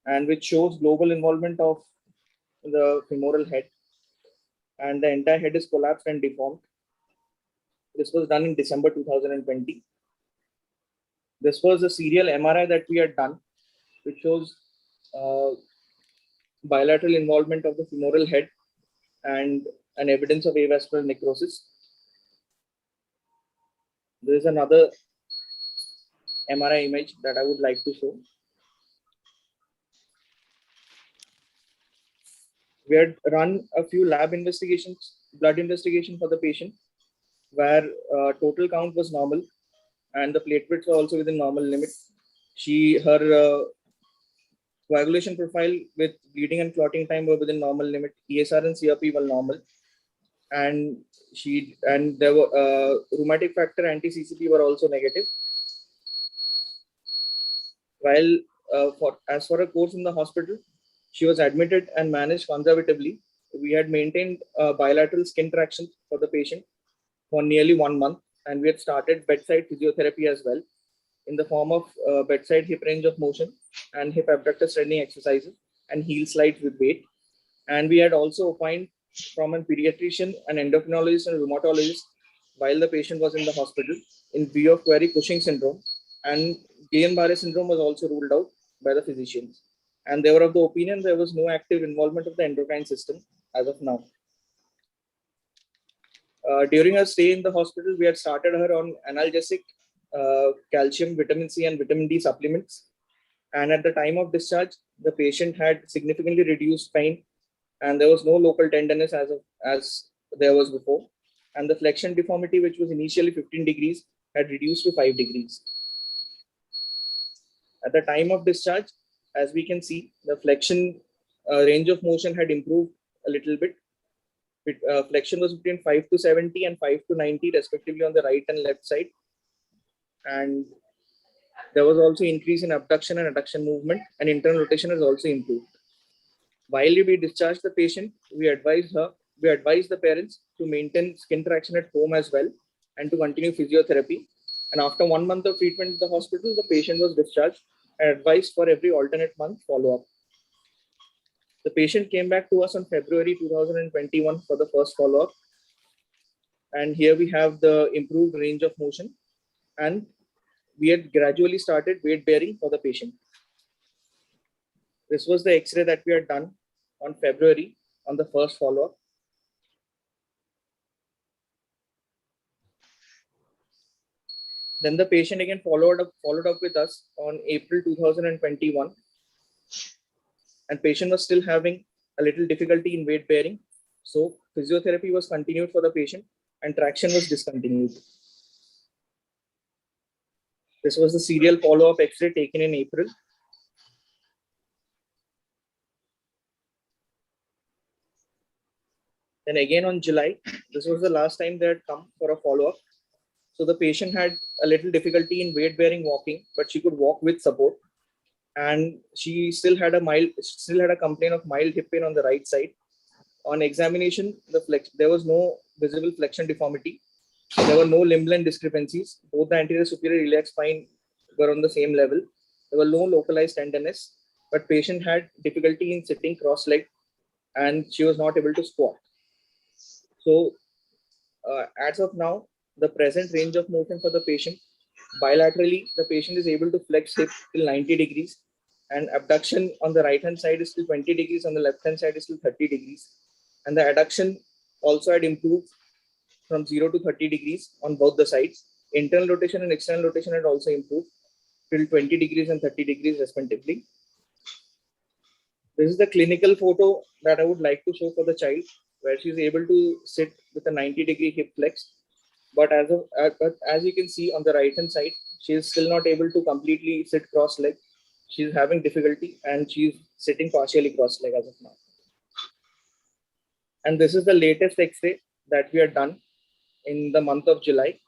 and which shows global involvement of the femoral head, and the entire head is collapsed and deformed. This was done in December 2020. This was a serial MRI that we had done, which shows bilateral involvement of the femoral head and an evidence of avascular necrosis. There is another MRI image that I would like to show. We had run a few lab investigations, blood investigation for the patient, where total count was normal and the platelets were also within normal limit. Her coagulation profile with bleeding and clotting time were within normal limit. ESR and CRP were normal, and there were rheumatic factor anti-CCP were also negative. While as for a course in the hospital, she was admitted and managed conservatively. We had maintained bilateral skin traction for the patient for nearly 1 month, and we had started bedside physiotherapy as well, in the form of bedside hip range of motion and hip abductor strengthening exercises and heel slides with weight. And we had also opined from a pediatrician, an endocrinologist, and a rheumatologist while the patient was in the hospital in view of query Cushing syndrome, and Guillain-Barré syndrome was also ruled out by the physicians. And they were of the opinion there was no active involvement of the endocrine system as of now. During her stay in the hospital, we had started her on analgesic, calcium, vitamin C, and vitamin D supplements. And at the time of discharge, the patient had significantly reduced pain, and there was no local tenderness as there was before. And the flexion deformity, which was initially 15 degrees, had reduced to 5 degrees. At the time of discharge, as we can see, the flexion range of motion had improved a little bit. Flexion was between 5 to 70 and 5 to 90 respectively on the right and left side. And there was also increase in abduction and adduction movement, and internal rotation has also improved. While we discharged the patient, we advised the parents to maintain skin traction at home as well and to continue physiotherapy. And after 1 month of treatment in the hospital, the patient was discharged and advised for every alternate month follow-up. The patient came back to us on February 2021 for the first follow-up. And here we have the improved range of motion, and we had gradually started weight bearing for the patient. This was the X-ray that we had done on February on the first follow-up. Then the patient again followed up with us on April 2021. And patient was still having a little difficulty in weight bearing. So physiotherapy was continued for the patient and traction was discontinued. This was the serial follow-up X-ray taken in April. Then again on July, this was the last time they had come for a follow-up. So the patient had a little difficulty in weight bearing walking, but she could walk with support. And she still had a complaint of mild hip pain on the right side. On examination, there was no visible flexion deformity. There were no limb length discrepancies. Both the anterior superior iliac spine were on the same level. There were no localized tenderness, but patient had difficulty in sitting cross-legged and she was not able to squat. So as of now, the present range of motion for the patient, bilaterally, the patient is able to flex hip till 90 degrees, and abduction on the right hand side is still 20 degrees, on the left hand side is still 30 degrees. And the adduction also had improved from 0 to 30 degrees on both the sides. Internal rotation and external rotation had also improved till 20 degrees and 30 degrees respectively. This is the clinical photo that I would like to show for the child, where she is able to sit with a 90-degree hip flex. But as you can see on the right hand side, she is still not able to completely sit cross-legged. She is having difficulty and she is sitting partially cross-legged as of now. And this is the latest X-ray that we had done in the month of July.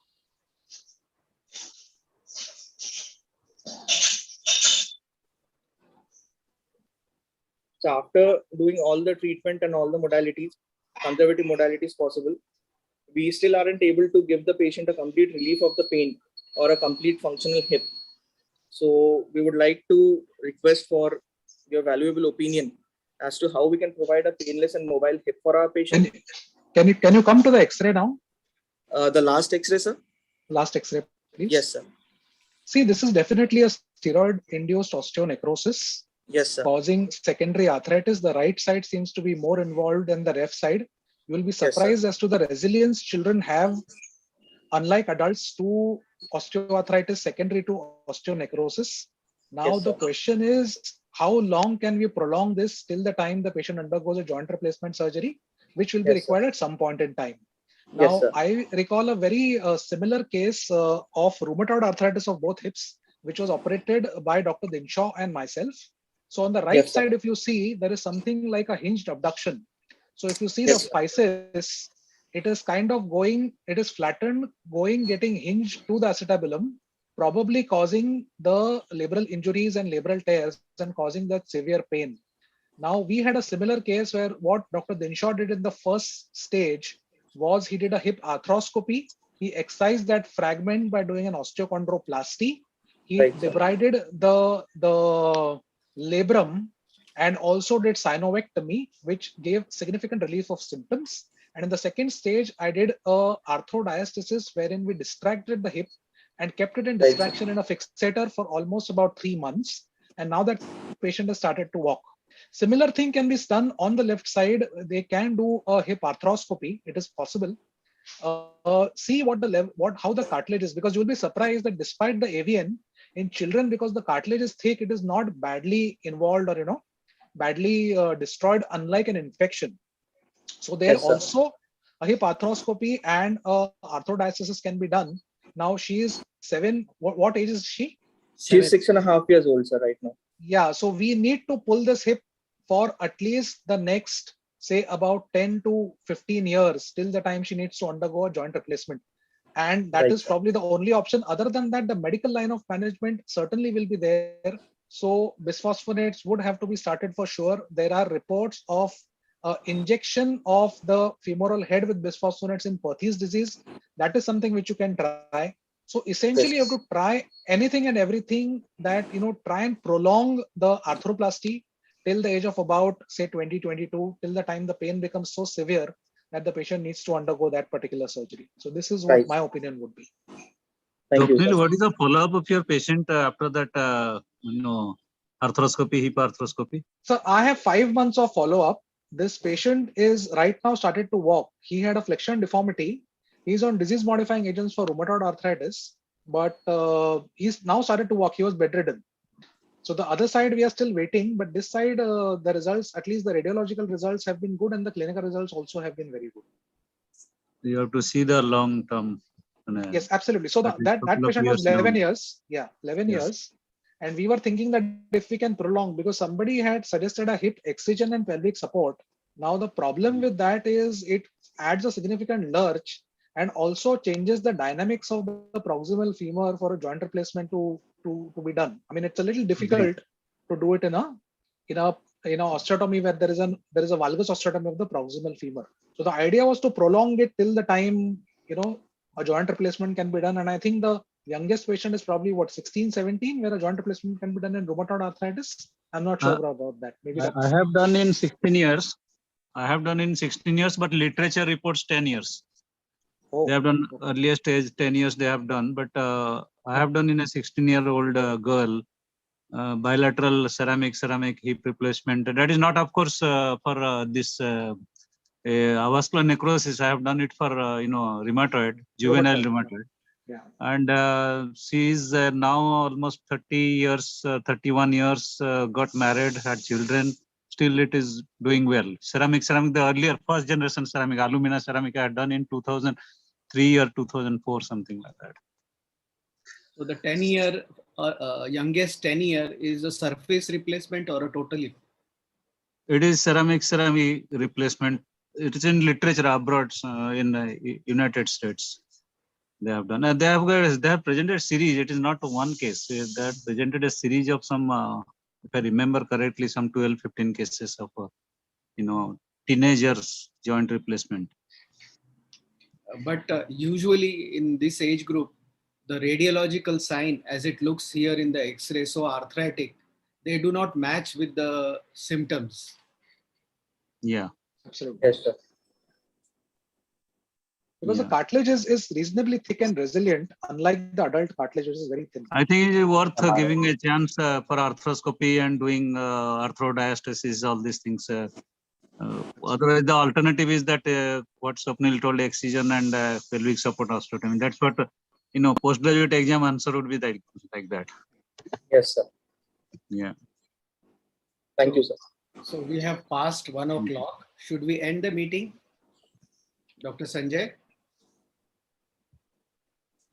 So after doing all the treatment and all the modalities, conservative modalities possible, we still aren't able to give the patient a complete relief of the pain or a complete functional hip. So we would like to request for your valuable opinion as to how we can provide a painless and mobile hip for our patient. Can you come to the X-ray now? The last X-ray, sir? Last X-ray, please. Yes, sir. See, this is definitely a steroid-induced osteonecrosis. Yes, sir. Causing secondary arthritis. The right side seems to be more involved than the left side. You will be surprised as to the resilience children have, unlike adults, to osteoarthritis secondary to osteonecrosis. Now the question is, how long can we prolong this till the time the patient undergoes a joint replacement surgery, which will be required at some point in time. Now, I recall a very similar case of rheumatoid arthritis of both hips, which was operated by Dr. Dinshaw and myself. So on the right side, if you see, there is something like a hinged abduction. So if you see the physis, it is kind of going, it is flattened, getting hinged to the acetabulum, probably causing the labral injuries and labral tears and causing that severe pain. Now, we had a similar case where what Dr. Dinshaw did in the first stage was he did a hip arthroscopy. He excised that fragment by doing an osteochondroplasty. He debrided the labrum and also did synovectomy, which gave significant relief of symptoms. And in the second stage, I did a arthrodestis wherein we distracted the hip and kept it in distraction in a fixator for almost about 3 months. And now that patient has started to walk. Similar thing can be done on the left side. They can do a hip arthroscopy. It is possible. See what the level, how the cartilage is, because you will be surprised that despite the AVN in children, because the cartilage is thick, it is not badly involved or badly destroyed, unlike an infection. So there also a hip arthroscopy and arthrodesis can be done. Now she is 7. What age is she? She's 6.5 years old, sir, right now. Yeah, so we need to pull this hip for at least the next, say, about 10 to 15 years till the time she needs to undergo a joint replacement. And that is probably the only option. Other than that, the medical line of management certainly will be there. So bisphosphonates would have to be started for sure. There are reports of injection of the femoral head with bisphosphonates in Perthes disease. That is something which you can try. So essentially, you have to try anything and everything that, try and prolong the arthroplasty till the age of about, say, 2022, till the time the pain becomes so severe that the patient needs to undergo that particular surgery. So this is what my opinion would be. Thank you. What is the follow-up of your patient after that, arthroscopy, hip arthroscopy? So I have 5 months of follow-up. This patient is right now started to walk. He had a flexion deformity. He's on disease-modifying agents for rheumatoid arthritis, but he's now started to walk. He was bedridden. So the other side, we are still waiting, but this side, the results, at least the radiological results have been good and the clinical results also have been very good. You have to see the long-term. Yes, absolutely. So that patient was 11 years. Yeah, 11 years. And we were thinking that if we can prolong, because somebody had suggested a hip excision and pelvic support. Now the problem with that is it adds a significant lurch and also changes the dynamics of the proximal femur for a joint replacement to be done. I mean, it's a little difficult to do it in a osteotomy where there is a valgus osteotomy of the proximal femur. So the idea was to prolong it till the time a joint replacement can be done. And I think the youngest patient is probably 16, 17, where a joint replacement can be done in rheumatoid arthritis. I'm not sure about that. Maybe I have done in 16 years. But literature reports 10 years. They have done earlier stage 10 years they have done, but I have done in a 16-year-old girl bilateral ceramic hip replacement. That is not, of course, for this avascular necrosis. I have done it for rheumatoid, juvenile rheumatoid. Yeah. And she is now almost 31 years, got married, had children. Still, it is doing well. Ceramic, the earlier first generation ceramic, alumina ceramic, I had done in 2003 or 2004, something like that. So the 10-year, youngest 10-year is a surface replacement or a total hip? It is ceramic replacement. It is in literature abroad in the United States. They have done. They have presented a series. It is not one case. They have presented a series of some if I remember correctly, some 12, 15 cases of, teenagers joint replacement. But usually in this age group, the radiological sign as it looks here in the X-ray, so arthritic, they do not match with the symptoms. Yeah. Absolutely. Yes, sir. Because the cartilage is reasonably thick and resilient, unlike the adult cartilage, which is very thin. I think it is worth giving a chance for arthroscopy and doing arthrodesis, all these things. Otherwise, the alternative is that what Swapnil told, excision and pelvic support osteotomy. That's what, postgraduate exam answer would be like that. Yes, sir. Yeah. Thank you, sir. So we have passed 1 o'clock. Should we end the meeting? Dr. Sanjay?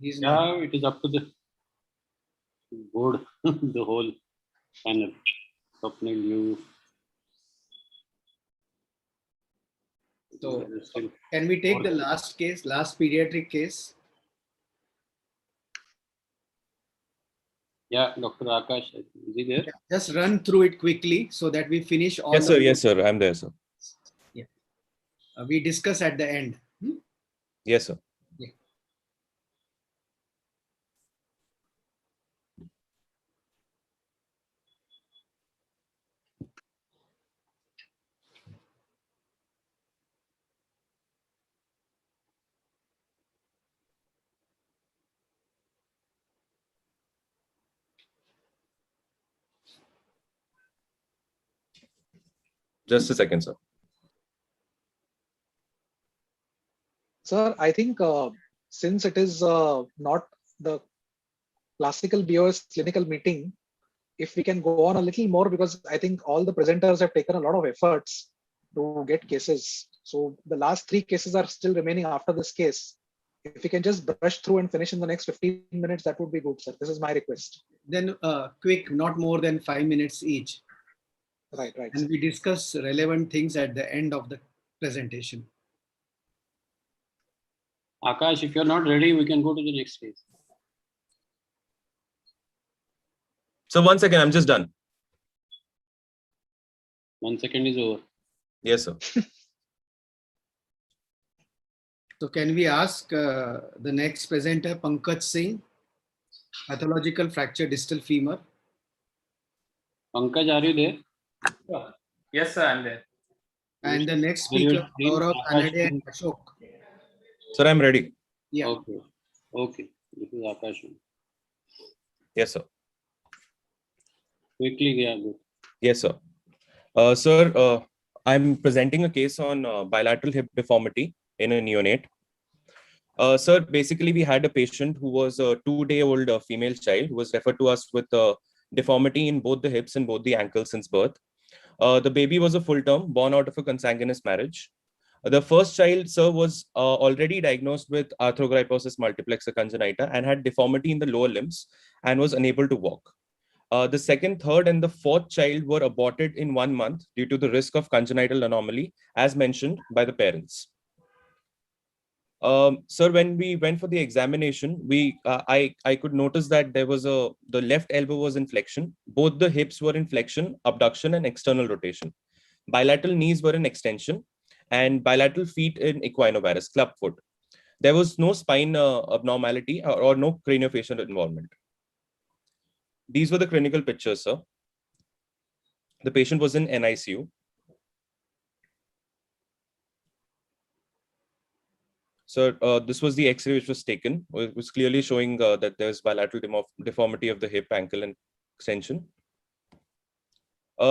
Yeah, it is up to the board, the whole panel. Swapnil, you. So can we take the last case, last pediatric case? Yeah, Dr. Akash, is he there? Just run through it quickly so that we finish all. Yes, sir. Yes, sir. I'm there, sir. Yeah. We discuss at the end. Yes, sir. Yeah. Just a second, sir. Sir, I think since it is not the classical BOS clinical meeting, if we can go on a little more, because I think all the presenters have taken a lot of efforts to get cases. So the last 3 cases are still remaining after this case. If we can just brush through and finish in the next 15 minutes, that would be good, sir. This is my request. Then quick, not more than 5 minutes each. Right. And we discuss relevant things at the end of the presentation. Akash, if you're not ready, we can go to the next phase. So 1 second, I'm just done. 1 second is over. Yes, sir. So can we ask the next presenter, Pankaj Singh, pathological fracture distal femur. Pankaj, are you there? Yes, sir, I'm there. And the next speaker, Gaurav Anade and Ashok. Sir, I'm ready. Yeah. Okay. This is Akash. Yes, sir. Quickly, yeah, go. Yes, sir. Sir, I'm presenting a case on bilateral hip deformity in a neonate. Sir, basically, we had a patient who was a 2-day-old female child who was referred to us with deformity in both the hips and both the ankles since birth. The baby was a full term, born out of a consanguineous marriage. The first child, sir, was already diagnosed with arthrogryposis multiplexa congenita and had deformity in the lower limbs and was unable to walk. The second, third, and the fourth child were aborted in 1 month due to the risk of congenital anomaly, as mentioned by the parents. Sir, when we went for the examination, I could notice that there was the left elbow was in flexion, both the hips were in flexion, abduction, and external rotation. Bilateral knees were in extension, and bilateral feet in equinovarus, club foot. There was no spine abnormality or no craniofacial involvement. These were the clinical pictures, sir. The patient was in NICU. So this was the X-ray which was taken. It was clearly showing that there's bilateral deformity of the hip, ankle, and extension.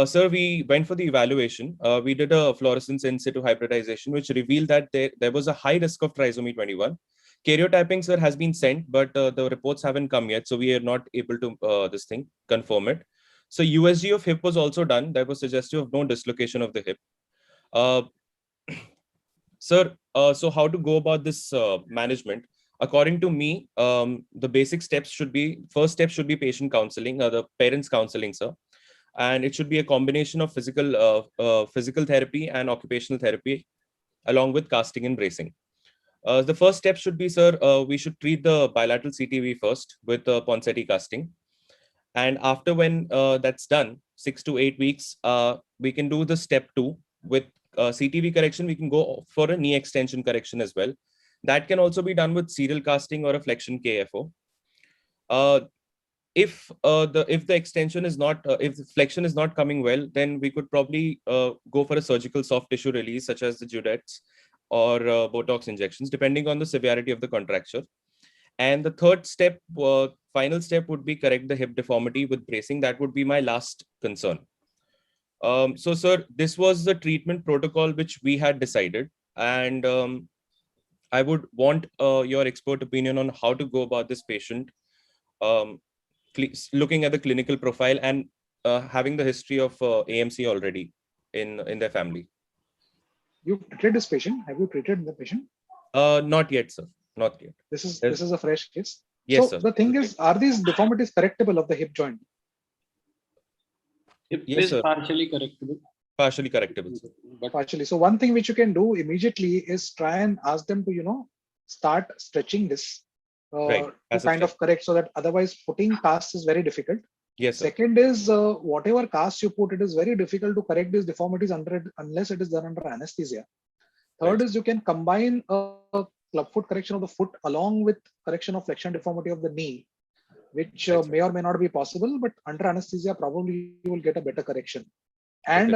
Sir, we went for the evaluation. We did a fluorescence in situ hybridization, which revealed that there was a high risk of trisomy 21. Karyotyping, sir, has been sent, but the reports haven't come yet, so we are not able to confirm it. So USG of hip was also done. That was suggestive of no dislocation of the hip. Sir, so how to go about this management? According to me, the basic steps should be, first step should be patient counseling, the parents counseling, sir. And it should be a combination of physical therapy and occupational therapy, along with casting and bracing. The first step should be, sir, we should treat the bilateral CTV first with Ponseti casting. And after when that's done, 6 to 8 weeks, we can do the step 2 with CTV correction. We can go for a knee extension correction as well. That can also be done with serial casting or a flexion KFO. If the extension is not, if the flexion is not coming well, then we could probably go for a surgical soft tissue release, such as the Judettes or Botox injections, depending on the severity of the contracture. And the third step, final step, would be correct the hip deformity with bracing. That would be my last concern. So, sir, this was the treatment protocol which we had decided, and I would want your expert opinion on how to go about this patient. Looking at the clinical profile and having the history of AMC already in their family. You treated this patient? Have you treated the patient? Not yet, sir. Not yet. This is a fresh case. Yes, so sir. The thing is, are these deformities correctable of the hip joint? Hip Yes, is sir. partially correctable. Partially correctable, sir. But Partially. So one thing which you can do immediately is try and ask them to, start stretching this Right. to As a kind of step. correct, so that otherwise putting casts is very difficult. Yes, sir. Second is whatever cast you put, it is very difficult to correct these deformities unless it is done under anesthesia. Third is you can combine a clubfoot correction of the foot along with correction of flexion deformity of the knee, which may or may not be possible, but under anesthesia probably you will get a better correction. And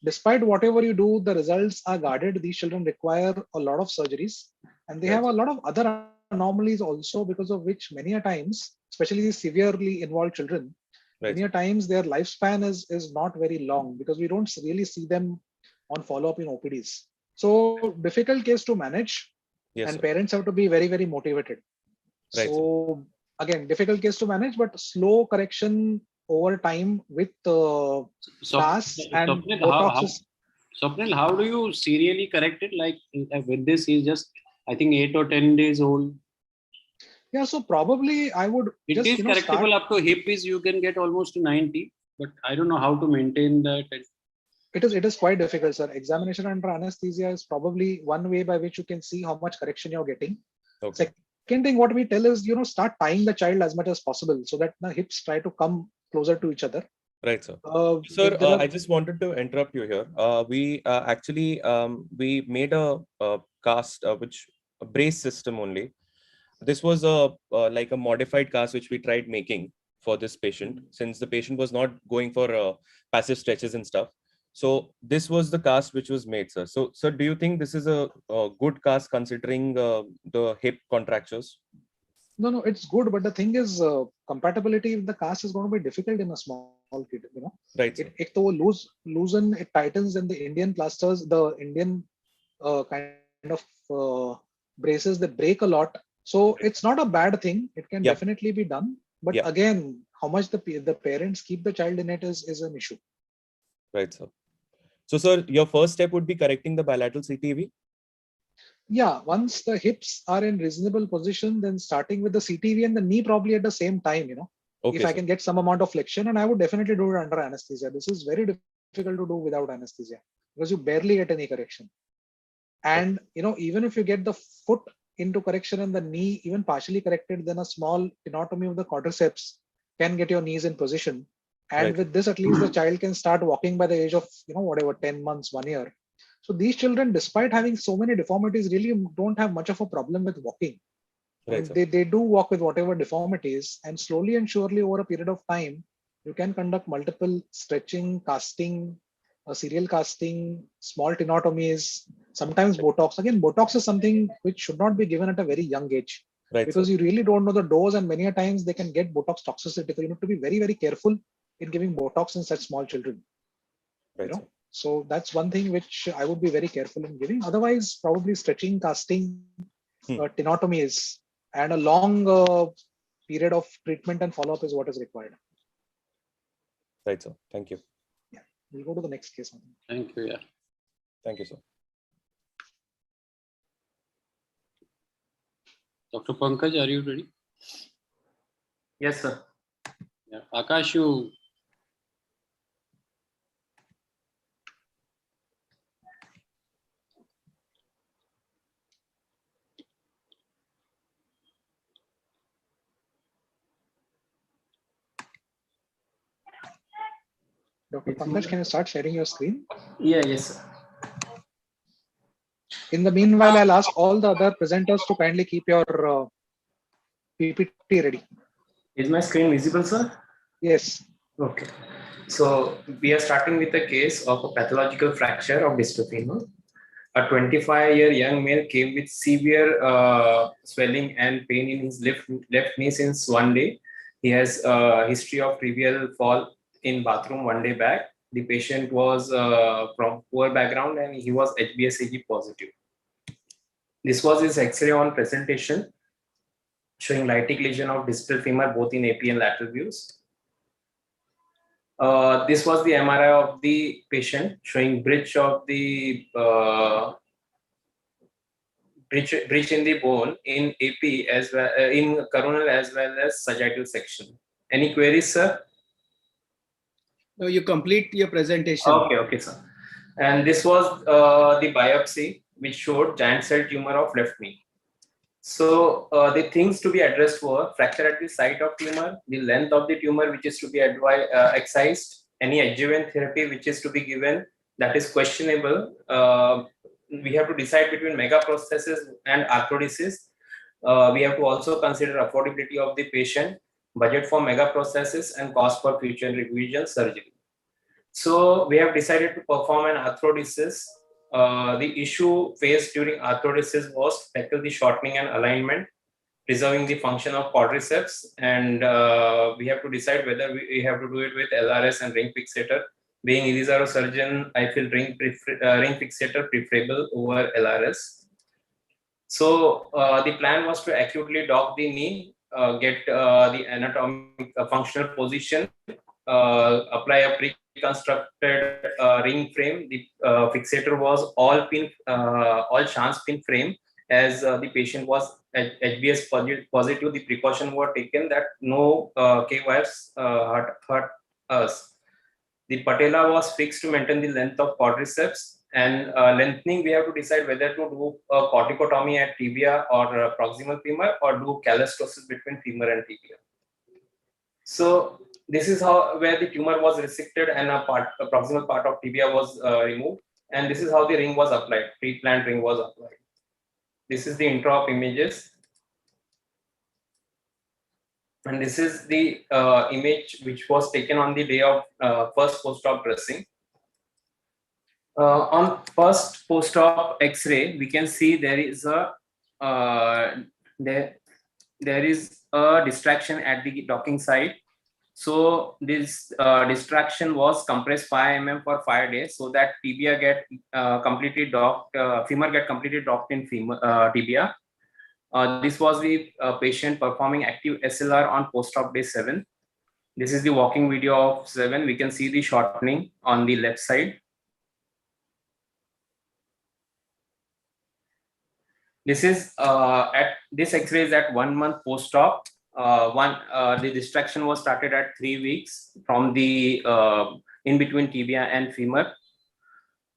despite whatever you do, the results are guarded. These children require a lot of surgeries, and they have a lot of other anomalies also, because of which many a times, especially these severely involved children, many a times their lifespan is not very long, because we don't really see them on follow-up in OPDs. So difficult case to manage, and parents have to be very, very motivated. Right, So again, difficult case to manage, but slow correction over time with casts and Botox. Swapnil, how do you serially correct it? Like with this, he's just, I think, 8 or 10 days old. Yeah, so probably I would It just is correctable up to hip is you can get almost to 90, but I don't know how to maintain that. It is quite difficult, sir. Examination under anesthesia is probably one way by which you can see how much correction you're getting. Okay. Second thing, what we tell is, start tying the child as much as possible so that the hips try to come closer to each other. Right, sir. Sir, I just wanted to interrupt you here. We actually we made a cast which a brace system only. This was a like a modified cast which we tried making for this patient, since the patient was not going for passive stretches and stuff. So this was the cast which was made, sir. So, sir, do you think this is a good cast considering the hip contractures? No, it's good, but the thing is, compatibility with the cast is going to be difficult in a small kid. Right. If the loosen, it tightens, and the Indian plasters, the Indian kind of braces, they break a lot. So it's not a bad thing. It can definitely be done. But again, how much the parents keep the child in it is an issue. Right, sir. So, sir, your first step would be correcting the bilateral CTV? Yeah, once the hips are in reasonable position, then starting with the CTV and the knee probably at the same time, Okay, if I can get some amount of flexion, and I would definitely do it under anesthesia. This is very difficult to do without anesthesia because you barely get any correction. And, even if you get the foot into correction and the knee even partially corrected, then a small tenotomy of the quadriceps can get your knees in position. And with this, at least the child can start walking by the age of, 10 months, 1 year. So these children, despite having so many deformities, really don't have much of a problem with walking. Right, they do walk with whatever deformities, and slowly and surely over a period of time, you can conduct multiple stretching, casting, serial casting, small tenotomies, sometimes Botox. Again, Botox is something which should not be given at a very young age, because you really don't know the dose, and many a times they can get Botox toxicity. So you need to be very, very careful in giving Botox in such small children. So that's one thing which I would be very careful in giving. Otherwise, probably stretching, casting, tenotomies, and a long period of treatment and follow-up is what is required. Right, sir. Thank you. Yeah, we'll go to the next case. Thank you. Yeah. Thank you, sir. Dr. Pankaj, are you ready? Yes, sir. Yeah. Akash, you. Dr. Pankaj, can you start sharing your screen? Yeah, yes, sir. In the meanwhile, I'll ask all the other presenters to kindly keep your PPT ready. Is my screen visible, sir? Yes. Okay. So we are starting with a case of a pathological fracture of distal femur. A 25-year young male came with severe swelling and pain in his left knee since one day. He has a history of trivial fall in bathroom one day back. The patient was from poor background and he was HBsAg positive. This was his X-ray on presentation, showing lytic lesion of distal femur both in AP and lateral views. This was the MRI of the patient, showing breach of the breach in the bone in AP as well in coronal as well as sagittal section. Any queries, sir? No, you complete your presentation. Okay, sir. And this was the biopsy, which showed giant cell tumor of left knee. So the things to be addressed were fracture at the site of tumor, the length of the tumor which is to be excised, any adjuvant therapy which is to be given that is questionable. We have to decide between megaprosthesis and arthrodesis. We have to also consider affordability of the patient, budget for megaprosthesis, and cost for future revision surgery. So we have decided to perform an arthrodesis. The issue faced during arthrodesis was to tackle the shortening and alignment, preserving the function of quadriceps, and we have to decide whether we have to do it with LRS and ring fixator. Being Irizarro surgeon, I feel ring fixator preferable over LRS. So the plan was to acutely dock the knee, get the anatomic functional position, apply a pre-constructed ring frame. The fixator was all chance pin frame, as the patient was HBS positive. The precaution were taken that no K-wires hurt us. The patella was fixed to maintain the length of quadriceps, and lengthening we have to decide whether to do a corticotomy at tibia or proximal femur, or do calostosis between femur and tibia. So this is where the tumor was resected and a proximal part of tibia was removed, and this is how the ring was applied. Pre-planned ring was applied. This is the intra-op images. And this is the image which was taken on the day of first post-op dressing. On first post-op X-ray, we can see there is a distraction at the docking site. So this distraction was compressed 5 mm for 5 days, so that tibia get completely docked, femur get completely docked in tibia. This was the patient performing active SLR on post-op day 7. This is the walking video of 7. We can see the shortening on the left side. This is this X-ray is at 1 month post-op. The distraction was started at 3 weeks from the in between tibia and femur.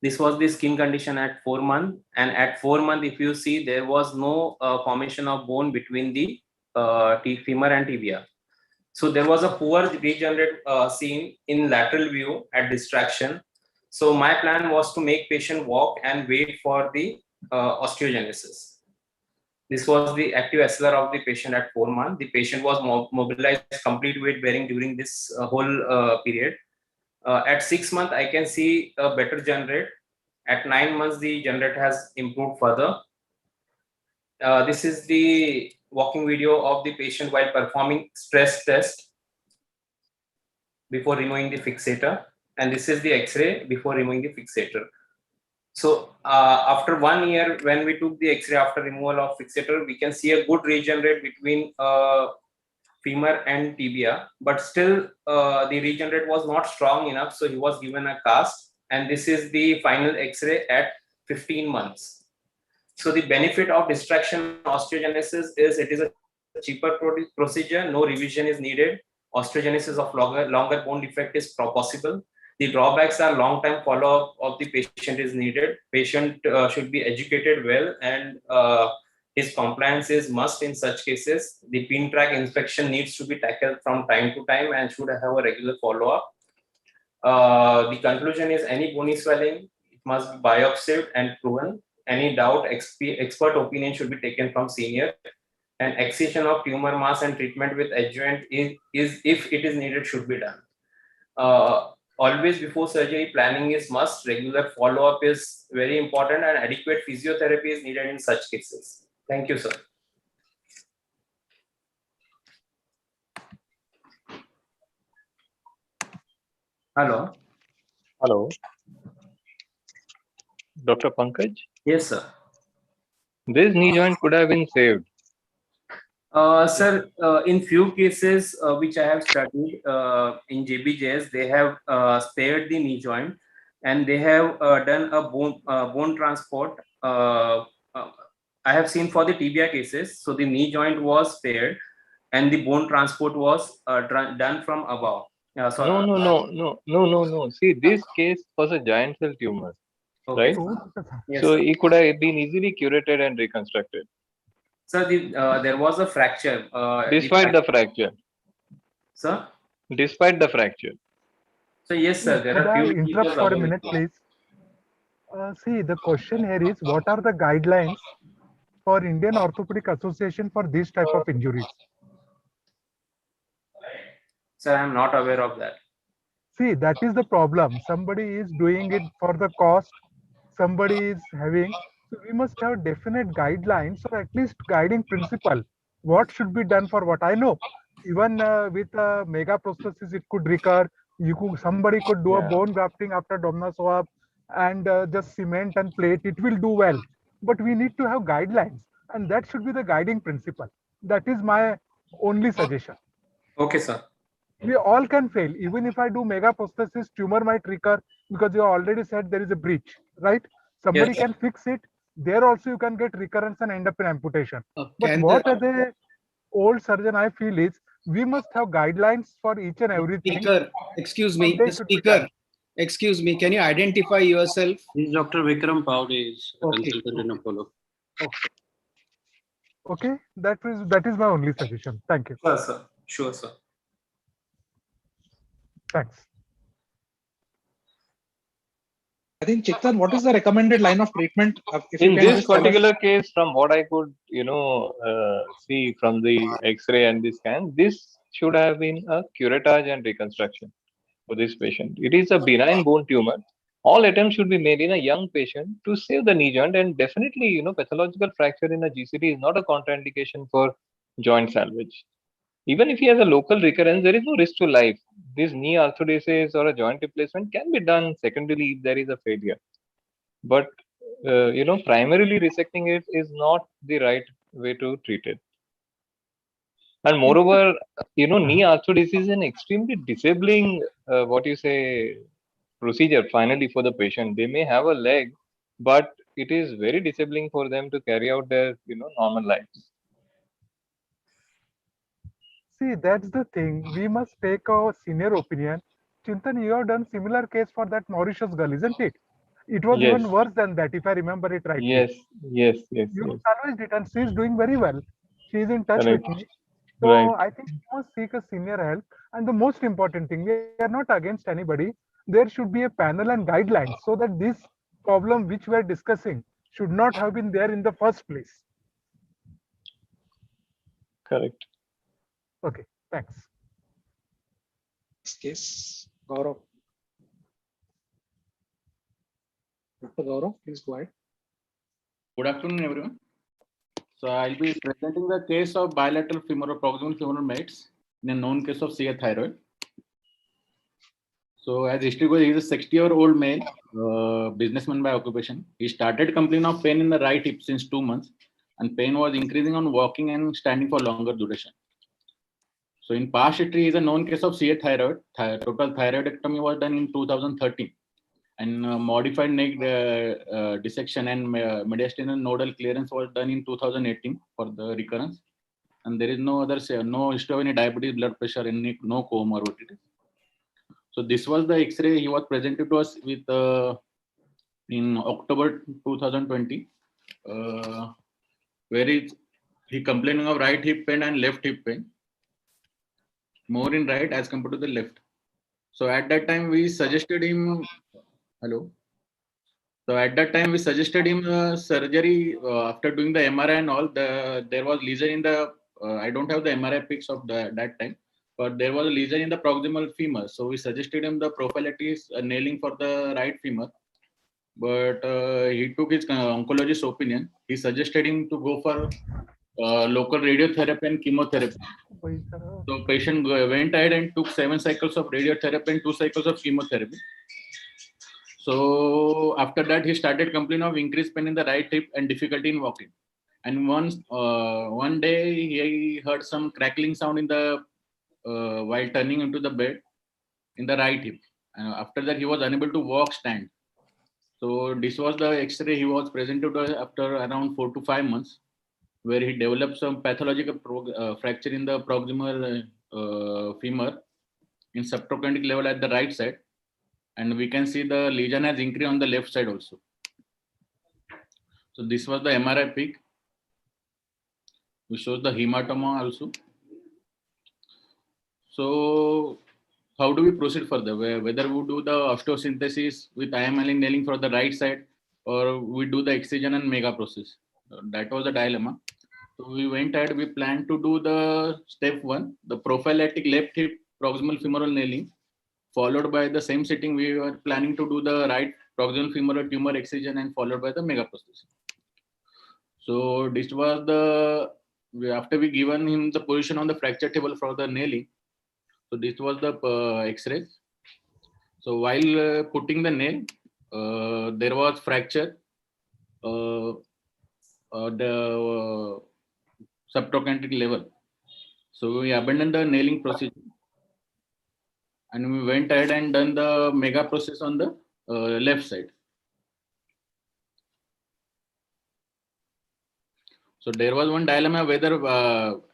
This was the skin condition at 4 months, and at 4 months, if you see, there was no formation of bone between the femur and tibia. So there was a poor regenerate seen in lateral view at distraction. So my plan was to make patient walk and wait for the osteogenesis. This was the active SLR of the patient at 4 months. The patient was mobilized complete weight bearing during this whole period. At 6 months, I can see a better generate. At 9 months, the generate has improved further. This is the walking video of the patient while performing stress test before removing the fixator. And this is the X-ray before removing the fixator. So after 1 year, when we took the X-ray after removal of fixator, we can see a good regenerate between femur and tibia, but still the regenerate was not strong enough, so he was given a cast. And this is the final X-ray at 15 months. So the benefit of distraction osteogenesis is it is a cheaper procedure, no revision is needed. Osteogenesis of longer bone defect is possible. The drawbacks are long-term follow-up of the patient is needed. Patient should be educated well, and his compliance is must in such cases. The pin track inspection needs to be tackled from time to time and should have a regular follow-up. The conclusion is any bony swelling, it must be biopsied and proven. Any doubt, expert opinion should be taken from senior. And excision of tumor mass and treatment with adjuvant is if it is needed, should be done. Always before surgery, planning is must. Regular follow-up is very important, and adequate physiotherapy is needed in such cases. Thank you, sir. Hello. Hello. Dr. Pankaj? Yes, sir. This knee joint could have been saved. Sir, in few cases which I have studied in JBJS, they have spared the knee joint, and they have done a bone transport. I have seen for the tibia cases, so the knee joint was spared, and the bone transport was done from above. No. See, this case was a giant cell tumor, right? Yes, so sir. it could have been easily curated and reconstructed. Sir, there was a fracture. Despite the fracture. Sir? Despite the fracture. So yes, sir. There Could are I few interrupt features for a above minute, it. please? See, the question here is, what are the guidelines for Indian Orthopedic Association for this type of injuries? Sir, I am not aware of that. See, that is the problem. Somebody is doing it for the cost, somebody is having. So we must have definite guidelines or at least guiding principle. What should be done for what? I know. Even with mega prosthesis, it could recur. Somebody could do a bone grafting after abdominal swab and just cement and plate. It will do well. But we need to have guidelines, and that should be the guiding principle. That is my only suggestion. Okay, sir. We all can fail. Even if I do mega prosthesis, tumor might recur because you already said there is a breach, right? Somebody Yes, can fix it. There also you can get recurrence and end up in amputation. But can what the- as a old surgeon I feel is we must have guidelines for each and everything. Speaker, excuse me, They should be speaker, done. excuse me, can you identify yourself? This is Dr. Vikram Paudi, is a Okay. consultant in Apollo. Okay, that is my only suggestion. Thank you. Sure, sir. Sure, sir. Thanks. I think, Chiktan, what is the recommended line of treatment? If you In can this just tell us. particular case, from what I could, see from the X-ray and the scan, this should have been a curettage and reconstruction for this patient. It is a benign bone tumor. All attempts should be made in a young patient to save the knee joint, and definitely, pathological fracture in a GCT is not a contraindication for joint salvage. Even if he has a local recurrence, there is no risk to life. This knee arthrodesis or a joint replacement can be done secondarily if there is a failure. But primarily resecting it is not the right way to treat it. And moreover, knee arthrodesis is an extremely disabling, procedure finally for the patient. They may have a leg, but it is very disabling for them to carry out their, normal lives. See, that's the thing. We must take our senior opinion. Chintan, you have done similar case for that Mauritius girl, isn't it? It was Yes. even worse than that, if I remember it rightly. Yes. You salvaged it, and she is doing very well. She is in touch Correct. with me. So Right. I think we must seek a senior help. And the most important thing, we are not against anybody. There should be a panel and guidelines so that this problem which we are discussing should not have been there in the first place. Correct. Okay, thanks. This case, Gaurav. Dr. Gaurav, please go ahead. Good afternoon, everyone. So I'll be presenting the case of bilateral femoral proximal femoral mates in a known case of CA thyroid. So as history goes, he is a 60-year-old male, businessman by occupation. He started complaining of pain in the right hip since 2 months, and pain was increasing on walking and standing for longer duration. So in past history, is a known case of CA thyroid. Total thyroidectomy was done in 2013, and modified neck dissection and mediastinal nodal clearance was done in 2018 for the recurrence. And there is no history of any diabetes, blood pressure, and no comorbidity. So this was the X-ray he was presented to us with in October 2020, where he complaining of right hip pain and left hip pain, more in right as compared to the left. So at that time we suggested him, hello. So at that time we suggested him surgery after doing the MRI and all. There was lesion in the, I don't have the MRI pics of that time, but there was a lesion in the proximal femur. So we suggested him the prophylactic nailing for the right femur. But he took his oncologist's opinion. He suggested him to go for local radiotherapy and chemotherapy. So patient went ahead and took 7 cycles of radiotherapy and 2 cycles of chemotherapy. So after that, he started complaining of increased pain in the right hip and difficulty in walking. And one day he heard some crackling sound in the while turning into the bed in the right hip. After that, he was unable to walk, stand. So this was the X-ray he was presented after around 4 to 5 months, where he developed some pathological fracture in the proximal femur in subtrochanteric level at the right side. And we can see the lesion has increased on the left side also. So this was the MRI pic. We shows the hematoma also. So how do we proceed further? Whether we do the osteosynthesis with IMLing nailing for the right side, or we do the excision and mega process. That was the dilemma. So we went ahead, we planned to do the step 1, the prophylactic left hip proximal femoral nailing, followed by the same sitting we were planning to do the right proximal femoral tumor excision, and followed by the mega process. So this was the, after we given him the position on the fracture table for the nailing. So this was the X-rays. So while putting the nail, there was fracture. The subtrochanteric level. So we abandoned the nailing procedure and we went ahead and done the mega process on the left side. So there was one dilemma whether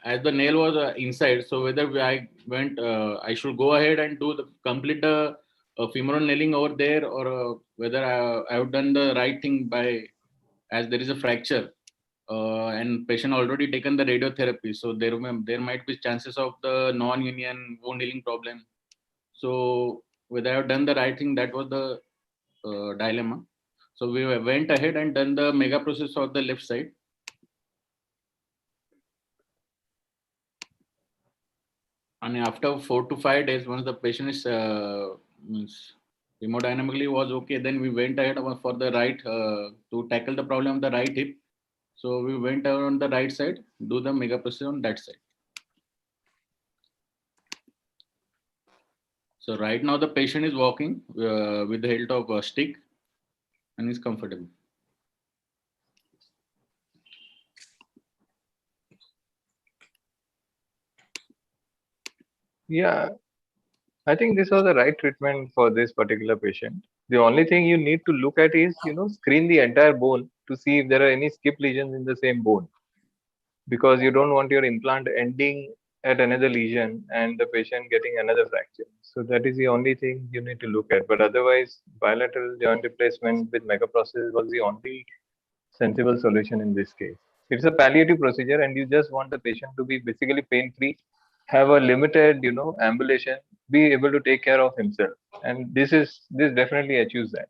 as the nail was inside, so whether I should go ahead and do the complete the femoral nailing over there, or whether I have done the right thing by, as there is a fracture. And patient already taken the radiotherapy, so there might be chances of the non-union wound healing problem. So whether I have done the right thing, that was the dilemma. So we went ahead and done the mega process on the left side. And after 4 to 5 days, once the patient is hemodynamically was okay, then we went ahead for the right to tackle the problem of the right hip. So we went on the right side, do the mega procedure on that side. So right now the patient is walking with the help of a stick and is comfortable. Yeah, I think this was the right treatment for this particular patient. The only thing you need to look at is, screen the entire bone to see if there are any skip lesions in the same bone, because you don't want your implant ending at another lesion and the patient getting another fracture. So that is the only thing you need to look at. But otherwise, bilateral joint replacement with mega process was the only sensible solution in this case. It's a palliative procedure and you just want the patient to be basically pain-free, have a limited, ambulation, be able to take care of himself. And this definitely achieves that.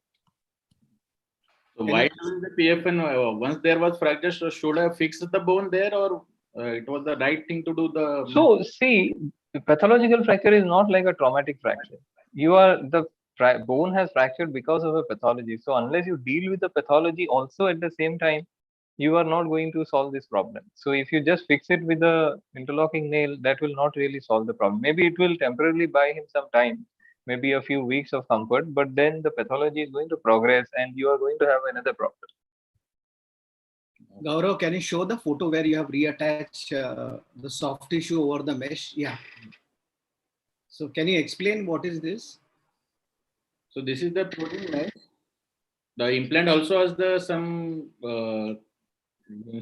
So why doing the PFN, once there was fracture, so should I fix the bone there, or it was the right thing to do the... So see, the pathological fracture is not like a traumatic fracture. The bone has fractured because of a pathology. So unless you deal with the pathology also at the same time, you are not going to solve this problem. So if you just fix it with the interlocking nail, that will not really solve the problem. Maybe it will temporarily buy him some time, maybe a few weeks of comfort, but then the pathology is going to progress and you are going to have another problem. Gaurav, can you show the photo where you have reattached the soft tissue over the mesh? Yeah. So can you explain what is this? So this is the protein mesh. The implant also has some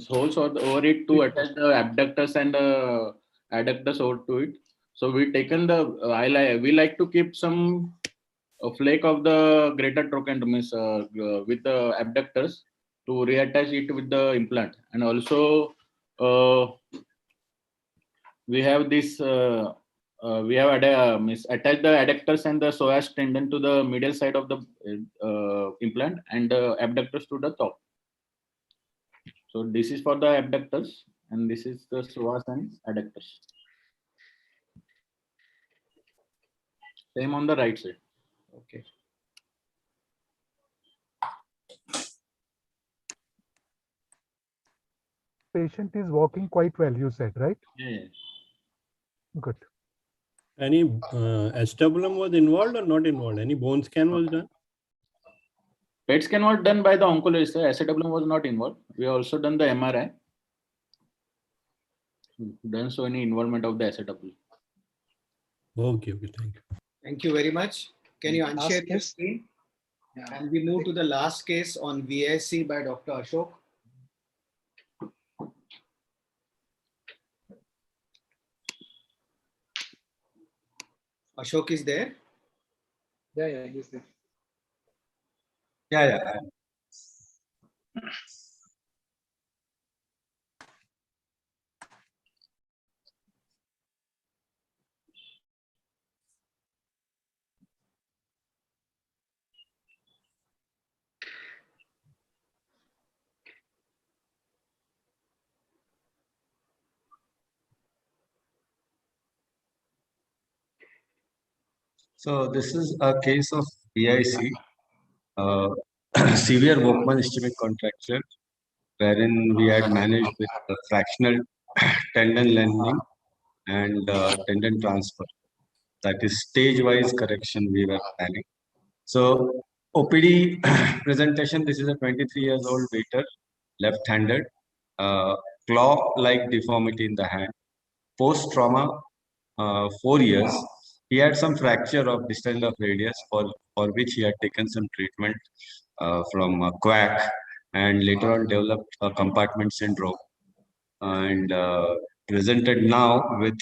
holes over it to attach the abductors and adductors over to it. So we taken we like to keep some flake of the greater trochanter with the abductors to reattach it with the implant. And also we have this we have attached the adductors and the psoas tendon to the medial side of the implant and the abductors to the top. So this is for the abductors and this is the psoas and adductors. Same on the right side. Okay. Patient is walking quite well, you said, right? Yeah. Good. Any acetabulum was involved or not involved? Any bone scan was done? PET scan was done by the oncologist. Acetabulum was not involved. We also done the MRI. Don't show any involvement of the acetabulum. Okay, okay, thank you. Thank you very much. Can you unshare your screen? Yeah. And we move to the last case on VSC by Dr. Ashok. Ashok is there? Yeah, he's there. Yeah. So this is a case of BIC, severe Volkmann ischemic contracture, wherein we had managed with a fractional tendon lengthening and tendon transfer. That is stage-wise correction we were planning. So OPD presentation, this is a 23 years old waiter, left-handed, claw-like deformity in the hand. Post-trauma, 4 years. He had some fracture of distal of radius for which he had taken some treatment from quack and later on developed a compartment syndrome and presented now with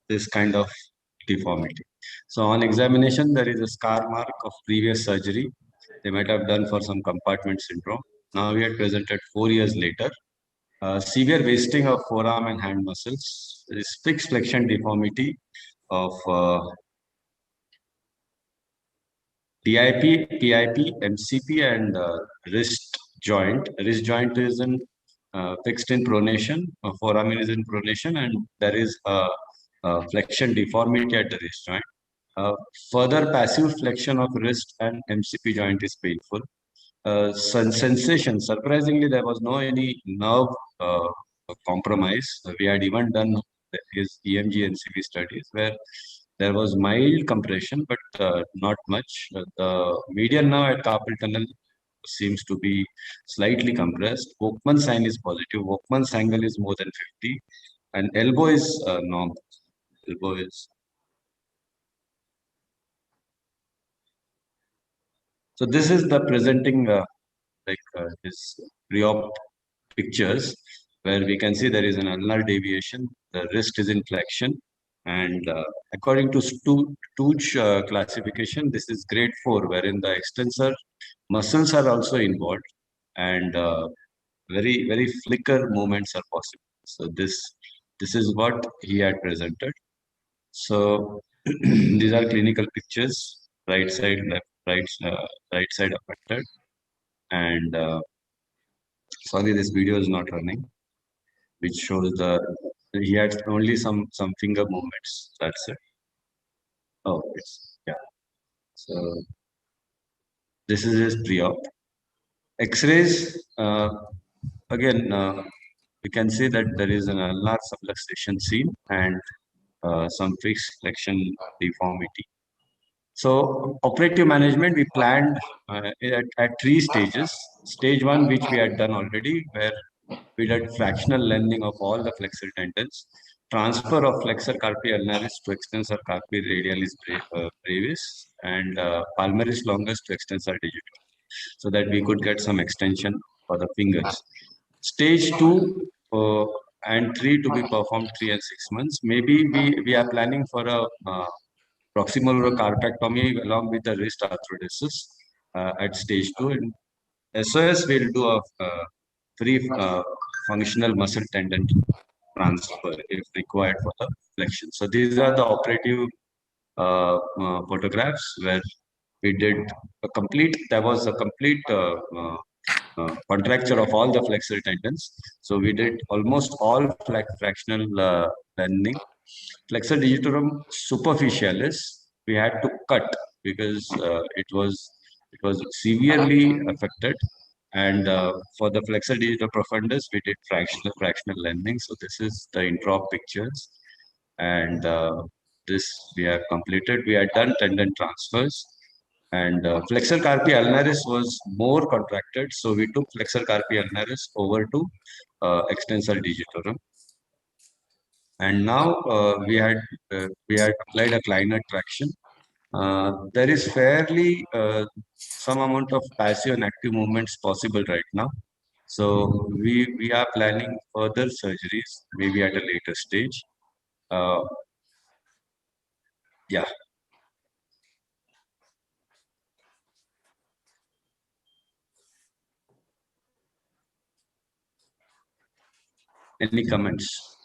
this kind of deformity. So on examination, there is a scar mark of previous surgery. They might have done for some compartment syndrome. Now we had presented 4 years later. Severe wasting of forearm and hand muscles. There is fixed flexion deformity of DIP, PIP, MCP, and wrist joint. Wrist joint is in fixed in pronation, foramen is in pronation, and there is a flexion deformity at the wrist joint. Further passive flexion of wrist and MCP joint is painful. Sensation, surprisingly, there was no any nerve compromise. We had even done his EMG and CV studies where there was mild compression, but not much. The median now at carpal tunnel seems to be slightly compressed. Volkmann sign is positive. Volkmann's angle is more than 50, and elbow is normal. Elbow is. So this is the presenting his pre-op pictures, where we can see there is an ulnar deviation. The wrist is in flexion. And according to Stooge classification, this is grade 4, wherein the extensor muscles are also involved and very, very flicker movements are possible. So this is what he had presented. So these are clinical pictures, right side, left, right side affected. And sorry, this video is not running, which shows he had only some finger movements. That's it. Oh, yes, yeah. So this is his pre-op. X-rays. Again, we can see that there is an ulnar subluxation seen and some fixed flexion deformity. So operative management, we planned at 3 stages. Stage 1, which we had done already, where we did fractional lengthening of all the flexor tendons, transfer of flexor carpi ulnaris to extensor carpi radialis brevis, and palmaris longus to extensor digitoris, so that we could get some extension for the fingers. Stage 2 and 3 to be performed 3 and 6 months. Maybe we are planning for a proximal carpectomy along with the wrist arthrodesis at stage 2. And SOS will do a free functional muscle tendon transfer if required for the flexion. So these are the operative photographs where we did a complete, there was a complete contracture of all the flexor tendons. So we did almost all fractional bending. Flexor digitorum superficialis, we had to cut because it was severely affected. And for the flexor digitorum profundus, we did fractional lengthening. So this is the intra pictures, and this we have completed. We had done tendon transfers, and flexor carpi ulnaris was more contracted, so we took flexor carpi ulnaris over to extensor digitorum. And now we had applied a Kleiner traction. There is fairly some amount of passive and active movements possible right now. So we are planning further surgeries, maybe at a later stage. Yeah. Any comments?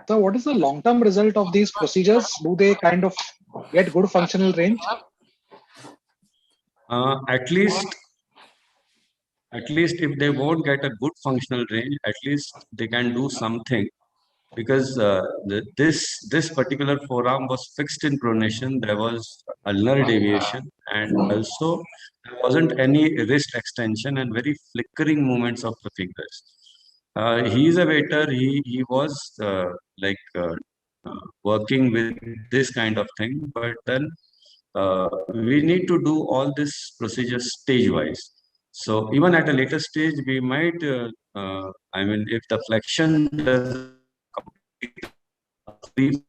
So what is the long-term result of these procedures? Do they kind of get good functional range? At least if they won't get a good functional range, at least they can do something, because this particular forearm was fixed in pronation. There was ulnar deviation, and also there wasn't any wrist extension and very flickering movements of the fingers. He is a waiter. He was working with this kind of thing, but then we need to do all this procedure stage wise. So even at a later stage, we might, I mean, if the flexion does complete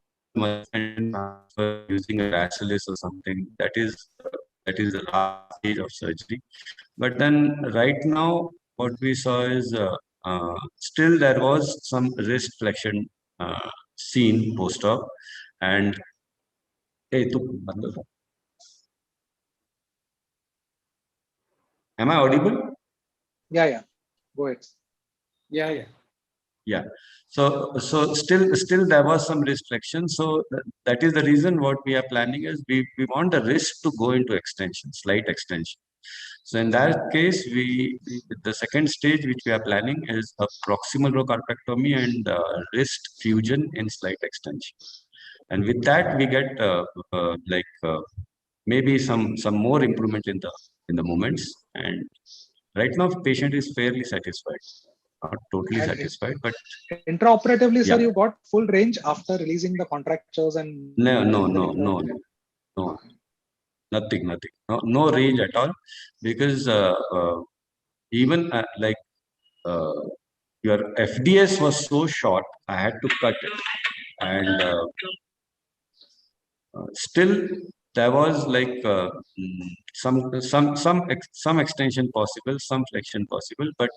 using a bacillus or something, that is the last stage of surgery. But then right now, what we saw is still there was some wrist flexion seen post-op, and am I audible? Yeah. Go ahead. Yeah. Yeah. So still there was some wrist flexion. So that is the reason what we are planning is we want the wrist to go into extension, slight extension. So in that case, the second stage which we are planning is a proximal row corpectomy and wrist fusion in slight extension. And with that, we get maybe some more improvement in the movements. And right now, the patient is fairly satisfied. Not totally satisfied, but intraoperatively, yeah. sir, you got full range after releasing the contractures and No, nothing. No range at all, because even your FDS was so short, I had to cut it, and still there was some extension possible, some flexion possible. But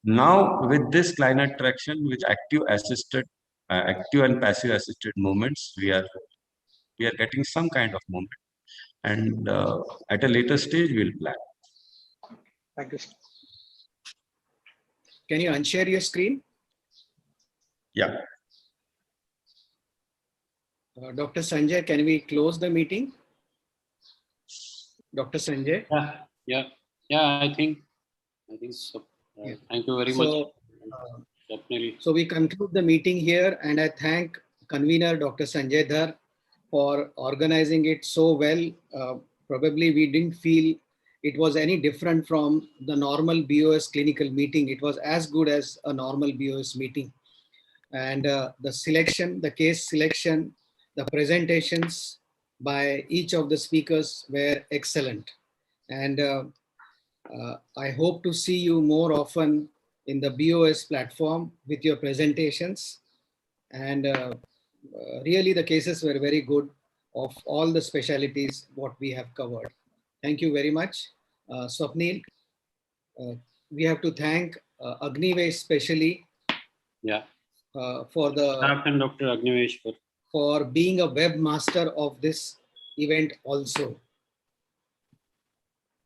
now with this Kleiner traction, with active and passive assisted movements, we are getting some kind of movement, and at a later stage we'll plan. Thank you. Can you unshare your screen? Yeah. Dr. Sanjay, can we close the meeting? Dr. Sanjay? Yeah, I think so. Thank you very much. Definitely. So we conclude the meeting here, and I thank convener Dr. Sanjay Dhar for organizing it so well. Probably we didn't feel it was any different from the normal BOS clinical meeting. It was as good as a normal BOS meeting. And the selection, the case selection, the presentations by each of the speakers were excellent. And I hope to see you more often in the BOS platform with your presentations. And really the cases were very good of all the specialties what we have covered. Thank you very much. Swapnil, we have to thank Agnivesh especially. Yeah. For the Captain Dr. Agnivesh for being a webmaster of this event also.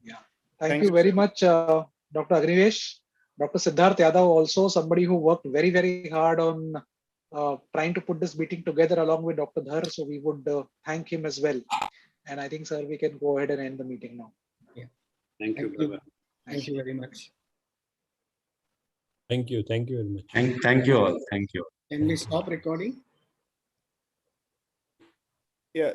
Yeah. Thank you very much, Dr. Agnivesh. Dr. Siddharth Yadav, also somebody who worked very, very hard on trying to put this meeting together along with Dr. Dhar. So we would thank him as well. And I think, sir, we can go ahead and end the meeting now. Yeah. Thank you. Thank you very much. Thank you. Thank you very much. Thank you all. Thank you. Can we stop recording? Yeah.